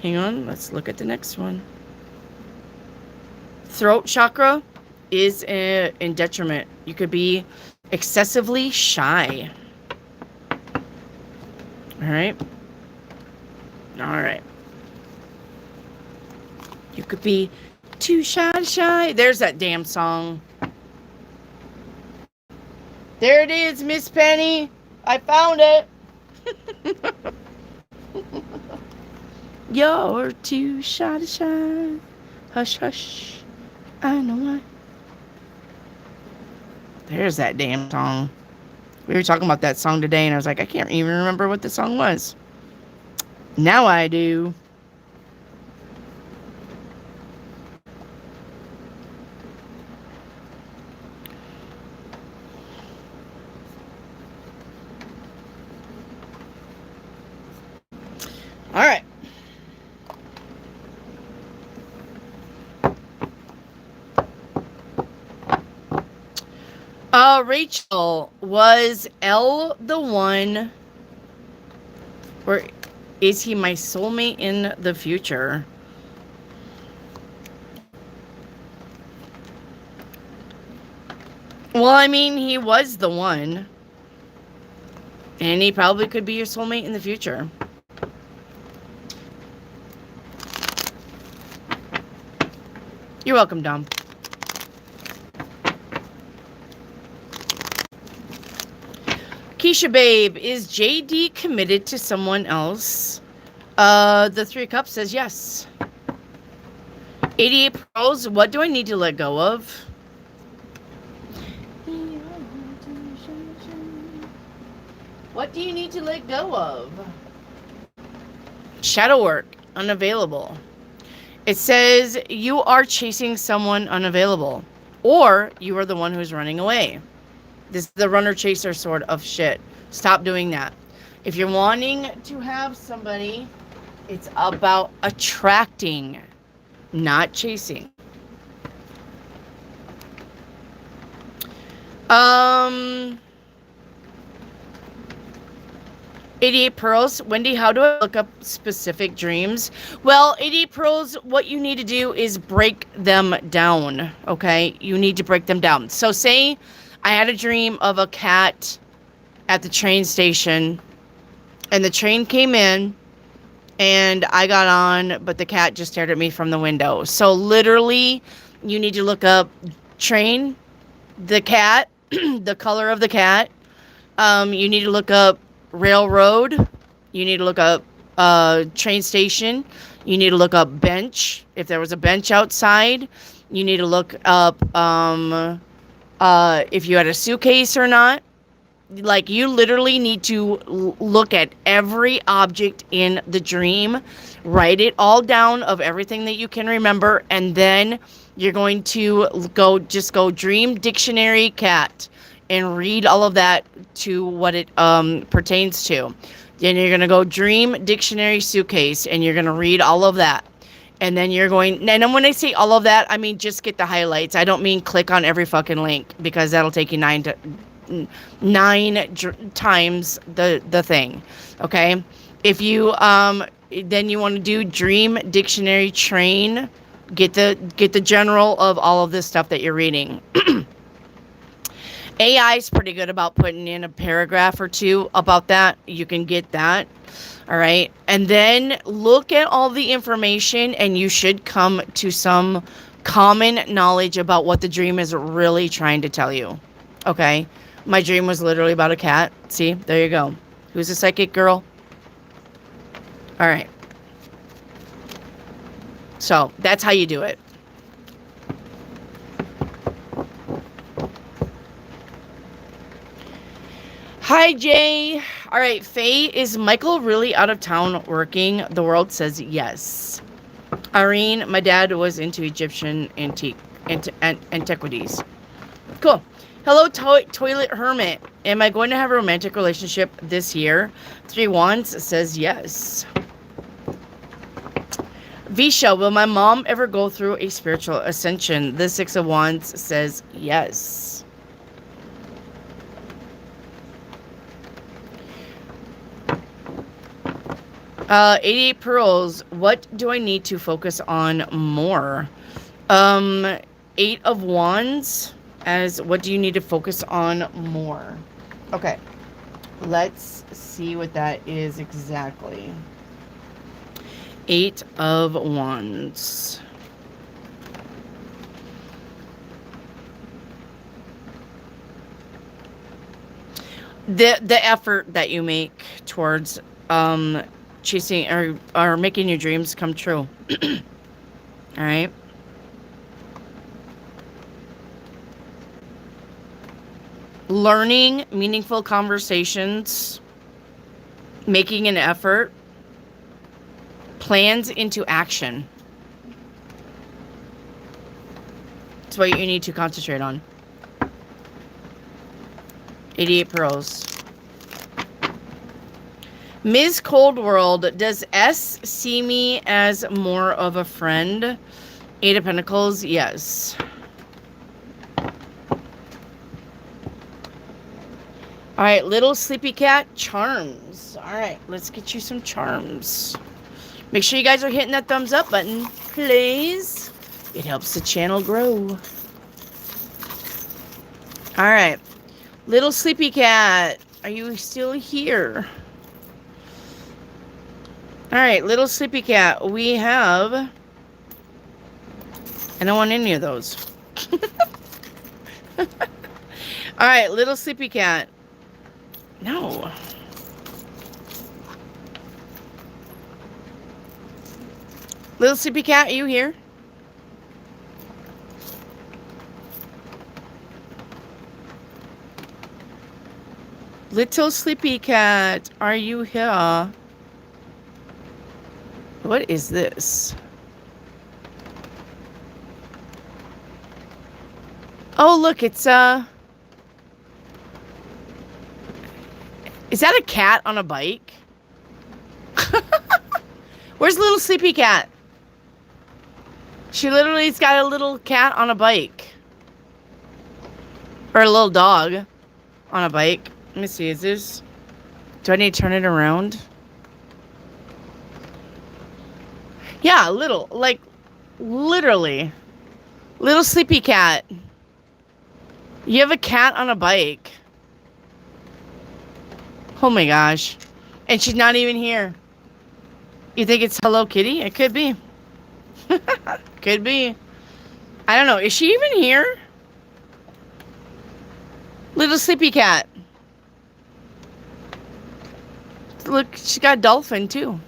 hang on, let's look at the next one. Throat chakra is in detriment. You could be excessively shy. All right. All right. You could be too shy. There's that damn song. There it is, Miss Penny. I found it. You're too shy to shine. Hush, hush. I know why. There's that damn song. We were talking about that song today, and I was like, I can't even remember what the song was. Now I do. All right. Rachel, was L the one, or is he my soulmate in the future? Well, I mean, he was the one, and he probably could be your soulmate in the future. You're welcome, Dom. Keisha Babe, is JD committed to someone else? The 3 of Cups says yes. 88 Pearls, what do I need to let go of? What do you need to let go of? Shadow work, unavailable. It says you are chasing someone unavailable, or you are the one who's running away. This is the runner-chaser sort of shit. Stop doing that. If you're wanting to have somebody, it's about attracting, not chasing. 88 Pearls. Wendy, how do I look up specific dreams? Well, 88 Pearls, what you need to do is break them down, okay? You need to break them down. So say I had a dream of a cat at the train station, and the train came in, and I got on, but the cat just stared at me from the window. So literally, you need to look up train, the cat, the color of the cat. You need to look up railroad. You need to look up train station. You need to look up bench, if there was a bench outside. You need to look up if you had a suitcase or not. Like, you literally need to look at every object in the dream, write it all down of everything that you can remember, and then you're going to go dream dictionary cat and read all of that to what it pertains to. Then you're going to go dream dictionary suitcase, and you're going to read all of that. And then you're going, and when I say all of that, I mean just get the highlights. I don't mean click on every fucking link, because that'll take you 9 times the thing. Okay? If you then you want to do Dream Dictionary Train. Get the general of all of this stuff that you're reading. AI is pretty good about putting in a paragraph or two about that. You can get that. All right. And then look at all the information, and you should come to some common knowledge about what the dream is really trying to tell you. Okay. My dream was literally about a cat. See, there you go. Who's a psychic girl? All right. So that's how you do it. Hi, Jay. All right, Faye, is Michael really out of town working? The world says yes. Irene, my dad was into Egyptian antiquities. Cool. Hello, Toilet Hermit. Am I going to have a romantic relationship this year? 3 Wands says yes. Visha, will my mom ever go through a spiritual ascension? The 6 of Wands says yes. 88 Pearls, what do I need to focus on more? 8 of Wands, as what do you need to focus on more? Okay, let's see what that is exactly. 8 of Wands. The effort that you make towards chasing or making your dreams come true. All right. Learning meaningful conversations, making an effort, plans into action. That's what you need to concentrate on. 88 Pearls. Ms. Cold World, does S see me as more of a friend? 8 of Pentacles, yes. All right, Little Sleepy Cat, charms. All right, let's get you some charms. Make sure you guys are hitting that thumbs up button, please. It helps the channel grow. All right, Little Sleepy Cat, are you still here? All right, Little Sleepy Cat, we have... I don't want any of those. All right, Little Sleepy Cat. No. Little Sleepy Cat, are you here? Little Sleepy Cat, are you here? What is this? Oh, look, it's is that a cat on a bike? Where's Little Sleepy Cat? She literally's got a little cat on a bike. Or a little dog on a bike. Let me see, is this... Do I need to turn it around? Yeah, little, like, literally. Little Sleepy Cat. You have a cat on a bike. Oh my gosh. And she's not even here. You think it's Hello Kitty? It could be. Could be. I don't know. Is she even here? Little Sleepy Cat. Look, she's got a dolphin too.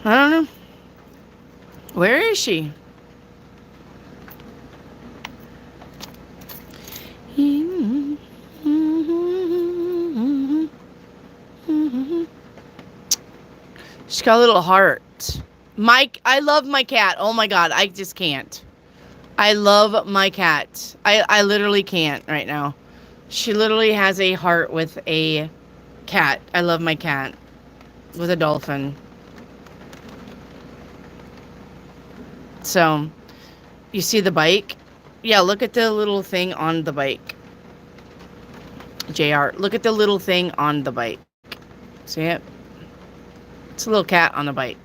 I don't know. Where is she? She's got a little heart. Mike, I love my cat. Oh my God, I just can't. I love my cat. I literally can't right now. She literally has a heart with a cat. I love my cat. With a dolphin. So, you see the bike? Yeah, look at the little thing on the bike. JR, look at the little thing on the bike. See it? It's a little cat on the bike.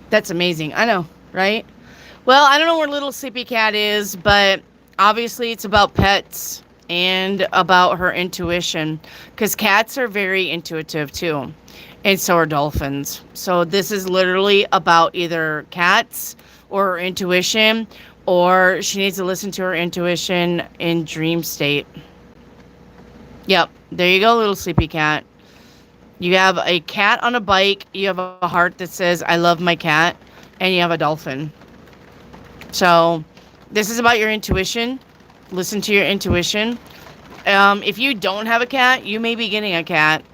That's amazing. I know, right? Well, I don't know where little sleepy cat is, but obviously it's about pets and about her intuition, because cats are very intuitive too, and so are dolphins. So this is literally about either cats or her intuition, or she needs to listen to her intuition in dream state. Yep, there you go, little sleepy cat. You have a cat on a bike, you have a heart that says, I love my cat, and you have a dolphin. So this is about your intuition. Listen to your intuition. If you don't have a cat, you may be getting a cat.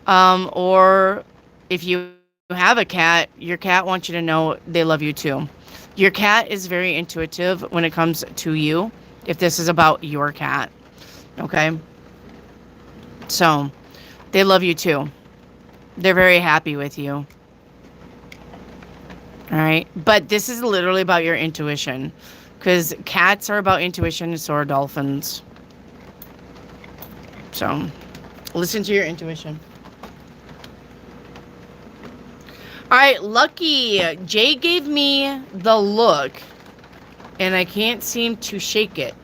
Or if you have a cat, your cat wants you to know they love you too. Your cat is very intuitive when it comes to you, if this is about your cat. Okay? So they love you too. They're very happy with you. All right? But this is literally about your intuition, because cats are about intuition and so are dolphins. So listen to your intuition. All right, Lucky. Jay gave me the look, and I can't seem to shake it.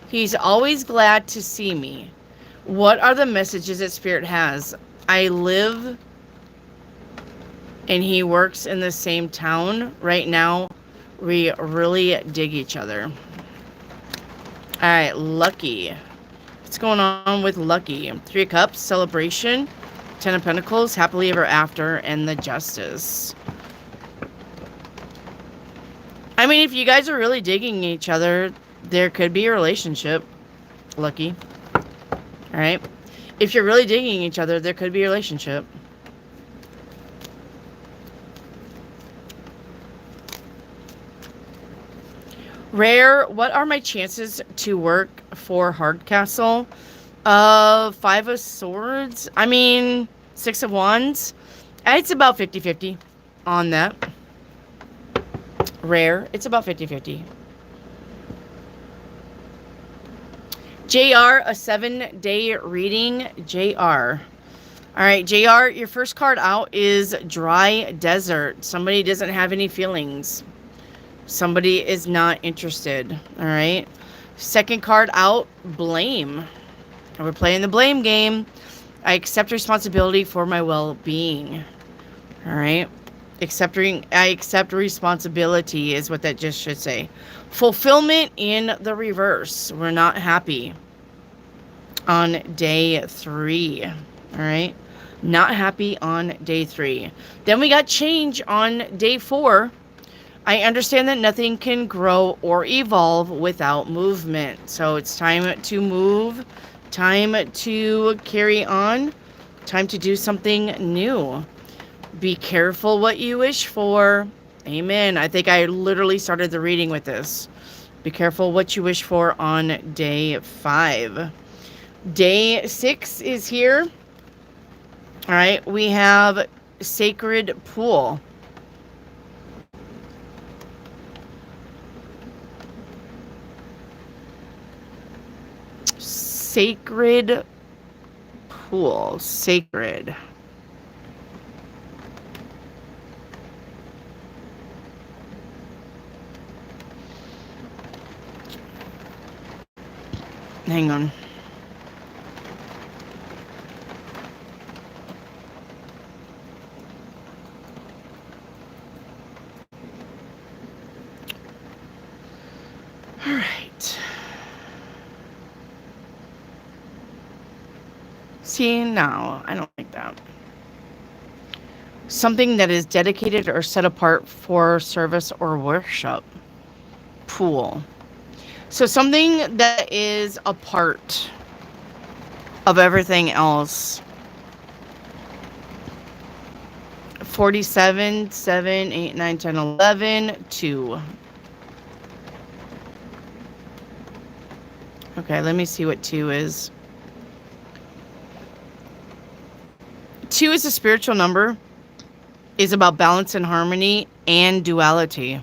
He's always glad to see me. What are the messages that Spirit has? I live and he works in the same town. Right now, we really dig each other. All right, Lucky. What's going on with Lucky? 3 of Cups, celebration, 10 of Pentacles, happily ever after, and the Justice. I mean, if you guys are really digging each other, there could be a relationship, Lucky. All right? If you're really digging each other, there could be a relationship. Rare, what are my chances to work for Hardcastle? 5 of Swords. I mean, 6 of Wands. It's about 50-50 on that. Rare, it's about 50-50. JR, a 7-day reading. JR. All right, JR, your first card out is Dry Desert. Somebody doesn't have any feelings. Somebody is not interested. All right. Second card out, Blame. We're playing the blame game. I accept responsibility for my well-being. All right. I accept responsibility is what that just should say. Fulfillment in the reverse. We're not happy on day 3. All right. Not happy on day 3. Then we got change on day 4. I understand that nothing can grow or evolve without movement. So it's time to move. Time to carry on. Time to do something new. Be careful what you wish for. Amen. I think I literally started the reading with this. Be careful what you wish for on day 5. Day 6 is here. All right. We have Sacred Pool. Sacred Pool. Sacred. Hang on. All right. See, now, I don't like that. Something that is dedicated or set apart for service or worship. Pool. So something that is a part of everything else. 47, 7, 8, 9, 10, 11, 2. Okay, let me see what 2 is. 2 is a spiritual number. Is about balance and harmony and duality.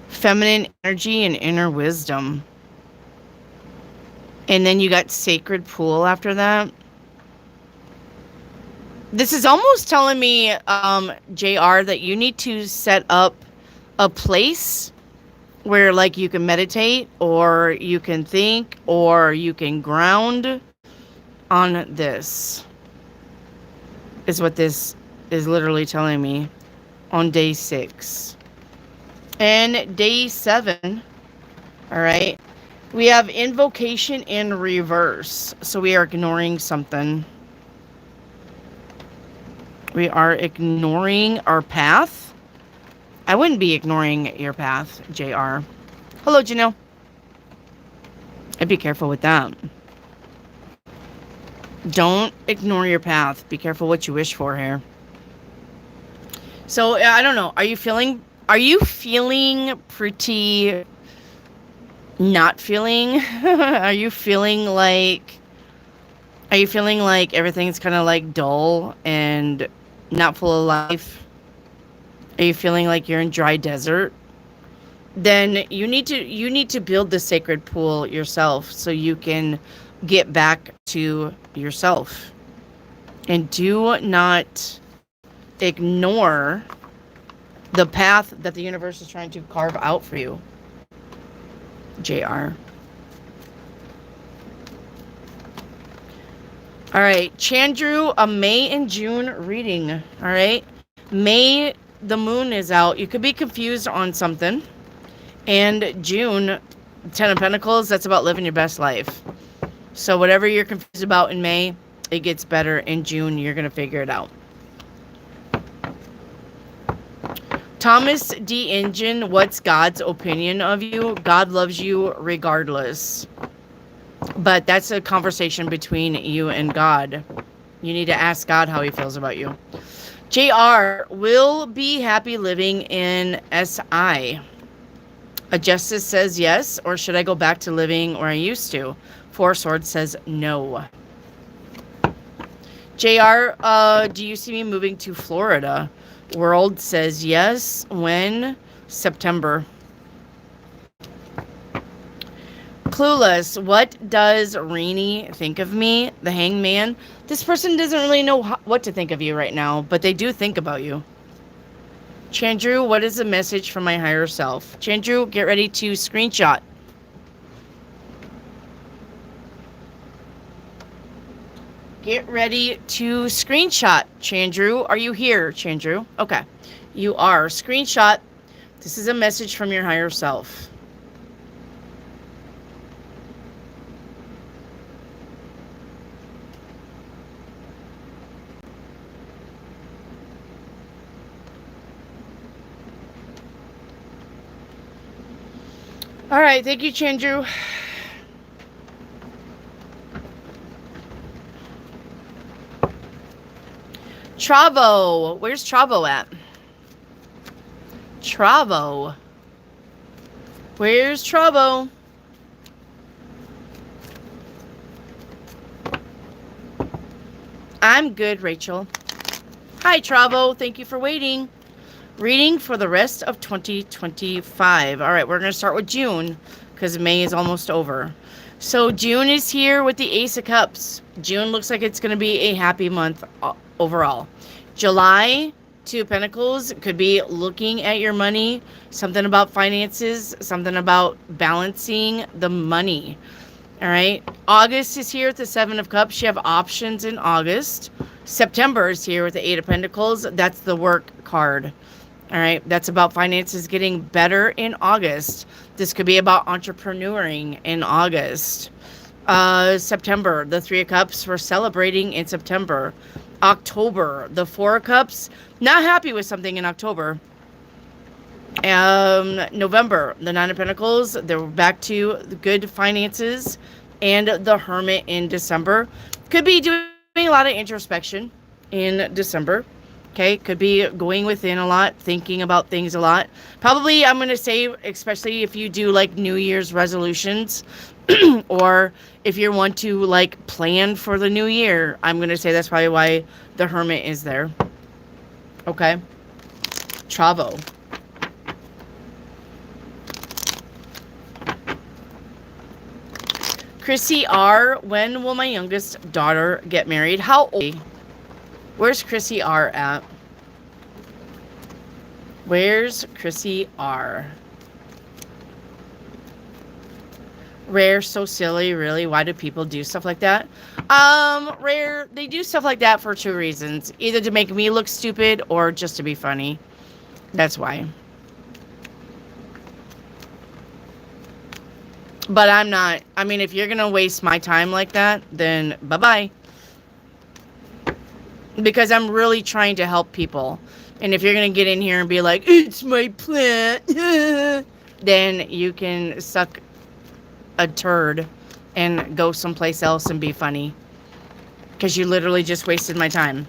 Feminine energy and inner wisdom. And then you got sacred pool after that. This is almost telling me, JR, that you need to set up a place where like you can meditate or you can think or you can ground on this. Is what this is literally telling me on day 6. And day 7, all right, we have invocation in reverse. So we are ignoring something. We are ignoring our path. I wouldn't be ignoring your path, JR. Hello, Janelle. I'd be careful with that. Don't ignore your path. Be careful what you wish for here. So, I don't know. Are you feeling pretty not feeling? Are you feeling like everything's kind of like dull and not full of life? Are you feeling like you're in dry desert? Then you need to build the sacred pool yourself so you can get back to yourself. And do not ignore the path that the universe is trying to carve out for you, JR. All right, Chandru, a May and June reading. All right, May, the moon is out. You could be confused on something. And June, 10 of Pentacles, that's about living your best life. So whatever you're confused about in May, it gets better. In June, you're going to figure it out. Thomas D. Engine, what's God's opinion of you? God loves you regardless. But that's a conversation between you and God. You need to ask God how he feels about you. JR, will be happy living in SI. A Justice says yes, or should I go back to living where I used to? Four Swords says no. JR, do you see me moving to Florida? World says yes. When? September. Clueless, what does Rainy think of me? The Hangman. This person doesn't really know what to think of you right now, but they do think about you. Chandru, what is the message from my higher self? Chandru, get ready to screenshot. Get ready to screenshot. Chandru, are you here, Chandru? Okay, you are. Screenshot. This is a message from your higher self. All right, thank you, Chandru. Travo, where's Travo at? Travo. Where's Travo? I'm good, Rachel. Hi, Travo. Thank you for waiting. Reading for the rest of 2025. All right, we're going to start with June because May is almost over. So June is here with the Ace of Cups. June looks like it's going to be a happy month overall. July, Two of Pentacles, could be looking at your money, something about finances, something about balancing the money. All right. August is here with the Seven of Cups. You have options in August. September is here with the Eight of Pentacles. That's the work card. All right. That's about finances getting better in August. This could be about entrepreneuring in August. September, the Three of Cups. We're celebrating in September. October, the Four of Cups. Not happy with something in October. November, the Nine of Pentacles. They're back to the good finances. And the Hermit in December. Could be doing a lot of introspection in December. Okay, could be going within a lot, thinking about things a lot. Probably, I'm going to say, especially if you do like New Year's resolutions or if you want to like plan for the new year, I'm going to say that's probably why the Hermit is there. Okay. Travo. Chrissy R. When will my youngest daughter get married? How old? Where's Chrissy R at? Where's Chrissy R? Rare, so silly, really. Why do people do stuff like that? Rare, they do stuff like that for 2 reasons. Either to make me look stupid or just to be funny. That's why. But I'm not. I mean, if you're going to waste my time like that, then bye-bye. Because I'm really trying to help people. And if you're going to get in here and be like, it's my plant, then you can suck a turd and go someplace else and be funny. Because you literally just wasted my time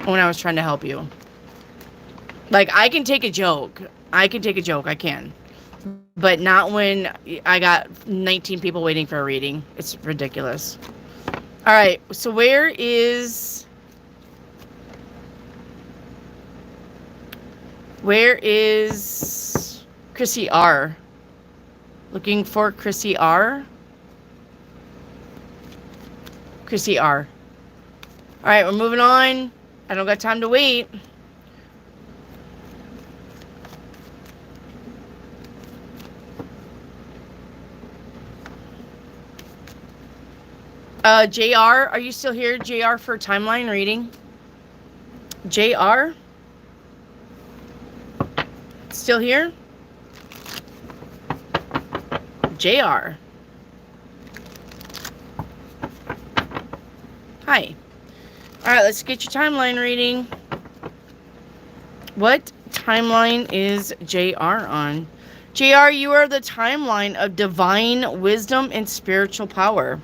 when I was trying to help you. Like, I can take a joke. I can. But not when I got 19 people waiting for a reading. It's ridiculous. All right, so where is Chrissy R? Looking for Chrissy R? Chrissy R. All right, we're moving on. I don't got time to wait. JR, are you still here? JR for timeline reading? JR? Still here? JR. Hi. Alright, let's get your timeline reading. What timeline is JR on? JR, you are the timeline of divine wisdom and spiritual power.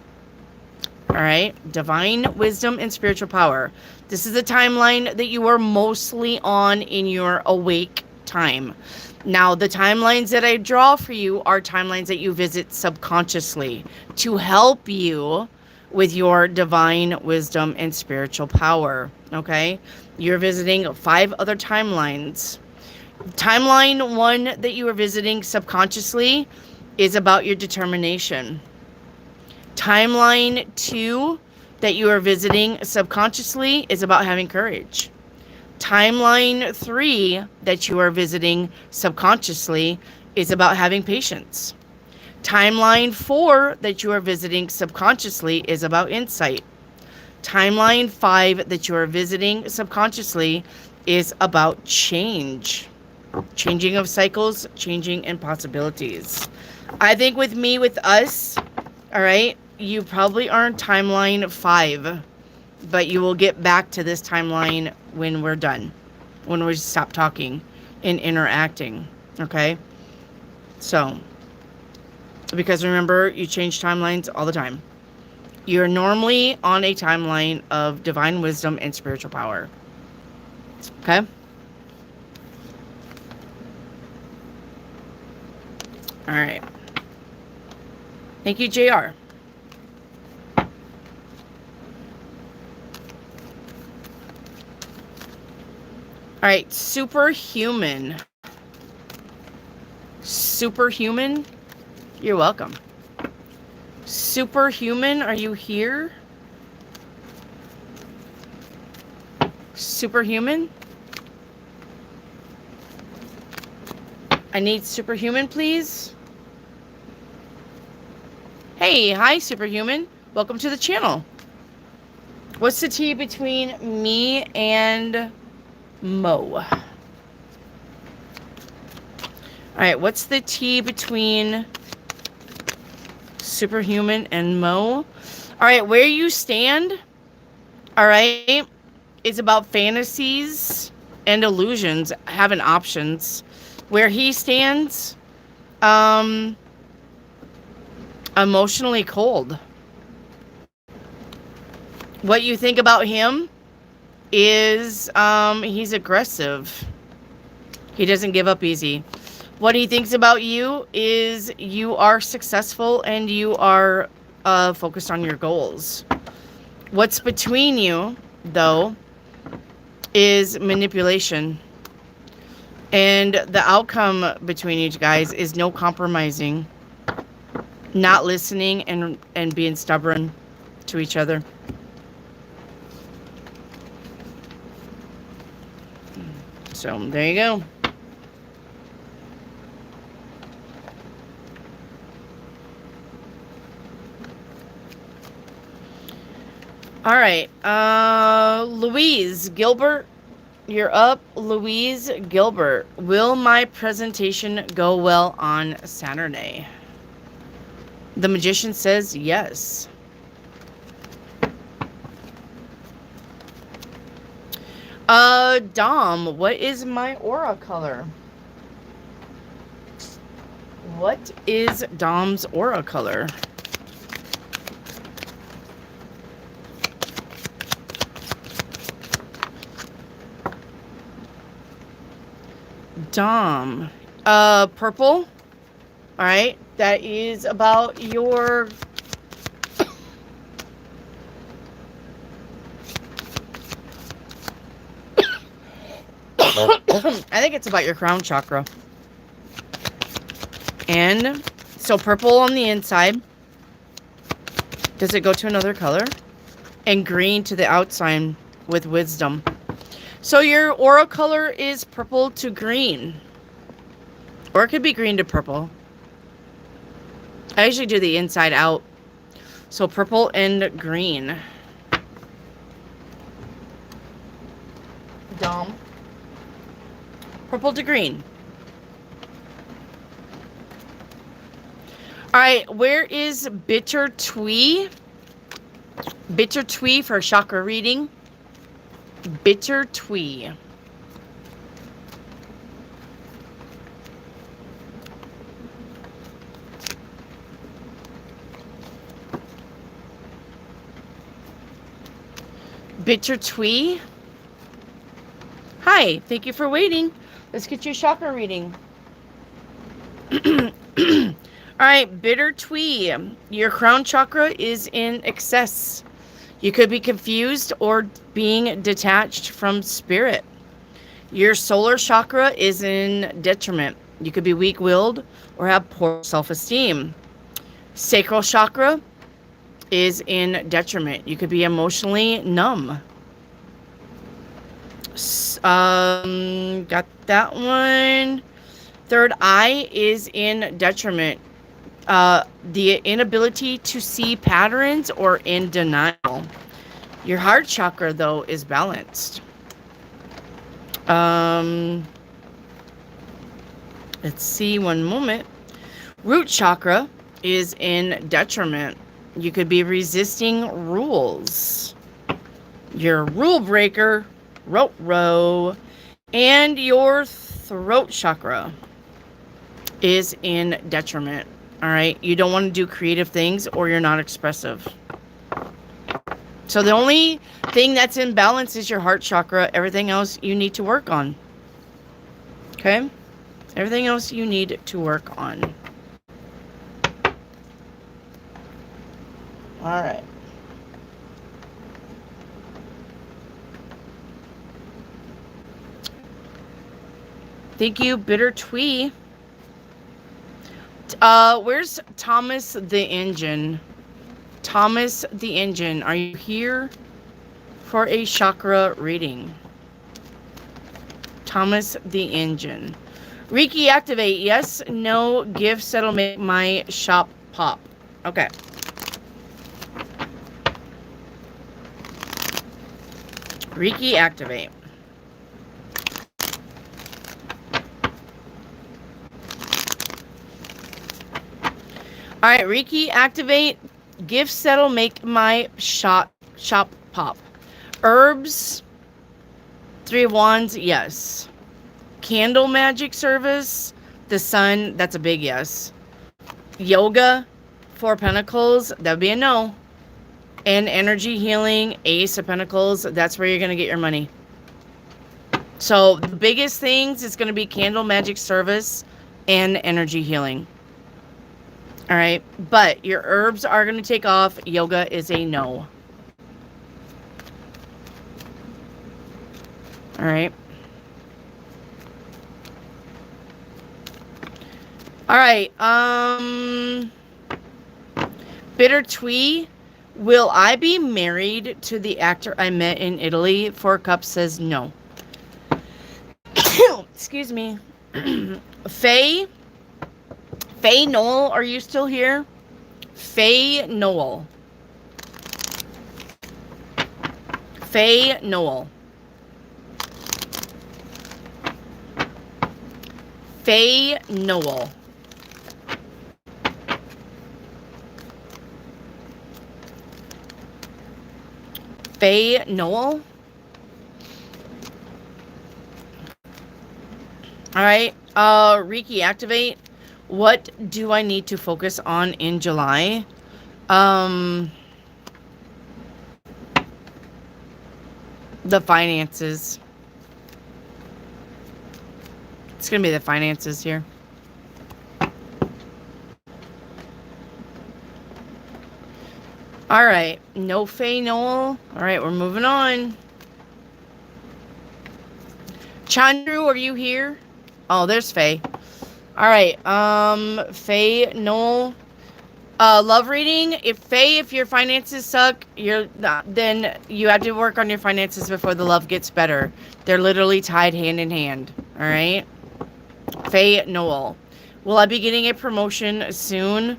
Alright, divine wisdom and spiritual power. This is the timeline that you are mostly on in your awake time. Now, the timelines that I draw for you are timelines that you visit subconsciously to help you with your divine wisdom and spiritual power. Okay? You're visiting 5 other timelines. Timeline 1 that you are visiting subconsciously is about your determination. Timeline 2 that you are visiting subconsciously is about having courage. Timeline 3 that you are visiting subconsciously is about having patience. Timeline 4 that you are visiting subconsciously is about insight. Timeline 5 that you are visiting subconsciously is about change. Changing of cycles, changing in possibilities. I think with us, all right, you probably are in timeline 5, but you will get back to this timeline when we're done, when we stop talking and interacting, okay? So, because remember, you change timelines all the time. You're normally on a timeline of divine wisdom and spiritual power, okay? All right. Thank you, JR. All right, superhuman. Superhuman? You're welcome. Superhuman, are you here? Superhuman? I need superhuman, please. Hey, hi, superhuman. Welcome to the channel. What's the tea between me and Mo? All right, what's the tea between superhuman and Mo? All right, where you stand, all right, is about fantasies and illusions having options. Where he stands, emotionally cold. What you think about him is he's aggressive. He doesn't give up easy. What he thinks about you is you are successful and you are focused on your goals. What's between you, though, is manipulation. And the outcome between you guys is no compromising, not listening, and being stubborn to each other. So there you go. All right, Louise Gilbert, you're up. Louise Gilbert, will my presentation go well on Saturday? The Magician says yes. Dom, what is my aura color? What is Dom's aura color? Dom, purple. All right, that is about your I think it's about your crown chakra. And so purple on the inside. Does it go to another color? And green to the outside with wisdom. So your aura color is purple to green. Or it could be green to purple. I usually do the inside out. So purple and green. Dom. Purple to green. Alright, where is Bitter Twee? Bitter Twee for chakra reading. Bitter Twee. Bitter Twee. Hi, thank you for waiting. Let's get your chakra reading. Alright, Bitter Twee. Your crown chakra is in excess. You could be confused or being detached from spirit. Your solar chakra is in detriment. You could be weak-willed or have poor self-esteem. Sacral chakra is in detriment. You could be emotionally numb. Got that one. Third eye is in detriment. The inability to see patterns or in denial. Your heart chakra, though, is balanced. Let's see, one moment. Root chakra is in detriment. You could be resisting rules. Your rule breaker, row, and your throat chakra is in detriment. All right, you don't want to do creative things or you're not expressive. So the only thing that's in balance is your heart chakra. Everything else you need to work on. Okay? Everything else you need to work on. All right. Thank you, Bitter Twee. Where's Thomas the Engine? Thomas the Engine, are you here for a chakra reading? Thomas the Engine. Reiki activate, yes, no, gifts that'll make my shop pop. Okay. Reiki activate. All right, Reiki activate. Gifts that'll make my shop pop. Herbs. 3 of Wands, yes. Candle magic service. The sun, that's a big yes. Yoga. 4 Pentacles, that'd be a no. And energy healing. Ace of Pentacles, that's where you're going to get your money. So the biggest things is going to be candle magic service and energy healing. All right, but your herbs are going to take off. Yoga is a no. All right. All right. Bitter Twee. Will I be married to the actor I met in Italy? Four Cups says no. Excuse me. Faye. Faye Noel, are you still here? Faye Noel. Faye Noel. Faye Noel. Faye Noel. All right. Reiki activate. What do I need to focus on in July? The finances. It's gonna be the finances here. All right. No Faye Noel. All right, we're moving on. Chandru, are you here? Oh, there's Faye. All right. Faye Noel. Love reading. If your finances suck, then you have to work on your finances before the love gets better. They're literally tied hand in hand. All right. Faye Noel. Will I be getting a promotion soon?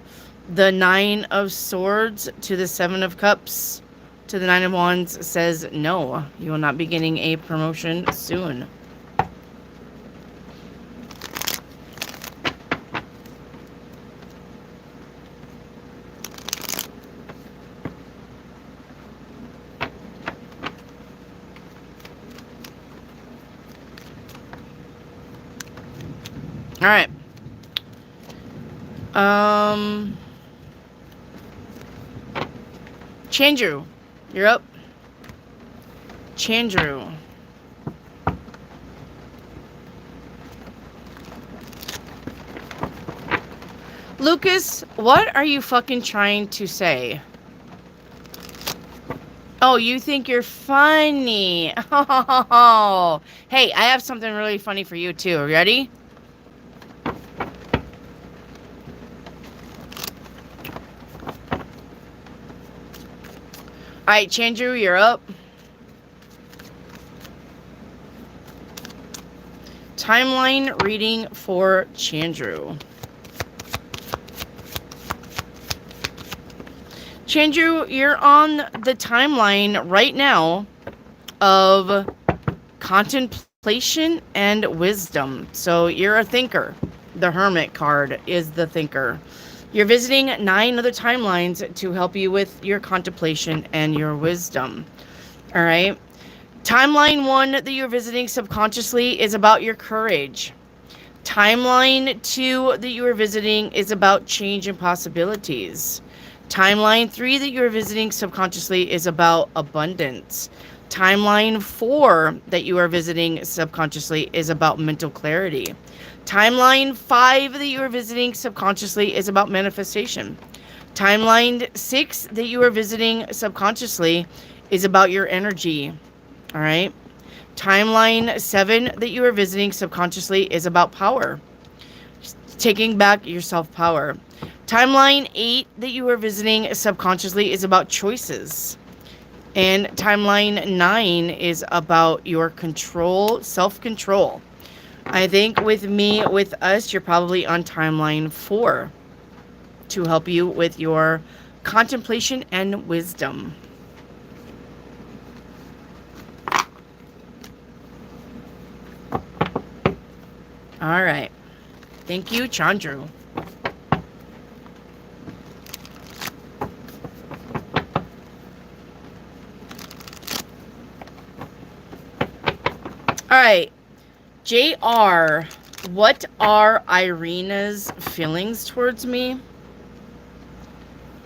The 9 of Swords to the 7 of Cups to the 9 of Wands says no. You will not be getting a promotion soon. All right. Chandru, you're up. Chandru. Lucas, what are you fucking trying to say? Oh, you think you're funny. Oh, hey, I have something really funny for you too. Ready? All right, Chandru, you're up. Timeline reading for Chandru. Chandru, you're on the timeline right now of contemplation and wisdom. So you're a thinker. The Hermit card is the thinker. You're visiting 9 other timelines to help you with your contemplation and your wisdom. All right. Timeline 1 that you're visiting subconsciously is about your courage. Timeline 2 that you are visiting is about change and possibilities. Timeline 3 that you're visiting subconsciously is about abundance. Timeline 4 that you are visiting subconsciously is about mental clarity. Timeline 5 that you are visiting subconsciously is about manifestation. Timeline 6 that you are visiting subconsciously is about your energy. All right. Timeline 7 that you are visiting subconsciously is about power. Taking back your self-power. Timeline 8 that you are visiting subconsciously is about choices. And timeline 9 is about your control, self-control. I think with us, you're probably on timeline 4 to help you with your contemplation and wisdom. All right. Thank you, Chandru. All right. JR, what are Irina's feelings towards me?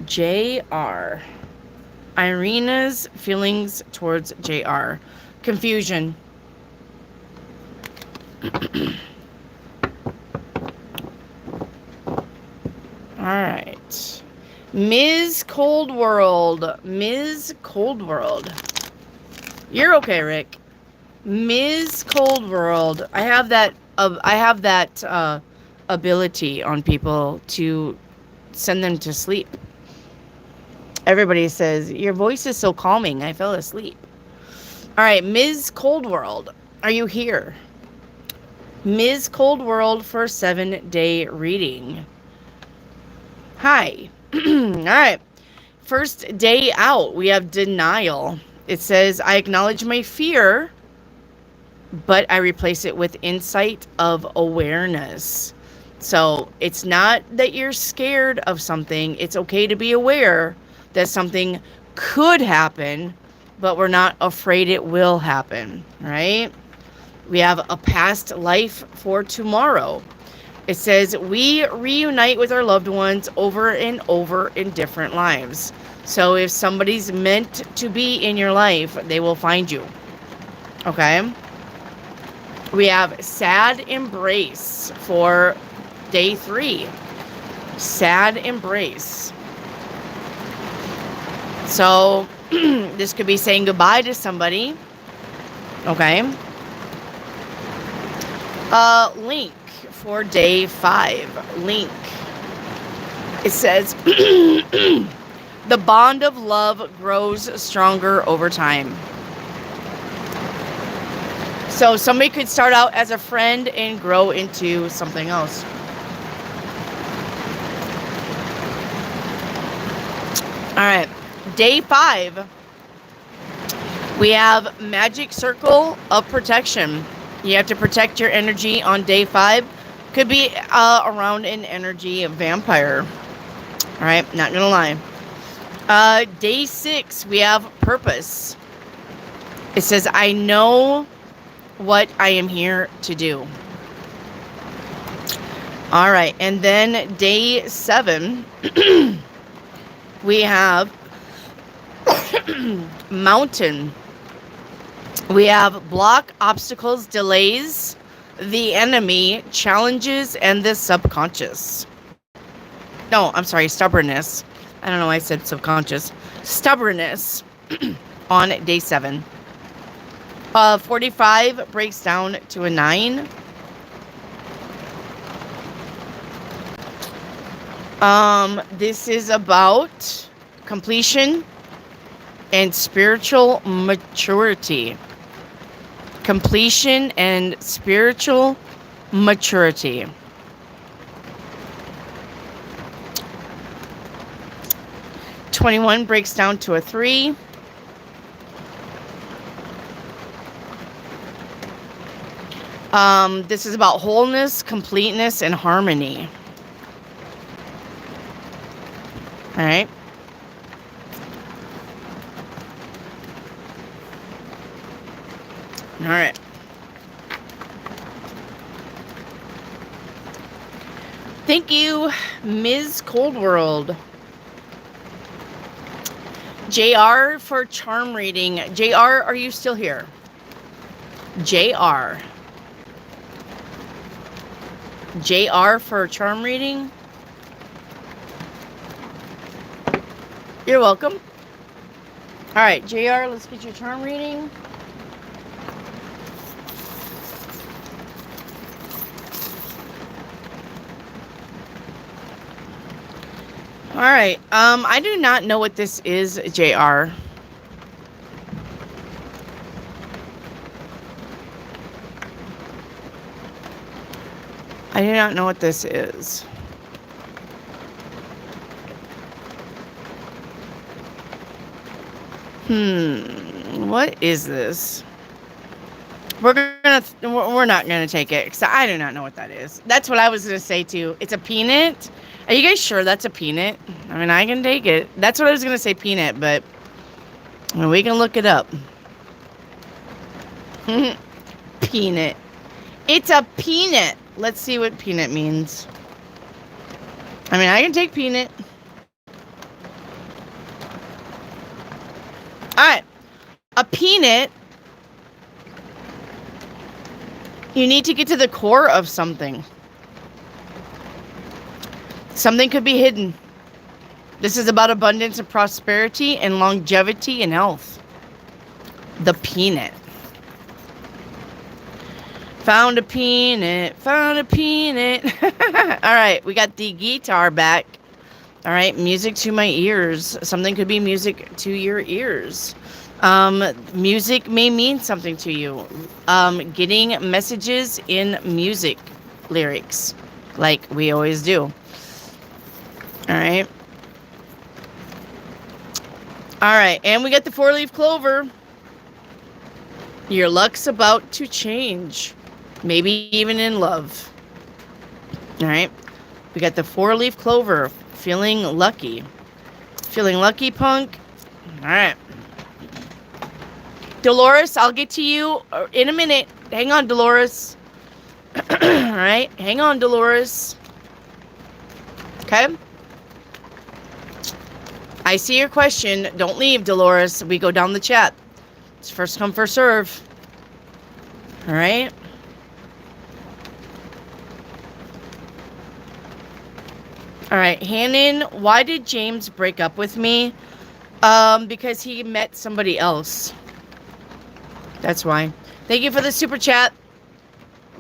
JR. Irina's feelings towards JR. Confusion. Alright. Ms. Cold World. Ms. Cold World. You're okay, Rick. Ms. Cold World. I have that ability on people to send them to sleep. Everybody says, your voice is so calming. I fell asleep. All right, Ms. Cold World, are you here? Ms. Cold World for 7-day reading. Hi. All right. First day out, we have denial. It says, I acknowledge my fear, but I replace it with insight of awareness. So it's not that you're scared of something. It's okay to be aware that something could happen, but we're not afraid it will happen, right? We have a past life for tomorrow. It says we reunite with our loved ones over and over in different lives. So if somebody's meant to be in your life, they will find you. Okay? We have sad embrace for day 3. Sad embrace. So this could be saying goodbye to somebody. Okay? Link for day 5. Link. It says the bond of love grows stronger over time. So somebody could start out as a friend and grow into something else. All right. Day 5. We have magic circle of protection. You have to protect your energy on day 5. Could be around an energy of vampire. All right, not gonna lie. Day 6, we have purpose. It says, I know what I am here to do. All right, and then day 7, we have mountain. We have block, obstacles, delays, the enemy, challenges, and the subconscious. No, I'm sorry, stubbornness. I don't know why I said subconscious. Stubbornness on day 7. 45 breaks down to a 9. This is about completion and spiritual maturity. Completion and spiritual maturity. "21 breaks down to a 3. This is about wholeness, completeness, and harmony. All right. All right. Thank you, Ms. Cold World. JR for charm reading. JR, are you still here? JR. JR for charm reading. You're welcome. All right, JR, let's get your charm reading. All right. I do not know what this is, JR. I do not know what this is. What is this? We're not gonna take it because I do not know what that is. That's what I was gonna say too. It's a peanut. Are you guys sure that's a peanut? I mean, I can take it. That's what I was gonna say, peanut, but we can look it up. Peanut. It's a peanut. Let's see what peanut means. I mean, I can take peanut. All right. A peanut. You need to get to the core of something. Something could be hidden. This is about abundance and prosperity and longevity and health. The peanut. Found a peanut, found a peanut. All right, we got the guitar back. All right, music to my ears. Something could be music to your ears. Music may mean something to you. Getting messages in music lyrics, like we always do. All right. All right, and we got the 4-leaf clover. Your luck's about to change. Maybe even in love. All right. We got the 4-leaf clover. Feeling lucky. Feeling lucky, punk? All right. Dolores, I'll get to you in a minute. Hang on, Dolores. All right. Hang on, Dolores. Okay. I see your question. Don't leave, Dolores. We go down the chat. It's first come, first serve. All right. All right, Hannon, why did James break up with me? Because he met somebody else. That's why. Thank you for the super chat.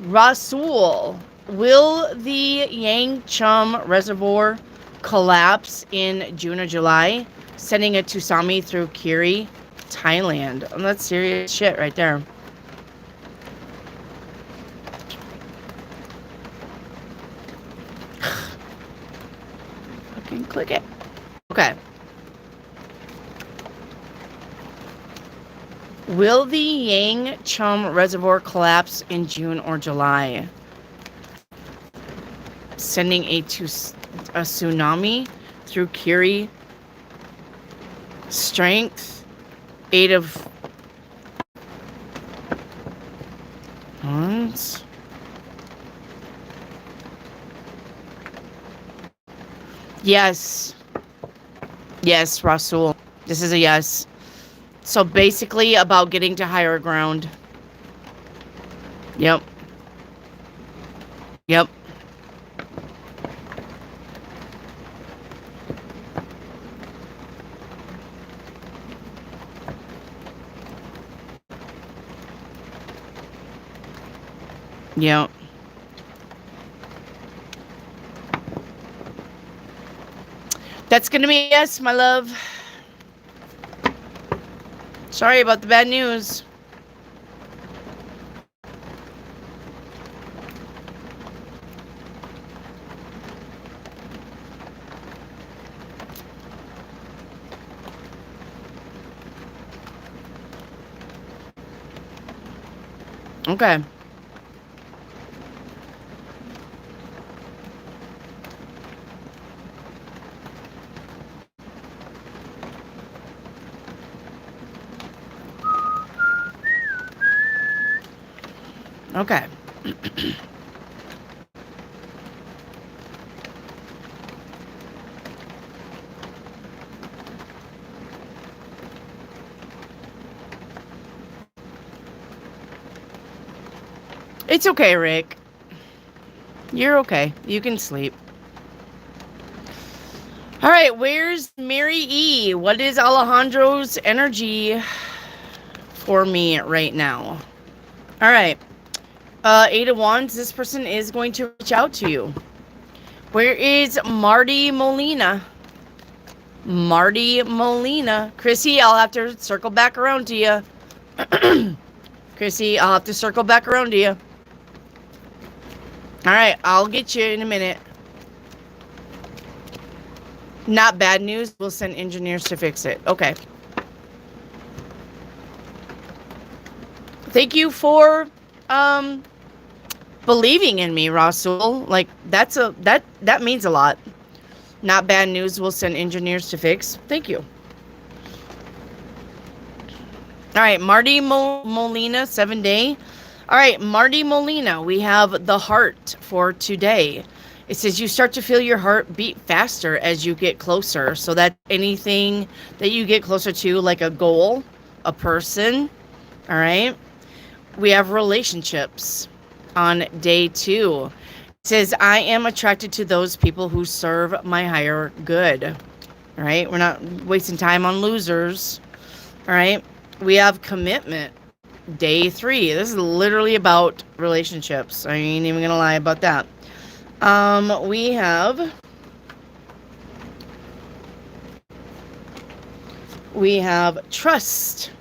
Rasul, will the Yang Chum Reservoir collapse in June or July, sending a tsunami through Kiri, Thailand? Oh, that's serious shit right there. Fucking click it. Okay. Will the Yang Chum Reservoir collapse in June or July, sending a tsunami through Kiri? Strength 8 of Wands. Yes. Yes, Rasul. This is a yes. So basically about getting to higher ground. Yep. Yep. Yep. That's gonna be a yes, my love. Sorry about the bad news. Okay. Okay. It's okay, Rick. You're okay. You can sleep. All right, where's Mary E? What is Alejandro's energy for me right now? All right. 8 of Wands, this person is going to reach out to you. Where is Marty Molina? Marty Molina. Chrissy, I'll have to circle back around to you. Chrissy, I'll have to circle back around to you. All right, I'll get you in a minute. Not bad news. We'll send engineers to fix it. Okay. Thank you for believing in me, Rasul. Like that means a lot. Not bad news. We'll send engineers to fix. Thank you. All right, Marty Molina, 7-day. All right, Marty Molina, we have the heart for today. It says you start to feel your heart beat faster as you get closer. So that's anything that you get closer to, like a goal, a person. All right. We have relationships on day 2. It says, I am attracted to those people who serve my higher good. All right. We're not wasting time on losers. All right. We have commitment. day 3. This is literally about relationships. I ain't even gonna lie about that. We have trust.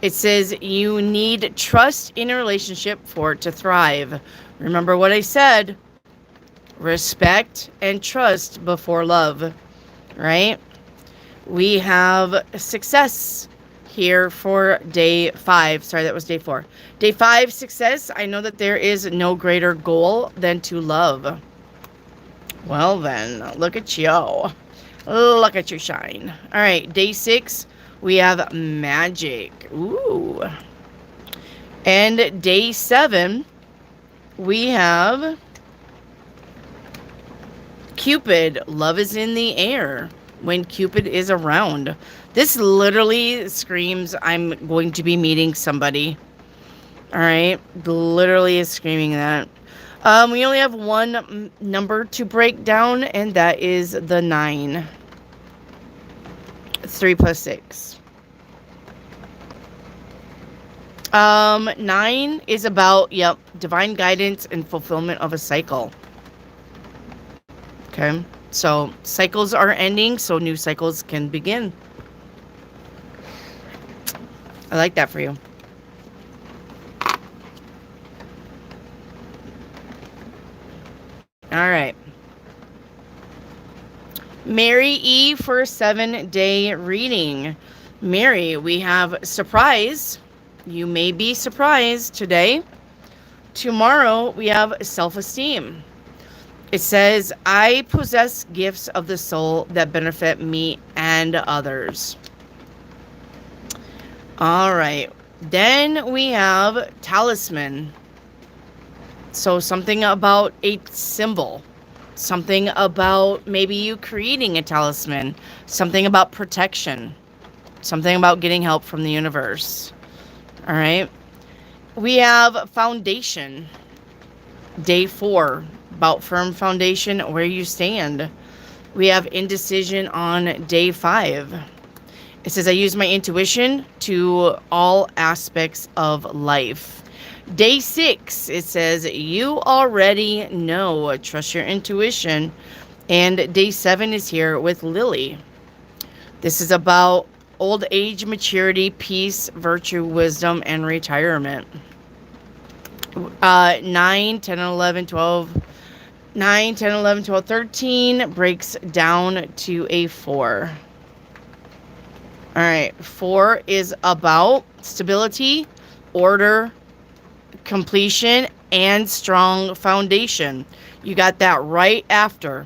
It says you need trust in a relationship for it to thrive. Remember what I said. Respect and trust before love, right? We have success here for day 5. Sorry, that was day 4. Day 5, success. I know that there is no greater goal than to love. Well then, look at you. Look at you shine. All right, day 6, we have magic. Ooh. And day 7, we have Cupid. Love is in the air when Cupid is around. This literally screams I'm going to be meeting somebody. All right, literally is screaming that. We only have one number to break down, and that is the 9. 3 plus 6. 9 is about, divine guidance and fulfillment of a cycle. Okay, so cycles are ending, so new cycles can begin. I like that for you. All right. Mary E for a 7-day reading. Mary, we have surprise. You may be surprised today. Tomorrow, we have self-esteem. It says, I possess gifts of the soul that benefit me and others. All right. Then we have talisman. So something about a symbol. Something about maybe you creating a talisman. Something about protection. Something about getting help from the universe. All right. We have foundation. Day 4. About firm foundation, where you stand. We have indecision on day 5. It says, I use my intuition to all aspects of life. Day 6, it says, you already know. Trust your intuition. And day 7 is here with Lily. This is about old age, maturity, peace, virtue, wisdom, and retirement. 9, 10, 11, 12... 9, 10, 11, 12, 13 breaks down to a 4. All right, 4 is about stability, order, completion, and strong foundation. You got that right after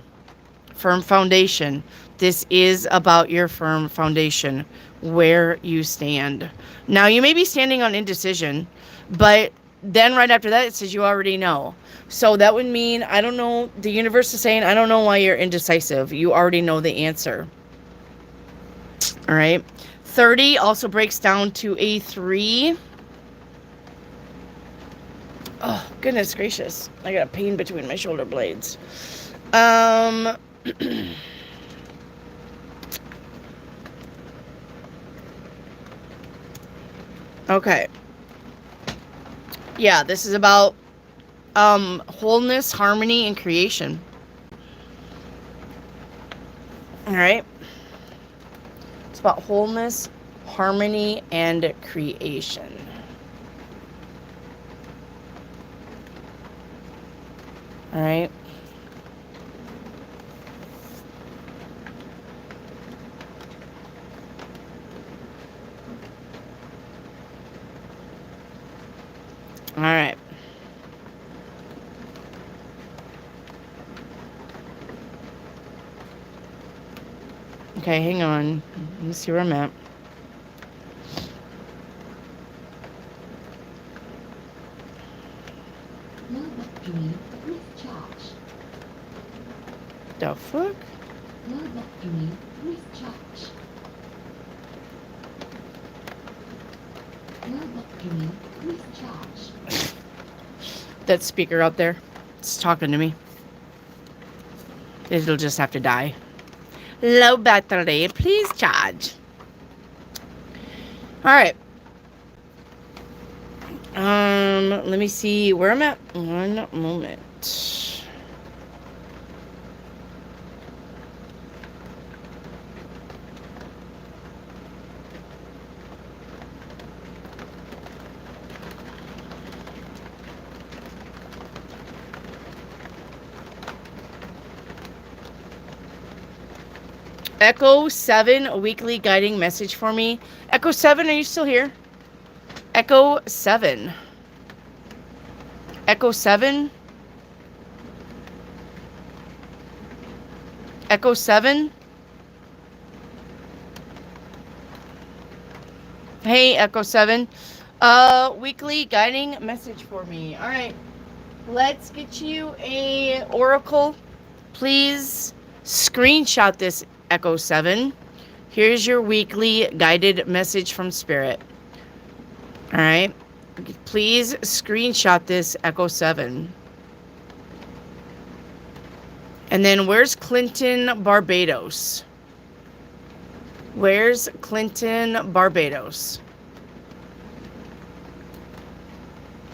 firm foundation. This is about your firm foundation, where you stand. Now, you may be standing on indecision, but then right after that, it says you already know. So that would mean, I don't know, the universe is saying, I don't know why you're indecisive. You already know the answer. All right. 30 also breaks down to a 3. Oh, goodness gracious. I got a pain between my shoulder blades. Okay. Yeah, this is about wholeness, harmony, and creation. All right. It's about wholeness, harmony, and creation. All right. All right. Okay, hang on. Let me see where I'm at. No battery discharge. The fuck? No battery discharge. No battery discharge. That speaker out there, it's talking to me. It'll just have to die. Low battery, please charge. All right. Let me see where I'm at. One moment. Echo 7, a weekly guiding message for me. Echo 7, are you still here? Echo 7. Echo 7. Echo 7. Hey, Echo 7. Weekly guiding message for me. All right. Let's get you a oracle. Please screenshot this, Echo 7. Here's your weekly guided message from Spirit. All right. Please screenshot this, Echo 7. And then where's Clinton, Barbados? Where's Clinton, Barbados?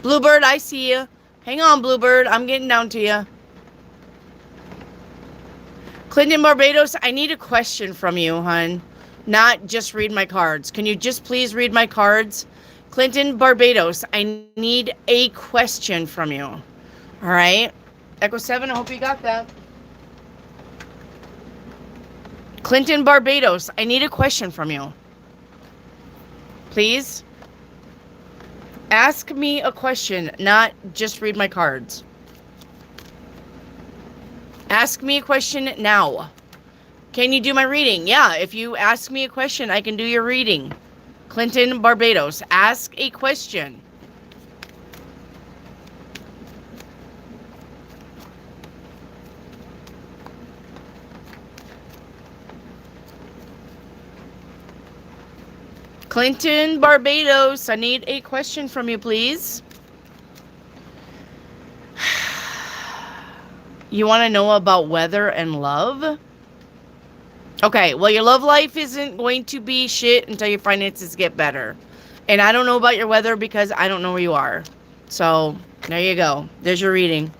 Bluebird, I see you. Hang on, Bluebird. I'm getting down to you. Clinton, Barbados, I need a question from you, hun. Not just read my cards. Can you just please read my cards? Clinton, Barbados, I need a question from you. All right. Echo 7, I hope you got that. Clinton, Barbados, I need a question from you. Please. Ask me a question, not just read my cards. Ask me a question now. Can you do my reading? Yeah, if you ask me a question, I can do your reading. Clinton, Barbados, ask a question. Clinton, Barbados, I need a question from you, please. You want to know about weather and love? Okay, well, your love life isn't going to be shit until your finances get better. And I don't know about your weather because I don't know where you are. So, there you go. There's your reading.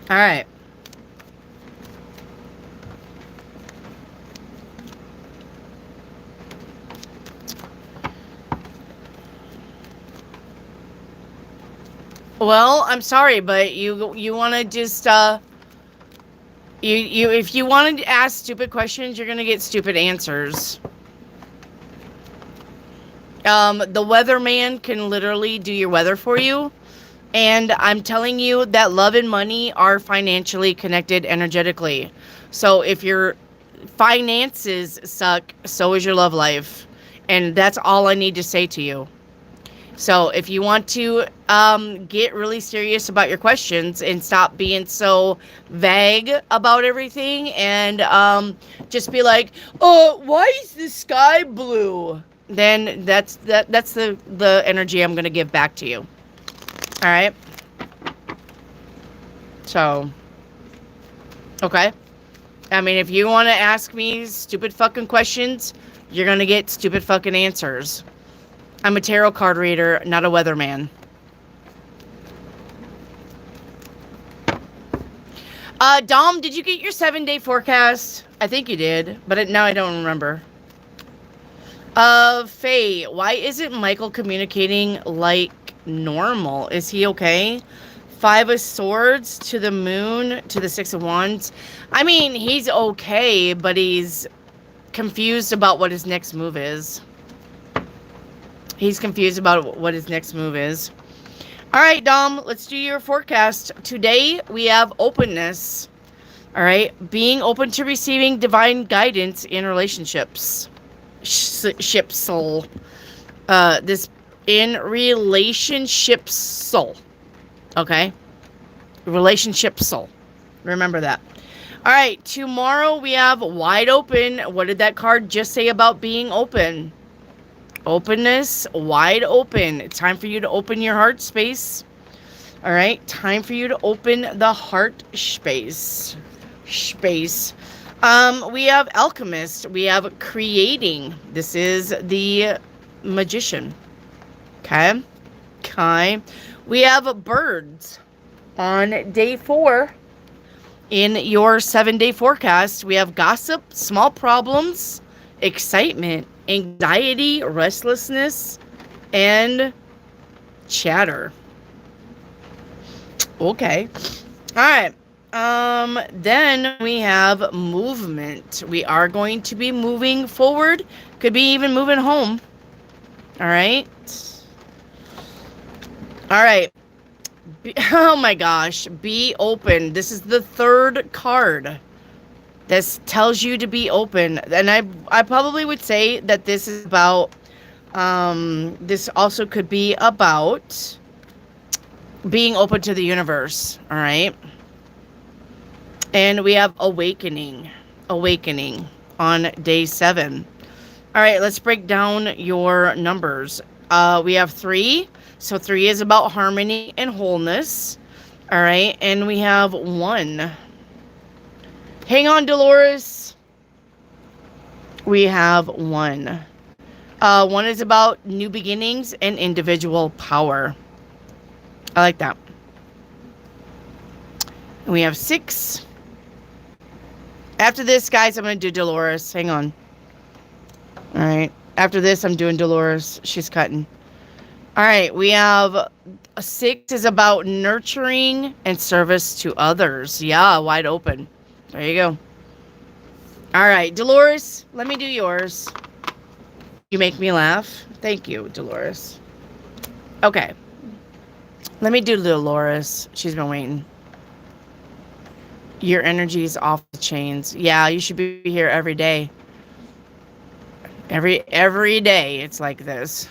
All right. Well, I'm sorry, but you want to just if you want to ask stupid questions, you're going to get stupid answers. The weatherman can literally do your weather for you. And I'm telling you that love and money are financially connected energetically. So if your finances suck, so is your love life. And that's all I need to say to you. So if you want to get really serious about your questions and stop being so vague about everything and just be like, oh, why is the sky blue? Then that's the energy I'm going to give back to you. All right. So, okay. I mean, if you want to ask me stupid fucking questions, you're going to get stupid fucking answers. I'm a tarot card reader, not a weatherman. Dom, did you get your 7-day forecast? I think you did, but now I don't remember. Faye, why isn't Michael communicating like normal? Is he okay? 5 of Swords to the Moon to the 6 of Wands. I mean, he's okay, but he's confused about what his next move is. He's confused about what his next move is. All right, Dom, let's do your forecast. Today, we have openness. All right, being open to receiving divine guidance in relationships. Ship soul. This in relationship soul. Okay? Relationship soul. Remember that. All right, tomorrow we have wide open. What did that card just say about being open? Openness, wide open. It's time for you to open your heart space. All right, time for you to open the heart space. We have alchemist. We have creating. This is the magician. Okay. We have birds on day 4. In your 7-day forecast, we have gossip, small problems, excitement, anxiety, restlessness, and chatter. Okay. All right. Then we have movement. We are going to be moving forward. Could be even moving home. All right. All right. Oh my gosh. Be open. This is the 3rd card. This tells you to be open. And I probably would say that this is about, this also could be about being open to the universe. All right. And we have awakening on day 7. All right, let's break down your numbers. We have 3. So 3 is about harmony and wholeness. All right, and we have 1. Hang on, Dolores. We have 1. 1 is about new beginnings and individual power. I like that. And we have 6. After this, guys, I'm going to do Dolores. Hang on. All right. After this, I'm doing Dolores. She's cutting. All right. We have 6 is about nurturing and service to others. Yeah, wide open. There you go. All right. Dolores, let me do yours. You make me laugh. Thank you, Dolores. Okay. Let me do Dolores. She's been waiting. Your energy is off the chains. Yeah, you should be here every day. Every day it's like this.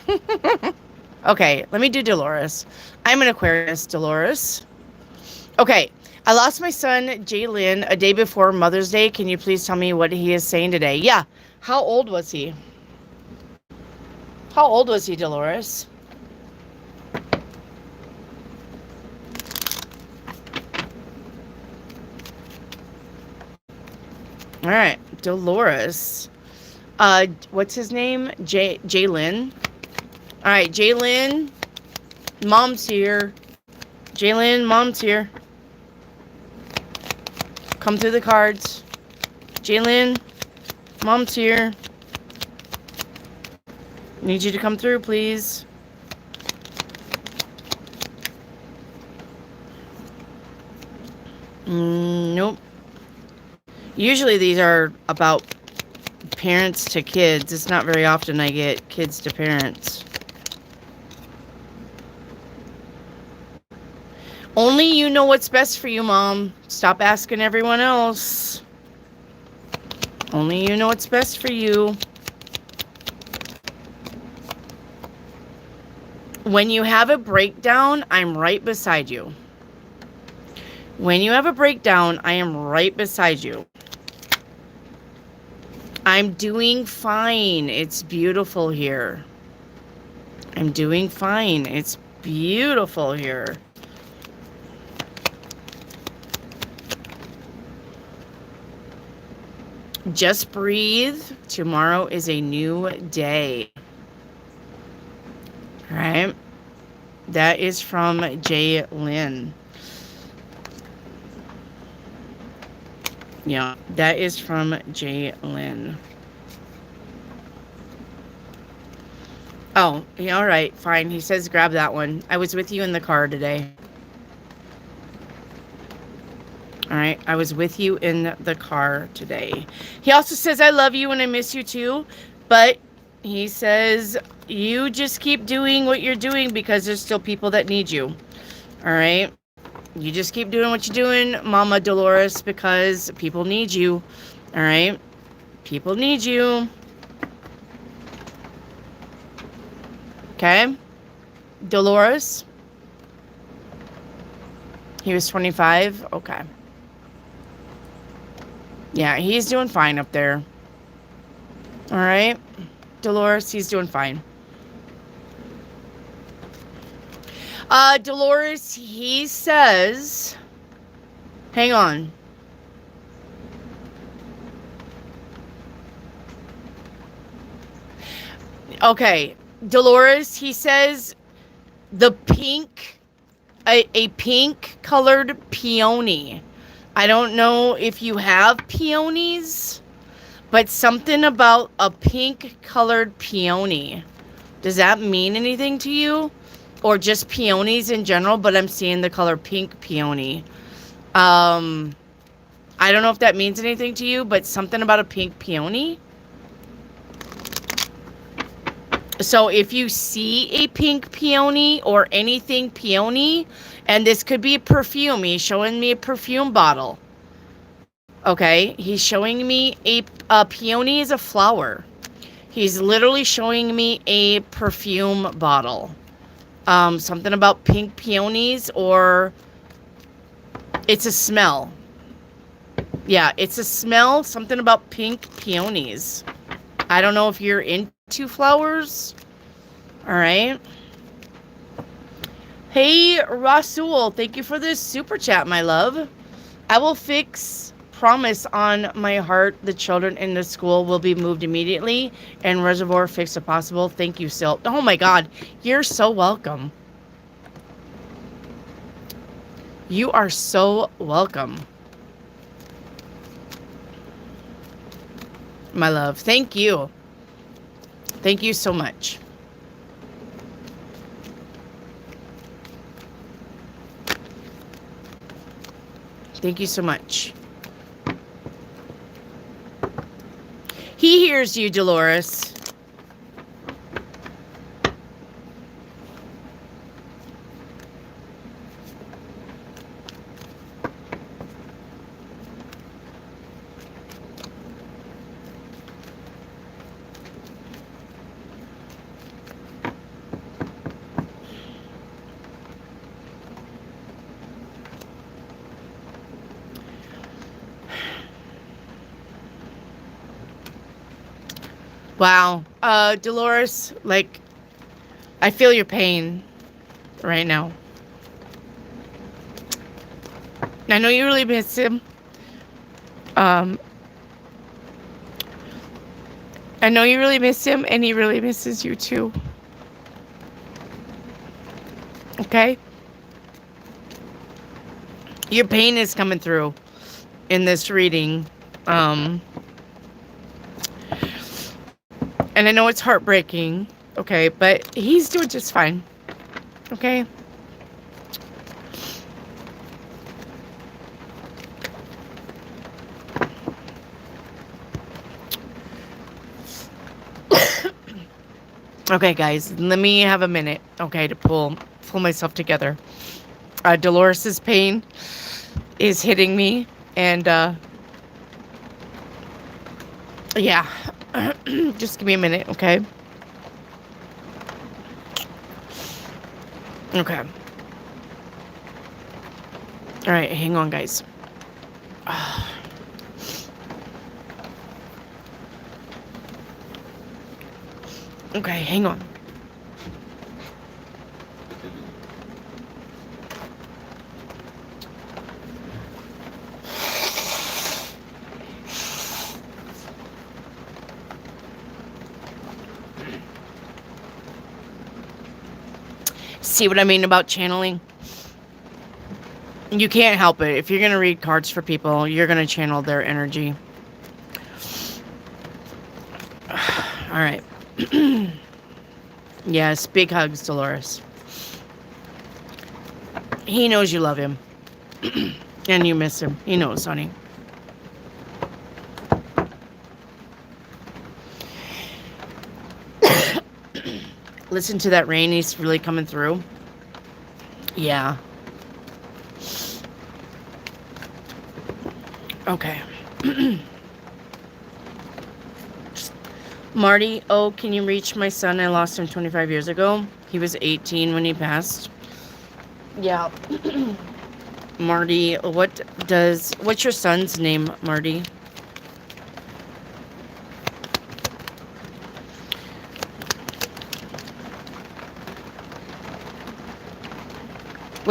Okay, let me do Dolores. I'm an Aquarius, Dolores. Okay, I lost my son, Jalen, a day before Mother's Day. Can you please tell me what he is saying today? Yeah. How old was he? How old was he, Dolores? All right, Dolores. What's his name? Jalen. All right, Jalen. Mom's here. Jalen, Mom's here. Come through the cards. Jalen, Mom's here. Need you to come through, please. Nope. Usually these are about parents to kids. It's not very often I get kids to parents. Only you know what's best for you, Mom. Stop asking everyone else. Only you know what's best for you. When you have a breakdown, I'm right beside you. When you have a breakdown, I am right beside you. I'm doing fine. It's beautiful here. I'm doing fine. It's beautiful here. Just breathe. Tomorrow is a new day. All right. That is from Jay Lynn. Yeah, that is from Jay Lynn. Oh, yeah, all right, fine. He says grab that one. I was with you in the car today. All right, I was with you in the car today. He also says I love you and I miss you too, but he says you just keep doing what you're doing because there's still people that need you. All right? You just keep doing what you're doing, Mama Dolores, because people need you. All right? People need you. Okay? Dolores? He was 25? Okay. Yeah, he's doing fine up there. All right? Dolores, he's doing fine. Dolores, he says, hang on. Okay, Dolores, he says the pink, a pink colored peony. I don't know if you have peonies, but something about a pink colored peony. Does that mean anything to you? Or just peonies in general, but I'm seeing the color pink peony. I don't know if that means anything to you, but something about a pink peony. So if you see a pink peony or anything peony, and this could be a perfume, he's showing me a perfume bottle. Okay, he's showing me a peony is a flower. He's literally showing me a perfume bottle. Something about pink peonies, or it's a smell. Yeah, it's a smell. Something about pink peonies. I don't know if you're into flowers. All right. Hey, Rasul, thank you for this super chat, my love. I will promise on my heart, the children in the school will be moved immediately and reservoir fixed if possible. Thank you, Sil. Oh my God, you're so welcome. You are so welcome. My love, thank you. Thank you so much. Thank you so much. He hears you, Dolores. Wow. Dolores, like, I feel your pain right now. I know you really miss him. I know you really miss him, and he really misses you too. Okay? Your pain is coming through in this reading. And I know it's heartbreaking, okay, but he's doing just fine, okay? Okay, guys, let me have a minute, okay, to pull myself together. Dolores's pain is hitting me, and, yeah. Just give me a minute, okay? Okay. All right, hang on, guys. Okay, hang on. See what I mean about channeling? You can't help it. If you're going to read cards for people, you're going to channel their energy. All right. Yes, big hugs, Dolores. He knows you love him. And you miss him. He knows, honey. Listen to that rain. He's really coming through. Yeah. Okay. Marty, oh, can you reach my son? I lost him 25 years ago. He was 18 when he passed. Yeah. Marty, what's your son's name, Marty?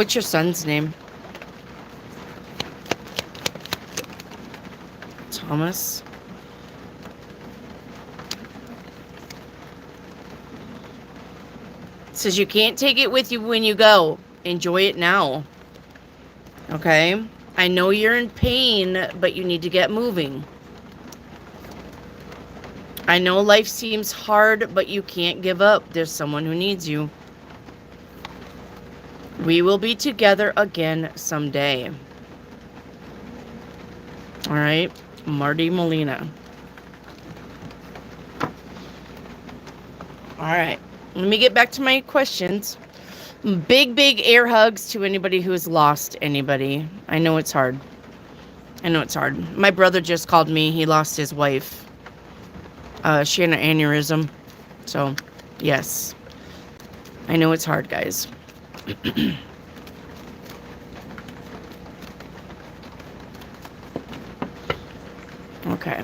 What's your son's name? Thomas. It says you can't take it with you when you go. Enjoy it now. Okay? I know you're in pain, but you need to get moving. I know life seems hard, but you can't give up. There's someone who needs you. We will be together again someday. All right, Marty Molina. All right, let me get back to my questions. Big air hugs to anybody who has lost anybody. I know it's hard. I know it's hard. My brother just called me. He lost his wife. She had an aneurysm. So, yes. I know it's hard, guys. Okay.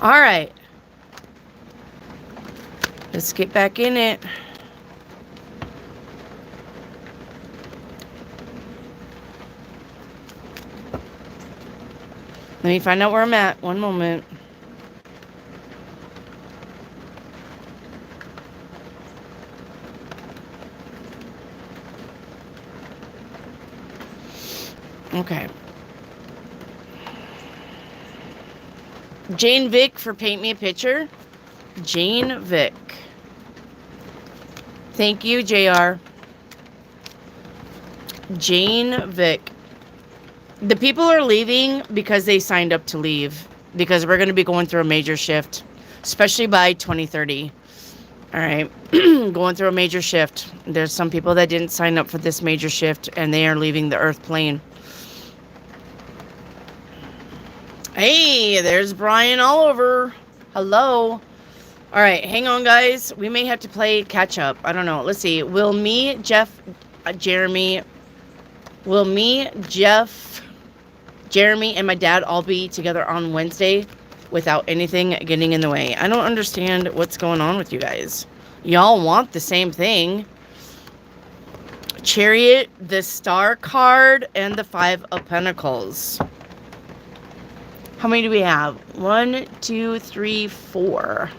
All right. Let's get back in it. Let me find out where I'm at. One moment. Okay. Jane Vick for Paint Me a Picture. Jane Vick. Thank you, JR. Jane Vick. The people are leaving because they signed up to leave. Because we're going to be going through a major shift. Especially by 2030. Alright. Going through a major shift. There's some people that didn't sign up for this major shift. And they are leaving the Earth plane. Hey, there's Brian Oliver. Hello. All right, hang on, guys. We may have to play catch up. I don't know. Let's see. Will me, Jeff, Jeremy, Jeremy, and my dad all be together on Wednesday without anything getting in the way? I don't understand what's going on with you guys. Y'all want the same thing. Chariot, the Star card, and the Five of Pentacles. How many do we have? 1, 2, 3, 4.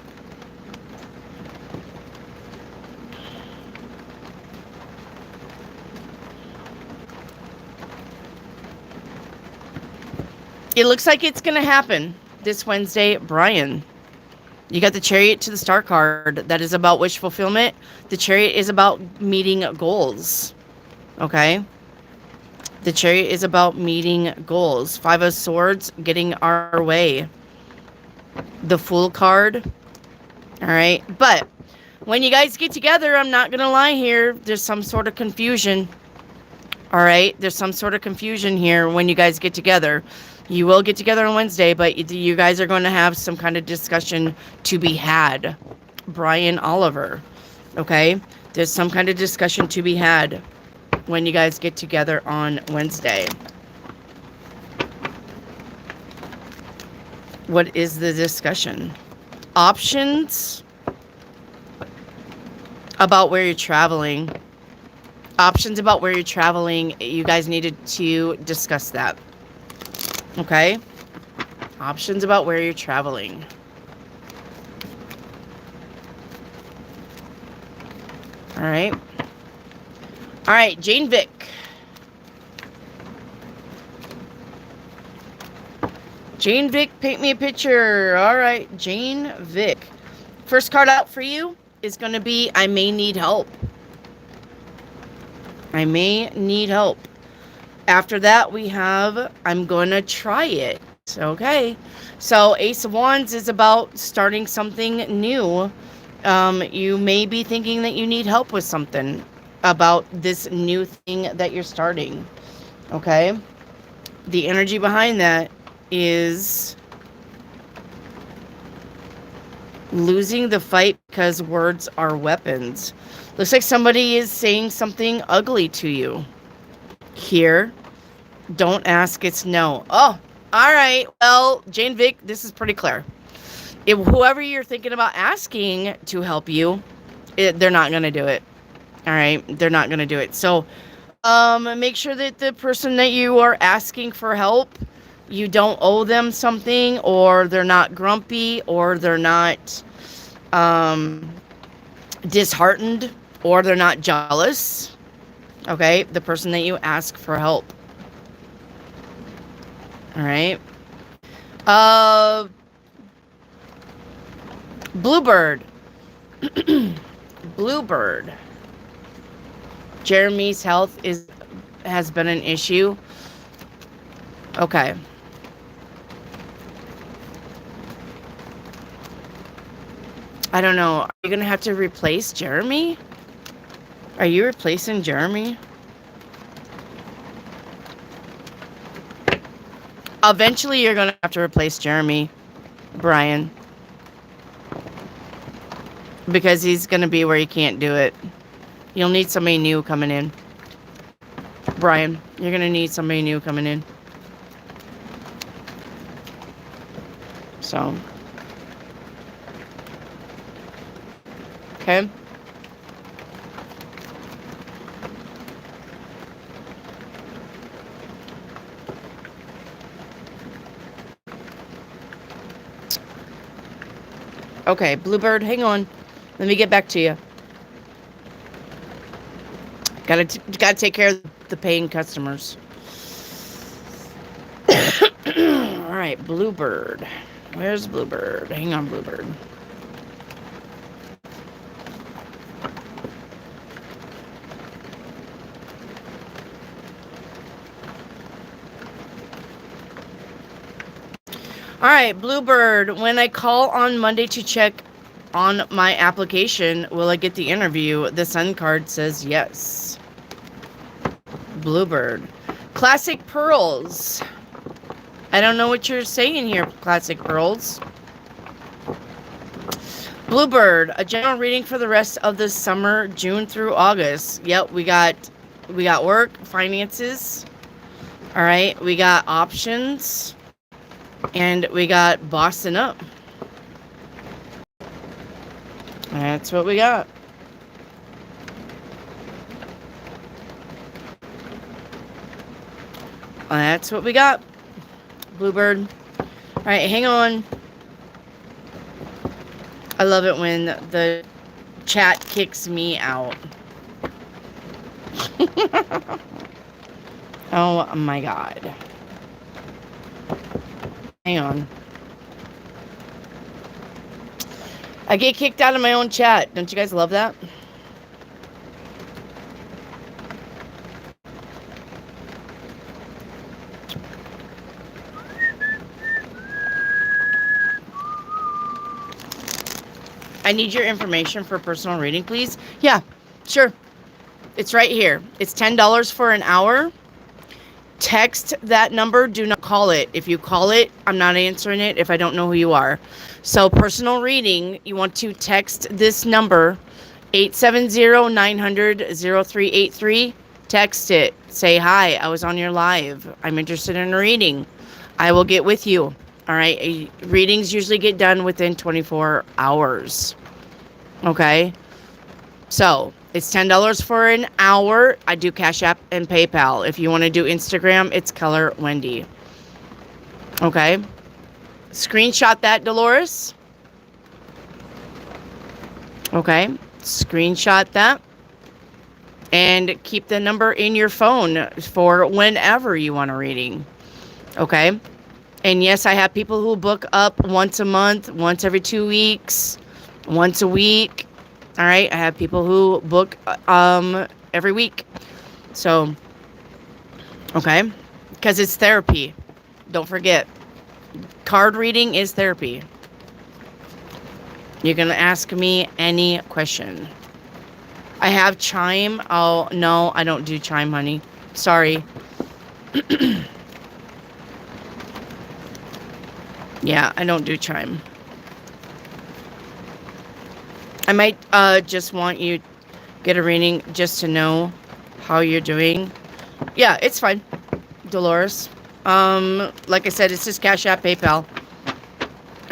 It looks like it's going to happen this Wednesday, Brian. You got the Chariot to the Star card. That is about wish fulfillment. The Chariot is about meeting goals. Okay? The Chariot is about meeting goals. Five of Swords, getting our way. The Fool card. All right. But when you guys get together, I'm not going to lie here. There's some sort of confusion. All right. There's some sort of confusion here when you guys get together. You will get together on Wednesday, but you guys are going to have some kind of discussion to be had. Brian Oliver. Okay. There's some kind of discussion to be had when you guys get together on Wednesday. What is the discussion? Options about where you're traveling. Options about where you're traveling. You guys needed to discuss that. Okay? Options about where you're traveling. All right. All right, Jane Vick. Jane Vick, paint me a picture. All right, Jane Vick. First card out for you is going to be I may need help. I may need help. After that, we have I'm going to try it. Okay. So Ace of Wands is about starting something new. You may be thinking that you need help with something about this new thing that you're starting. Okay? The energy behind that is losing the fight because words are weapons. Looks like somebody is saying something ugly to you. Here. Don't ask, it's no. Oh, all right. Well, Jane Vick, this is pretty clear. if whoever you're thinking about asking to help you, they're not going to do it. All right, they're not going to do it. So, make sure that the person that you are asking for help, you don't owe them something, or they're not grumpy, or they're not disheartened, or they're not jealous. Okay, the person that you ask for help. All right. Bluebird. Bluebird. Jeremy's health has been an issue. Okay. I don't know. Are you going to have to replace Jeremy? Are you replacing Jeremy? Eventually, you're going to have to replace Jeremy, Brian. Because he's going to be where you can't do it. You'll need somebody new coming in. Brian, you're going to need somebody new coming in. So. Okay. Okay, Bluebird, hang on. Let me get back to you. Gotta take care of the paying customers. All right, Bluebird. Where's Bluebird? Hang on, Bluebird. All right, Bluebird, when I call on Monday to check on my application, will I get the interview? The sun card says yes. Bluebird. Classic Pearls. I don't know what you're saying here, Classic Pearls. Bluebird, a general reading for the rest of the summer, June through August. Yep, we got work, finances. All right, we got options. And we got bossing up. That's what we got. That's what we got. Bluebird. All right, hang on. I love it when the chat kicks me out. Oh my God. Hang on. I get kicked out of my own chat. Don't you guys love that? I need your information for personal reading, please. Yeah, sure. It's right here. It's $10 for an hour. Text that number. Do not call it. If you call it, I'm not answering it if I don't know who you are. So personal reading, you want to text this number, 870-900-0383. Text it. Say, hi, I was on your live. I'm interested in a reading. I will get with you. All right. Readings usually get done within 24 hours. Okay. So it's $10 for an hour. I do Cash App and PayPal. If you want to do Instagram, it's Color Wendy. Okay. Screenshot that, Dolores. Okay. Screenshot that. And keep the number in your phone for whenever you want a reading. Okay. And yes, I have people who book up once a month, once every 2 weeks, once a week. All right. I have people who book every week. So, okay. Because it's therapy. Don't forget. Card reading is therapy. You can ask me any question. I have chime. Oh, no, I don't do chime, honey. Sorry. Yeah, I don't do chime. I might just want you get a reading just to know how you're doing. Yeah, it's fine, Dolores. Like I said, it's just Cash App, PayPal.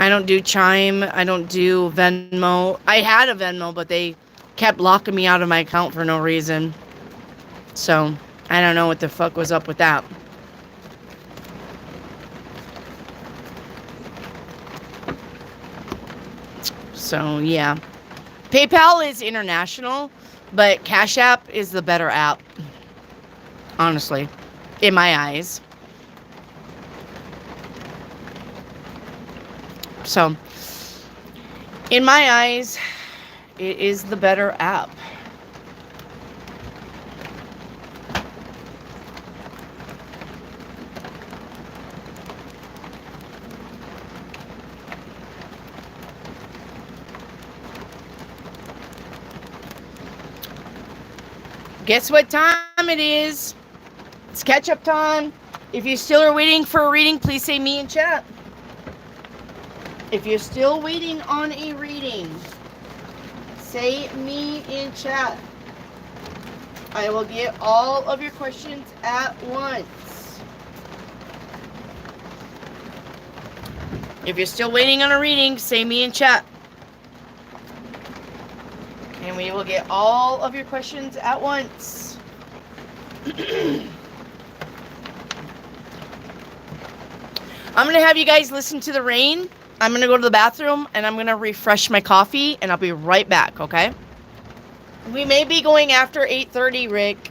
I don't do Chime. I don't do Venmo. I had a Venmo, but they kept locking me out of my account for no reason. So, I don't know what the fuck was up with that. So, yeah. PayPal is international, but Cash App is the better app. Honestly. In my eyes. So, in my eyes, it is the better app. Guess what time it is? It's catch-up time. If you still are waiting for a reading, please say me in chat. If you're still waiting on a reading, say me in chat. I will get all of your questions at once. If you're still waiting on a reading, say me in chat. And we will get all of your questions at once. I'm going to have you guys listen to the rain. I'm going to go to the bathroom and I'm going to refresh my coffee and I'll be right back, okay? We may be going after 8:30, Rick.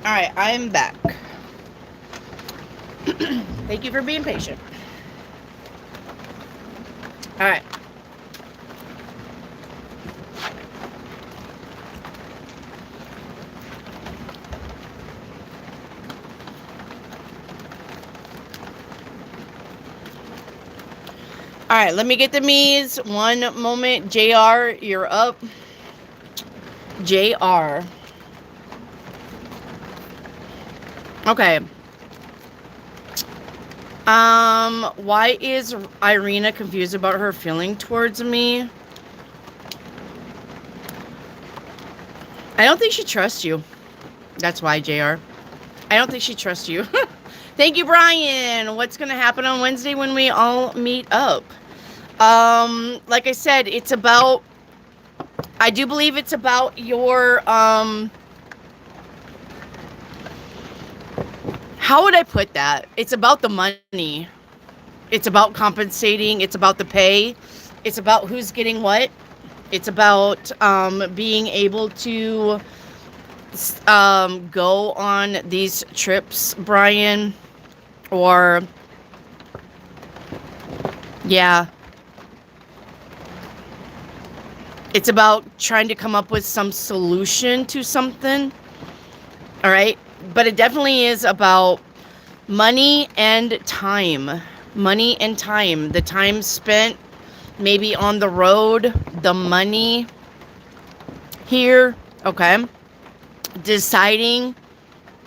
All right, I'm back. Thank you for being patient. All right. All right, let me get the me's. One moment. JR, you're up. JR. Okay. Why is Irina confused about her feeling towards me? I don't think she trusts you. That's why, JR. I don't think she trusts you. Thank you, Brian. What's going to happen on Wednesday when we all meet up? Like I said, it's about, I do believe it's about your, how would I put that? It's about the money. It's about compensating. It's about the pay. It's about who's getting what. It's about being able to go on these trips, Brian. Or, yeah. It's about trying to come up with some solution to something. All right. But it definitely is about money and time. Money and time. The time spent maybe on the road. The money here. Okay. Deciding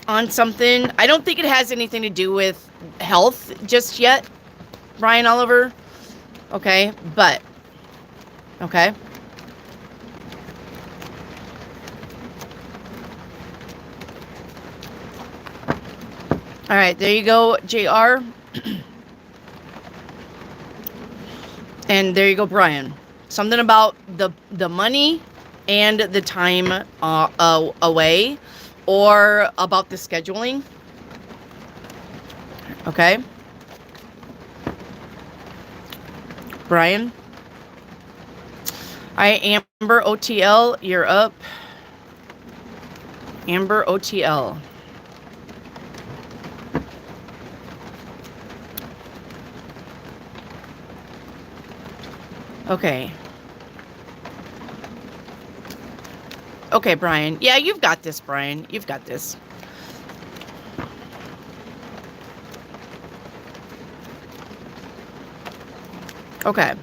on something. I don't think it has anything to do with health just yet, Brian Oliver. Okay. But, okay. All right, there you go, JR. And there you go, Brian. Something about the money and the time away, or about the scheduling. Okay. Brian. All right, Amber OTL, you're up. Amber OTL. Okay. Okay, Brian. Yeah, you've got this, Brian. You've got this. Okay.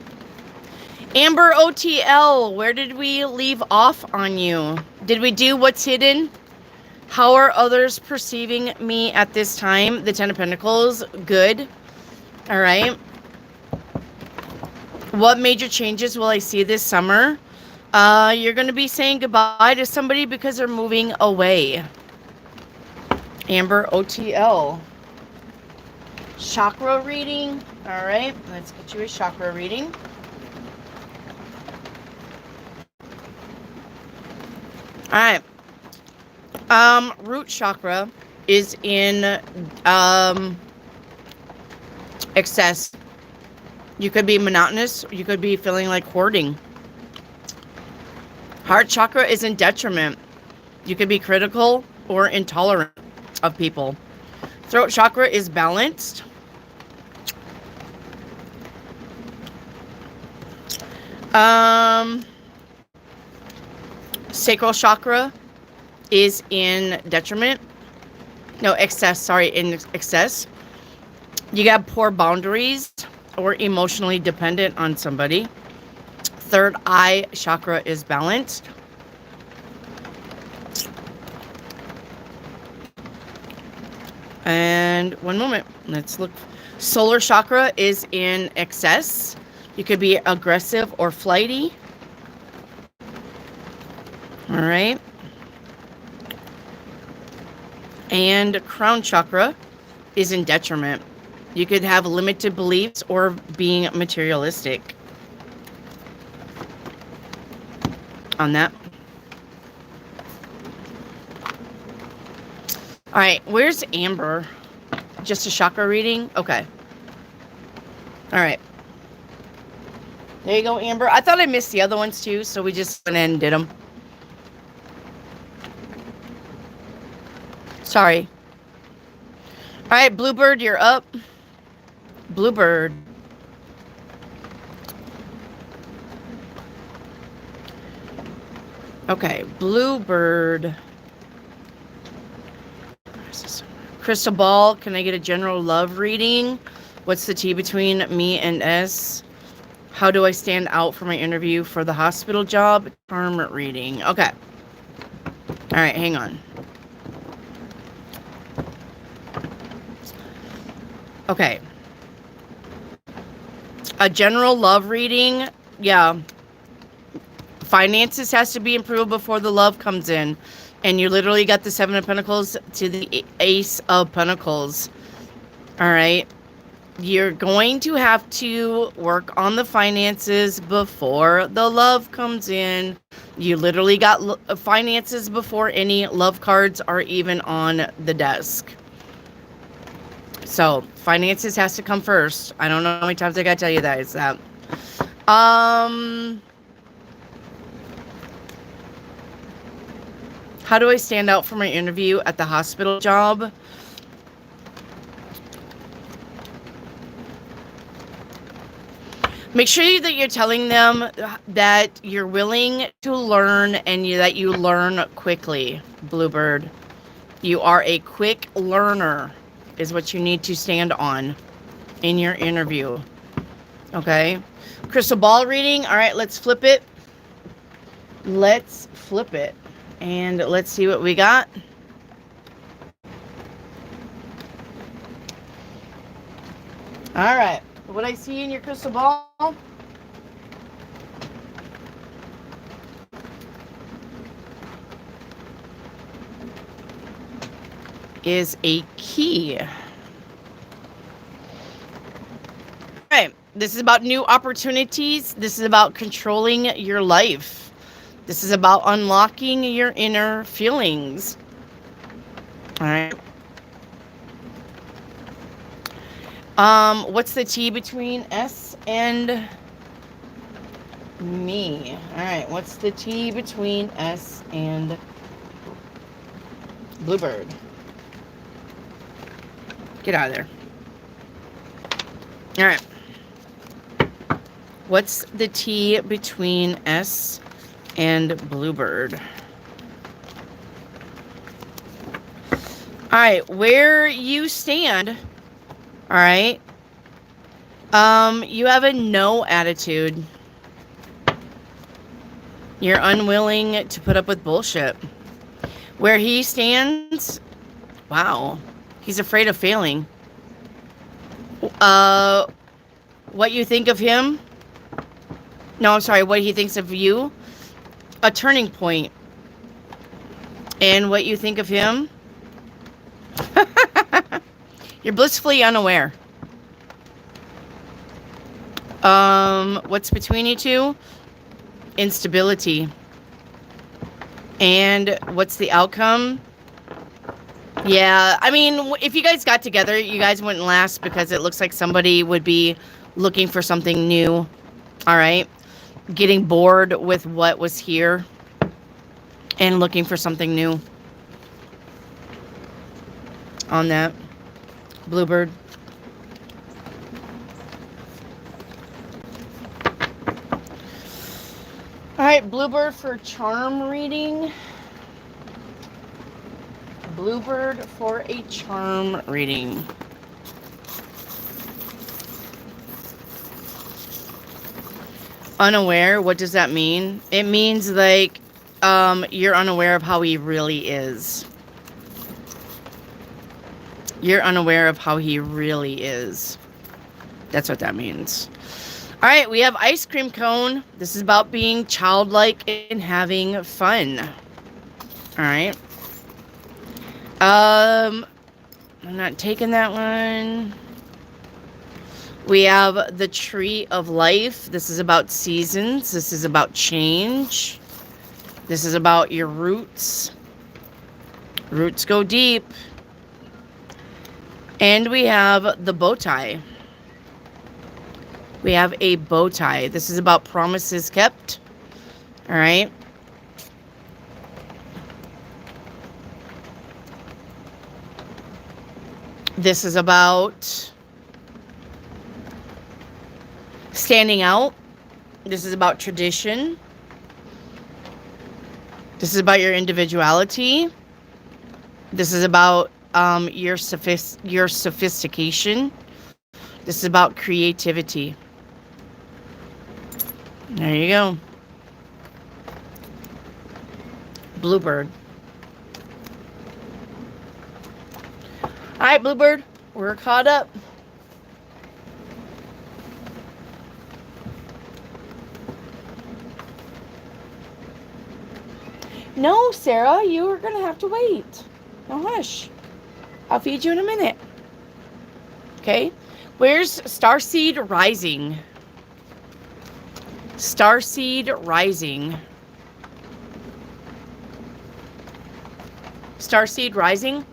Amber OTL, where did we leave off on you? Did we do what's hidden? How are others perceiving me at this time? The Ten of Pentacles. Good. All right. What major changes will I see this summer? You're going to be saying goodbye to somebody because they're moving away. Amber OTL. Chakra reading. All right. Let's get you a chakra reading. All right. Root chakra is in excess. You could be monotonous. You could be feeling like hoarding. Heart chakra is in detriment. You could be critical or intolerant of people. Throat chakra is balanced. Sacral chakra is in detriment. No, excess. Sorry, in excess. You got poor boundaries or emotionally dependent on somebody. Third eye chakra is balanced. And one moment. Let's look. Solar chakra is in excess. You could be aggressive or flighty. All right. And crown chakra is in detriment. You could have limited beliefs or being materialistic on that. All right, where's Amber? Just a chakra reading? Okay. All right. There you go, Amber. I thought I missed the other ones too, so we just went in and did them. Sorry. All right, Bluebird, you're up. Bluebird. Okay, Bluebird. Crystal ball, can I get a general love reading? What's the tea between me and S? How do I stand out for my interview for the hospital job? Charm reading. Okay. All right, hang on. Okay. A general love reading. Yeah. Finances has to be improved before the love comes in. And you literally got the Seven of Pentacles to the Ace of Pentacles. All right. You're going to have to work on the finances before the love comes in. You literally got finances before any love cards are even on the desk. So, finances has to come first. I don't know how many times I gotta tell you guys that. How do I stand out for my interview at the hospital job? Make sure that you're telling them that you're willing to learn and that you learn quickly, Bluebird. You are a quick learner is what you need to stand on in your interview. Okay? Crystal ball reading. All right, let's flip it. Let's flip it. And let's see what we got. All right. What I see in your crystal ball is a key. All right. This is about new opportunities. This is about controlling your life. This is about unlocking your inner feelings. All right. What's the T between S and me? All right, what's the T between S and Bluebird? Get out of there. All right. What's the T between S and Bluebird? All right, where you stand. All right. You have a no attitude. You're unwilling to put up with bullshit. Where he stands, wow, he's afraid of failing. What you think of him? No, I'm sorry, what he thinks of you? A turning point. And what you think of him? You're blissfully unaware. What's between you two? Instability. And what's the outcome? Yeah, I mean, if you guys got together, you guys wouldn't last because it looks like somebody would be looking for something new. All right? Getting bored with what was here and looking for something new on that. Bluebird. All right, Bluebird for charm reading. Bluebird for a charm reading. Unaware, what does that mean? It means like you're unaware of how he really is. You're unaware of how he really is. That's what that means. All right, we have ice cream cone. This is about being childlike and having fun. All right. I'm not taking that one. We have the tree of life. This is about seasons. This is about change. This is about your roots. Roots go deep. And we have the bow tie. We have a bow tie. This is about promises kept. All right. This is about standing out. This is about tradition. This is about your individuality. This is about your sophistication. This is about creativity. There you go. Bluebird. All right, Bluebird. We're caught up. No, Sarah, you are going to have to wait. No, hush. I'll feed you in a minute. Okay. Where's Starseed Rising? Starseed Rising. Starseed Rising.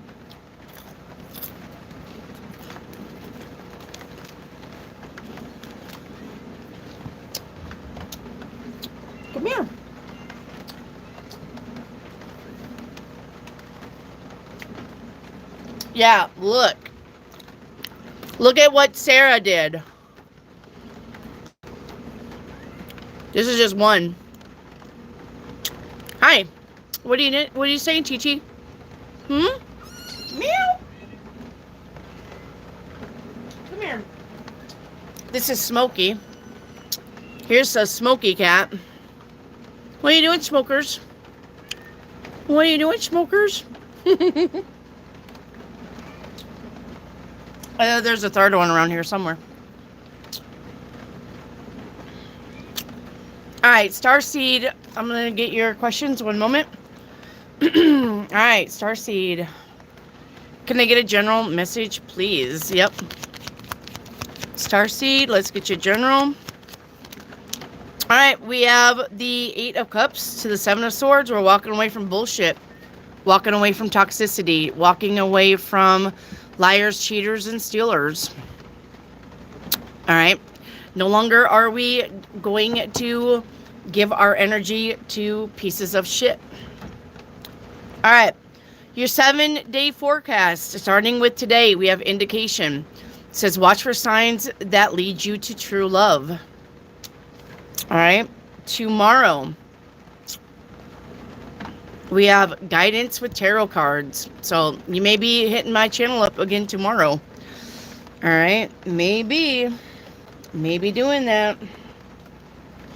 Come here. Yeah, look. Look at what Sarah did. This is just one. Hi. What are you saying, Chi-Chi? Meow. Come here. This is Smokey. Here's a Smokey cat. What are you doing, smokers? What are you doing, smokers? There's a third one around here somewhere. All right, Starseed. I'm going to get your questions. One moment. All right, Starseed. Can I get a general message, please? Yep. Starseed, let's get you general. All right, we have the 8 of Cups to the 7 of Swords. We're walking away from bullshit. Walking away from toxicity. Walking away from liars, cheaters, and stealers. All right. No longer are we going to give our energy to pieces of shit. All right. Your 7-day forecast, starting with today, we have indication. It says, watch for signs that lead you to true love. All right. Tomorrow, we have guidance with tarot cards. So you may be hitting my channel up again tomorrow. All right. Maybe doing that.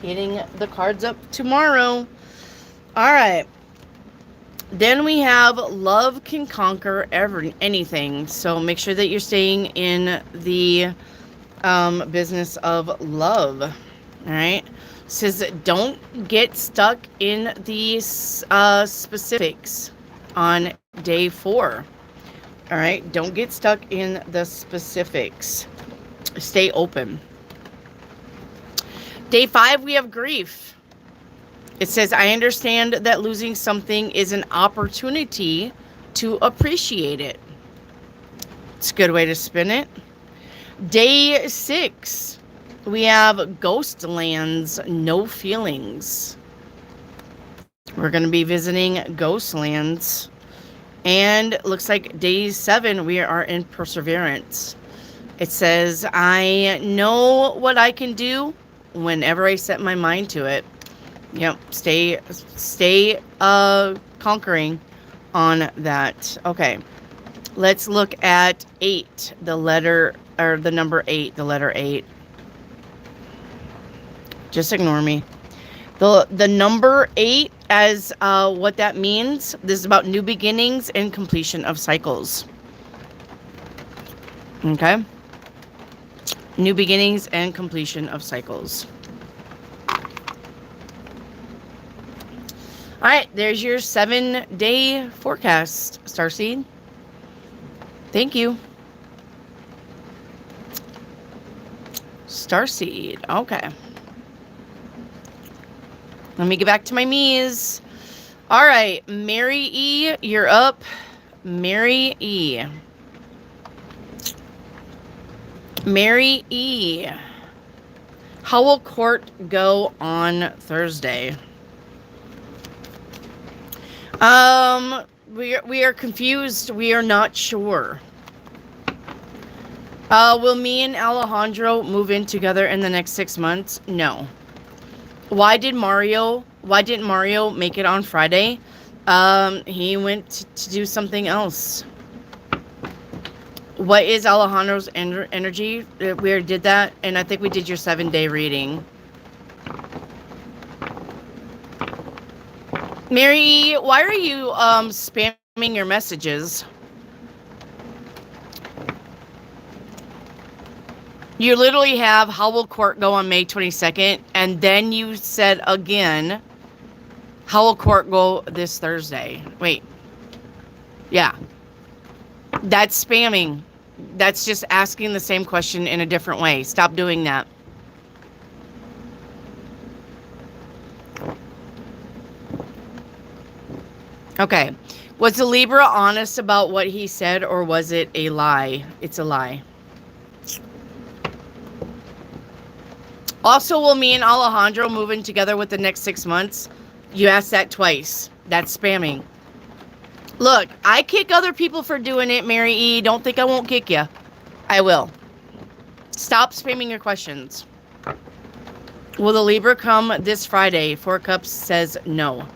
Hitting the cards up tomorrow. All right. Then we have love can conquer anything. So make sure that you're staying in the business of love. All right. Says don't get stuck in the specifics on day 4. All right. Don't get stuck in the specifics. Stay open. Day 5, we have grief. It says, I understand that losing something is an opportunity to appreciate it. It's a good way to spin it. Day 6, we have Ghostlands, no feelings. We're going to be visiting Ghostlands. And it looks like day 7, we are in Perseverance. It says, I know what I can do whenever I set my mind to it. Yep, stay conquering on that. Okay, let's look at 8, the number 8, the letter 8. Just ignore me. The number 8, as what that means, this is about new beginnings and completion of cycles. Okay? New beginnings and completion of cycles. All right, there's your 7-day forecast, Starseed. Thank you. Starseed, okay. Let me get back to my me's. All right, Mary E., you're up. Mary E. Mary E. How will court go on Thursday? We are confused. We are not sure. Will me and Alejandro move in together in the next 6 months? No. Why didn't Mario make it on Friday? He went to do something else. What is Alejandro's energy? We already did that, and I think we did your 7-day reading. Mary, why are you spamming your messages? You literally have how will court go on May 22nd, and then you said again, how will court go this Thursday? Wait. Yeah. That's spamming. That's just asking the same question in a different way. Stop doing that. Okay. Was the Libra honest about what he said, or was it a lie? It's a lie. Also, will me and Alejandro move in together with the next 6 months? You asked that twice. That's spamming. Look, I kick other people for doing it, Mary E. Don't think I won't kick you. I will. Stop spamming your questions. Will the Libra come this Friday? 4 Cups says no.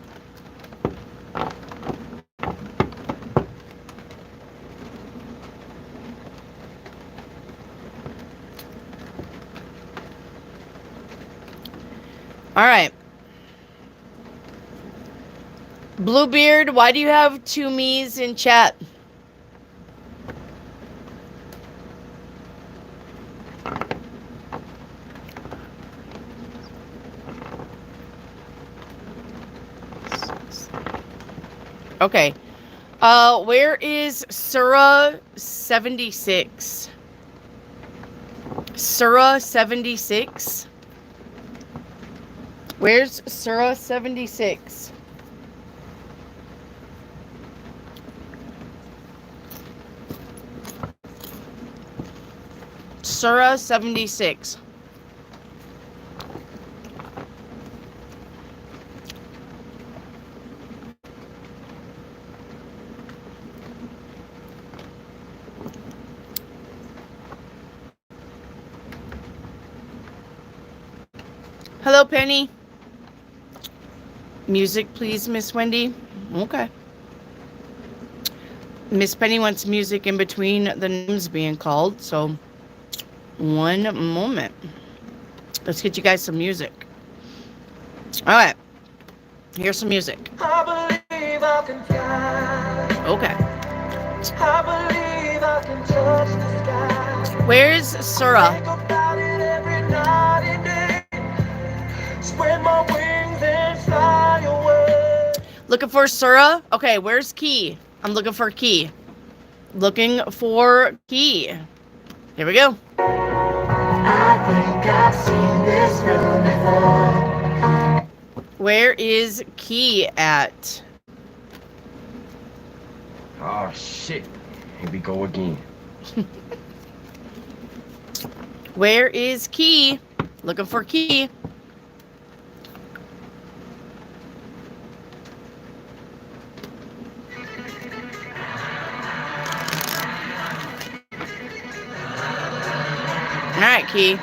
All right. Bluebeard, why do you have 2 me's in chat? Okay. Where is Surah 76? Surah 76? Where's Surah 76? Surah 76. Hello, Penny. Music, please, Miss Wendy. Okay. Miss Penny wants music in between the names being called, so one moment. Let's get you guys some music. All right. Here's some music. I believe I can fly. Okay. I believe I can touch the sky. Where's Surah? Think about it every night and day. Spread my wings and fly away. Looking for Surah? Okay, where's Key? I'm looking for Key. Looking for Key. Here we go. I think I've seen this room before. Where is Key at? Oh shit. Here we go again. Where is Key? Looking for Key. All right, Key.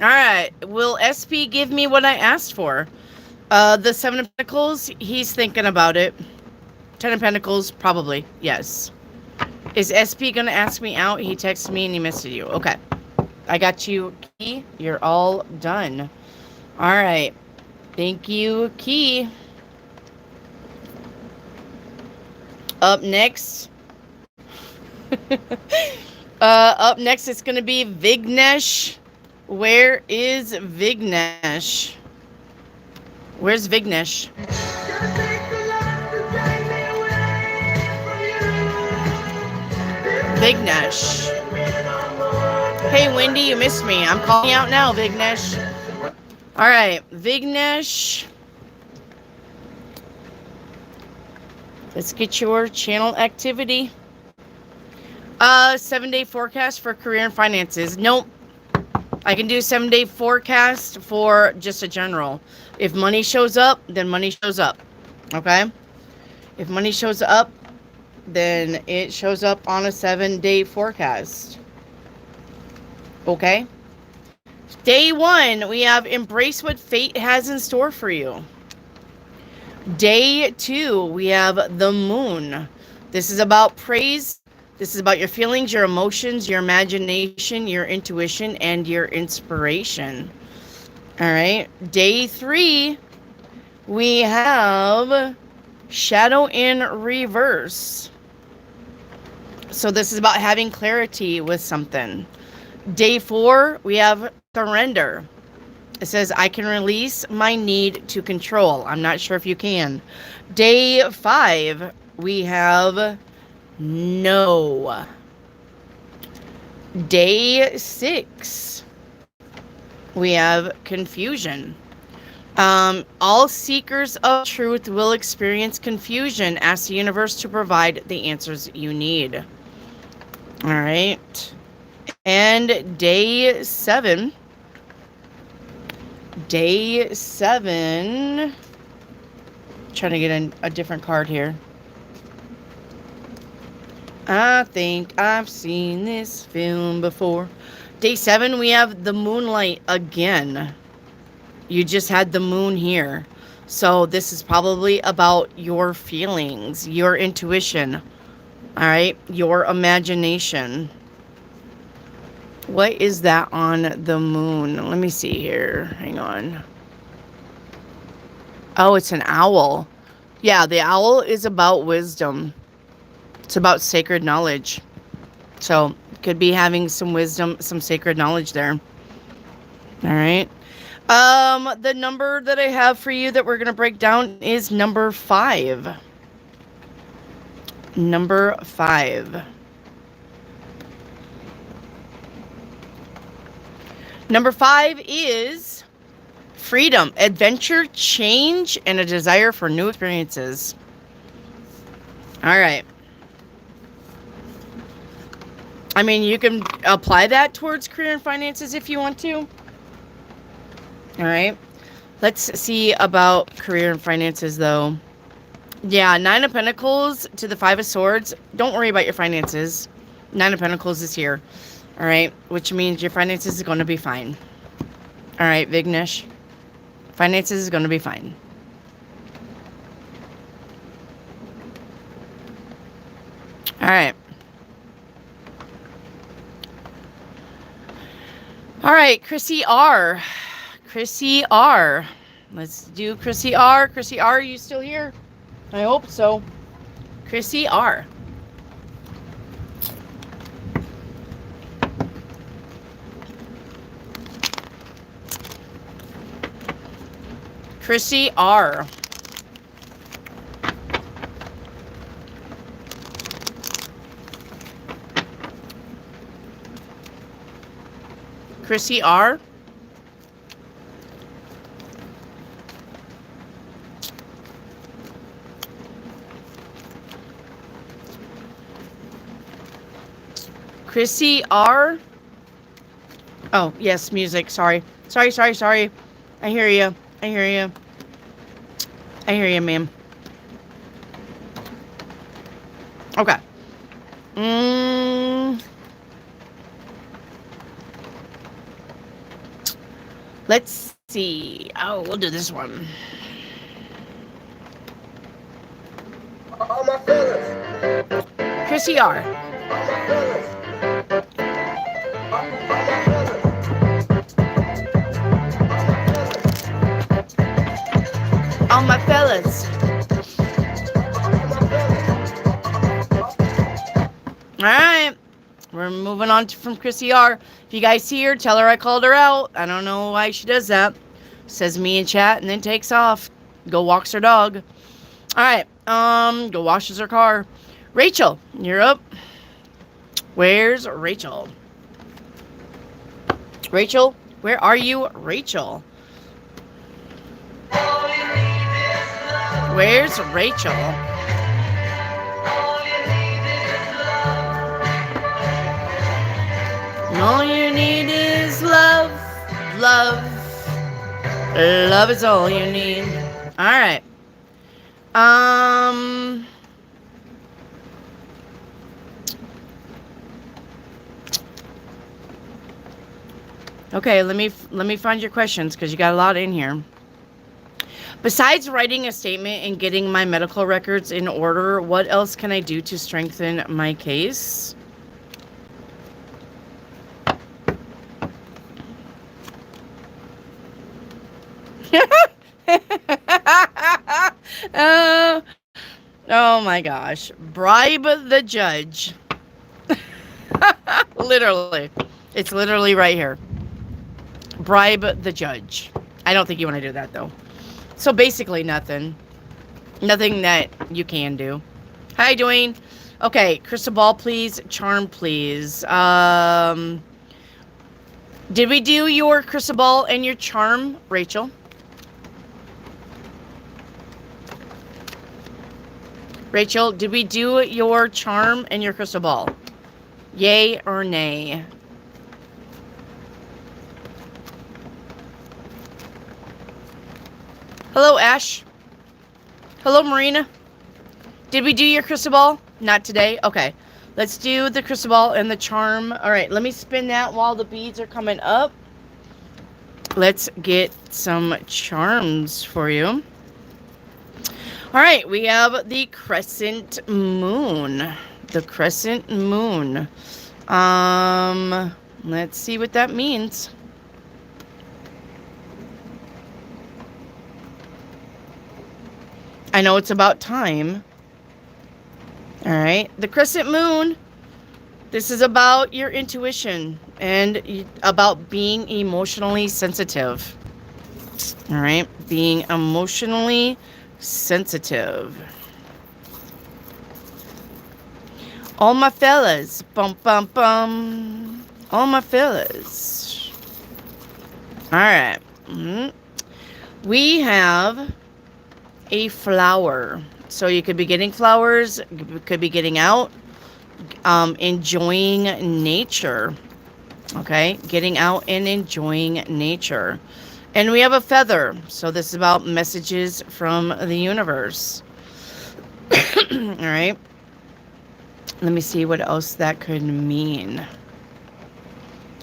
All right. Will SP give me what I asked for? The 7 of Pentacles, he's thinking about it. 10 of Pentacles, probably. Yes. Is SP going to ask me out? He texted me and he missed you. Okay. I got you, Key. You're all done. All right. Thank you, Key. Up next. Up next, it's going to be Vignesh. Where is Vignesh? Where's Vignesh? Vignesh. Hey, Wendy, you missed me. I'm calling you out now, Vignesh. All right, Vignesh. Let's get your channel activity. 7-day forecast for career and finances. Nope. I can do 7-day forecast for just a general. If money shows up, then money shows up. Okay? If money shows up, then it shows up on a 7-day forecast. Okay? Day 1, we have embrace what fate has in store for you. Day 2, we have the moon. This is about praise. This is about your feelings, your emotions, your imagination, your intuition, and your inspiration. All right. Day 3, we have shadow in reverse. So this is about having clarity with something. Day 4, we have surrender. It says, I can release my need to control. I'm not sure if you can. Day 5, we have no. Day 6, we have confusion. All seekers of truth will experience confusion. Ask the universe to provide the answers you need. All right. And day 7. Day 7. Trying to get a different card here. I think I've seen this film before. Day 7, we have the moonlight again. You just had the moon here. So this is probably about your feelings, your intuition, all right, your imagination. What is that on the moon? Let me see here. Hang on. Oh, it's an owl. Yeah, the owl is about wisdom. It's about sacred knowledge. So could be having some wisdom, some sacred knowledge there. All right. The number that I have for you that we're going to break down is number 5. Number 5. Number 5 is freedom, adventure, change, and a desire for new experiences. All right. I mean, you can apply that towards career and finances if you want to. All right. Let's see about career and finances, though. Yeah, 9 of Pentacles to the 5 of Swords. Don't worry about your finances. 9 of Pentacles is here. All right. Which means your finances is going to be fine. All right, Vignesh. Finances is going to be fine. All right. All right, Chrissy R. Chrissy R. Let's do Chrissy R. Chrissy R, are you still here? I hope so. Chrissy R. Chrissy R. Chrissy R. Chrissy R. Oh, yes, music. Sorry. Sorry. I hear you. I hear you, ma'am. Okay. Let's see. Oh, we'll do this one. All my fellas. Chrissy R. All my fellas. All my fellas. All right. We're moving on from Chrissy R. If you guys see her, tell her I called her out. I don't know why she does that. Says me in chat and then takes off. Go walks her dog. All right. Go washes her car. Rachel, you're up. Where's Rachel? Rachel, where are you, Rachel? Where's Rachel? All you need is love, love. Love is all you need. All right. Okay, let me find your questions because you got a lot in here. Besides writing a statement and getting my medical records in order, what else can I do to strengthen my case? uh, oh my gosh. Bribe the judge. Literally. It's literally right here. Bribe the judge. I don't think you want to do that though. So basically nothing. Nothing that you can do. Hi, Dwayne. Okay, crystal ball, please. Charm, please. Did we do your crystal ball and your charm, Rachel? Rachel, did we do your charm and your crystal ball? Yay or nay? Hello, Ash. Hello, Marina. Did we do your crystal ball? Not today? Okay. Let's do the crystal ball and the charm. All right, let me spin that while the beads are coming up. Let's get some charms for you. All right, we have the crescent moon. The crescent moon. Let's see what that means. I know it's about time. All right, the crescent moon. This is about your intuition and about being emotionally sensitive. All right, being emotionally sensitive. All my fellas, bum bum bum. All my fellas. All right. We have a flower. So you could be getting flowers, could be getting out, enjoying nature. Okay, getting out and enjoying nature. And we have a feather. So this is about messages from the universe. All right. Let me see what else that could mean.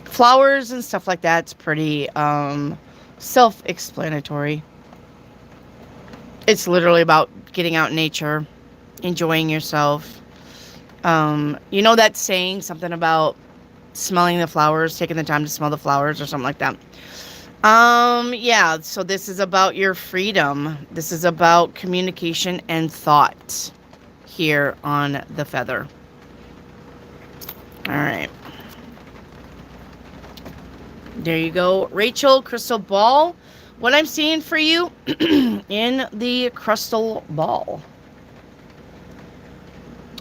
Flowers and stuff like that's pretty self-explanatory. It's literally about getting out in nature, enjoying yourself. You know that saying, something about smelling the flowers, taking the time to smell the flowers or something like that. Yeah, so this is about your freedom. This is about communication and thought here on the feather. All right. There you go. Rachel, crystal ball. What I'm seeing for you in the crystal ball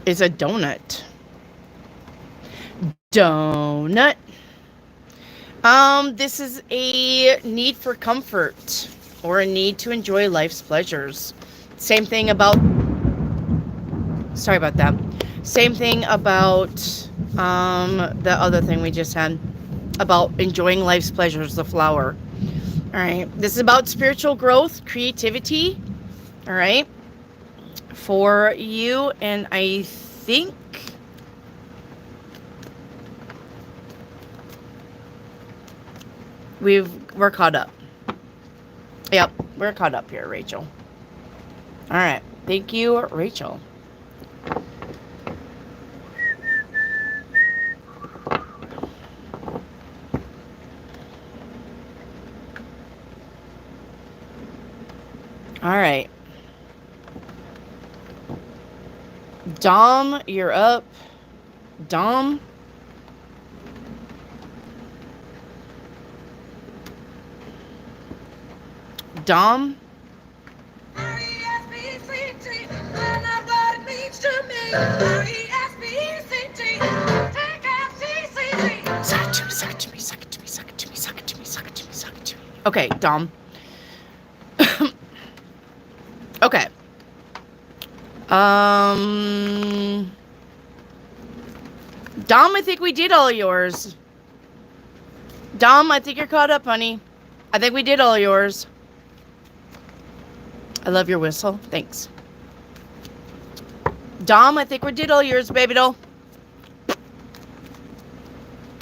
is a donut. Donut. This is a need for comfort or a need to enjoy life's pleasures. Same thing about, sorry about that. Same thing about the other thing we just had about enjoying life's pleasures, the flower. All right, this is about spiritual growth, creativity, all right, for you, and I think we're caught up. Yep, we're caught up here, Rachel. All right, thank you, Rachel. All right. Dom, you're up. Dom. Dom. Okay, Dom. Okay. Dom, I think we did all yours. Dom, I think you're caught up, honey. I think we did all yours. I love your whistle. Thanks. Dom, I think we did all yours, baby doll. I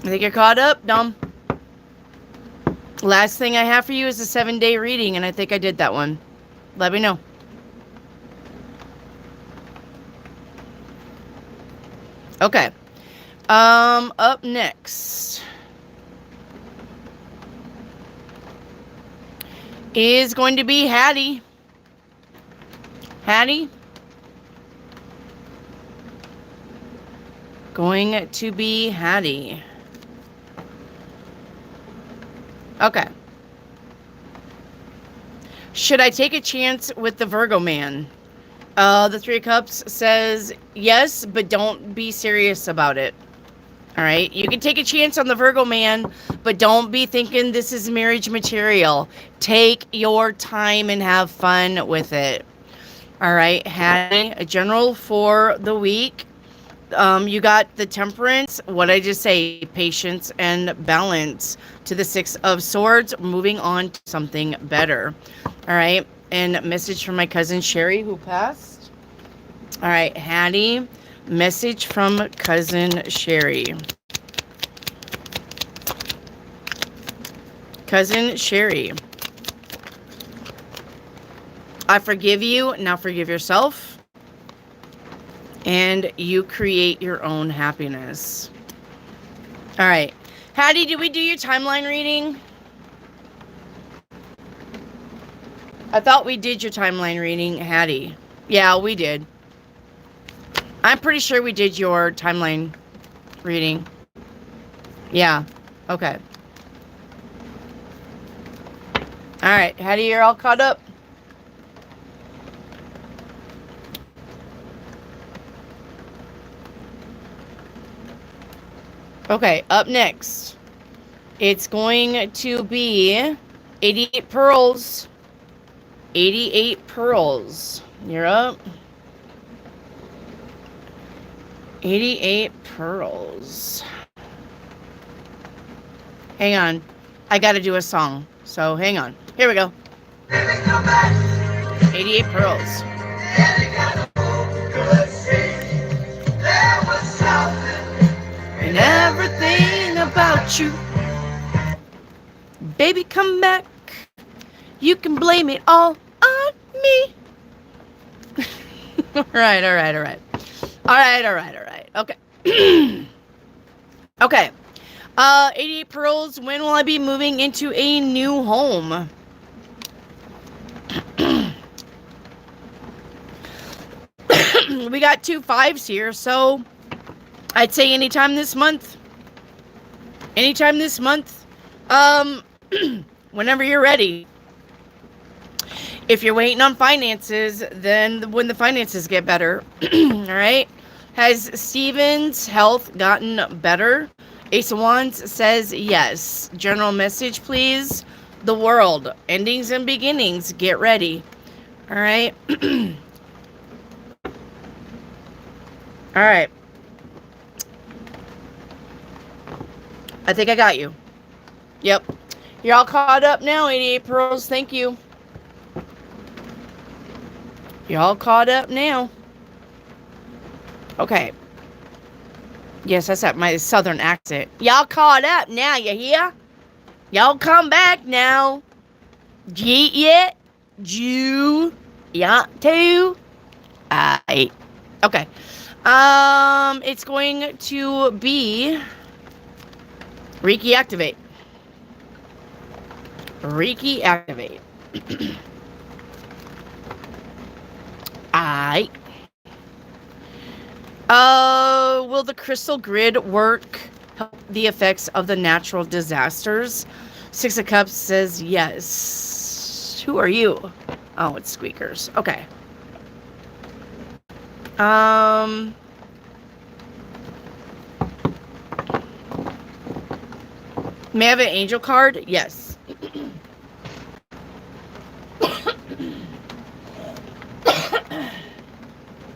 think you're caught up, Dom. Last thing I have for you is a 7-day reading, and I think I did that one. Let me know. Okay. Up next is going to be Hattie. Hattie. Going to be Hattie. Okay. Should I take a chance with the Virgo man? The Three of Cups says yes, but don't be serious about it. All right. You can take a chance on the Virgo man, but don't be thinking this is marriage material. Take your time and have fun with it. All right. Hattie, a general for the week. You got the Temperance. What I just say, patience and balance. To the Six of Swords, moving on to something better. All right. And message from my cousin Sherry, who passed. All right, Hattie. Message from cousin Sherry. Cousin Sherry. I forgive you. Now forgive yourself. And you create your own happiness. All right. Hattie, did we do your timeline reading? I thought we did your timeline reading, Hattie. Yeah, we did. I'm pretty sure we did your timeline reading. Yeah. Okay. All right. Hattie, you're all caught up? Okay, up next, it's going to be 88 Pearls. 88 Pearls. You're up. 88 Pearls. Hang on. I gotta do a song. So hang on. Here we go. 88 Pearls. And everything about you. Baby, come back. You can blame it all on me. All right. Okay. Okay. 88 Pearls, when will I be moving into a new home? We got 2 5s here, so I'd say anytime this month. Anytime this month. Whenever you're ready. If you're waiting on finances, then when the finances get better. All right. Has Steven's health gotten better? Ace of Wands says yes. General message, please. The world. Endings and beginnings. Get ready. All right. All right. I think I got you. Yep. You're all caught up now, 88 Pearls. Thank you. You're all caught up now. Okay. Yes, that's at my southern accent. Y'all caught up now, you hear? Y'all come back now. Yeet yet? Jew. Yacht too? Aight. Okay. It's going to be Reiki activate. Reiki activate. Aight. Will the crystal grid work help the effects of the natural disasters? Six of Cups says yes. Who are you? Oh, it's Squeakers. Okay. May I have an angel card? Yes.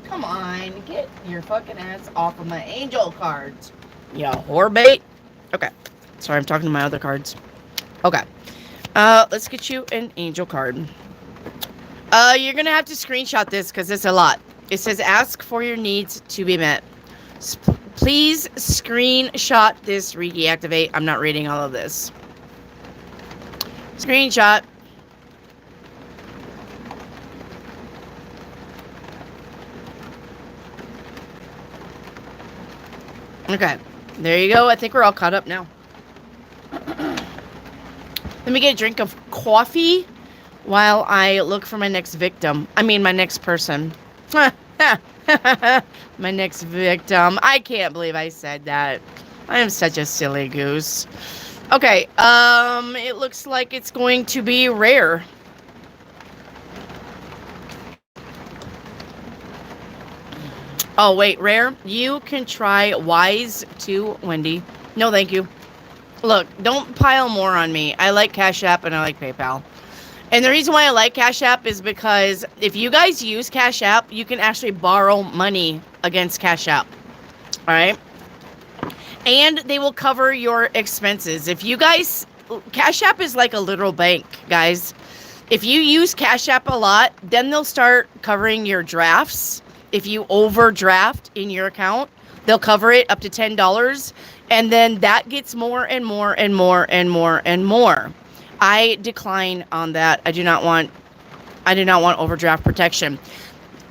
Come on, get your fucking ass off of my angel cards. Yeah, whore bait. Okay. Sorry, I'm talking to my other cards. Okay. Let's get you an angel card. You're gonna have to screenshot this because it's a lot. It says ask for your needs to be met. Please screenshot this Reiki activate. I'm not reading all of this. Screenshot. Okay. There you go. I think we're all caught up now. Let me get a drink of coffee while I look for my next victim. I mean, my next person. My next victim. I can't believe I said that. I am such a silly goose. Okay, it looks like it's going to be rare. Oh, wait, rare? You can try wise too, Wendy. No, thank you. Look, don't pile more on me. I like Cash App and I like PayPal. And the reason why I like Cash App is because if you guys use Cash App, you can actually borrow money against Cash App. All right? And they will cover your expenses. If you guys, Cash App is like a literal bank, guys. If you use Cash App a lot, then they'll start covering your drafts. If you overdraft in your account, they'll cover it up to $10. And then that gets more and more and more and more and more. I decline on that. I do not want overdraft protection.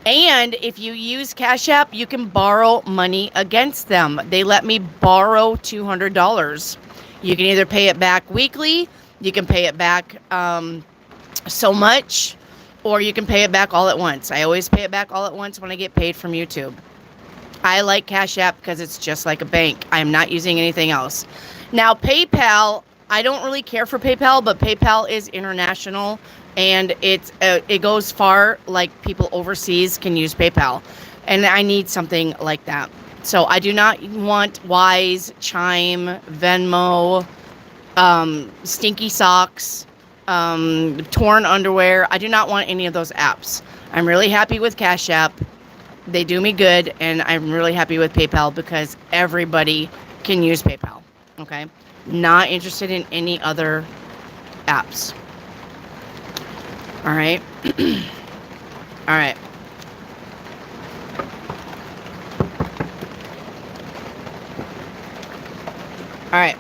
And if you use Cash App, you can borrow money against them. They let me borrow $200. You can either pay it back weekly, you can pay it back so much, or you can pay it back all at once. I always pay it back all at once when I get paid from YouTube. I like Cash App because it's just like a bank. I am not using anything else. Now, PayPal, I don't really care for PayPal, but PayPal is international and it goes far. Like people overseas can use PayPal, and I need something like that. So I do not want Wise, Chime, Venmo, Stinky Socks, Torn Underwear. I do not want any of those apps. I'm really happy with Cash App. They do me good, and I'm really happy with PayPal because everybody can use PayPal. Okay? Not interested in any other apps. All right? All right. All right.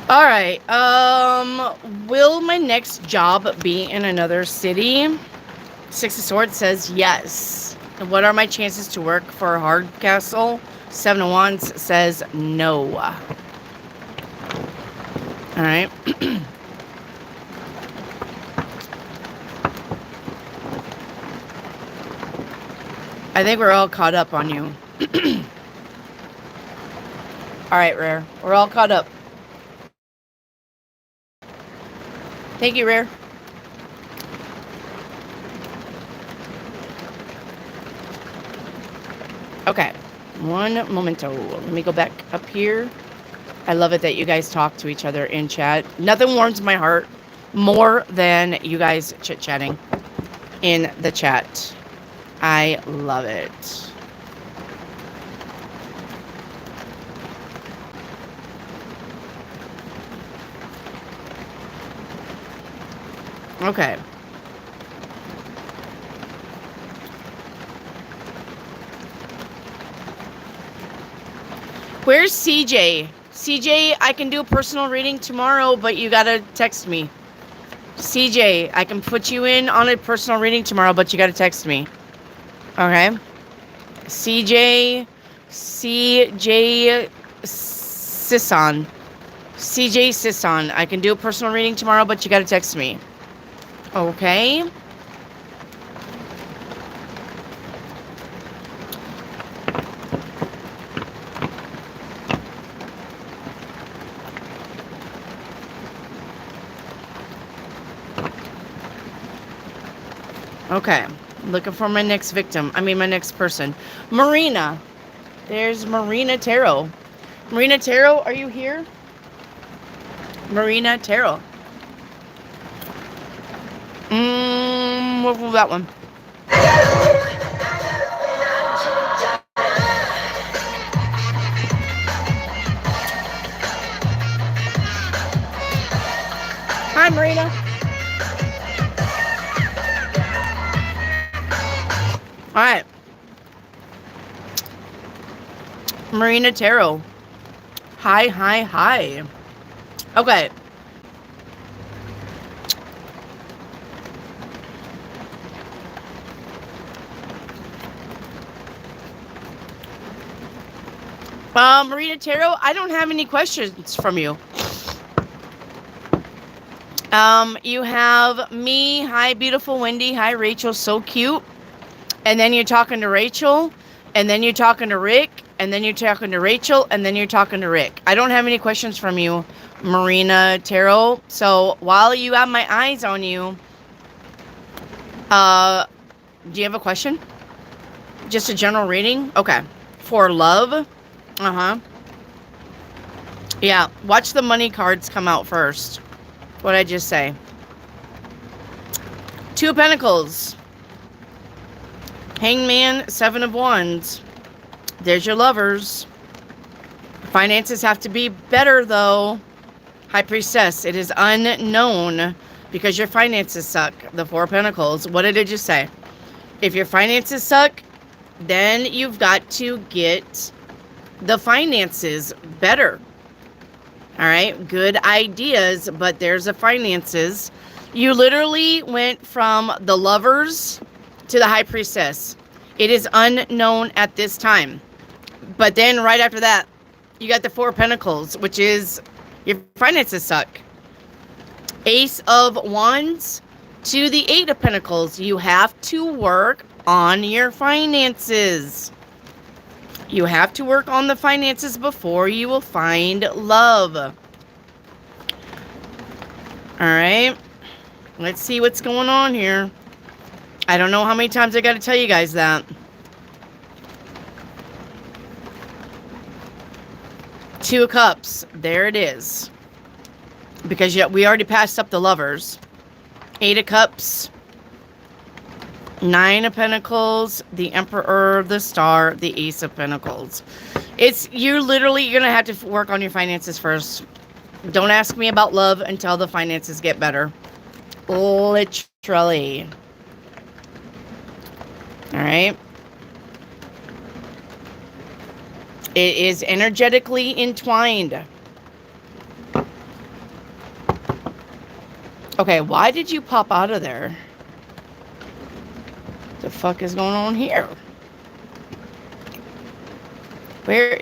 All right. Will my next job be in another city? Six of Swords says yes. And what are my chances to work for Hardcastle? Seven of Wands says no. All right. I think we're all caught up on you. All right, Rare. We're all caught up. Thank you, Rare. Okay. One momento. Let me go back up here. I love it that you guys talk to each other in chat. Nothing warms my heart more than you guys chit-chatting in the chat. I love it. Okay. Where's CJ? CJ, I can do a personal reading tomorrow, but you gotta text me. CJ, I can put you in on a personal reading tomorrow, but you gotta text me. Okay? CJ Sisson. CJ Sisson. I can do a personal reading tomorrow, but you gotta text me. Okay? Okay. Looking for my next victim. I mean, my next person. Marina. There's Marina Tarot. Marina Tarot, are you here? Marina Tarot. What was that one? Hi, Marina. All right. Marina Tarot. Hi, hi, hi. Okay. Marina Tarot, I don't have any questions from you. You have me. Hi, beautiful Wendy. Hi, Rachel. So cute. And then you're talking to Rachel. And then you're talking to Rick. And then you're talking to Rachel. And then you're talking to Rick. I don't have any questions from you, Marina Tarot. So while you have my eyes on you, do you have a question? Just a general reading? Okay. For love? Uh-huh. Yeah. Watch the money cards come out first. What'd I just say? Two of Pentacles. Hangman, Seven of Wands. There's your lovers. Finances have to be better, though. High Priestess, it is unknown because your finances suck. The Four of Pentacles. What did it just say? If your finances suck, then you've got to get the finances better. All right, good ideas, but there's the finances. You literally went from the lovers to the High Priestess. It is unknown at this time. But then right after that, you got the Four of Pentacles, which is your finances suck. Ace of Wands to the Eight of Pentacles. You have to work on your finances. You have to work on the finances before you will find love. All right. Let's see what's going on here. I don't know how many times I got to tell you guys that. Two of Cups. There it is. Because we already passed up the lovers. Eight of Cups. Nine of Pentacles, the Emperor, the Star, the Ace of Pentacles. You're literally going to have to work on your finances first. Don't ask me about love until the finances get better. Literally. All right. It is energetically entwined. Okay, why did you pop out of there? The fuck is going on here? Where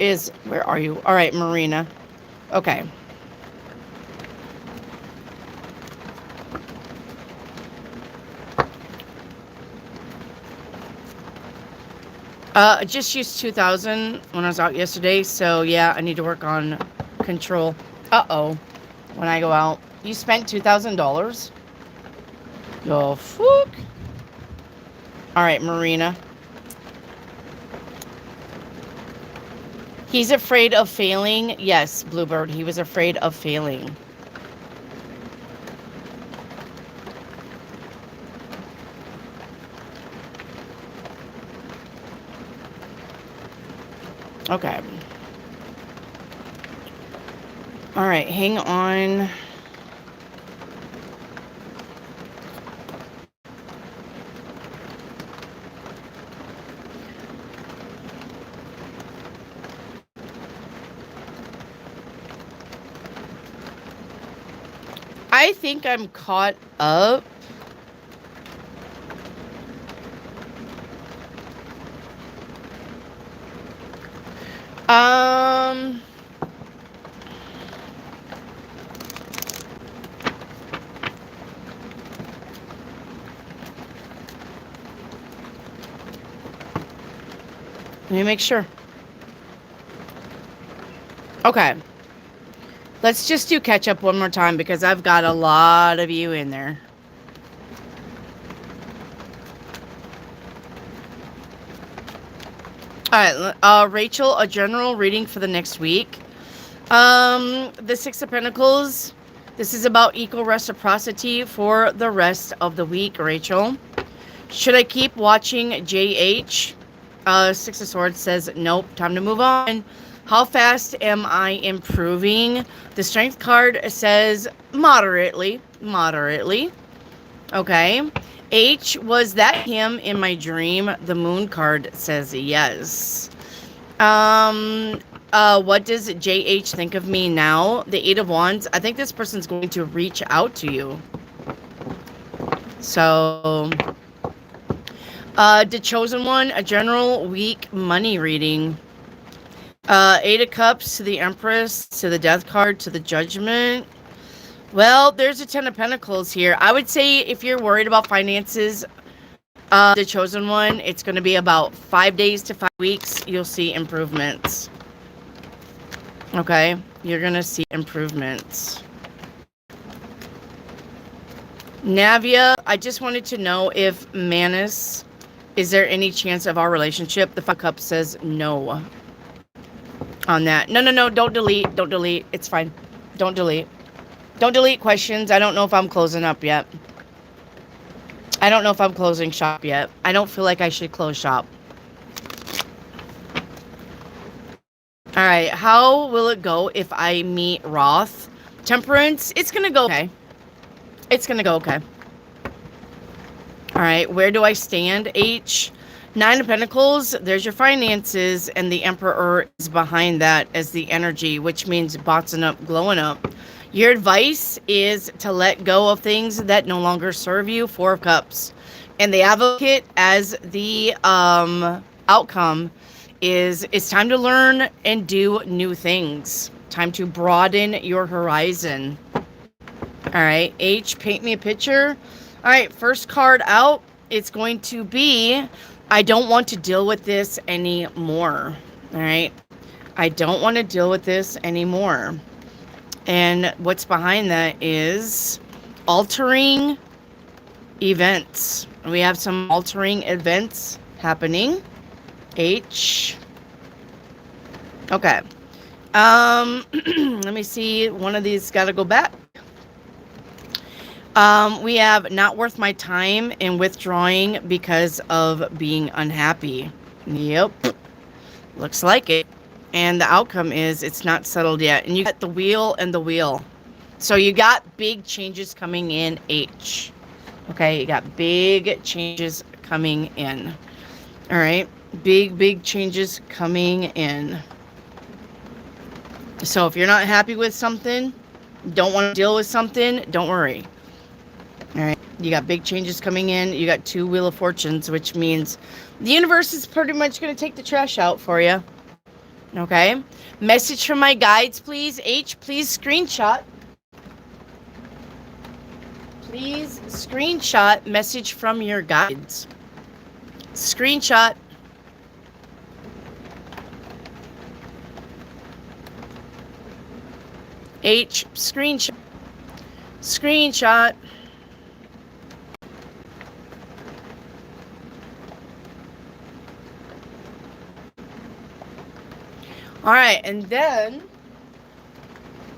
are you? All right, Marina. Okay. I just used 2,000 when I was out yesterday, so yeah, I need to work on control. Uh-oh. When I go out. You spent $2,000? Yo, fuck. All right, Marina. He's afraid of failing. Yes, Bluebird. He was afraid of failing. Okay. All right, hang on. I think I'm caught up. Let me make sure. Okay. Let's just do catch up one more time because I've got a lot of you in there. All right, Rachel, a general reading for the next week. The Six of Pentacles. This is about equal reciprocity for the rest of the week, Rachel. Should I keep watching JH? Six of Swords says, nope, time to move on. How fast am I improving? The Strength card says moderately. Okay. H, was that him in my dream? The Moon card says yes. What does JH think of me now? The Eight of Wands. I think this person's going to reach out to you. So, the Chosen One, a general week money reading. Eight of Cups to the Empress, to the Death card, to the Judgment. Well, there's a Ten of Pentacles here. I would say if you're worried about finances, the Chosen One, it's going to be about 5 days to 5 weeks. You'll see improvements. Okay? You're going to see improvements. Navia, I just wanted to know if Manus, is there any chance of our relationship? The Five of Cups says no on that. No, don't delete. Don't delete. It's fine. Don't delete. Don't delete questions. I don't know if I'm closing up yet. I don't know if I'm closing shop yet. I don't feel like I should close shop. All right. How will it go if I meet Roth? Temperance, it's going to go okay. It's going to go okay. All right. Where do I stand? H. Nine of Pentacles. There's your finances. And the Emperor is behind that as the energy, which means boxing up, glowing up. Your advice is to let go of things that no longer serve you. Four of Cups. And the Advocate as the outcome is it's time to learn and do new things. Time to broaden your horizon. All right. H, paint me a picture. All right. First card out. It's going to be, I don't want to deal with this anymore. All right. I don't want to deal with this anymore. And what's behind that is altering events. We have some altering events happening. H. Okay. Let me see. One of these got to go back. We have not worth my time and withdrawing because of being unhappy. Yep. Looks like it. And the outcome is it's not settled yet. And you got the Wheel and the Wheel. So you got big changes coming in, H. Okay, you got big changes coming in. All right, big changes coming in. So if you're not happy with something, don't want to deal with something, don't worry. All right, you got big changes coming in. You got two Wheel of Fortunes, which means the universe is pretty much going to take the trash out for you. Okay. Message from my guides, please. H, please screenshot. Please screenshot message from your guides. Screenshot. H, screenshot. Screenshot. All right, and then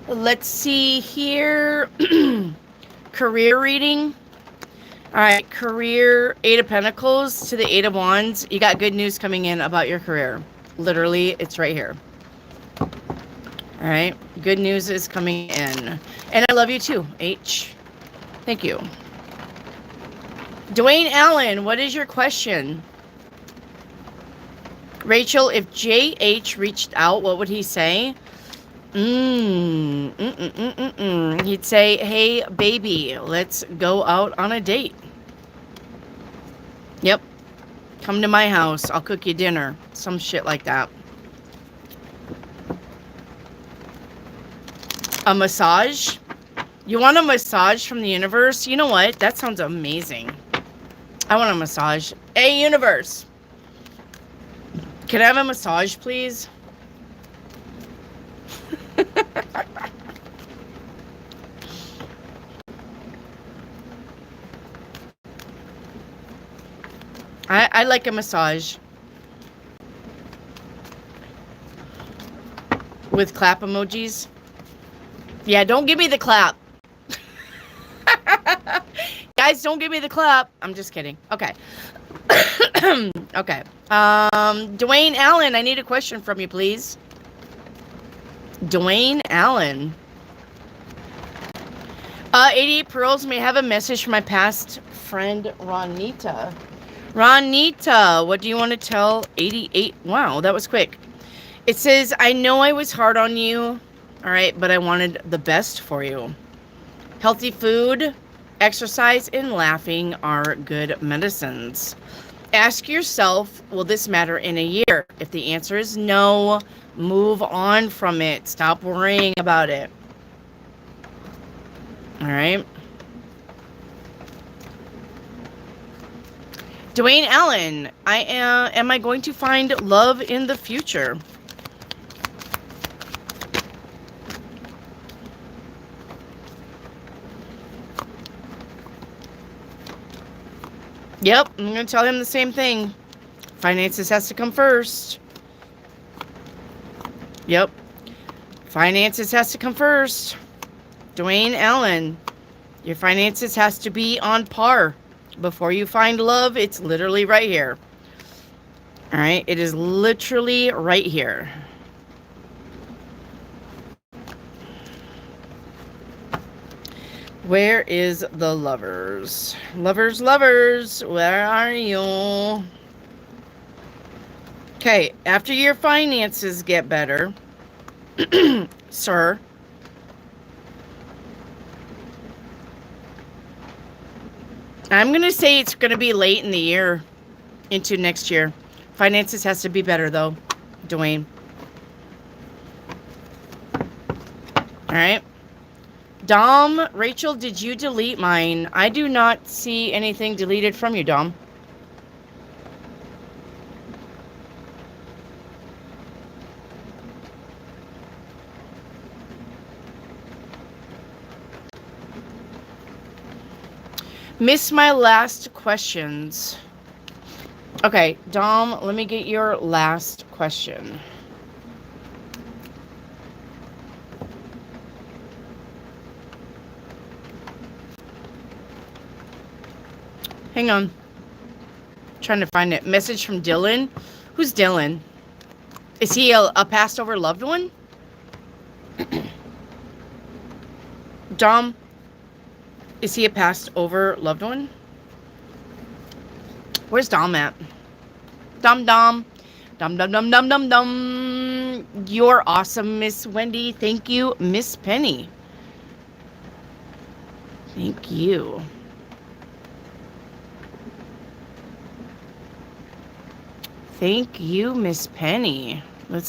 let's see here. Career reading. All right, career, Eight of Pentacles to the Eight of Wands. You got good news coming in about your career. Literally, it's right here. All right, good news is coming in. And I love you too, H. Thank you. Dwayne Allen, what is your question? Rachel, if JH reached out, what would he say? He'd say, hey, baby, let's go out on a date. Yep. Come to my house. I'll cook you dinner. Some shit like that. A massage? You want a massage from the universe? You know what? That sounds amazing. I want a massage. Hey, universe. Can I have a massage, please? I like a massage. With clap emojis. Yeah, don't give me the clap. Guys, don't give me the clap. I'm just kidding. Okay. Okay. Dwayne Allen, I need a question from you, please. Dwayne Allen. 88 Pearls, may I have a message from my past friend, Ronita. Ronita, what do you want to tell 88? Wow, that was quick. It says, I know I was hard on you, all right, but I wanted the best for you. Healthy food, exercise, and laughing are good medicines. Ask yourself, will this matter in a year? If the answer is no, move on from it. Stop worrying about it. All right. Dwayne Allen, am I going to find love in the future? Yep, I'm going to tell him the same thing. Finances has to come first. Yep. Finances has to come first. Dwayne Allen, your finances has to be on par. Before you find love, it's literally right here. All right, it is literally right here. Where is the lovers? Lovers, lovers, where are you? Okay, after your finances get better, sir, I'm going to say it's going to be late in the year into next year. Finances has to be better, though, Dwayne. All right. Dom, Rachel, did you delete mine? I do not see anything deleted from you, Dom. Missed my last questions. Okay, Dom, let me get your last question. Hang on. Trying to find it. Message from Dylan. Who's Dylan? Is he a passed over loved one? Dom, is he a passed over loved one? Where's Dom at? Dom. Dom. You're awesome, Miss Wendy. Thank you, Miss Penny. Thank you. Thank you, Miss Penny. We're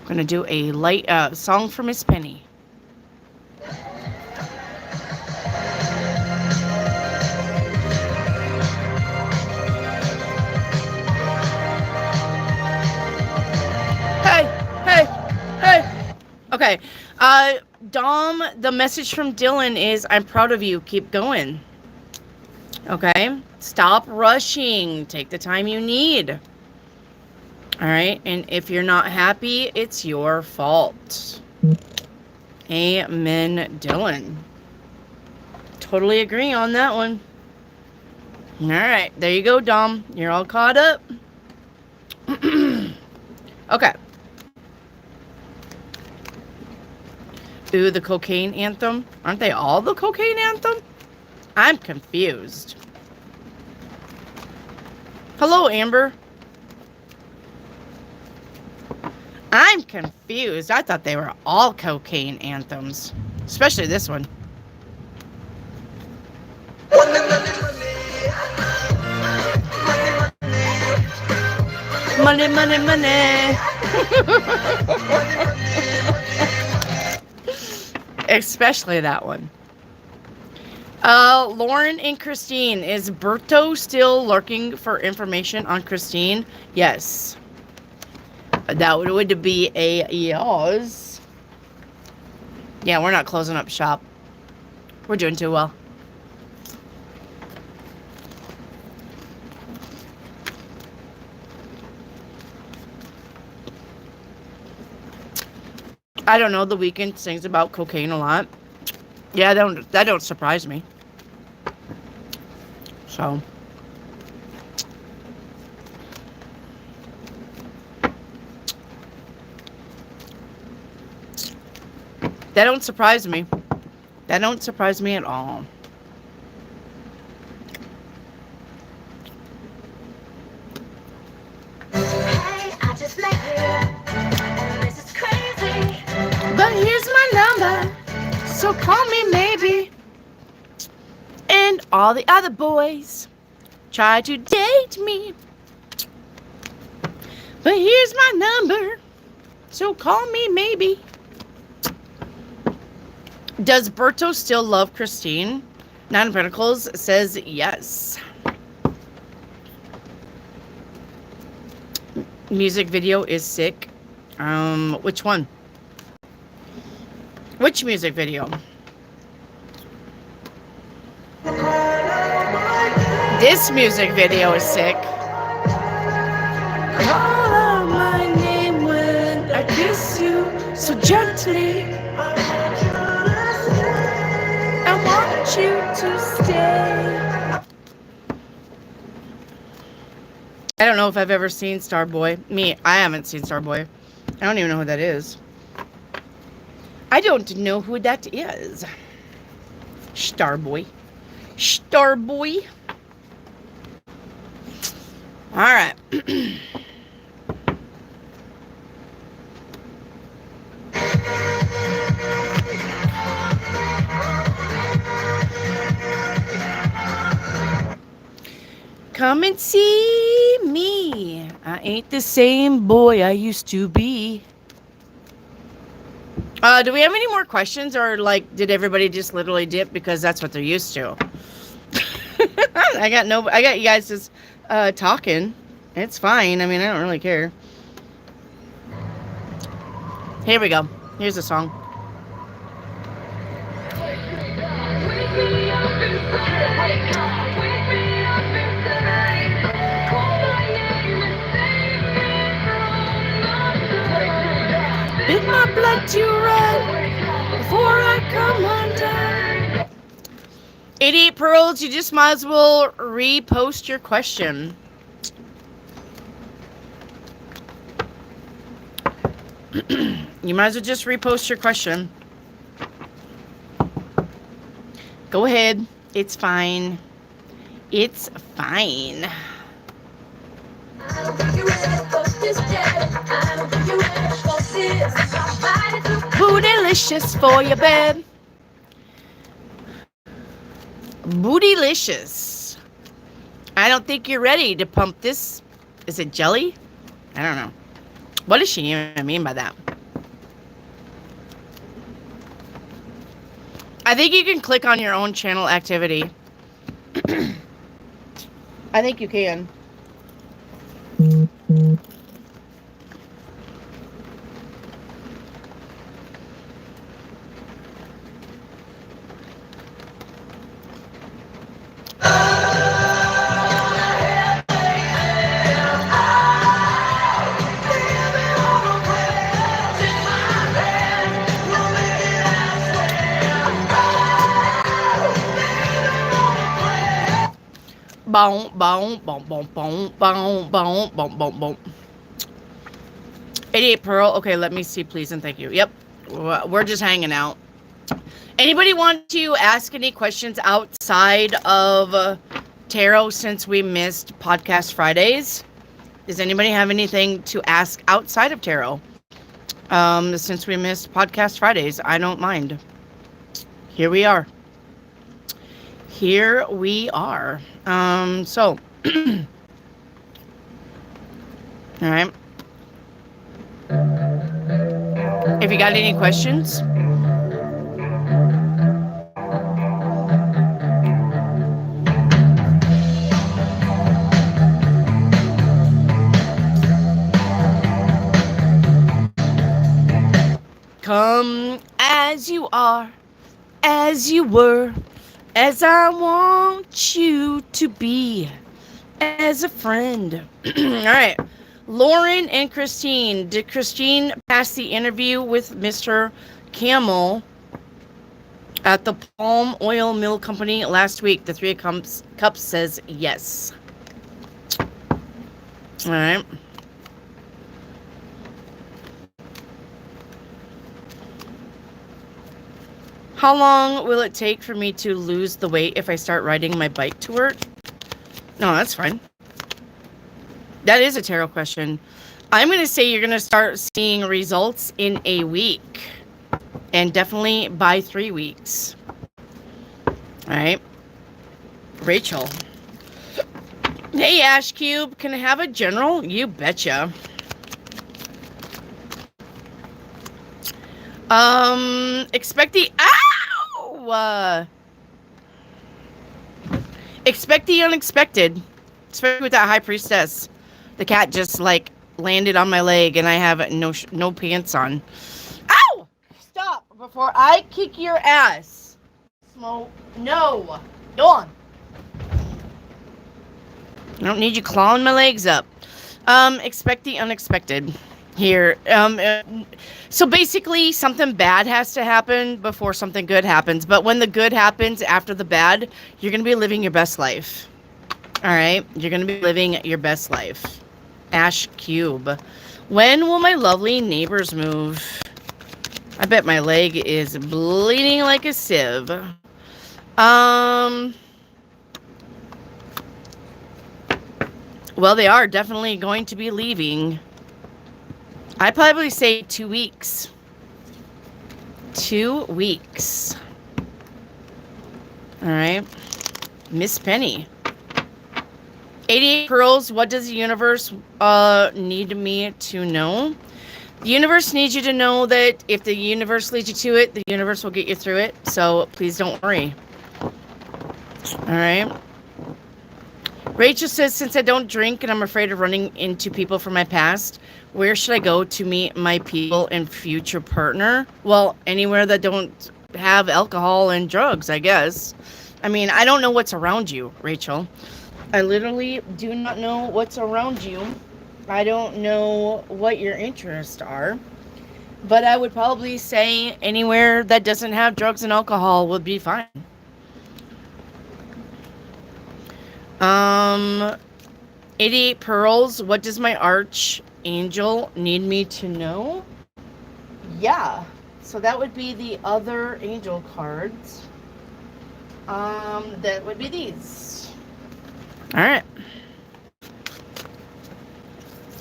gonna do a light song for Miss Penny. Hey. Okay. Dom, the message from Dylan is, I'm proud of you. Keep going. Okay? Stop rushing. Take the time you need. All right? And if you're not happy, it's your fault. Amen, Dylan. Totally agree on that one. All right. There you go, Dom. You're all caught up. Okay. Ooh, the cocaine anthem. Aren't they all the cocaine anthem? I'm confused. Hello, Amber. I'm confused. I thought they were all cocaine anthems. Especially this one. Money, money, money. Especially that one. Lauren and Christine. Is Berto still lurking for information on Christine? Yes. That would be a yes. Yeah, we're not closing up shop. We're doing too well. I don't know. The Weeknd sings about cocaine a lot. Yeah, that don't surprise me. So. That don't surprise me. That don't surprise me at all. Hey, I just met you, and this is crazy. But here's my number, so call me maybe. And all the other boys try to date me. But here's my number, so call me maybe. Does Berto still love Christine? Nine of Pentacles says yes. Music video is sick. Which one? Which music video? This music video is sick. Call out my name when I kiss you so gently. I want you to stay. I don't know if I've ever seen Starboy. I haven't seen Starboy. I don't even know who that is. I don't know who that is. Starboy. Starboy. All right. Come and see me. I ain't the same boy I used to be. Do we have any more questions, or like did everybody just literally dip because that's what they're used to? I got you guys just talking. It's fine. I mean, I don't really care. Here we go. Here's the song. Bid my blood to run before I come undone. 88 pearls, you just might as well repost your question. You might as well just repost your question. Go ahead. It's fine. It's fine. Bootylicious for your bed. Bootylicious. I don't think you're ready to pump this. Is it jelly? I don't know. What does she even mean by that? I think you can click on your own channel activity. I think you can. Boom, boom, boom, boom, boom, boom, boom, boom, boom, boom. 88 Pearl. Okay, let me see, please, and thank you. Yep, we're just hanging out. Anybody want to ask any questions outside of tarot since we missed podcast Fridays? Does anybody have anything to ask outside of tarot? Since we missed podcast Fridays, I don't mind. Here we are. Here we are. So, all right. If you got any questions, come as you are, as you were, as I want you to be, as a friend. All right. Lauren and Christine. Did Christine pass the interview with Mr. Camel at the Palm Oil Mill Company last week? The Three of Cups says yes. All right. How long will it take for me to lose the weight if I start riding my bike to work? No, that's fine. That is a tarot question. I'm going to say you're going to start seeing results in a week. And definitely by 3 weeks. All right. Rachel. Hey, Ash Cube, can I have a general? You betcha. Expect the... Ow! Expect the unexpected. Especially with that High Priestess. The cat just, like, landed on my leg and I have no pants on. Ow! Stop before I kick your ass. Smoke. No. Go on. I don't need you clawing my legs up. Expect the unexpected here. So basically, something bad has to happen before something good happens. But when the good happens after the bad, you're going to be living your best life. All right? You're going to be living your best life. Ash Cube. When will my lovely neighbors move? I bet my leg is bleeding like a sieve. Well, they are definitely going to be leaving. I'd probably say 2 weeks. 2 weeks. All right. Miss Penny. 88 pearls. What does the universe need me to know? The universe needs you to know that if the universe leads you to it, the universe will get you through it. So please don't worry. All right. Rachel says, since I don't drink and I'm afraid of running into people from my past, where should I go to meet my people and future partner? Well, anywhere that don't have alcohol and drugs, I guess. I mean, I don't know what's around you, Rachel. I literally do not know what's around you. I don't know what your interests are. But I would probably say anywhere that doesn't have drugs and alcohol would be fine. 88 pearls. What does my archangel need me to know? Yeah. So that would be the other angel cards. That would be these. All right.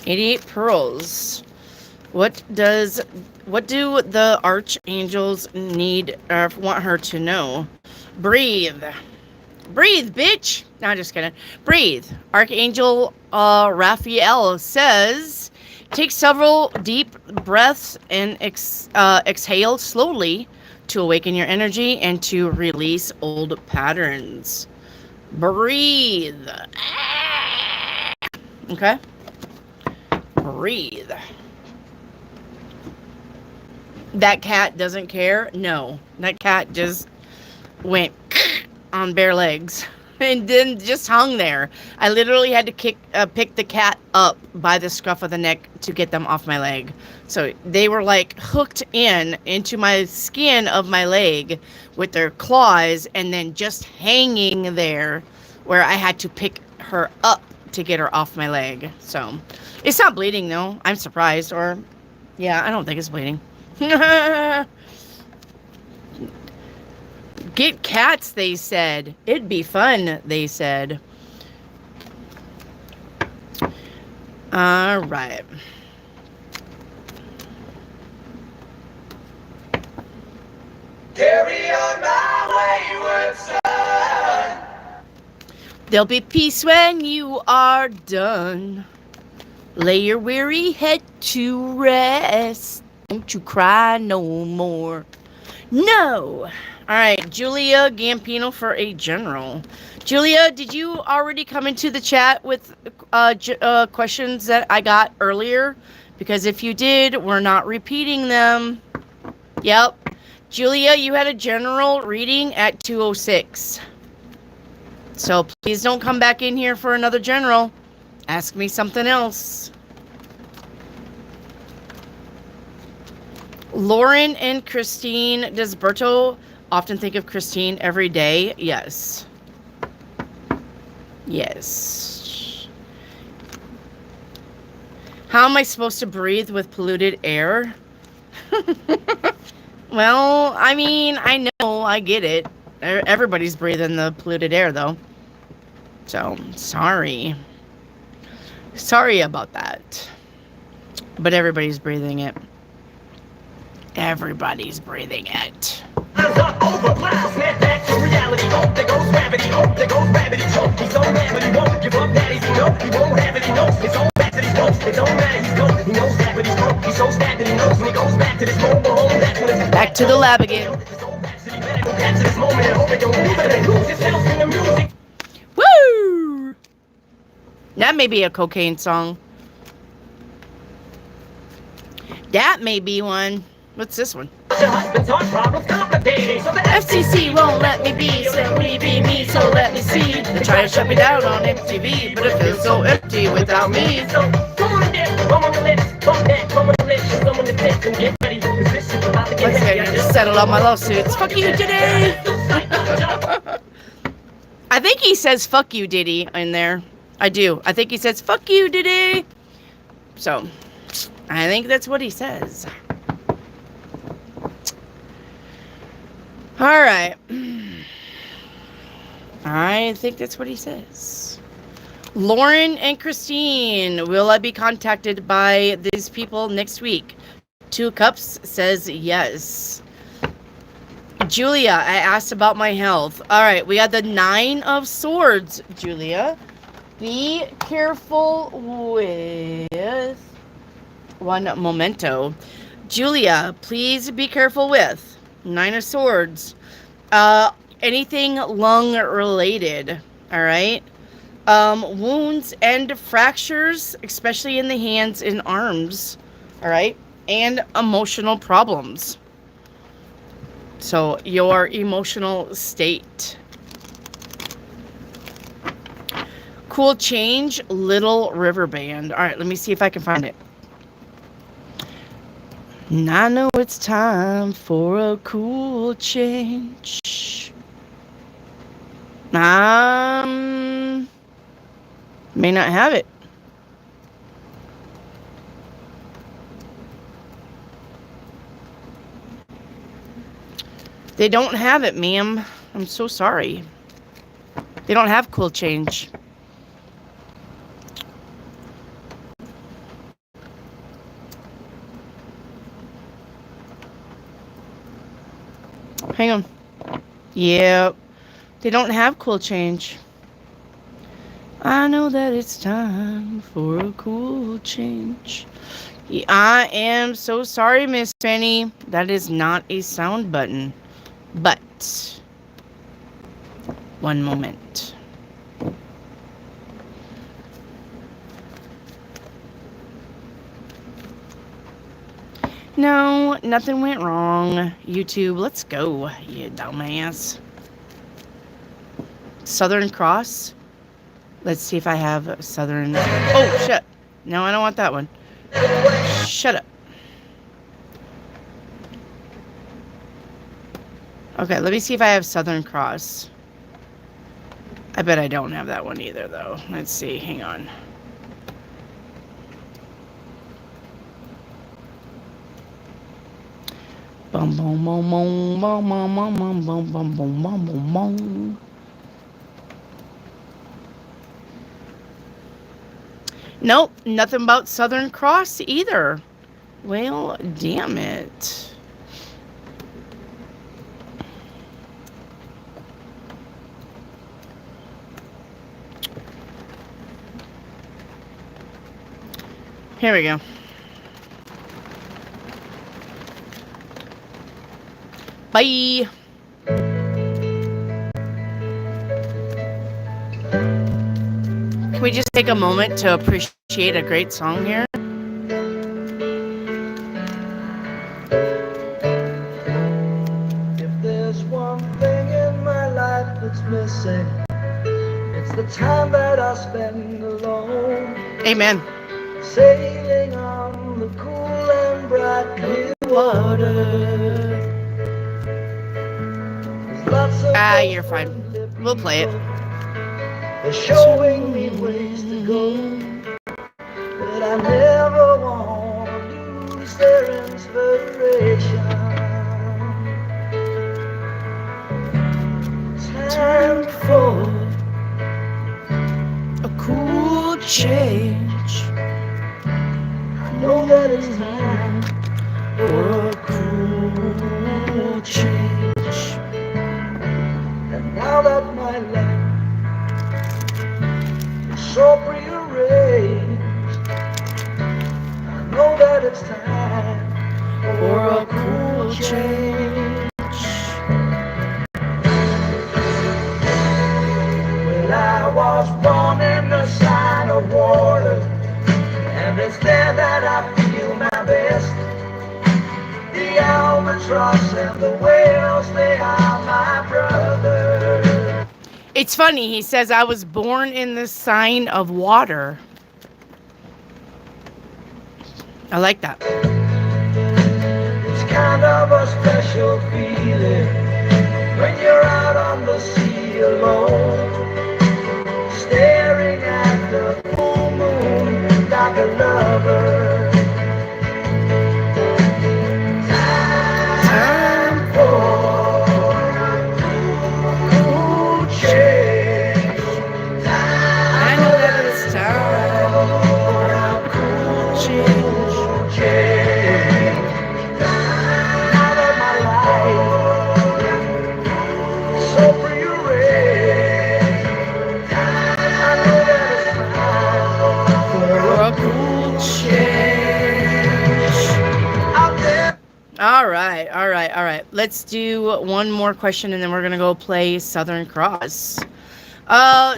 88 pearls. What do the archangels need or want her to know? Breathe. Breathe, bitch. No, I'm just kidding. Breathe. Archangel Raphael says, take several deep breaths and exhale slowly to awaken your energy and to release old patterns. Breathe. Okay? Breathe. That cat doesn't care? No. That cat just went on bare legs and then just hung there. I literally had to pick the cat up by the scruff of the neck to get them off my leg. So they were like hooked into my skin of my leg with their claws and then just hanging there where I had to pick her up to get her off my leg. So it's not bleeding though. I'm surprised. Or yeah, I don't think it's bleeding. Get cats, they said. It'd be fun, they said. All right. Carry on my wayward son. There'll be peace when you are done. Lay your weary head to rest. Don't you cry no more. No. All right, Julia Gambino for a general. Julia, did you already come into the chat with questions that I got earlier? Because if you did, we're not repeating them. Yep. Julia, you had a general reading at 2:06. So please don't come back in here for another general. Ask me something else. Lauren and Christine, does Berto often think of Christine every day? Yes. Yes. How am I supposed to breathe with polluted air? Well, I mean, I know, I get it. Everybody's breathing the polluted air, though. So, sorry. Sorry about that. But everybody's breathing it. Everybody's breathing it. Eyes up, over, wow, snap back to reality. Oh, there goes gravity. Oh, there goes gravity. Oh, he's so mad, but he won't give up. Daddy's know he won't have it. He knows it's all back to these roads. It don't matter, he's gone. He knows that, but he's broke. He's so stacked that he knows when he goes back to this mobile home. That's when it's Back to the lab again. Woo! That may be a cocaine song. That may be one. What's this one? FCC won't let me be, so me be me, so let me see. They try to shut me down on MTV, but it feels so empty without me. Once again, I just settled all my lawsuits. Fuck you, Diddy! I think he says fuck you, Diddy, in there. I do. I think he says fuck you, Diddy. So, I think that's what he says. Alright. I think that's what he says. Lauren and Christine, will I be contacted by these people next week? 2 Cups says yes. Julia, I asked about my health. Alright, we got the 9 of Swords, Julia. Be careful with one memento. Julia, please be careful with 9 of Swords. Anything lung related. Alright. Wounds and fractures, especially in the hands and arms. Alright. And emotional problems. So, your emotional state. Cool change, Little River Band. Alright, let me see if I can find it. And I know it's time for a cool change. May not have it. They don't have it, ma'am. I'm so sorry. They don't have cool change. Hang on. Yep. They don't have cool change. I know that it's time for a cool change. I am so sorry, Miss Fanny. That is not a sound button. But, one moment. No, nothing went wrong. YouTube, let's go, you dumbass. Southern Cross. Let's see if I have Southern... Oh, shit. No, I don't want that one. Shut up. Okay, let me see if I have Southern Cross. I bet I don't have that one either, though. Let's see. Hang on. Bum bum bum bum bum bum bum bum bum bum bum bum bum. Nope, nothing about Southern Cross either. Well, damn it. Here we go. Bye. Can we just take a moment to appreciate a great song here? If there's one thing in my life that's missing, it's the time that I spend alone. Amen. Sailing on the cool and bright clear water. You're fine. We'll play it. They're showing me ways to go, but I never want to lose their inspiration. Time for A cool change. I know that it's time for a cool change. And now that my life is so prearranged. I know that it's time for a cool change. Well, I was born in the sign of water, and it's there that I feel my best. The albatross and the whales, they are my brothers. It's funny. He says, I was born in the sign of water. I like that. It's kind of a special feeling when you're out on the sea alone, staring at the full moon like a lover. Time for a cool change. I know that it's time for a cool change. Out of my life, so prearranged. I know that it's time For a cool change. out there. All right. Let's do one more question and then we're gonna go play Southern Cross.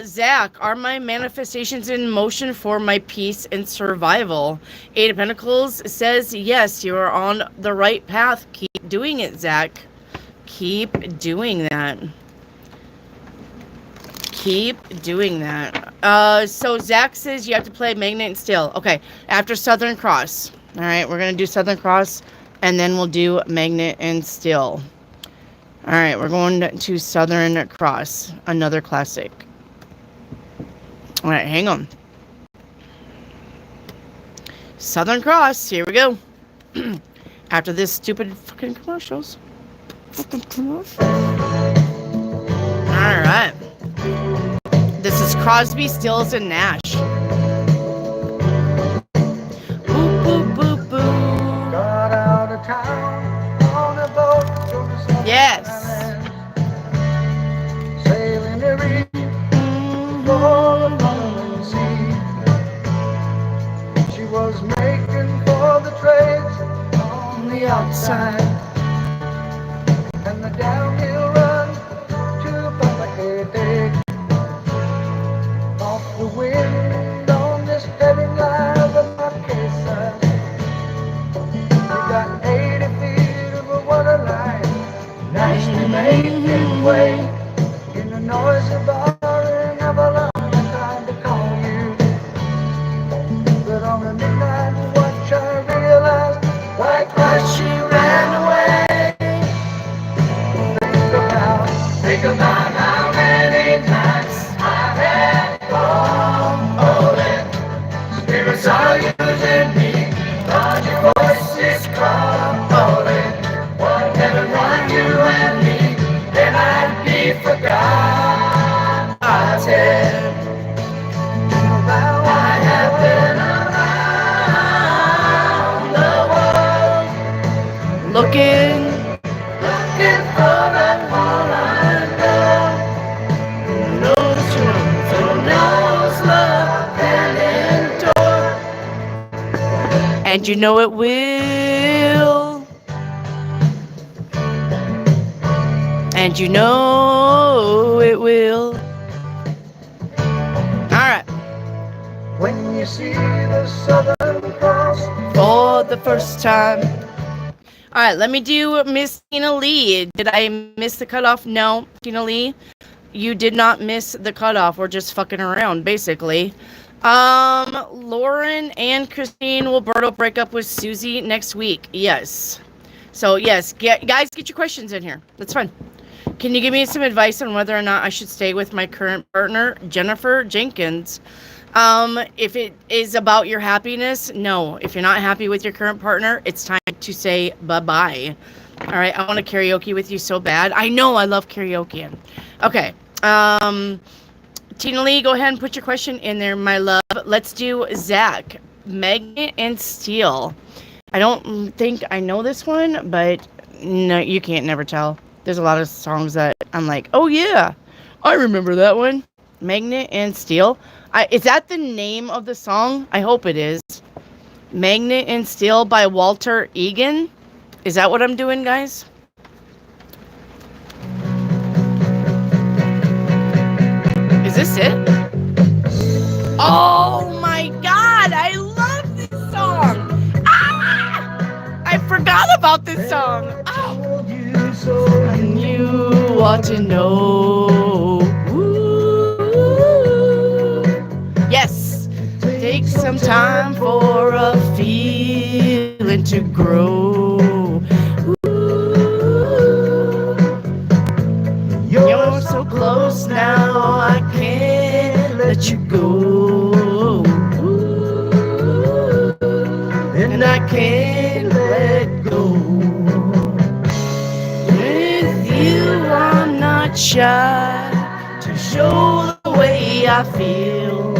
Zach, are my manifestations in motion for my peace and survival? Eight of Pentacles says yes, you are on the right path. Keep doing it, Zach. Keep doing that. Keep doing that. So Zach says you have to play Magnet and Steel. Okay, after Southern Cross. All right, we're gonna do Southern Cross, and then we'll do Magnet and Steel. All right, we're going to Southern Cross, another classic. All right, hang on. Southern Cross, here we go. After this stupid fucking commercials. All right. This is Crosby, Stills, and Nash. Boop, boop, boop, boop. Got out of town on a boat from the South Yes. Island, sailing the reef for the following sea. She was making for the trades on the outside, and the downhill run to Papakete. Off the wind on this heavy line of the Marquesa. We got 80 feet of a water line, nicely making way in the noisy bar in Avalon. I tried to call you, but on the midnight watch I realized like Christ she ran away. Think about how many times I've had falling. Spirits are using me, but your voice is calling. What heaven want you and me, then I'd be forgot. I said, I have been around the world, Looking looking for that one I know. knows you know, Who knows love can endure. and you know it will. And you know it will. Alright. When you see the Southern Cross, For the first time. Alright, let me do Miss Tina Lee. Did I miss the cutoff? No, Tina Lee. You did not miss the cutoff. We're just fucking around, basically. Lauren and Christine Wilberto break up with Susie next week. Yes. So, yes, guys, get your questions in here. That's fine. Can you give me some advice on whether or not I should stay with my current partner, Jennifer Jenkins? If it is about your happiness, no. If you're not happy with your current partner, it's time to say bye-bye. All right, I want to karaoke with you so bad. I know I love karaoke. Okay. Tina Lee, go ahead and put your question in there, my love. Let's do Zach, Magnet and Steel. I don't think I know this one, but no, you can't never tell. There's a lot of songs that I'm like, oh yeah, I remember that one. Magnet and Steel. Is that the name of the song? I hope it is. Magnet and Steel by Walter Egan. Is that what I'm doing, guys? Is this it? Oh my God, I love this song. Ah! I forgot about this song. Oh. You ought to know. Ooh. Yes. Take some time for a feeling to grow. Ooh. You're so close now, I can't let you go. Ooh. And I can't let go. With you, I'm not shy to show the way I feel.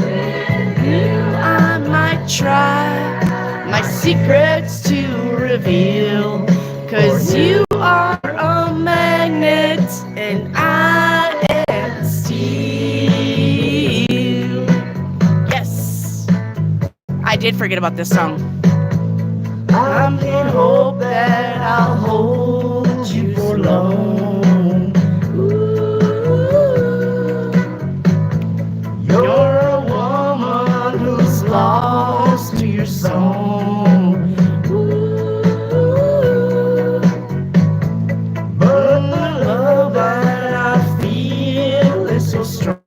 You, I might try my secrets to reveal. 'Cause you are a magnet and I am steel. Yes, I did forget about this song. I'm in hope that I'll hold you for long. Ooh. You're a woman who's lost to your song. Ooh. But the love that I feel is so strong.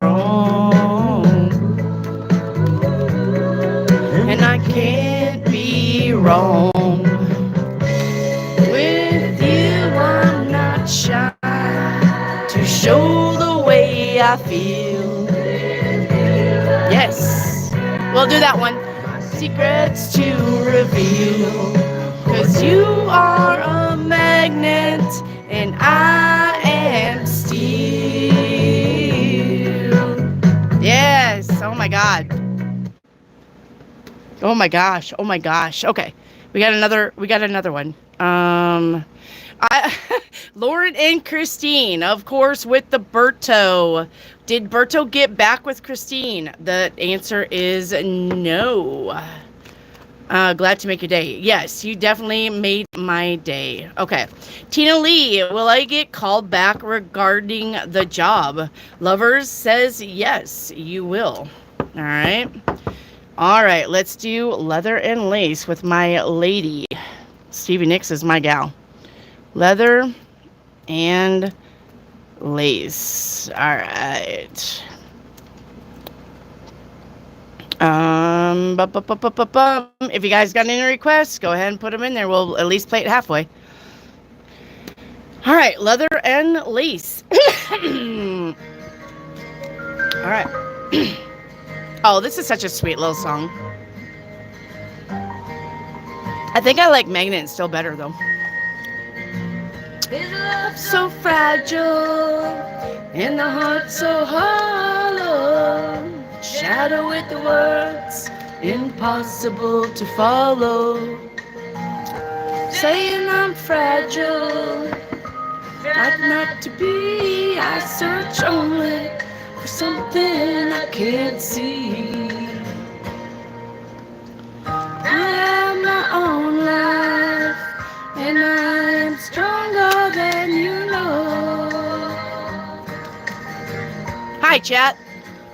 And I can't be wrong. With you, I'm not shy to show the way I feel. Yes, we'll do that one. Secrets to reveal. 'Cause you are a magnet and I am steel. Yes, oh my God. Oh my gosh, oh my gosh. Okay, we got another one. Lauren and Christine, of course, with the Berto. Did Berto get back with Christine? The answer is no. Glad to make your day. Yes, you definitely made my day. Okay. Tina Lee, will I get called back regarding the job? Lovers says yes, you will. All right. All right, let's do leather and lace with my lady. Stevie Nicks is my gal. Leather and lace. All right. If you guys got any requests, go ahead and put them in there. We'll at least play it halfway. All right, leather and lace. All right. Oh, this is such a sweet little song. I think I like Magnet still better, though. Is love so fragile and the heart so hollow? Shadow with the words impossible to follow. Saying I'm fragile, like not to be. I search only for something I can't see. I have my own life, and I am stronger than you know. Hi, chat.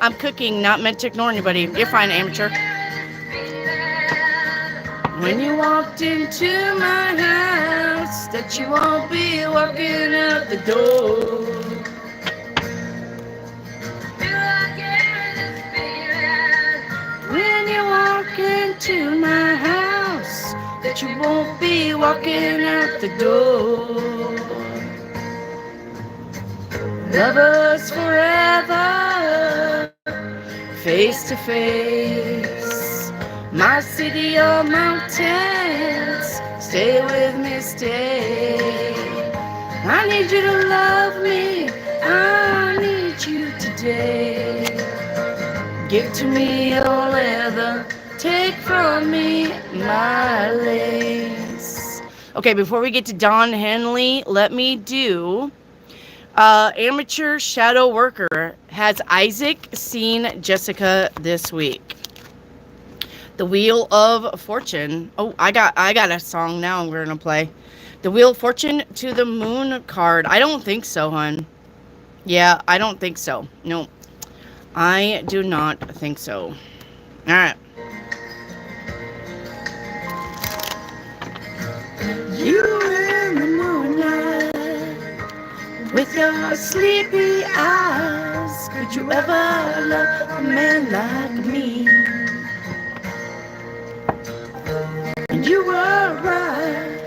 I'm cooking, not meant to ignore anybody. You're fine, amateur. When you walked into my house, that you won't be walking out the door. When you walk into my house, that you won't be walking out the door. Lovers forever, face to face. My city or mountains, stay with me, stay. I need you to love me, I need you today. Give to me your leather, take from me my lace. Okay, before we get to Don Henley, let me do Amateur shadow worker. Has Isaac seen Jessica this week? The Wheel of Fortune. Oh, I got a song now we're gonna play. The Wheel of Fortune to the Moon card. I don't think so, hon. Yeah, I don't think so. No, I do not think so. All right. You in the moonlight with your sleepy eyes. Could you ever love a man like me? And you were right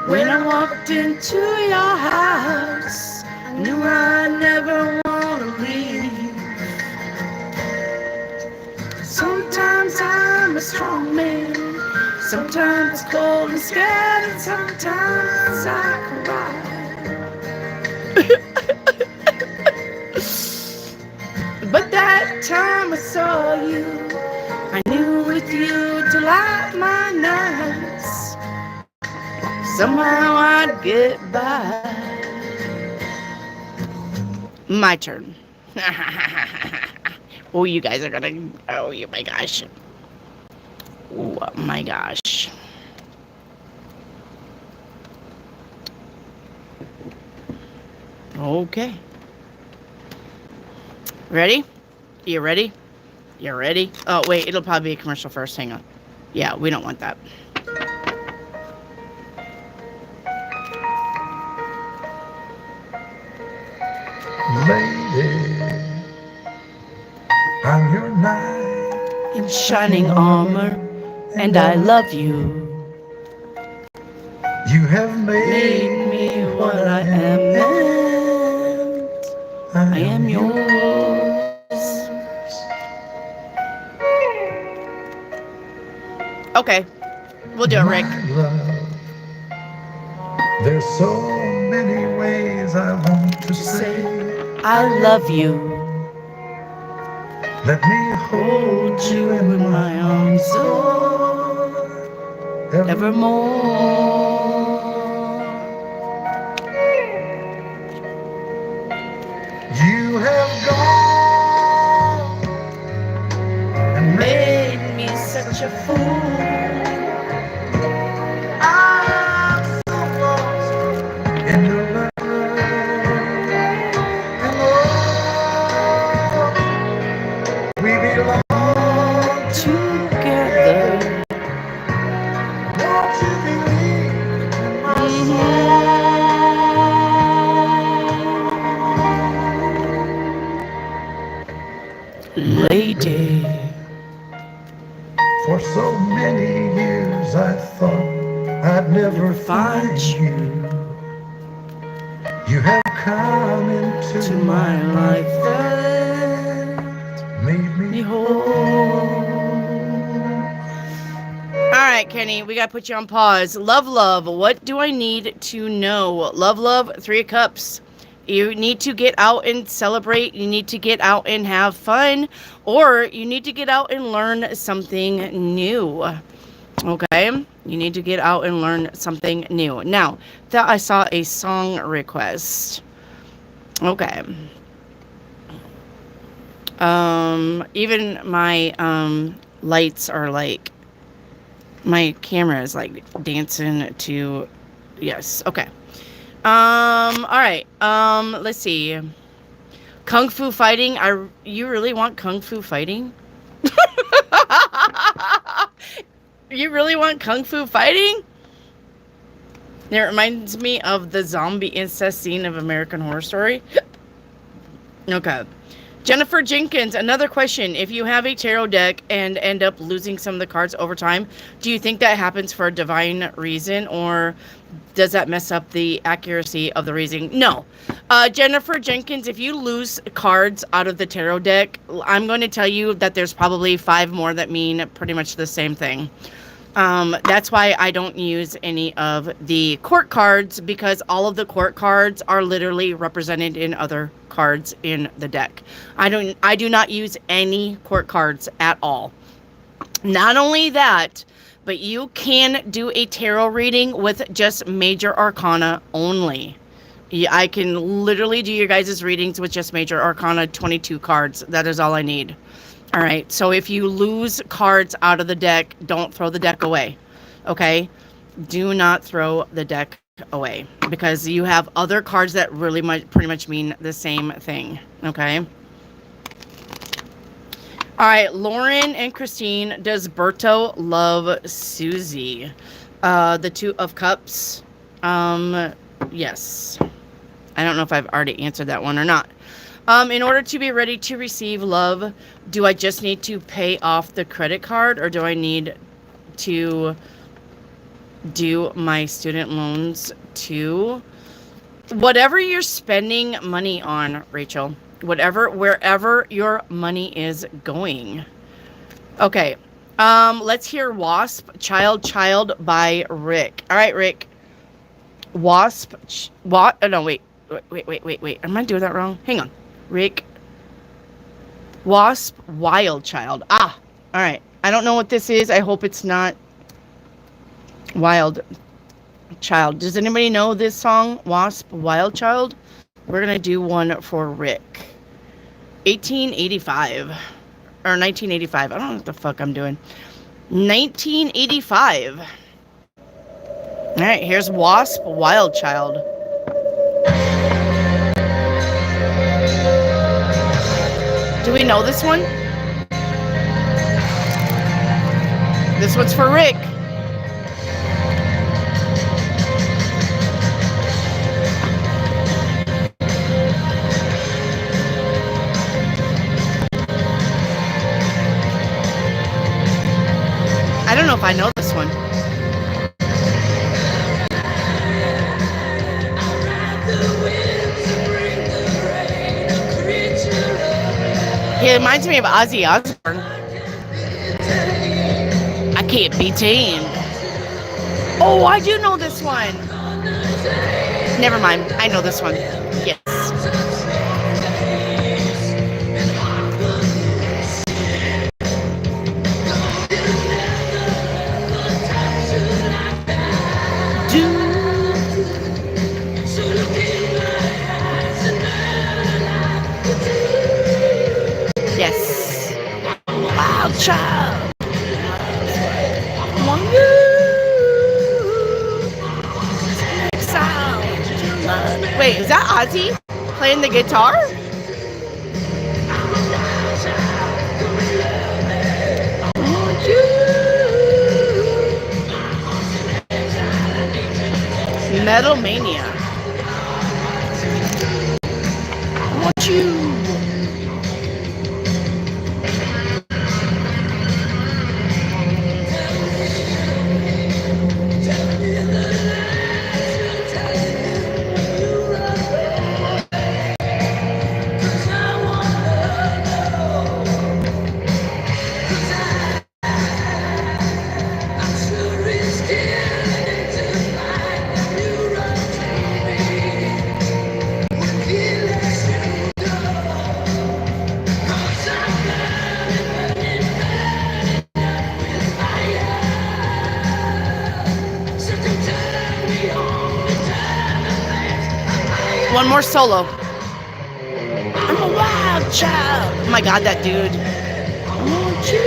when I walked into your house. I knew I never want to leave. Sometimes I'm a strong man, sometimes cold and scared, and sometimes I cry. But that time I saw you, I knew with you to light my nights. Somehow I'd get by. My turn. Oh, you guys are gonna. Oh, my gosh. Oh, my gosh. Okay. Ready? You ready? You ready? Oh, wait. It'll probably be a commercial first. Hang on. Yeah, we don't want that. Lady, I'm your knight In shining armor, and I love you. You have Made me what I am meant. I am yours. Okay. We'll do it, Rick. My love. There's so many ways I want to say I love you. let me hold you in my arms Evermore. You have gone and made Made me such a fool. I'm so lost in your love. And oh, we belong Together. Won't you believe in my Lady. For so many years I thought I'd never find you. You have come into To my life that made me me whole. Alright, Kenny, we gotta put you on pause. Love, what do I need to know? Love, 3 of Cups. You need to get out and celebrate. You need to get out and have fun. Or you need to get out and learn something new. Okay? You need to get out and learn something new. Now, that I saw a song request. Okay. Even my lights are like, my camera is like dancing to, yes, okay. All right. Let's see. Kung Fu fighting. You really want Kung Fu fighting? You really want Kung Fu fighting? It reminds me of the zombie incest scene of American Horror Story. Okay. Jennifer Jenkins, another question. If you have a tarot deck and end up losing some of the cards over time, do you think that happens for a divine reason, or does that mess up the accuracy of the reading? No. Jennifer Jenkins, if you lose cards out of the tarot deck, I'm going to tell you that there's probably 5 more that mean pretty much the same thing. That's why I don't use any of the court cards, because all of the court cards are literally represented in other cards in the deck. I do not use any court cards at all. Not only that, but you can do a tarot reading with just major arcana only. Yeah, I can literally do your guys' readings with just Major Arcana 22 cards. That is all I need. All right. So if you lose cards out of the deck, don't throw the deck away. Okay? Do not throw the deck away because you have other cards that really pretty much mean the same thing. Okay? All right. Lauren and Christine, does Berto love Susie? The Two of Cups. Yes. I don't know if I've already answered that one or not. In order to be ready to receive love, do I just need to pay off the credit card or do I need to do my student loans too? Whatever you're spending money on, Rachel, wherever your money is going. Okay. Let's hear Wasp, Child by Rick. All right, Rick. Wasp, what? Oh, no, wait. Wait. Am I doing that wrong? Hang on. Rick. Wasp, Wild Child. Ah, all right. I don't know what this is. I hope it's not Wild Child. Does anybody know this song? Wasp, Wild Child? We're going to do one for Rick. 1885. Or 1985. I don't know what the fuck I'm doing. 1985. All right, here's Wasp, Wild Child. Do we know this one? This one's for Rick. I don't know if I know this one. He reminds me of Ozzy Osbourne. I can't be tamed. Oh, I do know this one. Never mind. I know this one. Yes. Yes. Wild Child. Want you. Sound. Wait, is that Ozzy playing the guitar? Want you. Metal Mania. I want you. One more solo. I'm a wild child. Oh my god, that dude. I want you.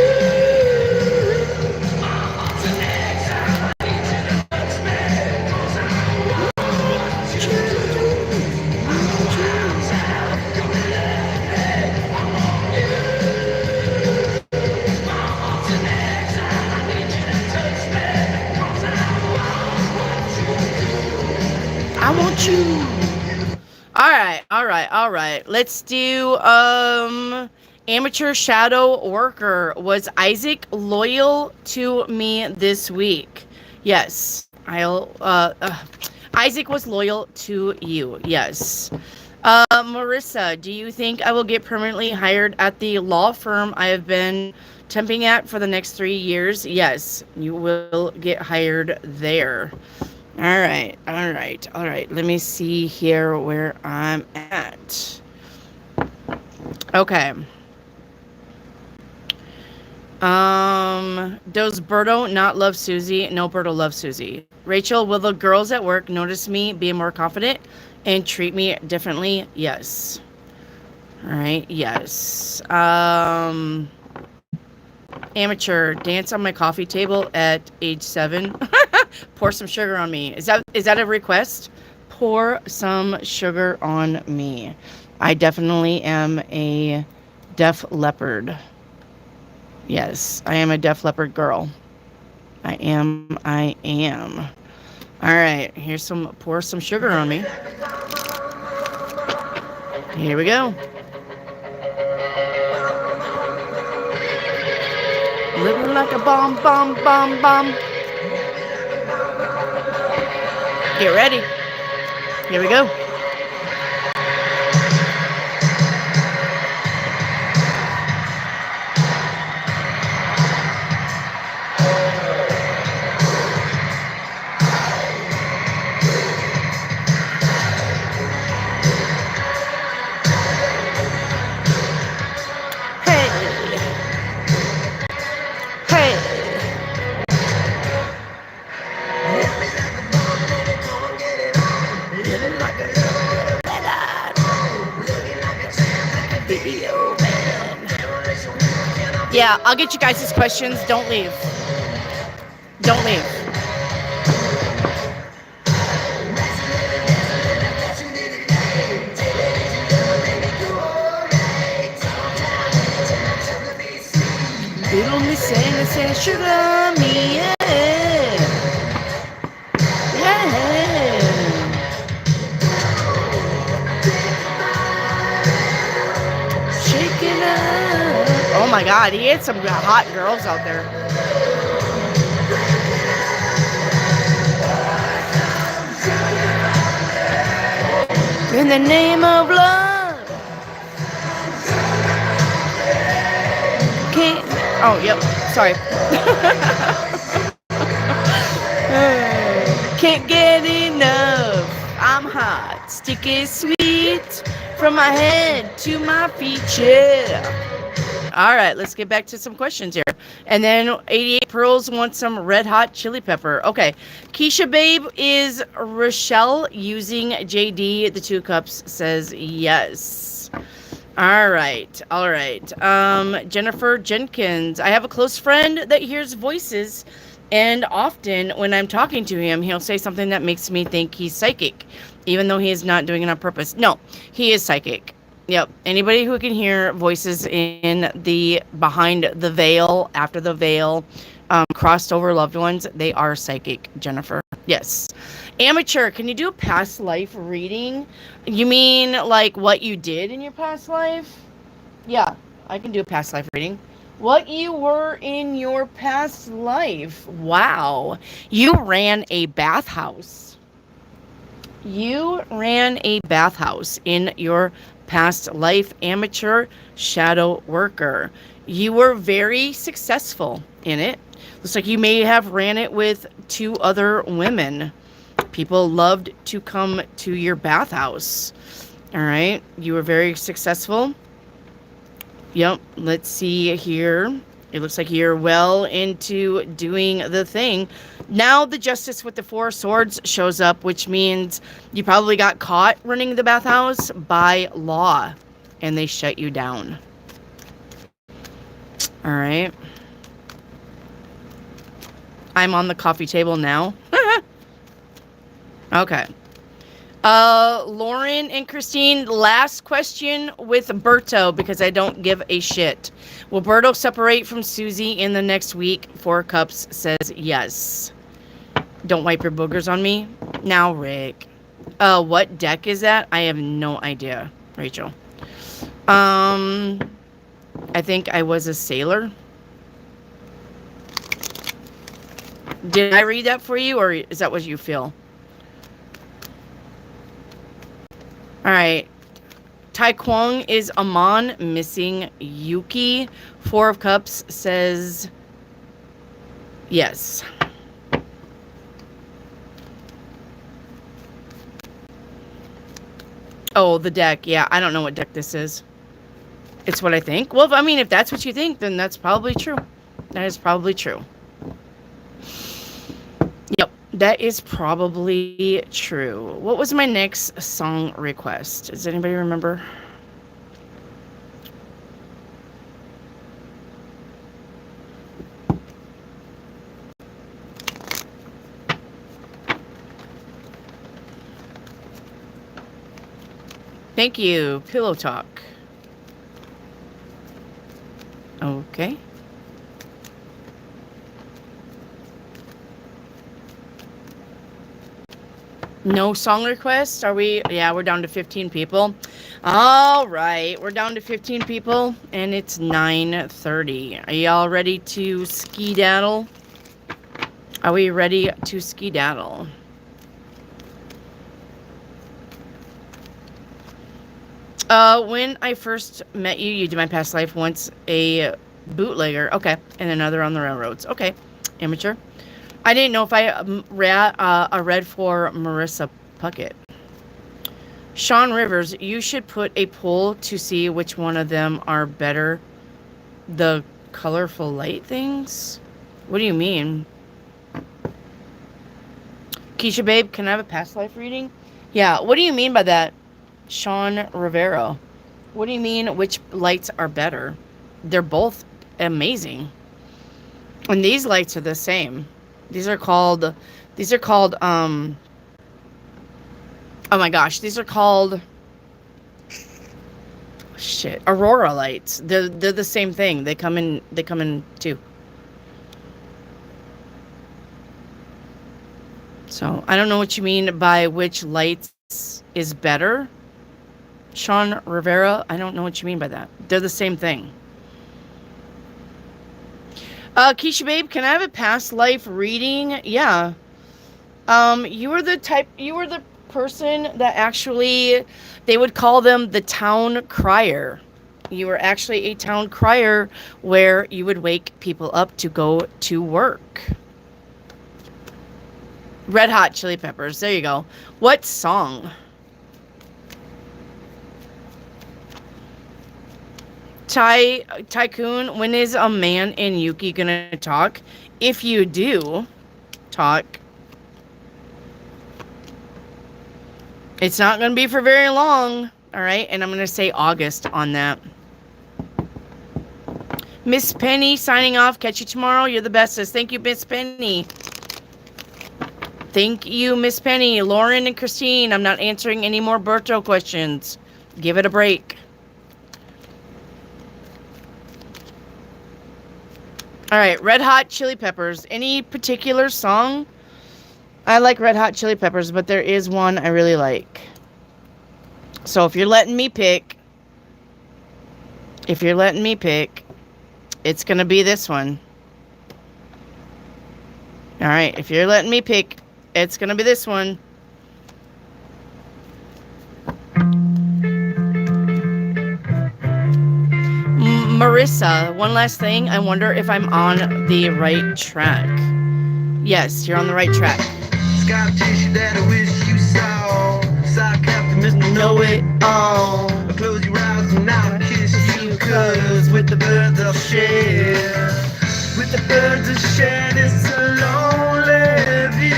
I want you. All right. Let's do amateur shadow worker. Was Isaac loyal to me this week? Yes. Isaac was loyal to you. Yes. Marissa, do you think I will get permanently hired at the law firm I have been temping at for the next 3 years? Yes, you will get hired there. All right. Let me see here where I'm at. Okay. Does Berto not love Susie? No, Berto loves Susie. Rachel, will the girls at work notice me being more confident? And treat me differently? Yes. All right, yes. Amateur, dance on my coffee table at age 7. Pour some sugar on me. Is that a request? Pour some sugar on me. I definitely am a Def Leppard. Yes, I am a Def Leppard girl. I am. All right, pour some sugar on me. Here we go. Living like a bomb. Get ready. Here we go. Yeah, I'll get you guys' questions. Don't leave. Don't leave. Little Miss Innocent, sugar me, yeah. Shaking up. Oh my God, he had some hot girls out there. In the name of love. Can't. Oh, yep. Sorry. Can't get enough. I'm hot, sticky sweet. From my head to my feet, yeah. All right, let's get back to some questions here. And then 88 Pearls wants some red hot chili pepper. Okay. Keisha Babe, is Rochelle using JD? The 2 cups says yes. All right. Jennifer Jenkins. I have a close friend that hears voices, and often when I'm talking to him, he'll say something that makes me think he's psychic, even though he is not doing it on purpose. No, he is psychic. Yep. Anybody who can hear voices in the behind the veil, after the veil, crossed over loved ones, they are psychic, Jennifer. Yes. Amateur, can you do a past life reading? You mean like what you did in your past life? Yeah, I can do a past life reading. What you were in your past life. Wow. You ran a bathhouse. You ran a bathhouse in your past life, amateur shadow worker. You were very successful in it. Looks like you may have ran it with 2 other women. People loved to come to your bathhouse. All right. You were very successful. Yep. Let's see here. It looks like you're well into doing the thing. Now the Justice with the 4 swords shows up, which means you probably got caught running the bathhouse by law, and they shut you down. All right. I'm on the coffee table now. Okay. Lauren and Christine, last question with Berto, because I don't give a shit. Will Berto separate from Susie in the next week? 4 cups says yes. Don't wipe your boogers on me. Now, Rick. What deck is that? I have no idea, Rachel. I think I was a sailor. Did I read that for you, or is that what you feel? All right. Tai Kwong is Amon, missing Yuki. 4 of Cups says yes. Oh, the deck. Yeah, I don't know what deck this is. It's what I think. Well, I mean, if that's what you think, then that's probably true. That is probably true. Yep. That is probably true. What was my next song request? Does anybody remember? Thank you, Pillow Talk. Okay. No song requests? Are we? Yeah, we're down to 15 people. All right, we're down to 15 people, and it's 9:30. Are y'all ready to skedaddle? Are we ready to skedaddle? When I first met you, you did my past life once a bootlegger. Okay, and another on the railroads. Okay, amateur. I didn't know if I read for Marissa Puckett. Sean Rivers, you should put a poll to see which one of them are better. The colorful light things? What do you mean? Keisha Babe, can I have a past life reading? Yeah, what do you mean by that? Sean Rivero. What do you mean which lights are better? They're both amazing. And these lights are the same. These are called oh my gosh, these are called shit, aurora lights. They're the same thing. They come in two. So, I don't know what you mean by which lights is better. Sean Rivera, I don't know what you mean by that. They're the same thing. Keisha Babe, can I have a past life reading? Yeah. You were the person that actually, they would call them the town crier. You were actually a town crier where you would wake people up to go to work. Red Hot Chili Peppers, there you go. What song? Tycoon, when is a man and Yuki gonna talk? If you do talk, it's not gonna be for very long. All right, and I'm gonna say August on that. Miss Penny signing off. Catch you tomorrow. You're the bestest. Thank you, Miss Penny. Thank you, Miss Penny. Lauren and Christine, I'm not answering any more Berto questions. Give it a break. All right, Red Hot Chili Peppers. Any particular song? I like Red Hot Chili Peppers, but there is one I really like. So if you're letting me pick, it's going to be this one. All right, if you're letting me pick, it's going to be this one. Marissa, one last thing. I wonder if I'm on the right track. Yes, you're on the right track. Scar tissue that I wish you saw. Sock Captain, Mr. Know It All. Close your eyes and I'll kiss you, cause with the birds I'll share. With the birds I'll share this lonely view.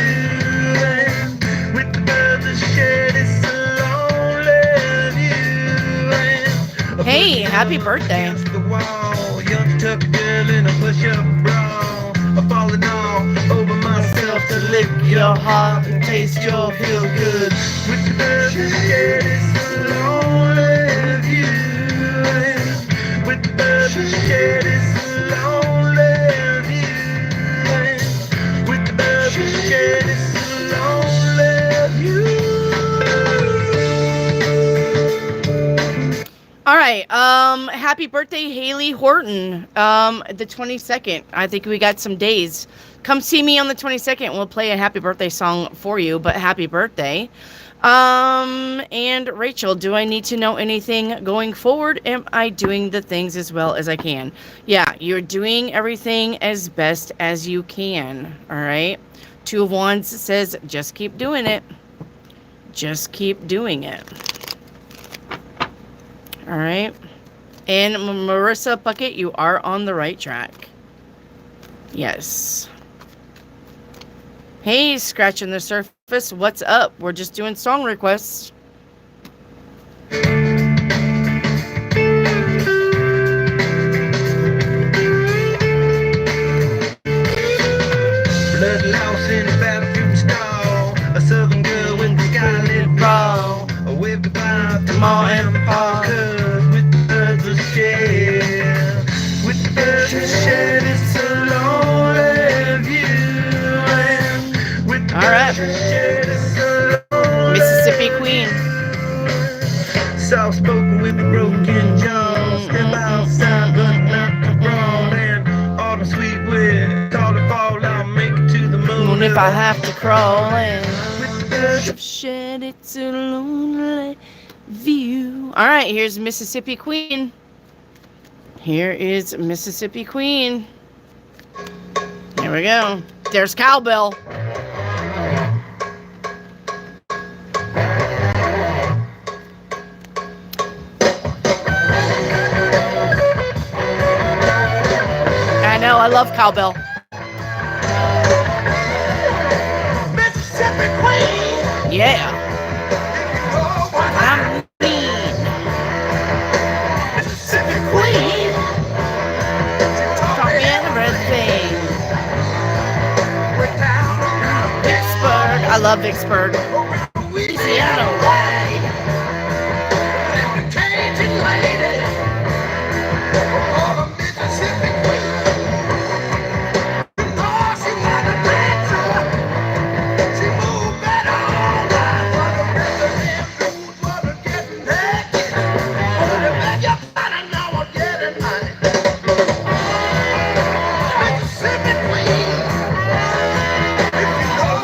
And with the birds I'll share this lonely view. Hey, happy birthday. Against the wall, young tuck girl in a push-up bra. I'm falling all over myself to lick your heart and taste your feel good. With the birds that share this lonely view. With the birds that share this lonely view. With the birds that share this lonely view. All right. Happy birthday, Haley Horton. The 22nd. I think we got some days. Come see me on the 22nd. We'll play a happy birthday song for you, but happy birthday. And Rachel, do I need to know anything going forward? Am I doing the things as well as I can? Yeah, you're doing everything as best as you can. All right. Two of Wands says, just keep doing it. Just keep doing it. All right. And Marissa Puckett, you are on the right track. Yes. Hey, scratching the surface. What's up? We're just doing song requests. Blood loss in a bathroom stall. A southern girl with the scarlet bra. Waved goodbye to Ma and Pa. 'Cause with the birds of shed, with the birds of shed, it's a lonely view. And with the All right. birds of shed, it's a lonely Mississippi Queen. soft spoken with broken jaws. Step outside, but not abroad. And autumn sweet with call to fall. I'll make it to the moon If I have to crawl in. with the birds of Shed, it's a lonely view. All right, here's Mississippi Queen. Here is Mississippi Queen. Here we go. There's cowbell. I know, I love cowbell. Mississippi Queen. Yeah. I'm mean. Mississippi Queen. Taught me everything. Vicksburg. I love Vicksburg. Louisiana.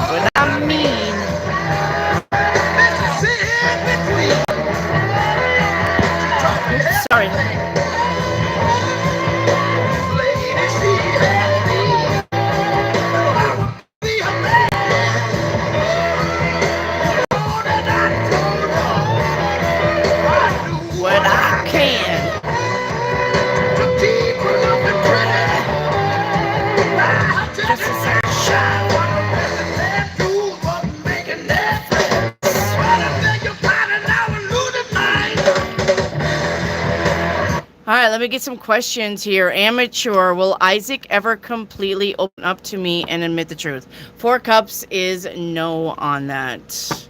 But I'm mean. Sorry. When I can. Just a second shot. All right, let me get some questions here. Amateur, will Isaac ever completely open up to me and admit the truth? 4 Cups is no on that.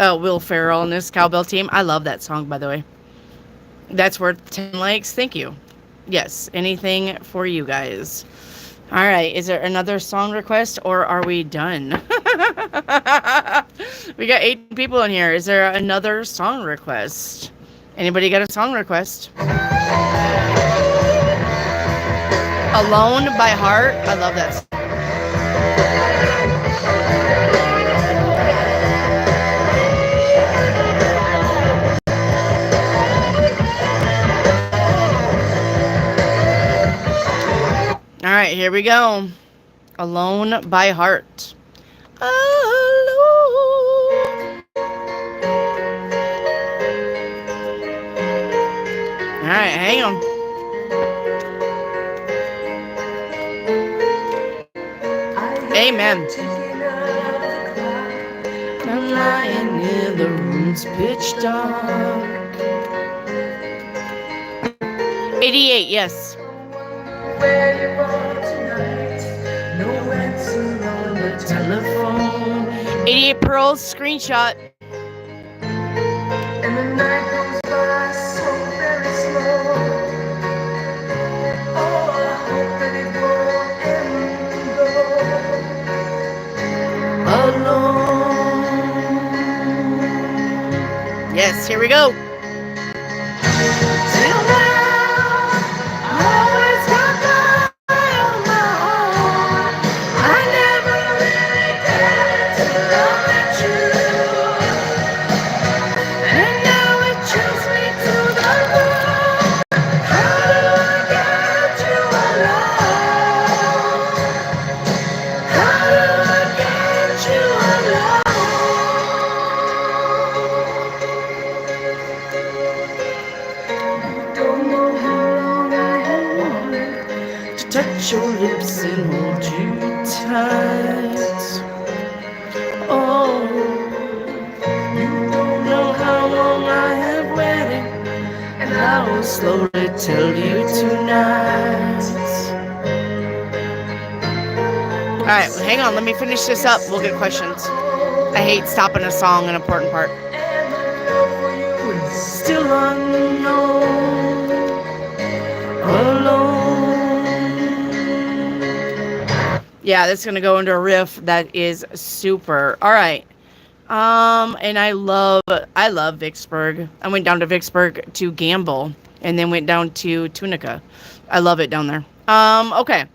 Oh, Will Ferrell and this Cowbell Team. I love that song, by the way. That's worth 10 likes. Thank you. Yes, anything for you guys. All right, is there another song request or are we done? We got 8 people in here. Is there another song request? Anybody got a song request? Alone by Heart. I love that song. All right, here we go. Alone by Heart. Alone. All right, hang on. Amen. I'm lying near the room's pitch dark. 88, yes. Where you are tonight, no answer on the telephone. 88 Pearls, screenshot. And the night goes by so very slow. Oh, I hope that it won't end alone. Yes, here we go. Till now, I always got by on my own. I never really dared to love the truth. And now it chills me to the bone. How do I get you alone? How do I get you alone? Don't know how long I have wanted to touch your lips and hold you tight. slowly tell you tonight. Alright, well, hang on, let me finish this up. We'll get questions. I hate stopping a song, an important part. Still unknown, alone. Yeah, that's gonna go into a riff that is super. Alright. And I love Vicksburg. I went down to Vicksburg to gamble and then went down to Tunica. I love it down there. Okay.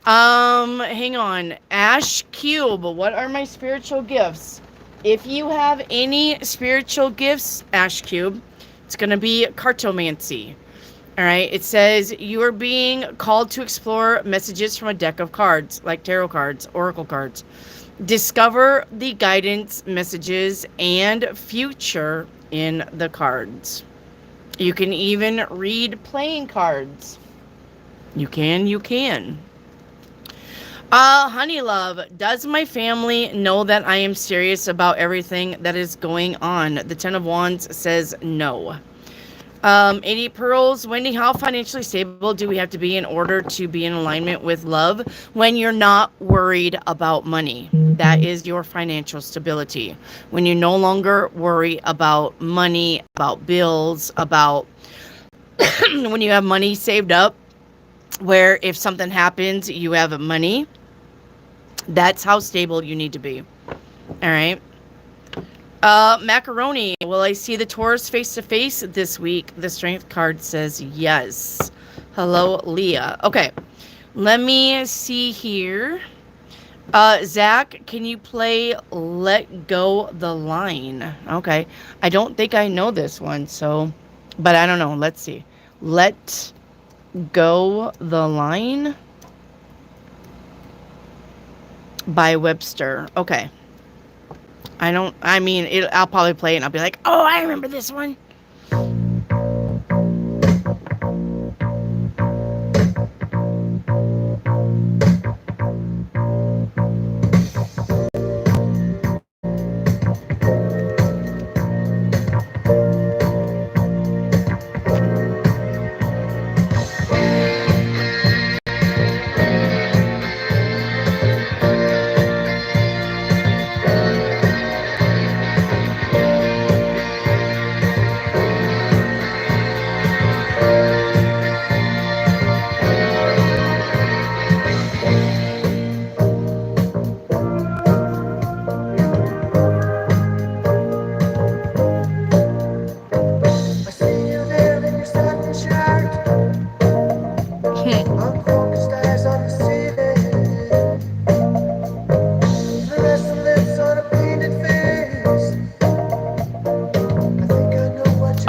Hang on. Ash Cube, what are my spiritual gifts? If you have any spiritual gifts, Ash Cube, it's going to be cartomancy. All right. It says you are being called to explore messages from a deck of cards, like tarot cards, oracle cards. Discover the guidance messages and future in the cards. You can even read playing cards. You can. Honey Love, does my family know that I am serious about everything that is going on? The Ten of Wands says no. 80 Pearls, Wendy, how financially stable do we have to be in order to be in alignment with love when you're not worried about money? That is your financial stability. When you no longer worry about money, about bills, about when you have money saved up, where if something happens, you have money. That's how stable you need to be. All right. Macaroni, will I see the Taurus face to face this week? The Strength card says yes. Hello, Leah. Okay, let me see here. Zach, can you play Let Go the Line? Okay, I don't think I know this one, so, but I don't know. Let's see. Let Go the Line by Webster. Okay. I'll probably play it and I'll be like, oh, I remember this one.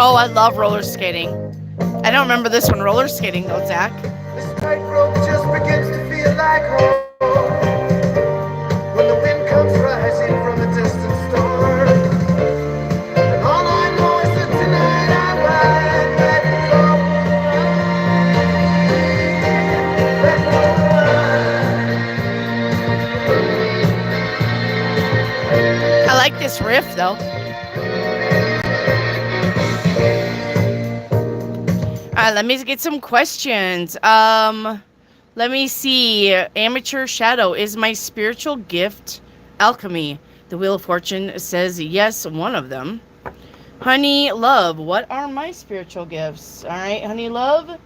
Oh, I love roller skating. I don't remember this one, roller skating though, Zach. This tightrope just begins to feel like home. When the wind comes rising from a distant storm. And all I know is that tonight I ride back home. I like this riff though. Let me get some questions. Let me see. Amateur Shadow, is my spiritual gift alchemy? The Wheel of Fortune says yes, one of them. Honey Love, what are my spiritual gifts? All right, Honey Love,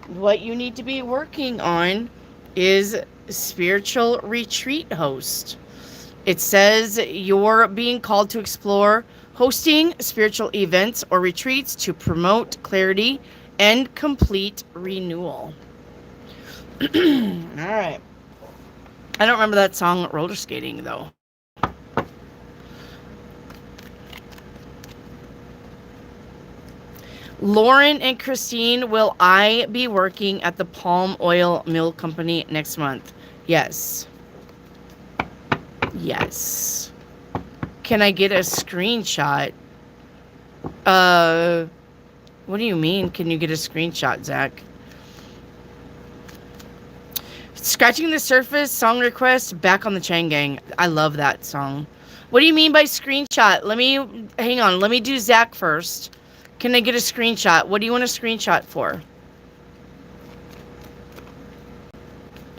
what you need to be working on is spiritual retreat host. It says you're being called to explore hosting spiritual events or retreats to promote clarity and complete renewal. All right. I don't remember that song roller skating though. Lauren and Christine, will I be working at the Palm Oil Mill Company next month? Yes. Yes. Can I get a screenshot? What do you mean? Can you get a screenshot, Zach? Scratching the Surface song request, Back on the Chain Gang. I love that song. What do you mean by screenshot? Hang on. Let me do Zach first. Can I get a screenshot? What do you want a screenshot for?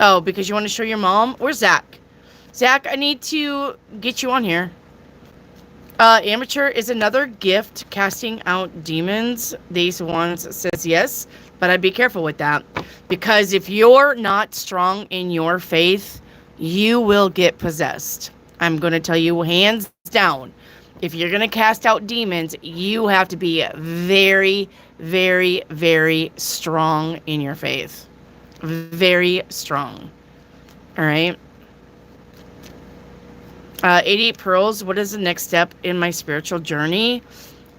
Oh, because you want to show your mom? Where's Zach? Zach, I need to get you on here. Amateur is another gift, casting out demons. These ones says yes, but I'd be careful with that. Because if you're not strong in your faith, you will get possessed. I'm going to tell you hands down. If you're going to cast out demons, you have to be very, very, very strong in your faith. Very strong. All right. 88 pearls. What is the next step in my spiritual journey?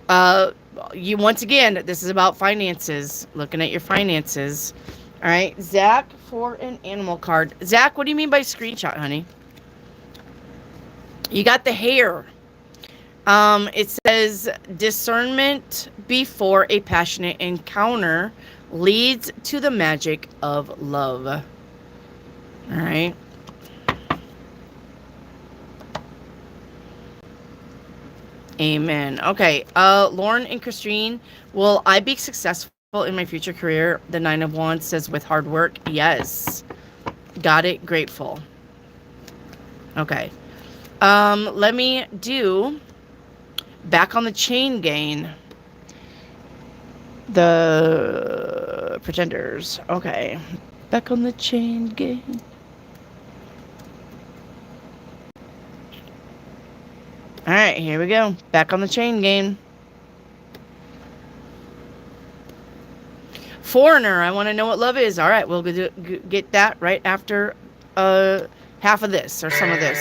You once again, this is about finances. Looking at your finances. All right, Zach, for an animal card. Zach, what do you mean by screenshot, honey? You got the hair. It says discernment before a passionate encounter leads to the magic of love. All right. Amen. Okay. Lauren and Christine, will I be successful in my future career? The 9 of Wands says with hard work. Yes. Got it. Grateful. Okay. Let me do back on the chain gang. The pretenders. Okay. Back on the chain gang. All right, here we go. Back on the chain game. Foreigner, I want to know what love is. All right, we'll get that right after half of this or some of this.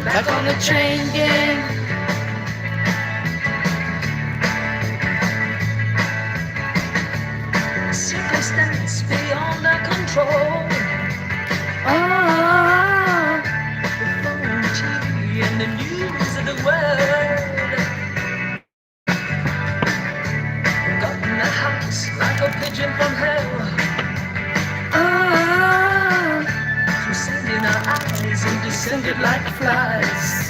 Back on the chain gang. Circumstance beyond our control. The phone, TV, and the news of the world. Got in the house like a pigeon from hell. Through sand in our eyes and descended like flies.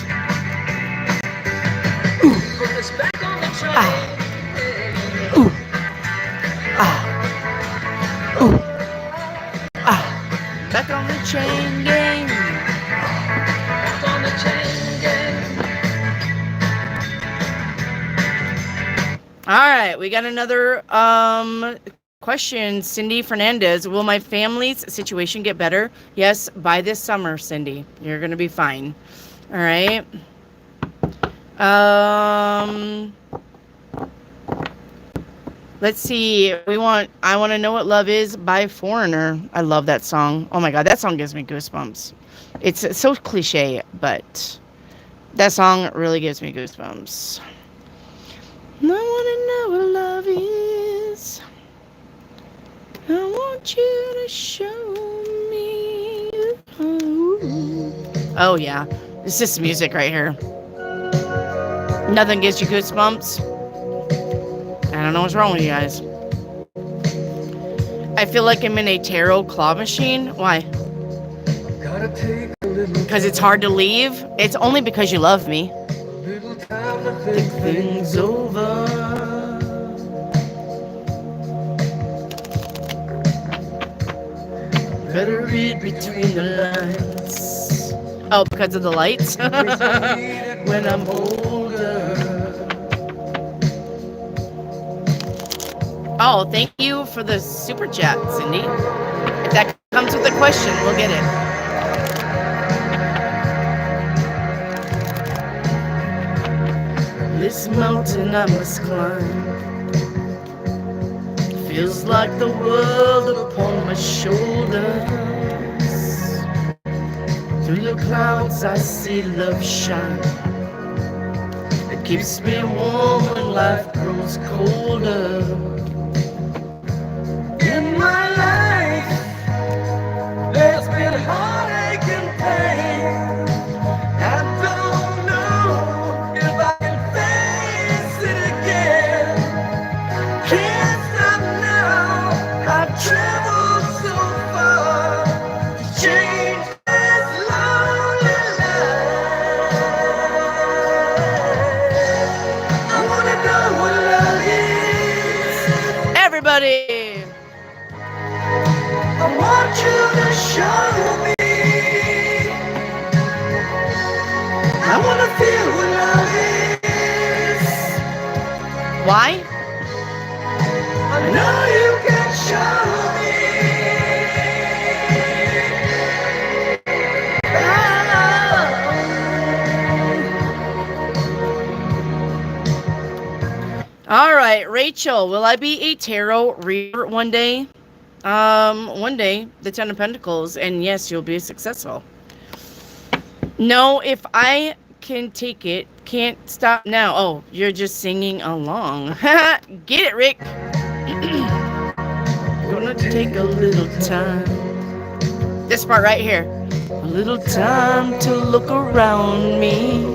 Put us back on the train. Back on the chain gang. Back on the chain gang. All right, we got another question. Cindy Fernandez, will my family's situation get better? Yes, by this summer, Cindy. You're gonna be fine. All right. Let's see. I want to know what love is by Foreigner. I love that song. Oh my God, that song gives me goosebumps. It's so cliche, but that song really gives me goosebumps. I want to know what love is. I want you to show me. Oh yeah, it's just music right here. Nothing gives you goosebumps. I don't know what's wrong with you guys. I feel like I'm in a tarot claw machine. Why? Because it's hard to leave? It's only because you love me. Think things over. Better read between the lines. Oh, because of the lights? When I'm older. Oh, thank you for the super chat, Cindy. If that comes with a question, we'll get it. This mountain I must climb feels like the world upon my shoulders. Through the clouds I see love shine. It keeps me warm when life grows colder. In my life, there's been heartache and pain. I don't know if I can face it again. Can't stop now. I've traveled so far to change this lonely life. I wanna know what love is. Everybody. I want you to show me. I wanna feel what love is. Why? I know you can show me. All right, Rachel, will I be a tarot reader one day? One day, the Ten of Pentacles, and yes, you'll be successful. No, if I can take it, can't stop now. Oh, you're just singing along. Get it, Rick. Gonna take a little time. This part right here. A little time to look around me.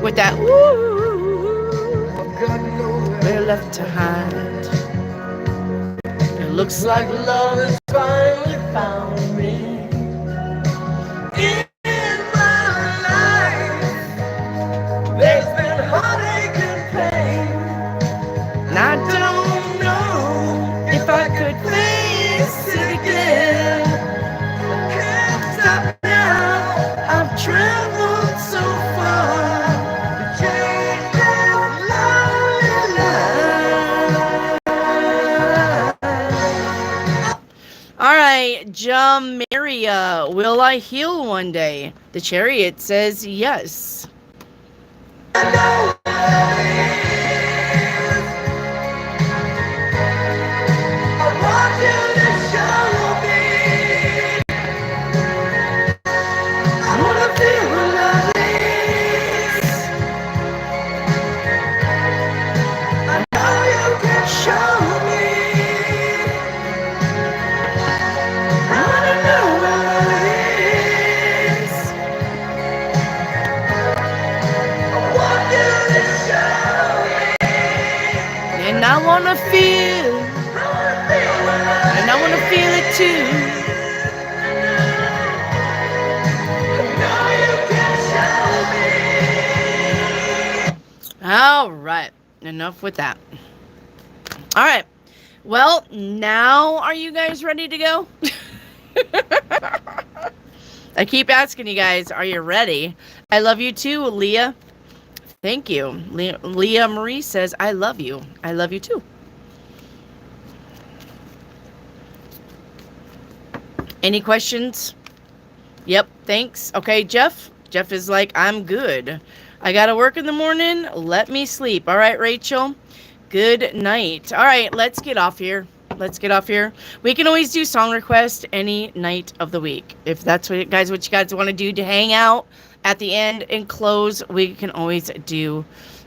With that woo, we're left to hide. It looks like love has finally found me. In my life, there's been heartache and pain. And I don't know if I could face it again. I can't stop now. I've traveled so far to change this lonely life. All right, Jamaria, will I heal one day? The Chariot says yes. And I wanna feel, and I wanna feel it too. All right, enough with that. All right, well, now are you guys ready to go? I keep asking you guys, are you ready? I love you too, Leah. Thank you. Leah Marie says, I love you. I love you too. Any questions? Yep, thanks. Okay, Jeff. Jeff is like, I'm good. I gotta work in the morning. Let me sleep. All right, Rachel. Good night. All right, let's get off here. Let's get off here. We can always do song request any night of the week. If that's what you guys want to do to hang out at the end and close, we can always do.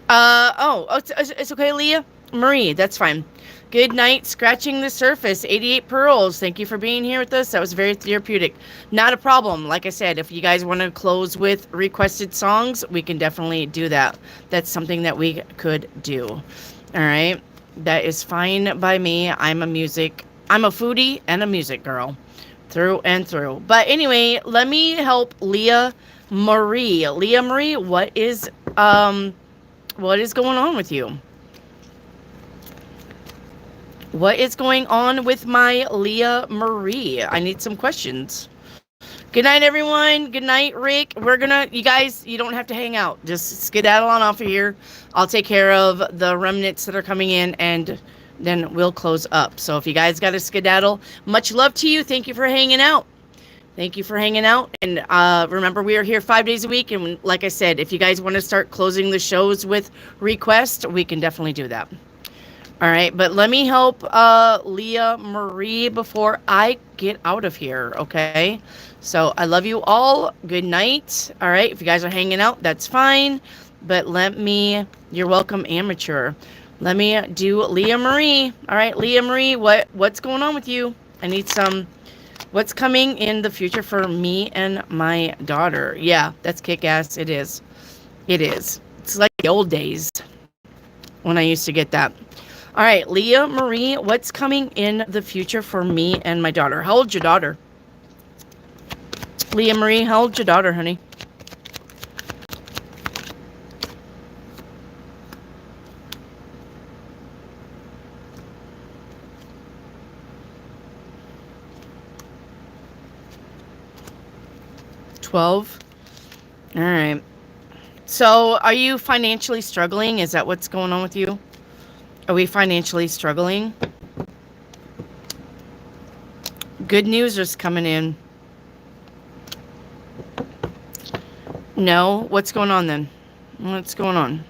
It's okay, Leah Marie. That's fine. Good night. Scratching the surface. 88 pearls. Thank you for being here with us. That was very therapeutic. Not a problem. Like I said, if you guys want to close with requested songs, we can definitely do that. That's something that we could do. All right. That is fine by me. I'm a foodie and a music girl through and through. But anyway, let me help Leah Marie. Leah Marie, what is going on with you? What is going on with my Leah Marie? I need some questions. Good night, everyone. Good night, Rick. You guys, you don't have to hang out. Just skedaddle on off of here. I'll take care of the remnants that are coming in, and then we'll close up. So if you guys got to skedaddle, much love to you. Thank you for hanging out. Thank you for hanging out. And remember, we are here 5 days a week. And like I said, if you guys want to start closing the shows with requests, we can definitely do that. All right. But let me help Leah Marie before I get out of here. Okay. So I love you all. Good night. All right. If you guys are hanging out, that's fine. But you're welcome, amateur. Let me do Leah Marie. All right, Leah Marie, what's going on with you? I need what's coming in the future for me and my daughter? Yeah, that's kick-ass. It is. It is. It's like the old days when I used to get that. All right, Leah Marie, what's coming in the future for me and my daughter? How old's your daughter? Leah Marie, how old's your daughter, honey? All right. So are you financially struggling? Is that what's going on with you? Are we financially struggling? Good news is coming in. No? What's going on then? What's going on?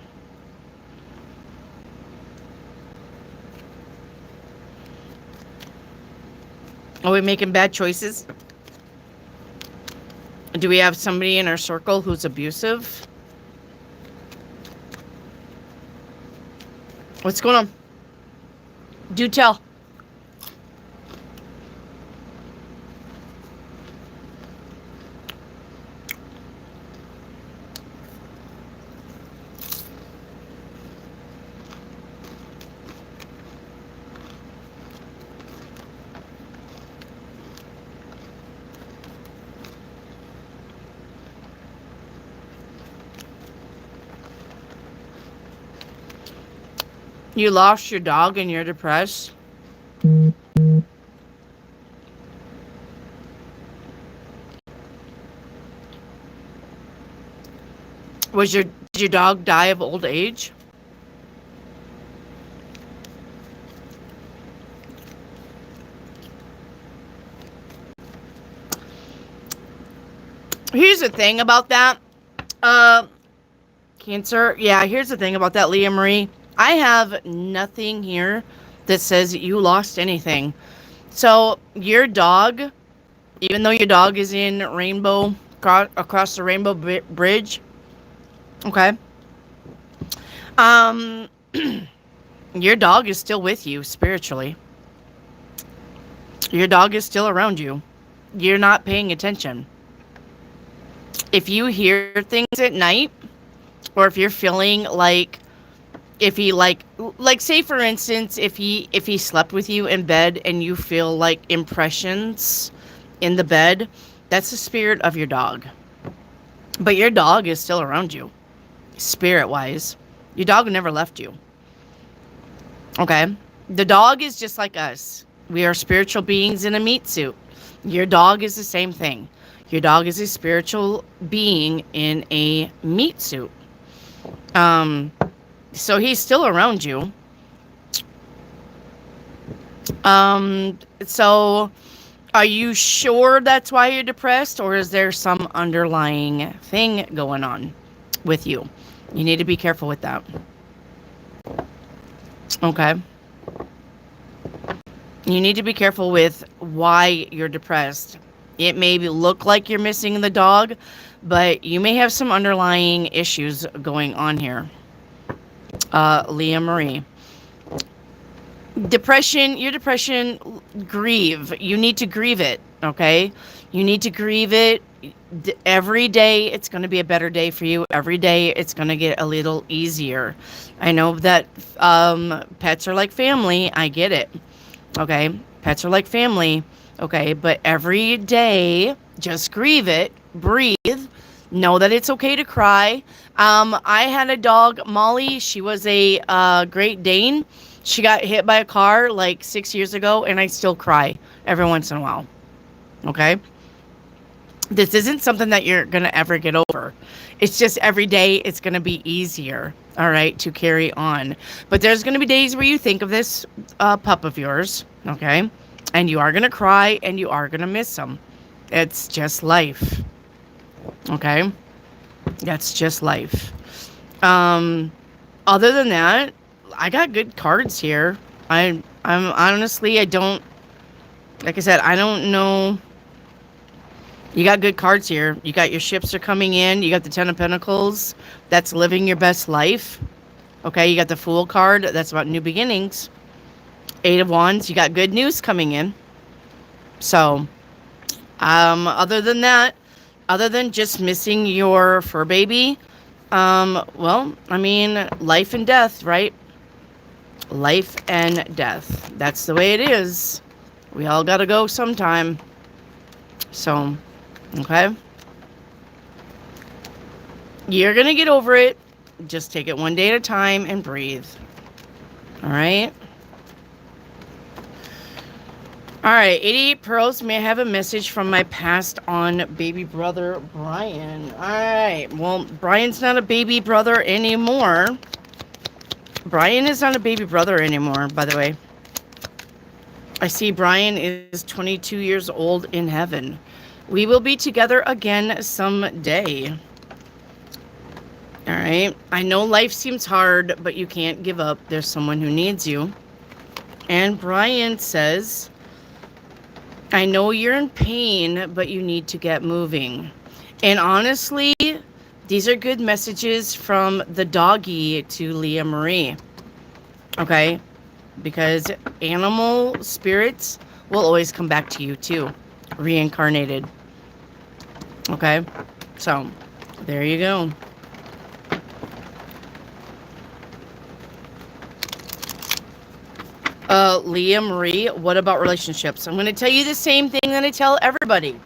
Are we making bad choices? Do we have somebody in our circle who's abusive? What's going on? Do tell. You lost your dog and you're depressed? Did your dog die of old age? Here's the thing about that. Cancer. Yeah, here's the thing about that, Leah Marie. I have nothing here that says you lost anything. So your dog, even though your dog is in Rainbow, across the Rainbow Bridge, okay, your dog is still with you spiritually. Your dog is still around you. You're not paying attention. If you hear things at night, or if you're feeling like, if he like say for instance, if he slept with you in bed and you feel like impressions in the bed, that's the spirit of your dog. But your dog is still around you, spirit wise. Your dog never left you. Okay? The dog is just like us. We are spiritual beings in a meat suit. Your dog is the same thing. Your dog is a spiritual being in a meat suit. So he's still around you. So are you sure that's why you're depressed, or is there some underlying thing going on with you? You need to be careful with that. Okay. You need to be careful with why you're depressed. It may look like you're missing the dog, but you may have some underlying issues going on here. Leah Marie. Depression, your depression, grieve. You need to grieve it, okay? You need to grieve it. Every day, it's going to be a better day for you. Every day, it's going to get a little easier. I know that pets are like family. I get it, okay? Pets are like family, okay? But every day, just grieve it. Breathe. Know that it's okay to cry. I had a dog, Molly. She was a Great Dane. She got hit by a car like 6 years ago, and I still cry every once in a while. Okay? This isn't something that you're going to ever get over. It's just every day it's going to be easier. all right, to carry on. But there's going to be days where you think of this pup of yours, okay? And you are going to cry and you are going to miss them. It's just life, okay? That's just life. Other than that, I got good cards here. I'm honestly, I don't, like I said, I don't know. You got good cards here. You got your ships are coming in. You got the Ten of Pentacles. That's living your best life. Okay, you got the Fool card. That's about new beginnings. Eight of Wands. You got good news coming in. So, other than that, other than just missing your fur baby, well, I mean, life and death, right? Life and death. That's the way it is. We all gotta go sometime. So, okay? You're gonna get over it. Just take it one day at a time and breathe. Alright? Alright, 88 Pearls. May I have a message from my passed on baby brother, Brian? Alright, well, Brian's not a baby brother anymore. Brian is not a baby brother anymore, by the way. I see Brian is 22 years old in heaven. We will be together again someday. All right. I know life seems hard, but you can't give up. There's someone who needs you. And Brian says, I know you're in pain, but you need to get moving. And honestly, these are good messages from the doggy to Leah Marie. Okay? Because animal spirits will always come back to you too. Reincarnated. Okay? So, there you go. Leah Marie, what about relationships? I'm going to tell you the same thing that I tell everybody.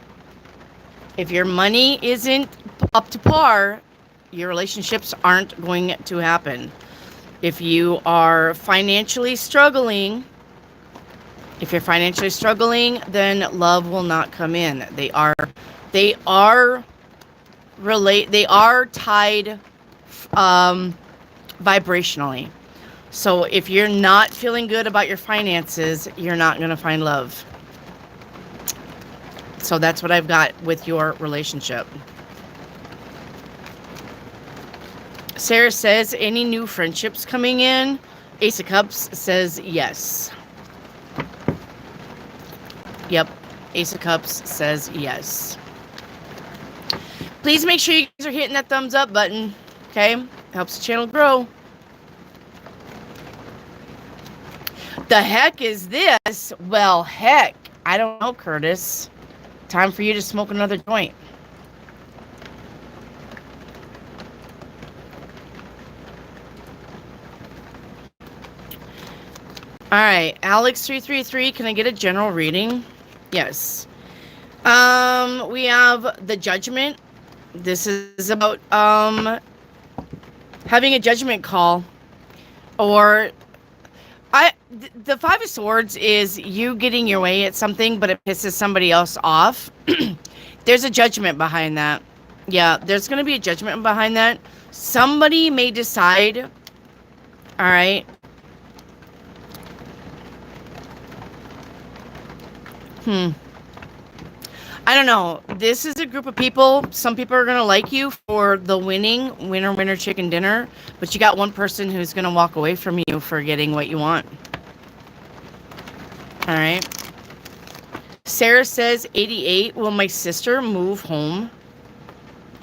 If your money isn't up to par, your relationships aren't going to happen. If you are financially struggling, then love will not come in. They are tied vibrationally. So if you're not feeling good about your finances, you're not going to find love. So that's what I've got with your relationship. Sarah says, any new friendships coming in? Ace of Cups says yes. Yep. Ace of Cups says yes. Please make sure you guys are hitting that thumbs up button. Okay? Helps the channel grow. The heck is this? Well, heck. I don't know, Curtis. Time for you to smoke another joint. Alright, Alex333, can I get a general reading? Yes. We have the Judgment. This is about having a judgment call. Or the Five of Swords is you getting your way at something, but it pisses somebody else off. There's a judgment behind that. Yeah, there's going to be a judgment behind that. Somebody may decide, all right, I don't know. This is a group of people. Some people are going to like you for the winner, chicken dinner. But you got one person who's going to walk away from you for getting what you want. All right. Sarah says, 88, will my sister move home?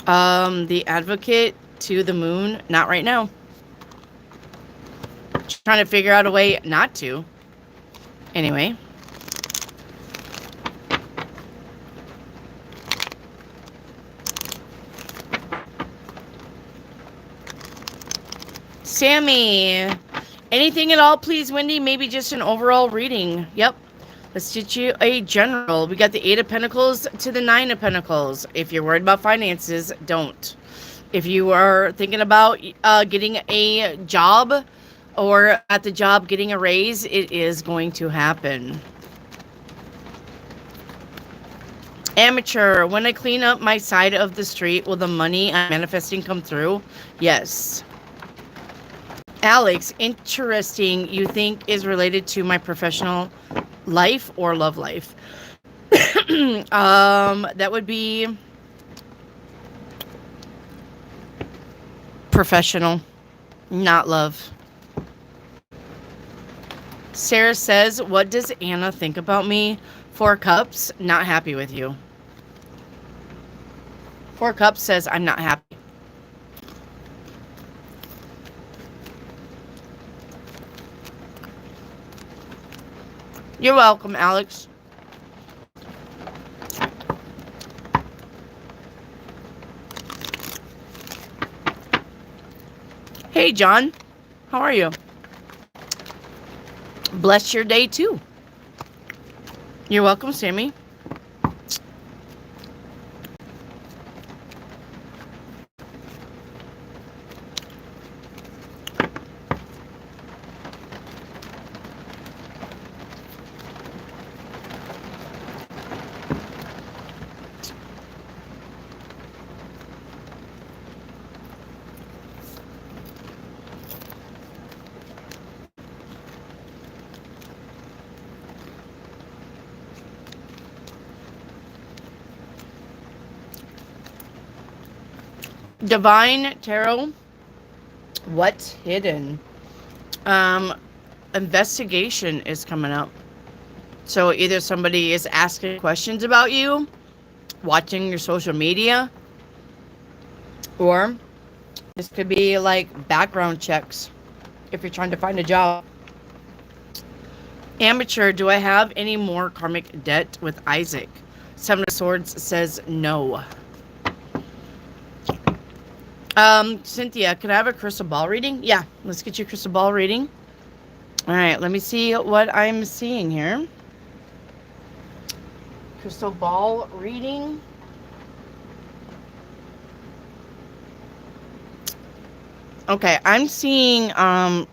The Advocate to the moon, not right now. Trying to figure out a way not to. Anyway. Sammy, anything at all, please, Wendy? Maybe just an overall reading. Yep. Let's get you a general. We got the Eight of Pentacles to the Nine of Pentacles. If you're worried about finances, don't. If you are thinking about getting a job or at the job getting a raise, it is going to happen. Amateur, when I clean up my side of the street, will the money I'm manifesting come through? Yes. Alex, interesting. You think is related to my professional life or love life? That would be professional, not love. Sarah says, what does Anna think about me? 4 Cups, not happy with you. 4 Cups says, I'm not happy. You're welcome, Alex. Hey, John. How are you? Bless your day, too. You're welcome, Sammy. Divine Tarot. What's hidden? Investigation is coming up. So either somebody is asking questions about you, watching your social media, or this could be like background checks if you're trying to find a job. Amateur, do I have any more karmic debt with Isaac? 7 of Swords says no. Cynthia, can I have a crystal ball reading? Yeah, let's get you a crystal ball reading. All right, let me see what I'm seeing here. Crystal ball reading. Okay, I'm seeing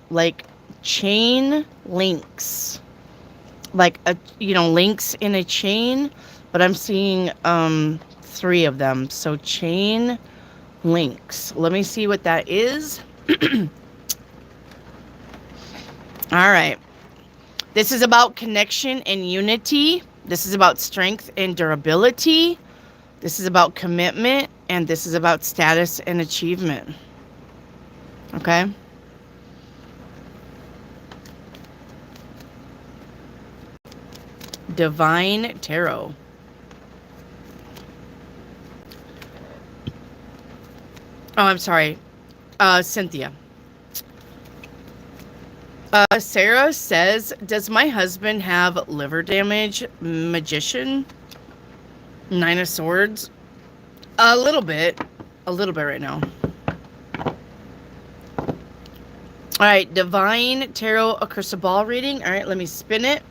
like chain links. Like links in a chain, but I'm seeing 3 of them. So chain links. Let me see what that is. All right. This is about connection and unity. This is about strength and durability. This is about commitment, and this is about status and achievement. Okay? Divine Tarot. Oh, I'm sorry. Cynthia. Sarah says, does my husband have liver damage? Magician? 9 of Swords? A little bit. A little bit right now. All right, Divine Tarot, a crystal ball reading. All right, let me spin it.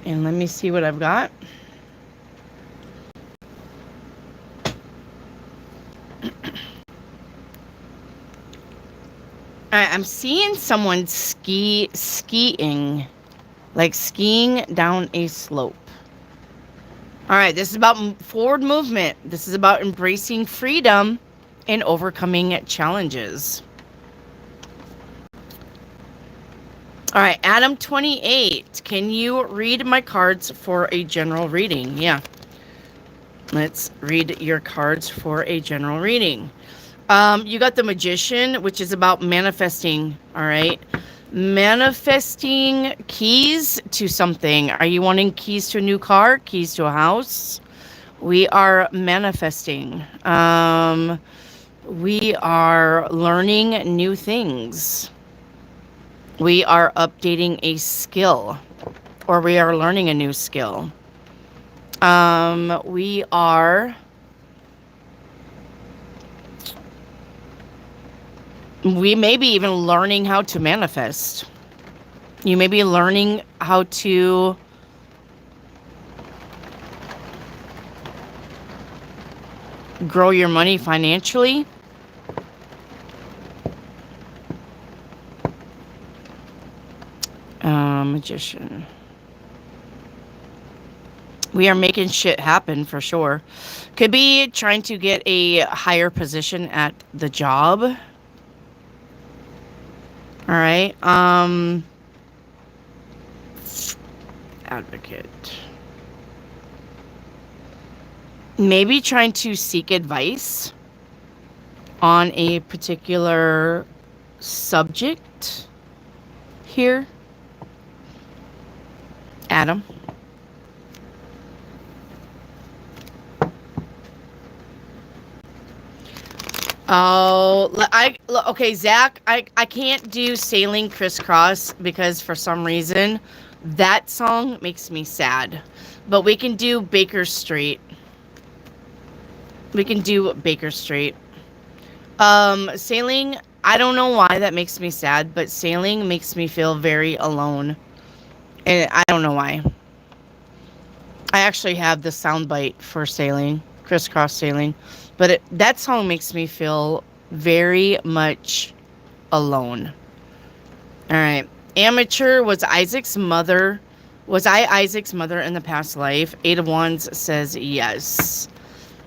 And let me see what I've got. I'm seeing someone skiing, like skiing down a slope. All right, this is about forward movement. This is about embracing freedom and overcoming challenges. All right, Adam 28. Can you read my cards for a general reading? Yeah. Let's read your cards for a general reading. You got the Magician, which is about manifesting, all right? Manifesting keys to something. Are you wanting keys to a new car? Keys to a house? We are manifesting. We are learning new things. We are updating a skill, or we are learning a new skill. We are... We may be even learning how to manifest. You may be learning how to grow your money financially. Magician. We are making shit happen for sure. Could be trying to get a higher position at the job. All right. Advocate. Maybe trying to seek advice on a particular subject here. Adam. Oh, okay, Zach, I can't do Sailing Crisscross because for some reason that song makes me sad. But we can do Baker Street. We can do Baker Street. Sailing, I don't know why that makes me sad, but Sailing makes me feel very alone. And I don't know why. I actually have the soundbite for Sailing, Crisscross Sailing. But that song makes me feel very much alone. All right. Amateur was Isaac's mother. Was I Isaac's mother in the past life? 8 of Wands says yes.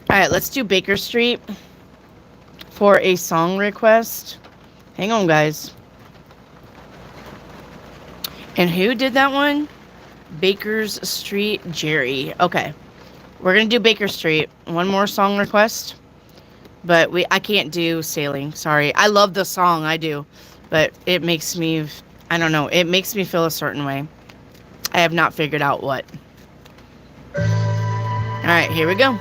All right, let's do Baker Street for a song request. Hang on, guys. And who did that one? Baker's Street, Jerry. Okay. We're going to do Baker Street. One more song request. But I can't do Sailing. Sorry. I love the song. I do. But it makes me, I don't know. It makes me feel a certain way. I have not figured out what. All right. Here we go.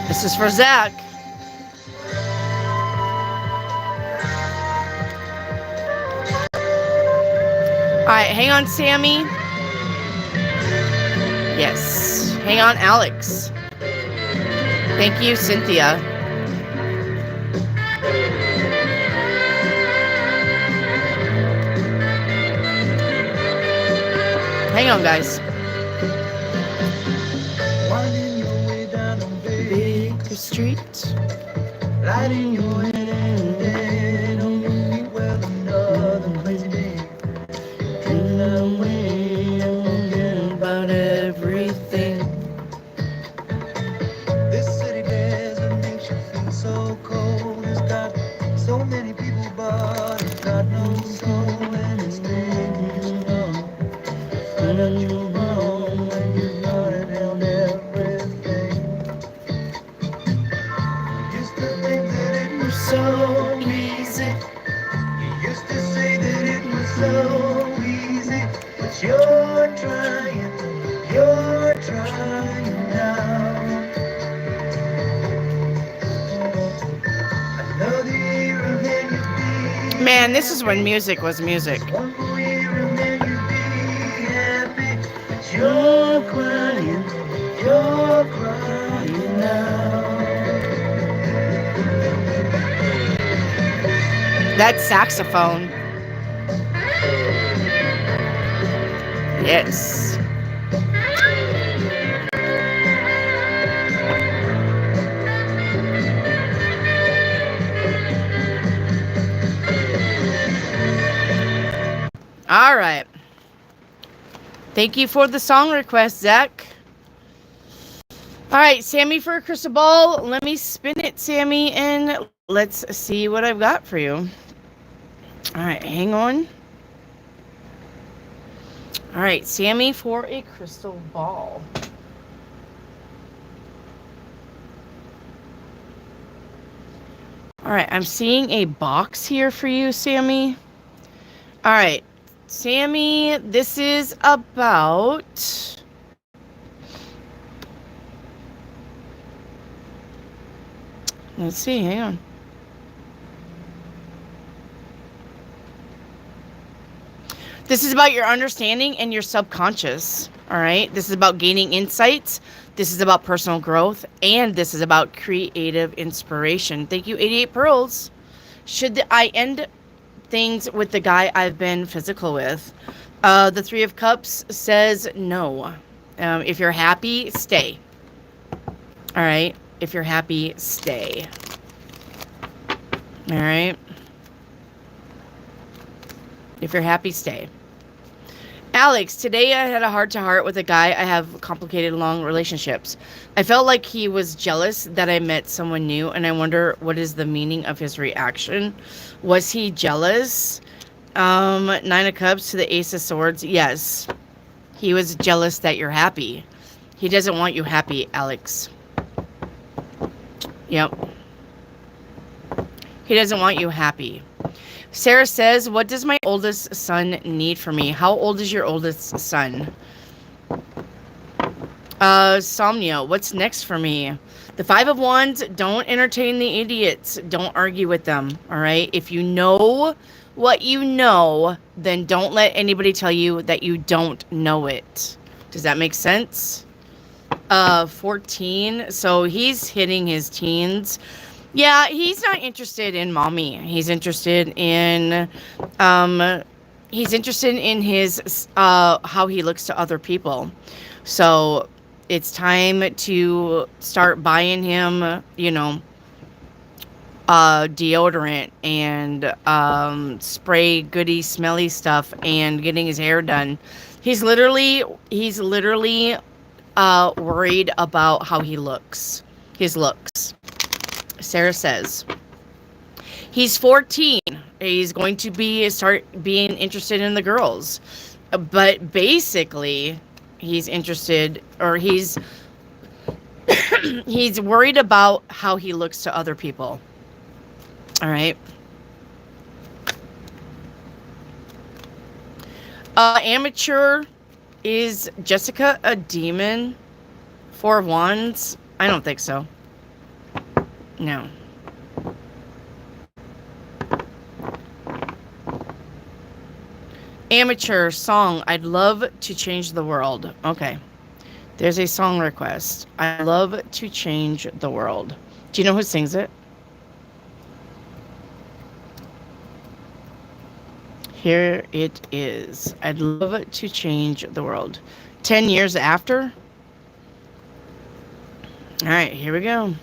This is for Zach. All right, hang on, Sammy. Yes. Hang on, Alex. Thank you, Cynthia. Hang on, guys. Winding your way down on Baker Street. lighting your head on your feet with another crazy day. In the way I'm wondering about everything. This city desert makes you feel so cold. It's got so many people, but it's got no soul, and it's making you know that you're wrong when you've running down everything. You used to think that it was so easy. You used to say that it was so easy, but you're trying now. Another year and then you'd be Man, this is when music was music. one more year and then you'd be happy, but you're crying now. That saxophone. Yes. All right. Thank you for the song request, Zach. All right, Sammy for a crystal ball. Let me spin it, Sammy, and let's see what I've got for you. All right, hang on. All right, Sammy for a crystal ball. All right, I'm seeing a box here for you, Sammy. All right, Sammy, this is about... Let's see, hang on. This is about your understanding and your subconscious, all right? This is about gaining insights. This is about personal growth. And this is about creative inspiration. Thank you, 88 Pearls. Should I end things with the guy I've been physical with? The 3 of Cups says no. If you're happy, stay. All right? If you're happy, stay. All right. If you're happy, stay. Alex, today I had a heart-to-heart with a guy I have complicated long relationships. I felt like he was jealous that I met someone new, and I wonder what is the meaning of his reaction. Was he jealous? Nine of Cups to the Ace of Swords. Yes. He was jealous that you're happy. He doesn't want you happy, Alex. Yep. He doesn't want you happy. Sarah says, what does my oldest son need from me? How old is your oldest son? Somnia, what's next for me? The Five of Wands, don't entertain the idiots. Don't argue with them, all right? If you know what you know, then don't let anybody tell you that you don't know it. Does that make sense? 14, so he's hitting his teens. Yeah, he's not interested in mommy. He's interested in his how he looks to other people. So it's time to start buying him, you know, deodorant and spray goody smelly stuff and getting his hair done. He's literally worried about how he looks. His looks. Sarah says he's 14. He's going to start being interested in the girls, but basically he's interested, or he's he's worried about how he looks to other people. All right. Amateur, is Jessica a demon? Four of Wands? I don't think so. No. Amateur song. I'd love to change the world. Okay. There's a song request. I love to change the world. Do you know who sings it? Here it is. I'd love to change the world. 10 years after? All right, here we go.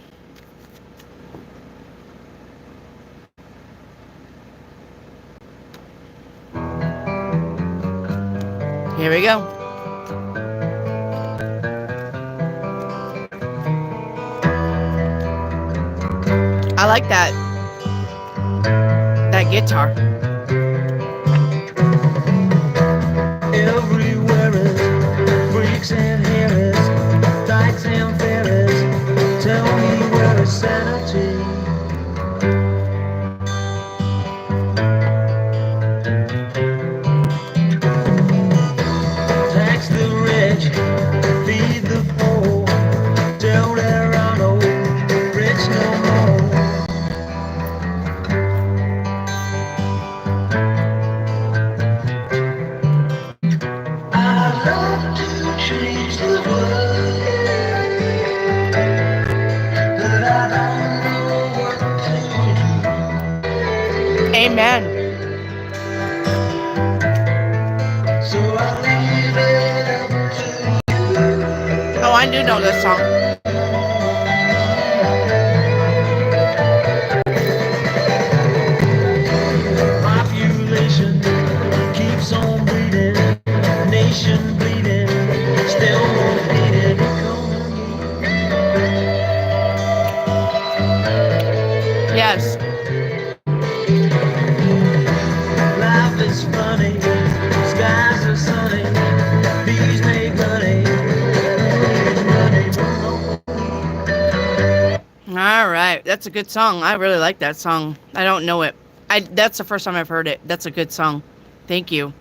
Here we go. I like that guitar. Everywhere is freaks and harris, dykes and fairies. Tell me where is sanity? Tax the rich, feed the poor. Tell there are no rich no more. I'd love to change the world, but I don't know what to do. Amen. So I leave it up to you. Oh, I do know this song. Population keeps on bleeding, nation bleeding, still won't beat it. Yes. Life is funny, skies are sunny, bees make honey, All right. That's a good song. I really like that song. I don't know it. That's the first time I've heard it. That's a good song. Thank you.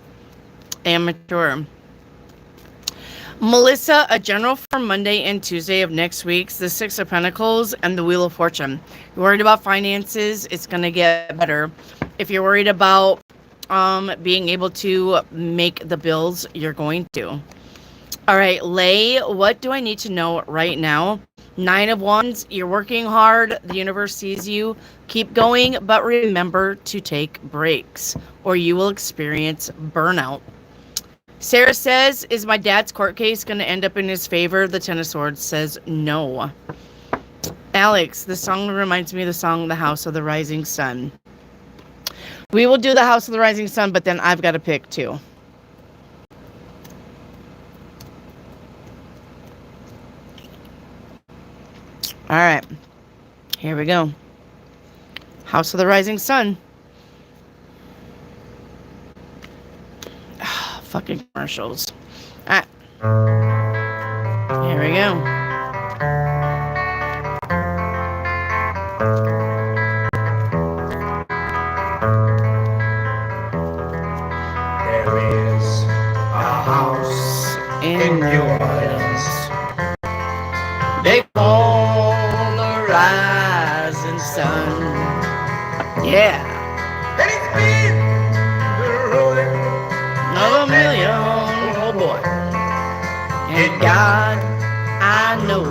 Amateur. Melissa, a general for Monday and Tuesday of next week's the Six of Pentacles and the Wheel of Fortune. You're worried about finances, it's going to get better. If you're worried about being able to make the bills, you're going to. All right, Lay, what do I need to know right now? Nine of Wands, you're working hard. The universe sees you. Keep going, but remember to take breaks or you will experience burnout. Sarah says, is my dad's court case going to end up in his favor? The Ten of Swords says no. Alex, the song reminds me of the song The House of the Rising Sun. We will do The House of the Rising Sun, but then I've got to pick two. All right. Here we go. House of the Rising Sun. Fucking commercials. All right. Here we go. There is a house in New Orleans. They call the rising sun. Yeah. And it's been the ruin Of a million, oh boy. And God, I know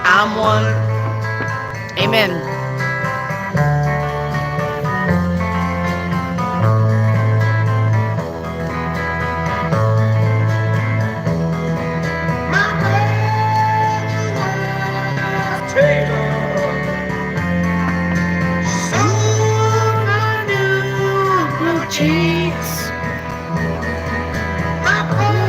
I'm one. Amen. my brother's table. So my new blue cheeks. My brother's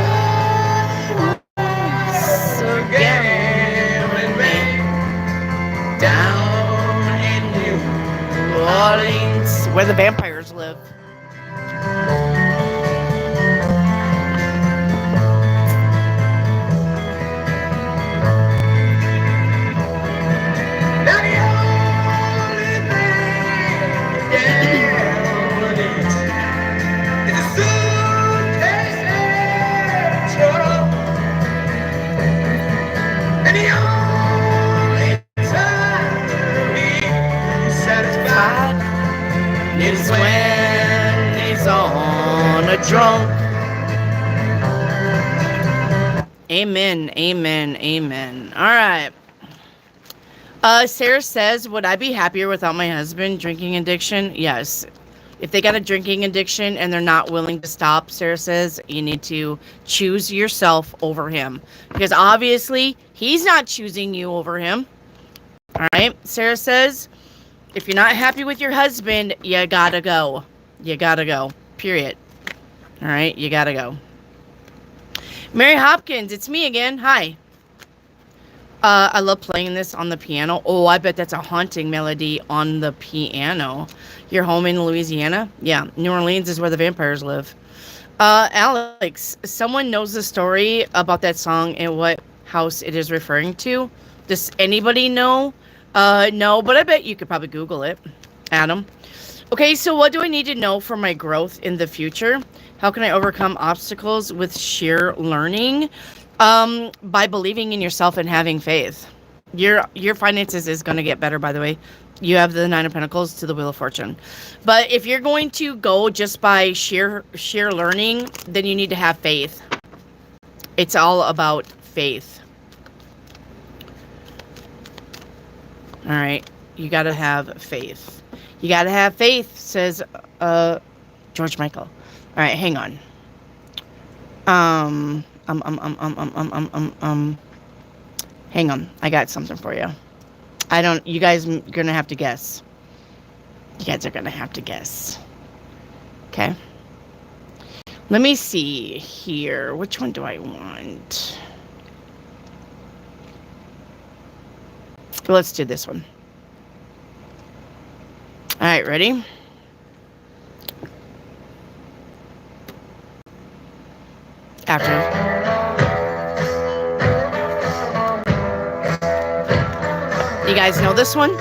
a gambling man Down in New New Orleans, where the vampires live. Now the only thing gambling is a suitcase and trouble. And the only time he's satisfied Is when he's on a drunk. Amen, amen, amen. All right. Sarah says, would I be happier without my husband drinking addiction? Yes. If they got a drinking addiction and they're not willing to stop, Sarah says, you need to choose yourself over him. Because obviously, he's not choosing you over him. All right. Sarah says, if you're not happy with your husband, you gotta go. You gotta go. Period. All right. You gotta go. Mary Hopkins, it's me again. Hi. I love playing this on the piano. Oh, I bet that's a haunting melody on the piano. You're home in Louisiana? Yeah, New Orleans is where the vampires live. Alex, someone knows the story about that song and what house it is referring to? Does anybody know? No, but I bet you could probably Google it. Adam. Okay, so what do I need to know for my growth in the future? How can I overcome obstacles with sheer learning? By believing in yourself and having faith. Your finances is going to get better, by the way. You have the Nine of Pentacles to the Wheel of Fortune. But if you're going to go just by sheer learning, then you need to have faith. It's all about faith. All right. You got to have faith. You got to have faith, says George Michael. All right, hang on. Hang on. I got something for you. You guys are going to have to guess. You guys are going to have to guess. Okay. Let me see here. Which one do I want? Let's do this one. All right, ready? After. You guys know this one?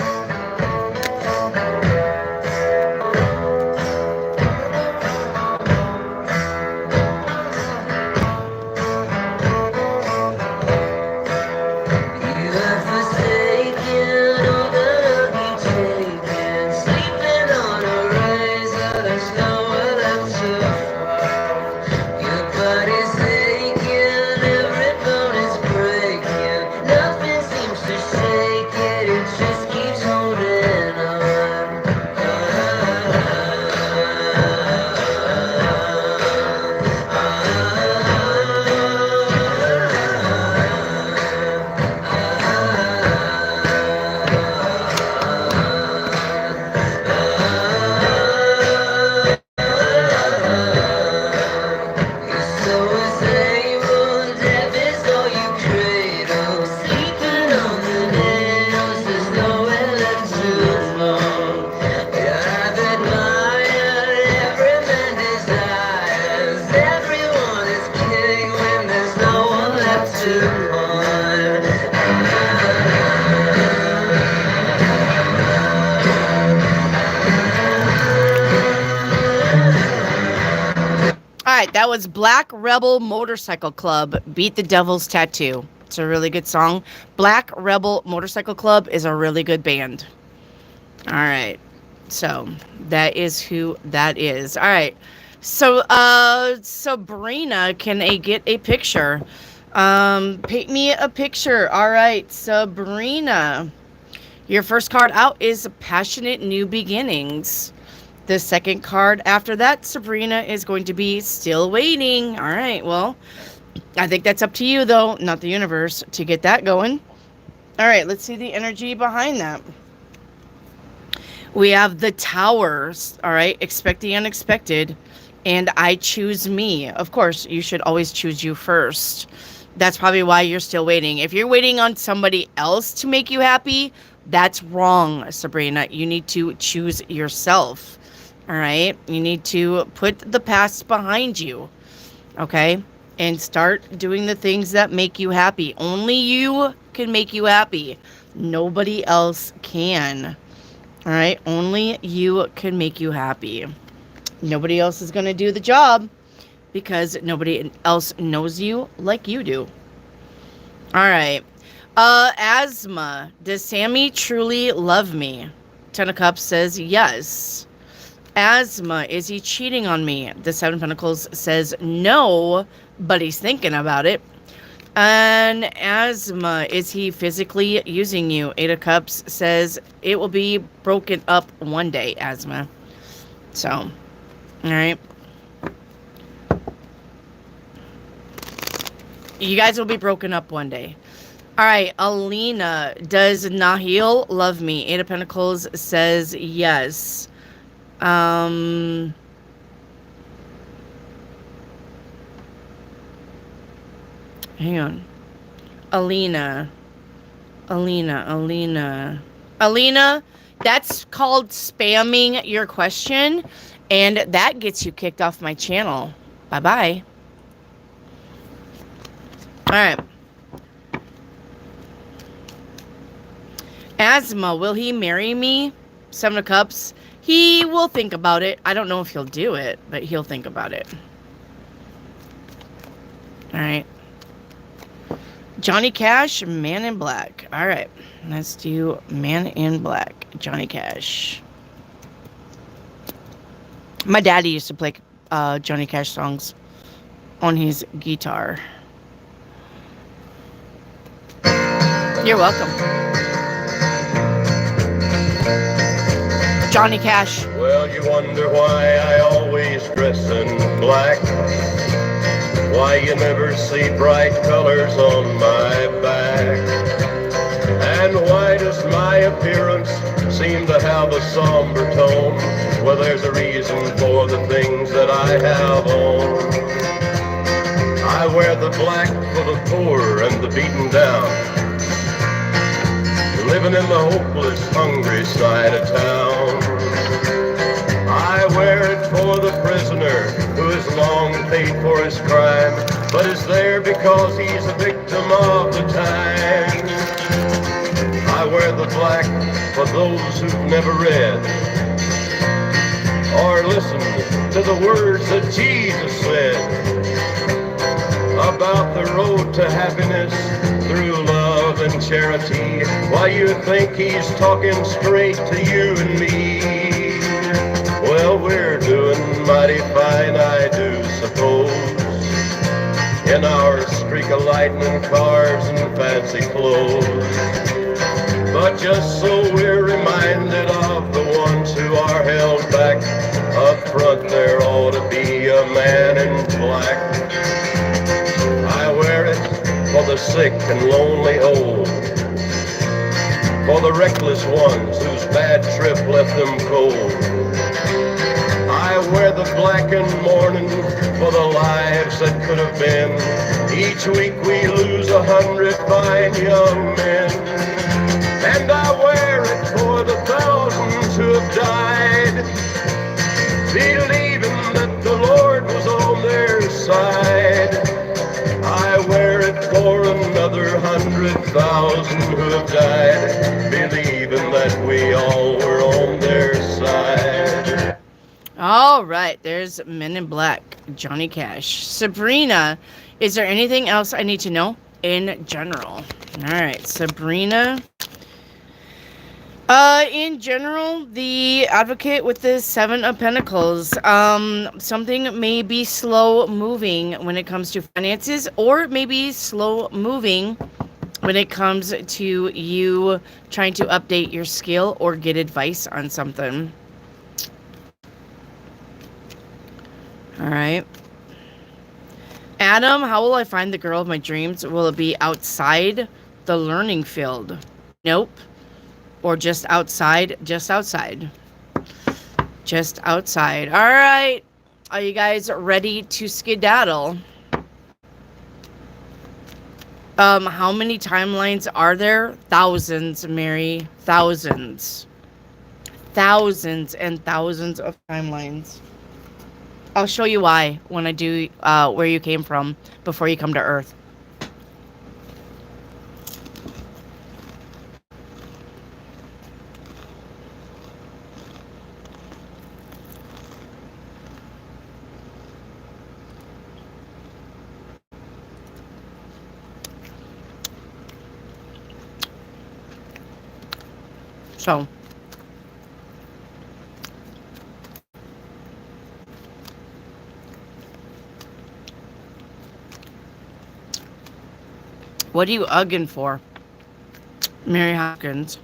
Just keeps on right, that was Black Rebel Motorcycle Club, Beat the Devil's Tattoo. It's a really good song. Black Rebel Motorcycle Club is a really good band. All right. So, that is who that is. All right. So, Sabrina, can I get a picture? Paint me a picture. All right, Sabrina. Your first card out is Passionate New Beginnings. The second card after that, Sabrina, is going to be Still Waiting. All right, well, I think that's up to you, though, not the universe, to get that going. All right, let's see the energy behind that. We have the Towers, all right, expect the unexpected, and I choose me. Of course, you should always choose you first. That's probably why you're still waiting. If you're waiting on somebody else to make you happy, that's wrong, Sabrina. You need to choose yourself, all right? You need to put the past behind you, okay? And start doing the things that make you happy. Only you can make you happy. Nobody else can. All right, only you can make you happy. Nobody else is going to do the job because nobody else knows you like you do. All right. Asthma. Does Sammy truly love me? Ten of Cups says yes. Asthma. Is he cheating on me? The Seven of Pentacles says no, but he's thinking about it. And Asthma, is he physically using you? Eight of Cups says it will be broken up one day, Asthma. So, all right. You guys will be broken up one day. All right, Alina, does Nahil love me? Eight of Pentacles says yes. Hang on. Alina, that's called spamming your question, and that gets you kicked off my channel. Bye-bye. All right. Asthma, will he marry me? Seven of Cups. He will think about it. I don't know if he'll do it, but he'll think about it. All right. Johnny Cash, Man in Black. All right. Let's do Man in Black. Johnny Cash. My daddy used to play Johnny Cash songs on his guitar. You're welcome. Johnny Cash. Well, you wonder why I always dress in black. Why you never see bright colors on my back. And why does my appearance seem to have a somber tone? Well, there's a reason for the things that I have on. I wear the black for the poor and the beaten down, living in the hopeless, hungry side of town. I wear it for the prisoner who has long paid for his crime, but is there because he's a victim of the time. I wear the black for those who've never read or listened to the words that Jesus said about the road to happiness through love and charity. Why, you think he's talking straight to you and me? Well, we're doing mighty fine, I do suppose, in our streak of lightning cars and fancy clothes. But just so we're reminded of the ones who are held back, up front there ought to be a man in black. I wear it for the sick and lonely old, for the reckless ones whose bad trip left them cold. I wear the black in mourning for the lives that could have been. Each week we lose 100 fine young men. And I wear it for the thousands who have died, believing that the Lord was on their side. I wear it for another 100,000 who have died, believing that we all were on their side. All All right, there's Men in Black, Johnny Cash. Sabrina, is there anything else I need to know in general? All right, Sabrina. In general, the Advocate with the Seven of Pentacles. Something may be slow moving when it comes to finances, or maybe slow moving when it comes to you trying to update your skill or get advice on something. All right. Adam, how will I find the girl of my dreams? Will it be outside the learning field? Nope. Or just outside? Just outside. Just outside. All right. Are you guys ready to skedaddle? How many timelines are there? Thousands, Mary. Thousands. Thousands and thousands of timelines. I'll show you why when I do where you came from before you come to Earth. So, what are you ugging for, Mary Hopkins?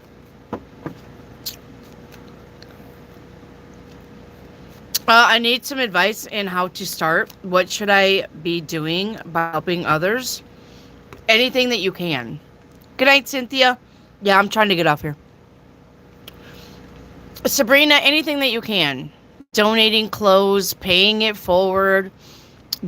I need some advice in how to start. What should I be doing by helping others? Anything that you can. Good night, Cynthia. Yeah, I'm trying to get off here. Sabrina, anything that you can. Donating clothes, paying it forward,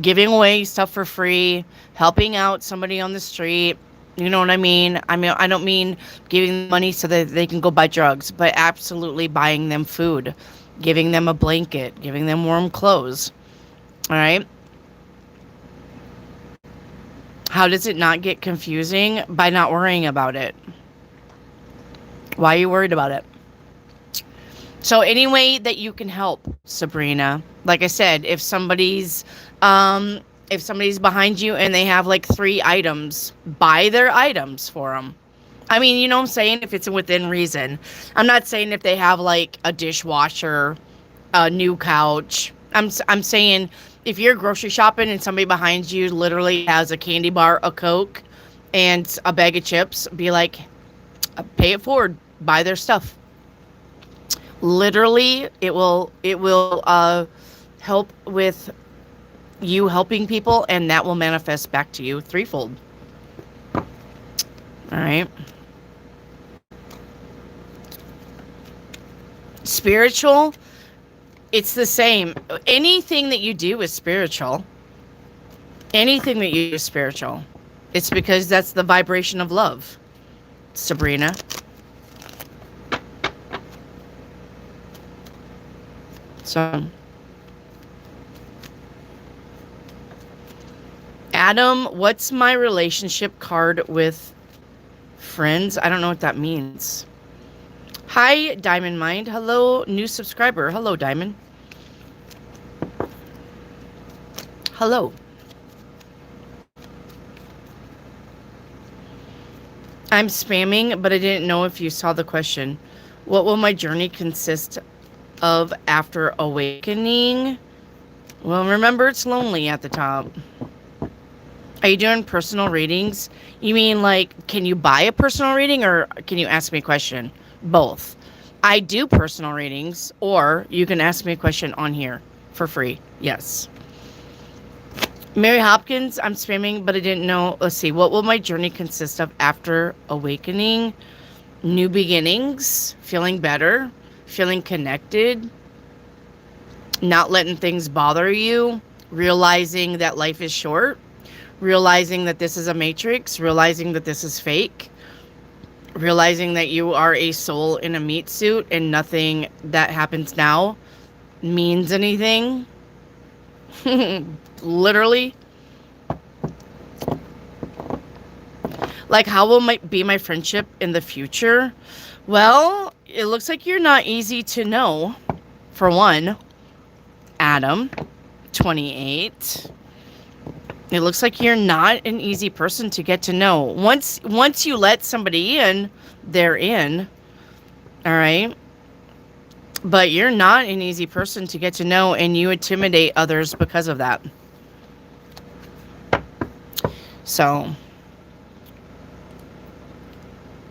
giving away stuff for free, helping out somebody on the street. You know what I mean? I don't mean giving money so that they can go buy drugs, but absolutely buying them food, giving them a blanket, giving them warm clothes. All right? How does it not get confusing? By not worrying about it. Why are you worried about it? So any way that you can help, Sabrina. Like I said, if somebody's behind you and they have like 3 items, buy their items for them. I mean, you know what I'm saying? If it's within reason. I'm not saying if they have like a dishwasher, a new couch. I'm saying if you're grocery shopping and somebody behind you literally has a candy bar, a Coke, and a bag of chips, be like, pay it forward, buy their stuff. Literally, it will help with you helping people, and that will manifest back to you threefold. All right. Spiritual, it's the same. Anything that you do is spiritual. Anything that you do is spiritual. It's because that's the vibration of love, Sabrina. So, Adam, what's my relationship card with friends? I don't know what that means. Hi, Diamond Mind. Hello, new subscriber. Hello, Diamond. Hello. I'm spamming, but I didn't know if you saw the question. What will my journey consist of after awakening? Well, remember, it's lonely at the top. Are you doing personal readings? You mean like, can you buy a personal reading, or can you ask me a question? Both. I do personal readings, or you can ask me a question on here for free. Yes. Mary Hopkins, I'm spamming, but I didn't know. Let's see. What will my journey consist of after awakening? New beginnings, feeling better, feeling connected, not letting things bother you, realizing that life is short, realizing that this is a matrix, realizing that this is fake, realizing that you are a soul in a meat suit and nothing that happens now means anything. Literally. Like, how will my friendship in the future? Well, it looks like you're not easy to know, for one. Adam, 28. It looks like you're not an easy person to get to know. Once you let somebody in, they're in. All right? But you're not an easy person to get to know, and you intimidate others because of that. So,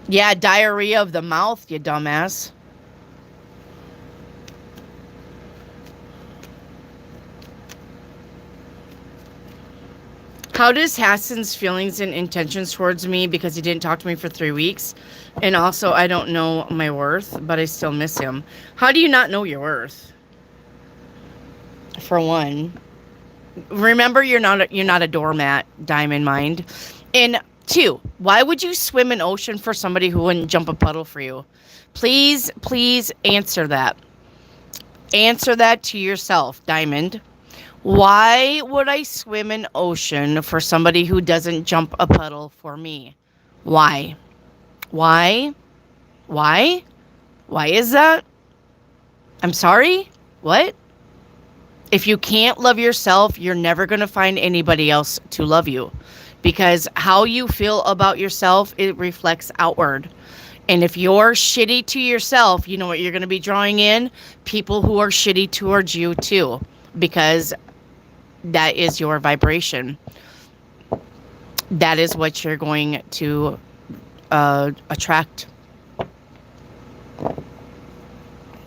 yeah, diarrhea of the mouth, you dumbass. How does Hassan's feelings and intentions towards me, because he didn't talk to me for 3 weeks, and also I don't know my worth, but I still miss him. How do you not know your worth? For one, remember you're not a doormat, Diamond Mind. And 2, why would you swim an ocean for somebody who wouldn't jump a puddle for you? Please answer that. Answer that to yourself, Diamond. Why would I swim an ocean for somebody who doesn't jump a puddle for me? Why? Why? Why? Why is that? I'm sorry? What? If you can't love yourself, you're never going to find anybody else to love you. Because how you feel about yourself, it reflects outward. And if you're shitty to yourself, you know what you're going to be drawing in? People who are shitty towards you too. Because that is your vibration. That is what you're going to attract.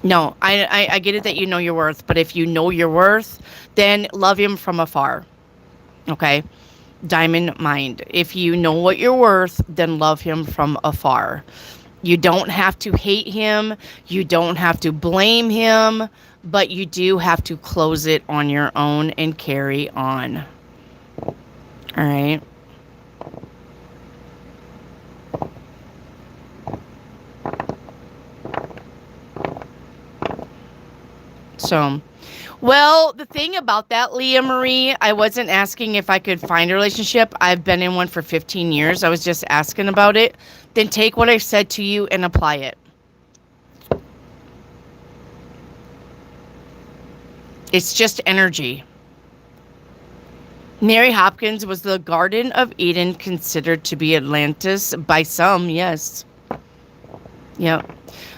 No, I get it that you know your worth, but if you know your worth, then love him from afar. Okay? Diamond Mind. If you know what you're worth, then love him from afar. You don't have to hate him. You don't have to blame him. But you do have to close it on your own and carry on. All right. So, well, the thing about that, Leah Marie, I wasn't asking if I could find a relationship. I've been in one for 15 years. I was just asking about it. Then take what I said to you and apply it. It's just energy. Mary Hopkins, was the Garden of Eden considered to be Atlantis? By some, yes. Yep.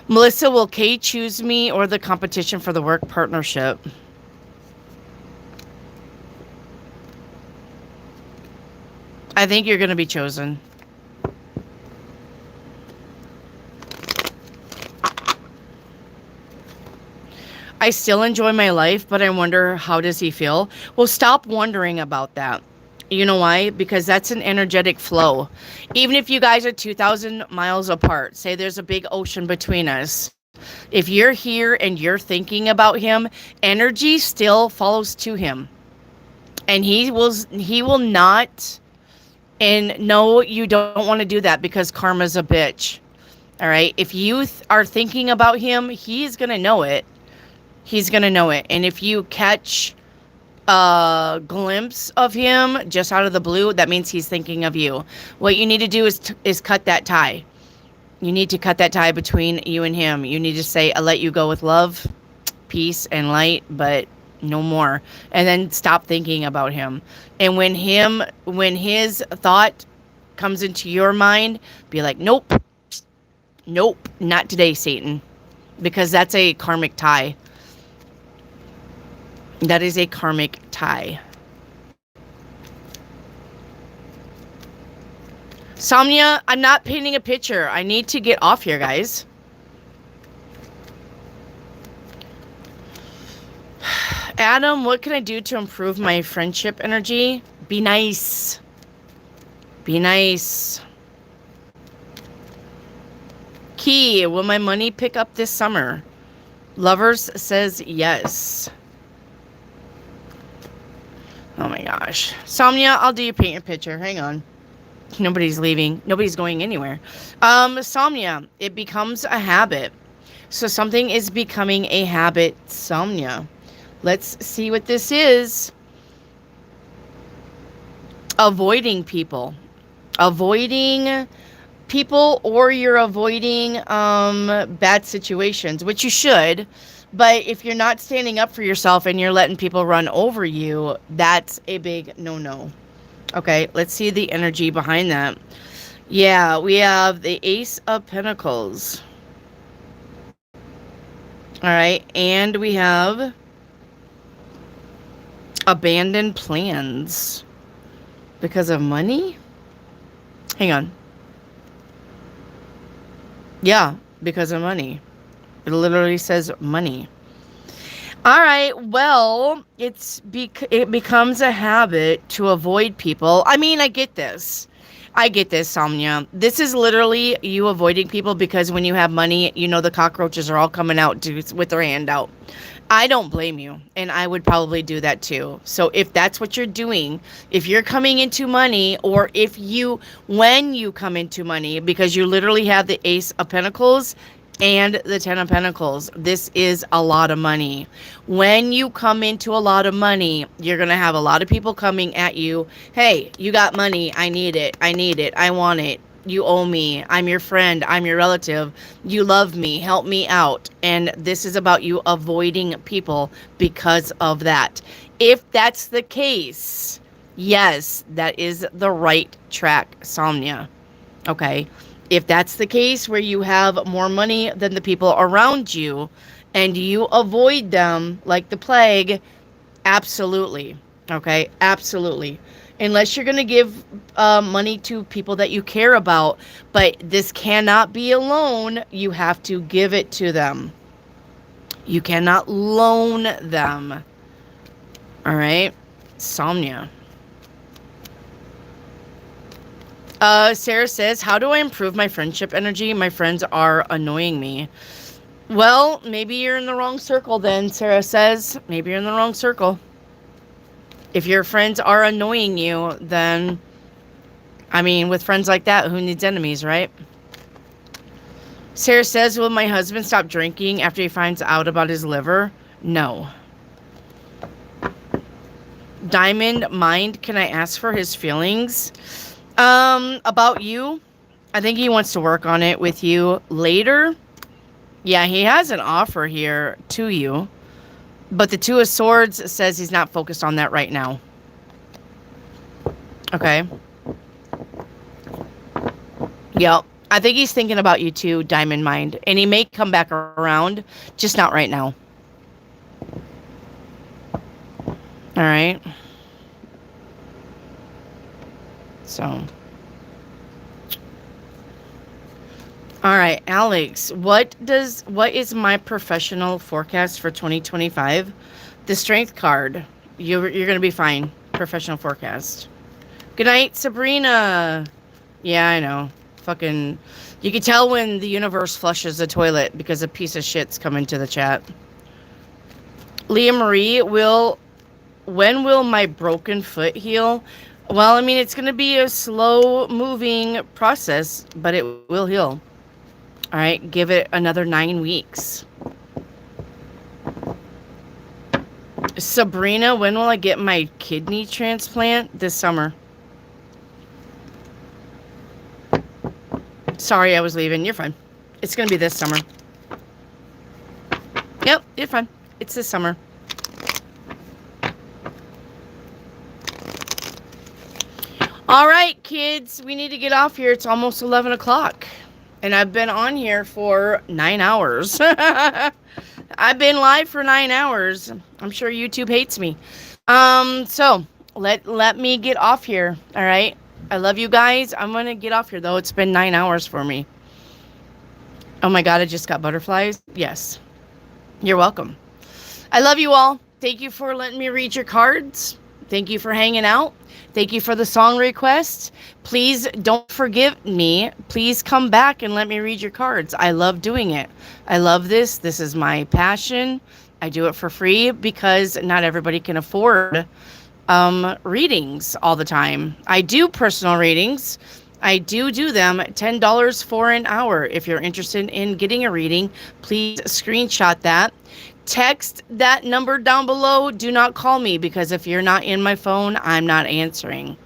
Melissa, will Kay choose me or the competition for the work partnership? I think you're going to be chosen. I still enjoy my life, but I wonder, how does he feel? Well, stop wondering about that. You know why? Because that's an energetic flow. Even if you guys are 2,000 miles apart, say there's a big ocean between us. If you're here and you're thinking about him, energy still follows to him. And he will not. And no, you don't want to do that because karma's a bitch. All right? If you are thinking about him, he's going to know it. He's going to know it. And if you catch a glimpse of him just out of the blue, that means he's thinking of you. What you need to do is cut that tie. You need to cut that tie between you and him. You need to say, I let you go with love, peace, and light, but no more. And then stop thinking about him. And when his thought comes into your mind, be like, nope, not today, Satan. Because that's a karmic tie. That is a karmic tie. Somnia, I'm not painting a picture. I need to get off here, guys. Adam, what can I do to improve my friendship energy? Be nice. Be nice. Key, will my money pick up this summer? Lovers says yes. Oh my gosh. Somnia, I'll do you paint a picture. Hang on. Nobody's leaving. Nobody's going anywhere. Somnia, it becomes a habit. So something is becoming a habit, Somnia. Let's see what this is. Avoiding people. Avoiding people, or you're avoiding bad situations, which you should. But if you're not standing up for yourself and you're letting people run over you, that's a big no-no. Okay, let's see the energy behind that. Yeah, we have the Ace of Pentacles. All right, and we have abandoned plans because of money. Hang on. Yeah, because of money. It literally says money. All right, well, it becomes a habit to avoid people. I mean, I get this. Sonia. This is literally you avoiding people because when you have money, you know the cockroaches are all coming out with their hand out. I don't blame you, and I would probably do that too. So if that's what you're doing, if you're coming into money, or when you come into money, because you literally have the Ace of Pentacles and the Ten of Pentacles, this is a lot of money. When you come into a lot of money, you're going to have a lot of people coming at you. Hey, you got money. I need it. I want it. You owe me. I'm your friend. I'm your relative. You love me. Help me out. And this is about you avoiding people because of that. If that's the case, yes, that is the right track, Sonia. Okay. If that's the case where you have more money than the people around you and you avoid them like the plague, absolutely. Okay. Absolutely. Unless you're going to give money to people that you care about. But this cannot be a loan. You have to give it to them. You cannot loan them. All right. Sonia. Sarah says, how do I improve my friendship energy? My friends are annoying me. Well, maybe you're in the wrong circle then, Sarah says. Maybe you're in the wrong circle. If your friends are annoying you, then, I mean, with friends like that, who needs enemies, right? Sarah says, will my husband stop drinking after he finds out about his liver? No. Diamond Mind, can I ask for his feelings? About you? I think he wants to work on it with you later. Yeah, he has an offer here to you. But the Two of Swords says he's not focused on that right now. Okay. Yep. I think he's thinking about you too, Diamond Mind. And he may come back around, just not right now. All right. So. All right, Alex, what is my professional forecast for 2025? The Strength card. You're going to be fine. Professional forecast. Good night, Sabrina. Yeah, I know. Fucking, you can tell when the universe flushes the toilet because a piece of shit's coming to the chat. Leah Marie, when will my broken foot heal? Well, I mean, it's going to be a slow moving process, but it will heal. All right, give it another 9 weeks. Sabrina, when will I get my kidney transplant? This summer. Sorry, I was leaving. You're fine. It's going to be this summer. Yep, you're fine. It's this summer. All right, kids, we need to get off here. It's almost 11 o'clock. And I've been on here for 9 hours. I've been live for 9 hours. I'm sure YouTube hates me. So let me get off here. All right. I love you guys. I'm going to get off here though. It's been 9 hours for me. Oh my God, I just got butterflies. Yes. You're welcome. I love you all. Thank you for letting me read your cards. Thank you for hanging out. Thank you for the song requests. Please don't forgive me. Please come back and let me read your cards. I love doing it. I love this. This is my passion. I do it for free because not everybody can afford readings all the time. I do personal readings. I do them at $10 for an hour. If you're interested in getting a reading, please screenshot that. Text that number down below. Do not call me because if you're not in my phone, I'm not answering.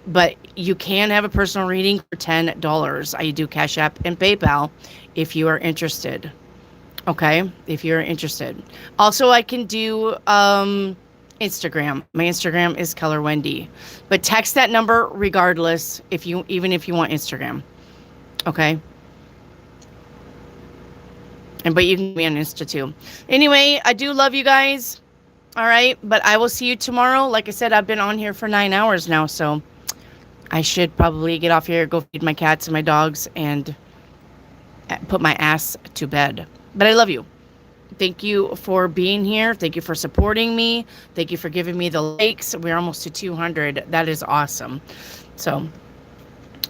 But you can have a personal reading for $10. I do Cash App and PayPal if you are interested. Okay, if you're interested. Also, I can do Instagram. My Instagram is Color Wendy. But text that number regardless even if you want Instagram. Okay? But you can be on Insta too. Anyway, I do love you guys. All right, but I will see you tomorrow. Like I said, I've been on here for 9 hours now, so I should probably get off here, go feed my cats and my dogs, and put my ass to bed. But I love you. Thank you for being here. Thank you for supporting me. Thank you for giving me the likes. We're almost to 200. That is awesome. So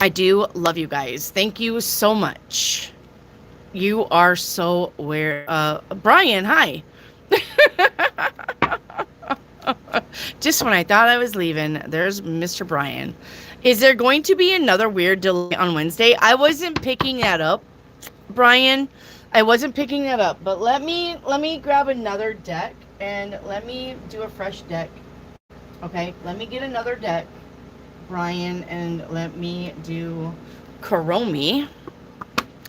I do love you guys. Thank you so much. You are so weird. Brian, hi. Just when I thought I was leaving, there's Mr. Brian. Is there going to be another weird delay on Wednesday? I wasn't picking that up, Brian. I wasn't picking that up, but let me grab another deck and let me do a fresh deck. Okay, let me get another deck, Brian, and let me do Kuromi.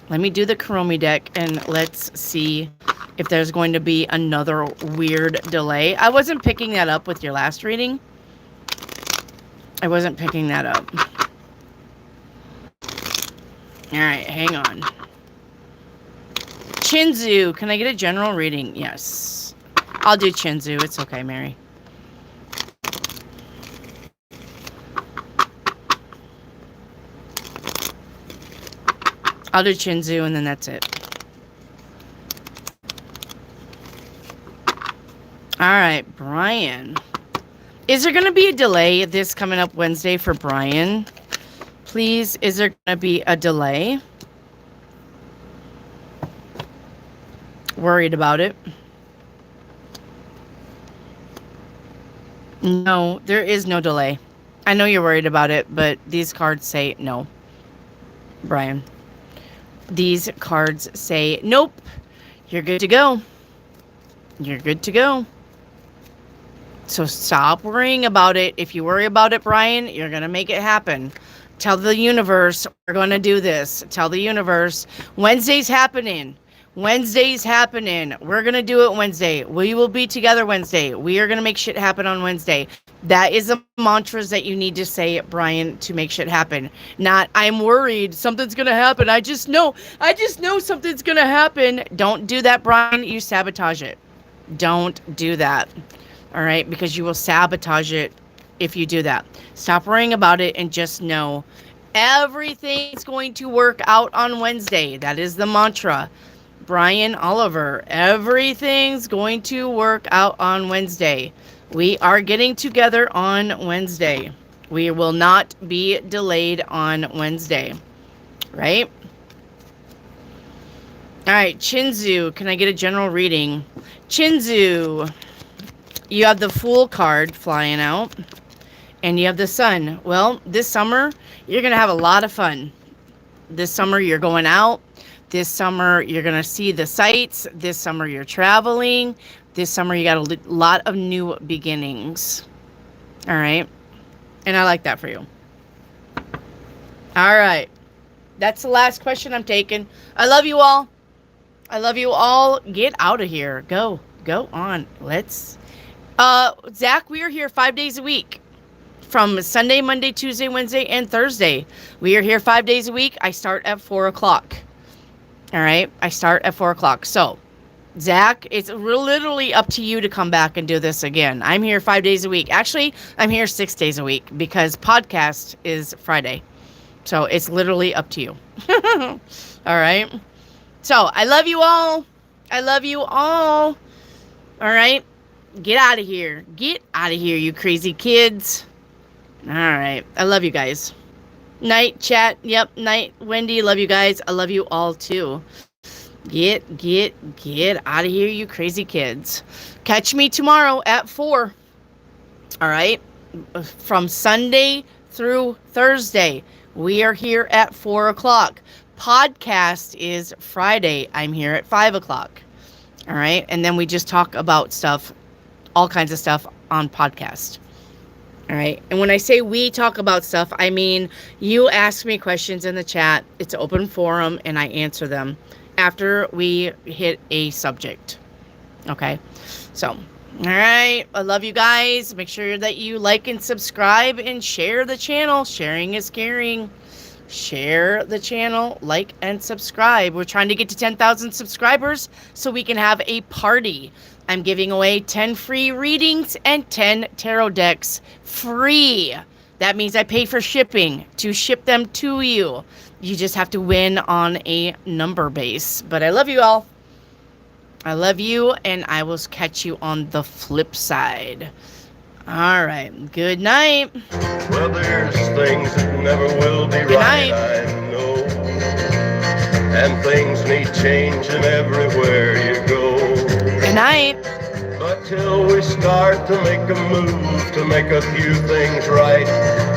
Let me do the Kuromi deck and let's see if there's going to be another weird delay. I wasn't picking that up with your last reading. I wasn't picking that up. All right, hang on. Chinzu, can I get a general reading? Yes. I'll do Chinzu. It's okay, Mary. I'll do Chinzu and then that's it. All right, Brian. Is there going to be a delay this coming up Wednesday for Brian? Please, is there going to be a delay? Worried about it? No, there is no delay. I know you're worried about it, but these cards say no. Brian. These cards say nope. You're good to go. You're good to go. So stop worrying about it. If you worry about it, Brian, you're going to make it happen. Tell the universe, we're going to do this. Tell the universe, Wednesday's happening. Wednesday's happening. We're going to do it Wednesday. We will be together Wednesday. We are going to make shit happen on Wednesday. That is the mantras that you need to say, Brian, to make shit happen. Not, I'm worried something's going to happen. I just know something's going to happen. Don't do that, Brian. You sabotage it. Don't do that. All right? Because you will sabotage it if you do that. Stop worrying about it and just know everything's going to work out on Wednesday. That is the mantra. Brian Oliver, everything's going to work out on Wednesday. We are getting together on Wednesday. We will not be delayed on Wednesday. Right? All right, Chinzu, can I get a general reading? Chinzu, you have the Fool card flying out, and you have the Sun. Well, this summer, you're going to have a lot of fun. This summer, you're going out. This summer, you're going to see the sights. This summer, you're traveling. This summer, you got a lot of new beginnings. All right? And I like that for you. All right. That's the last question I'm taking. I love you all. I love you all. Get out of here. Go. Go on. Let's... Zach, we are here 5 days a week. From Sunday, Monday, Tuesday, Wednesday, and Thursday. We are here 5 days a week. I start at 4 o'clock. All right? I start at 4 o'clock. So, Zach, it's literally up to you to come back and do this again. I'm here 5 days a week. Actually, I'm here 6 days a week because podcast is Friday. So, it's literally up to you. All right? So, I love you all. I love you all. All right? Get out of here. Get out of here, you crazy kids. All right. I love you guys. Night, chat. Yep, night. Wendy, love you guys. I love you all, too. Get out of here, you crazy kids. Catch me tomorrow at 4. All right? From Sunday through Thursday. We are here at 4 o'clock. Podcast is Friday. I'm here at 5 o'clock. All right? And then we just talk about stuff, all kinds of stuff on podcast. All right? And when I say we talk about stuff, I mean you ask me questions in the chat. It's an open forum, and I answer them. after we hit a subject. Okay? So, all right. I love you guys. Make sure that you like and subscribe and share the channel. Sharing is caring. Share the channel, like, and subscribe. We're trying to get to 10,000 subscribers so we can have a party. I'm giving away 10 free readings and 10 tarot decks free. That means I pay for shipping to ship them to you. You just have to win on a number base. But I love you all. I love you, and I will catch you on the flip side. All right. Good night. Well, there's things that never will be Good right, night. I know. And things need changing everywhere you go. Good night. But till we start to make a move, to make a few things right,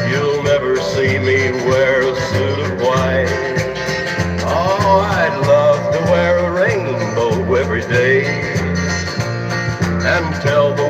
you'll never see me wear a suit of white. Oh, I'd love to wear a rainbow every day and tell the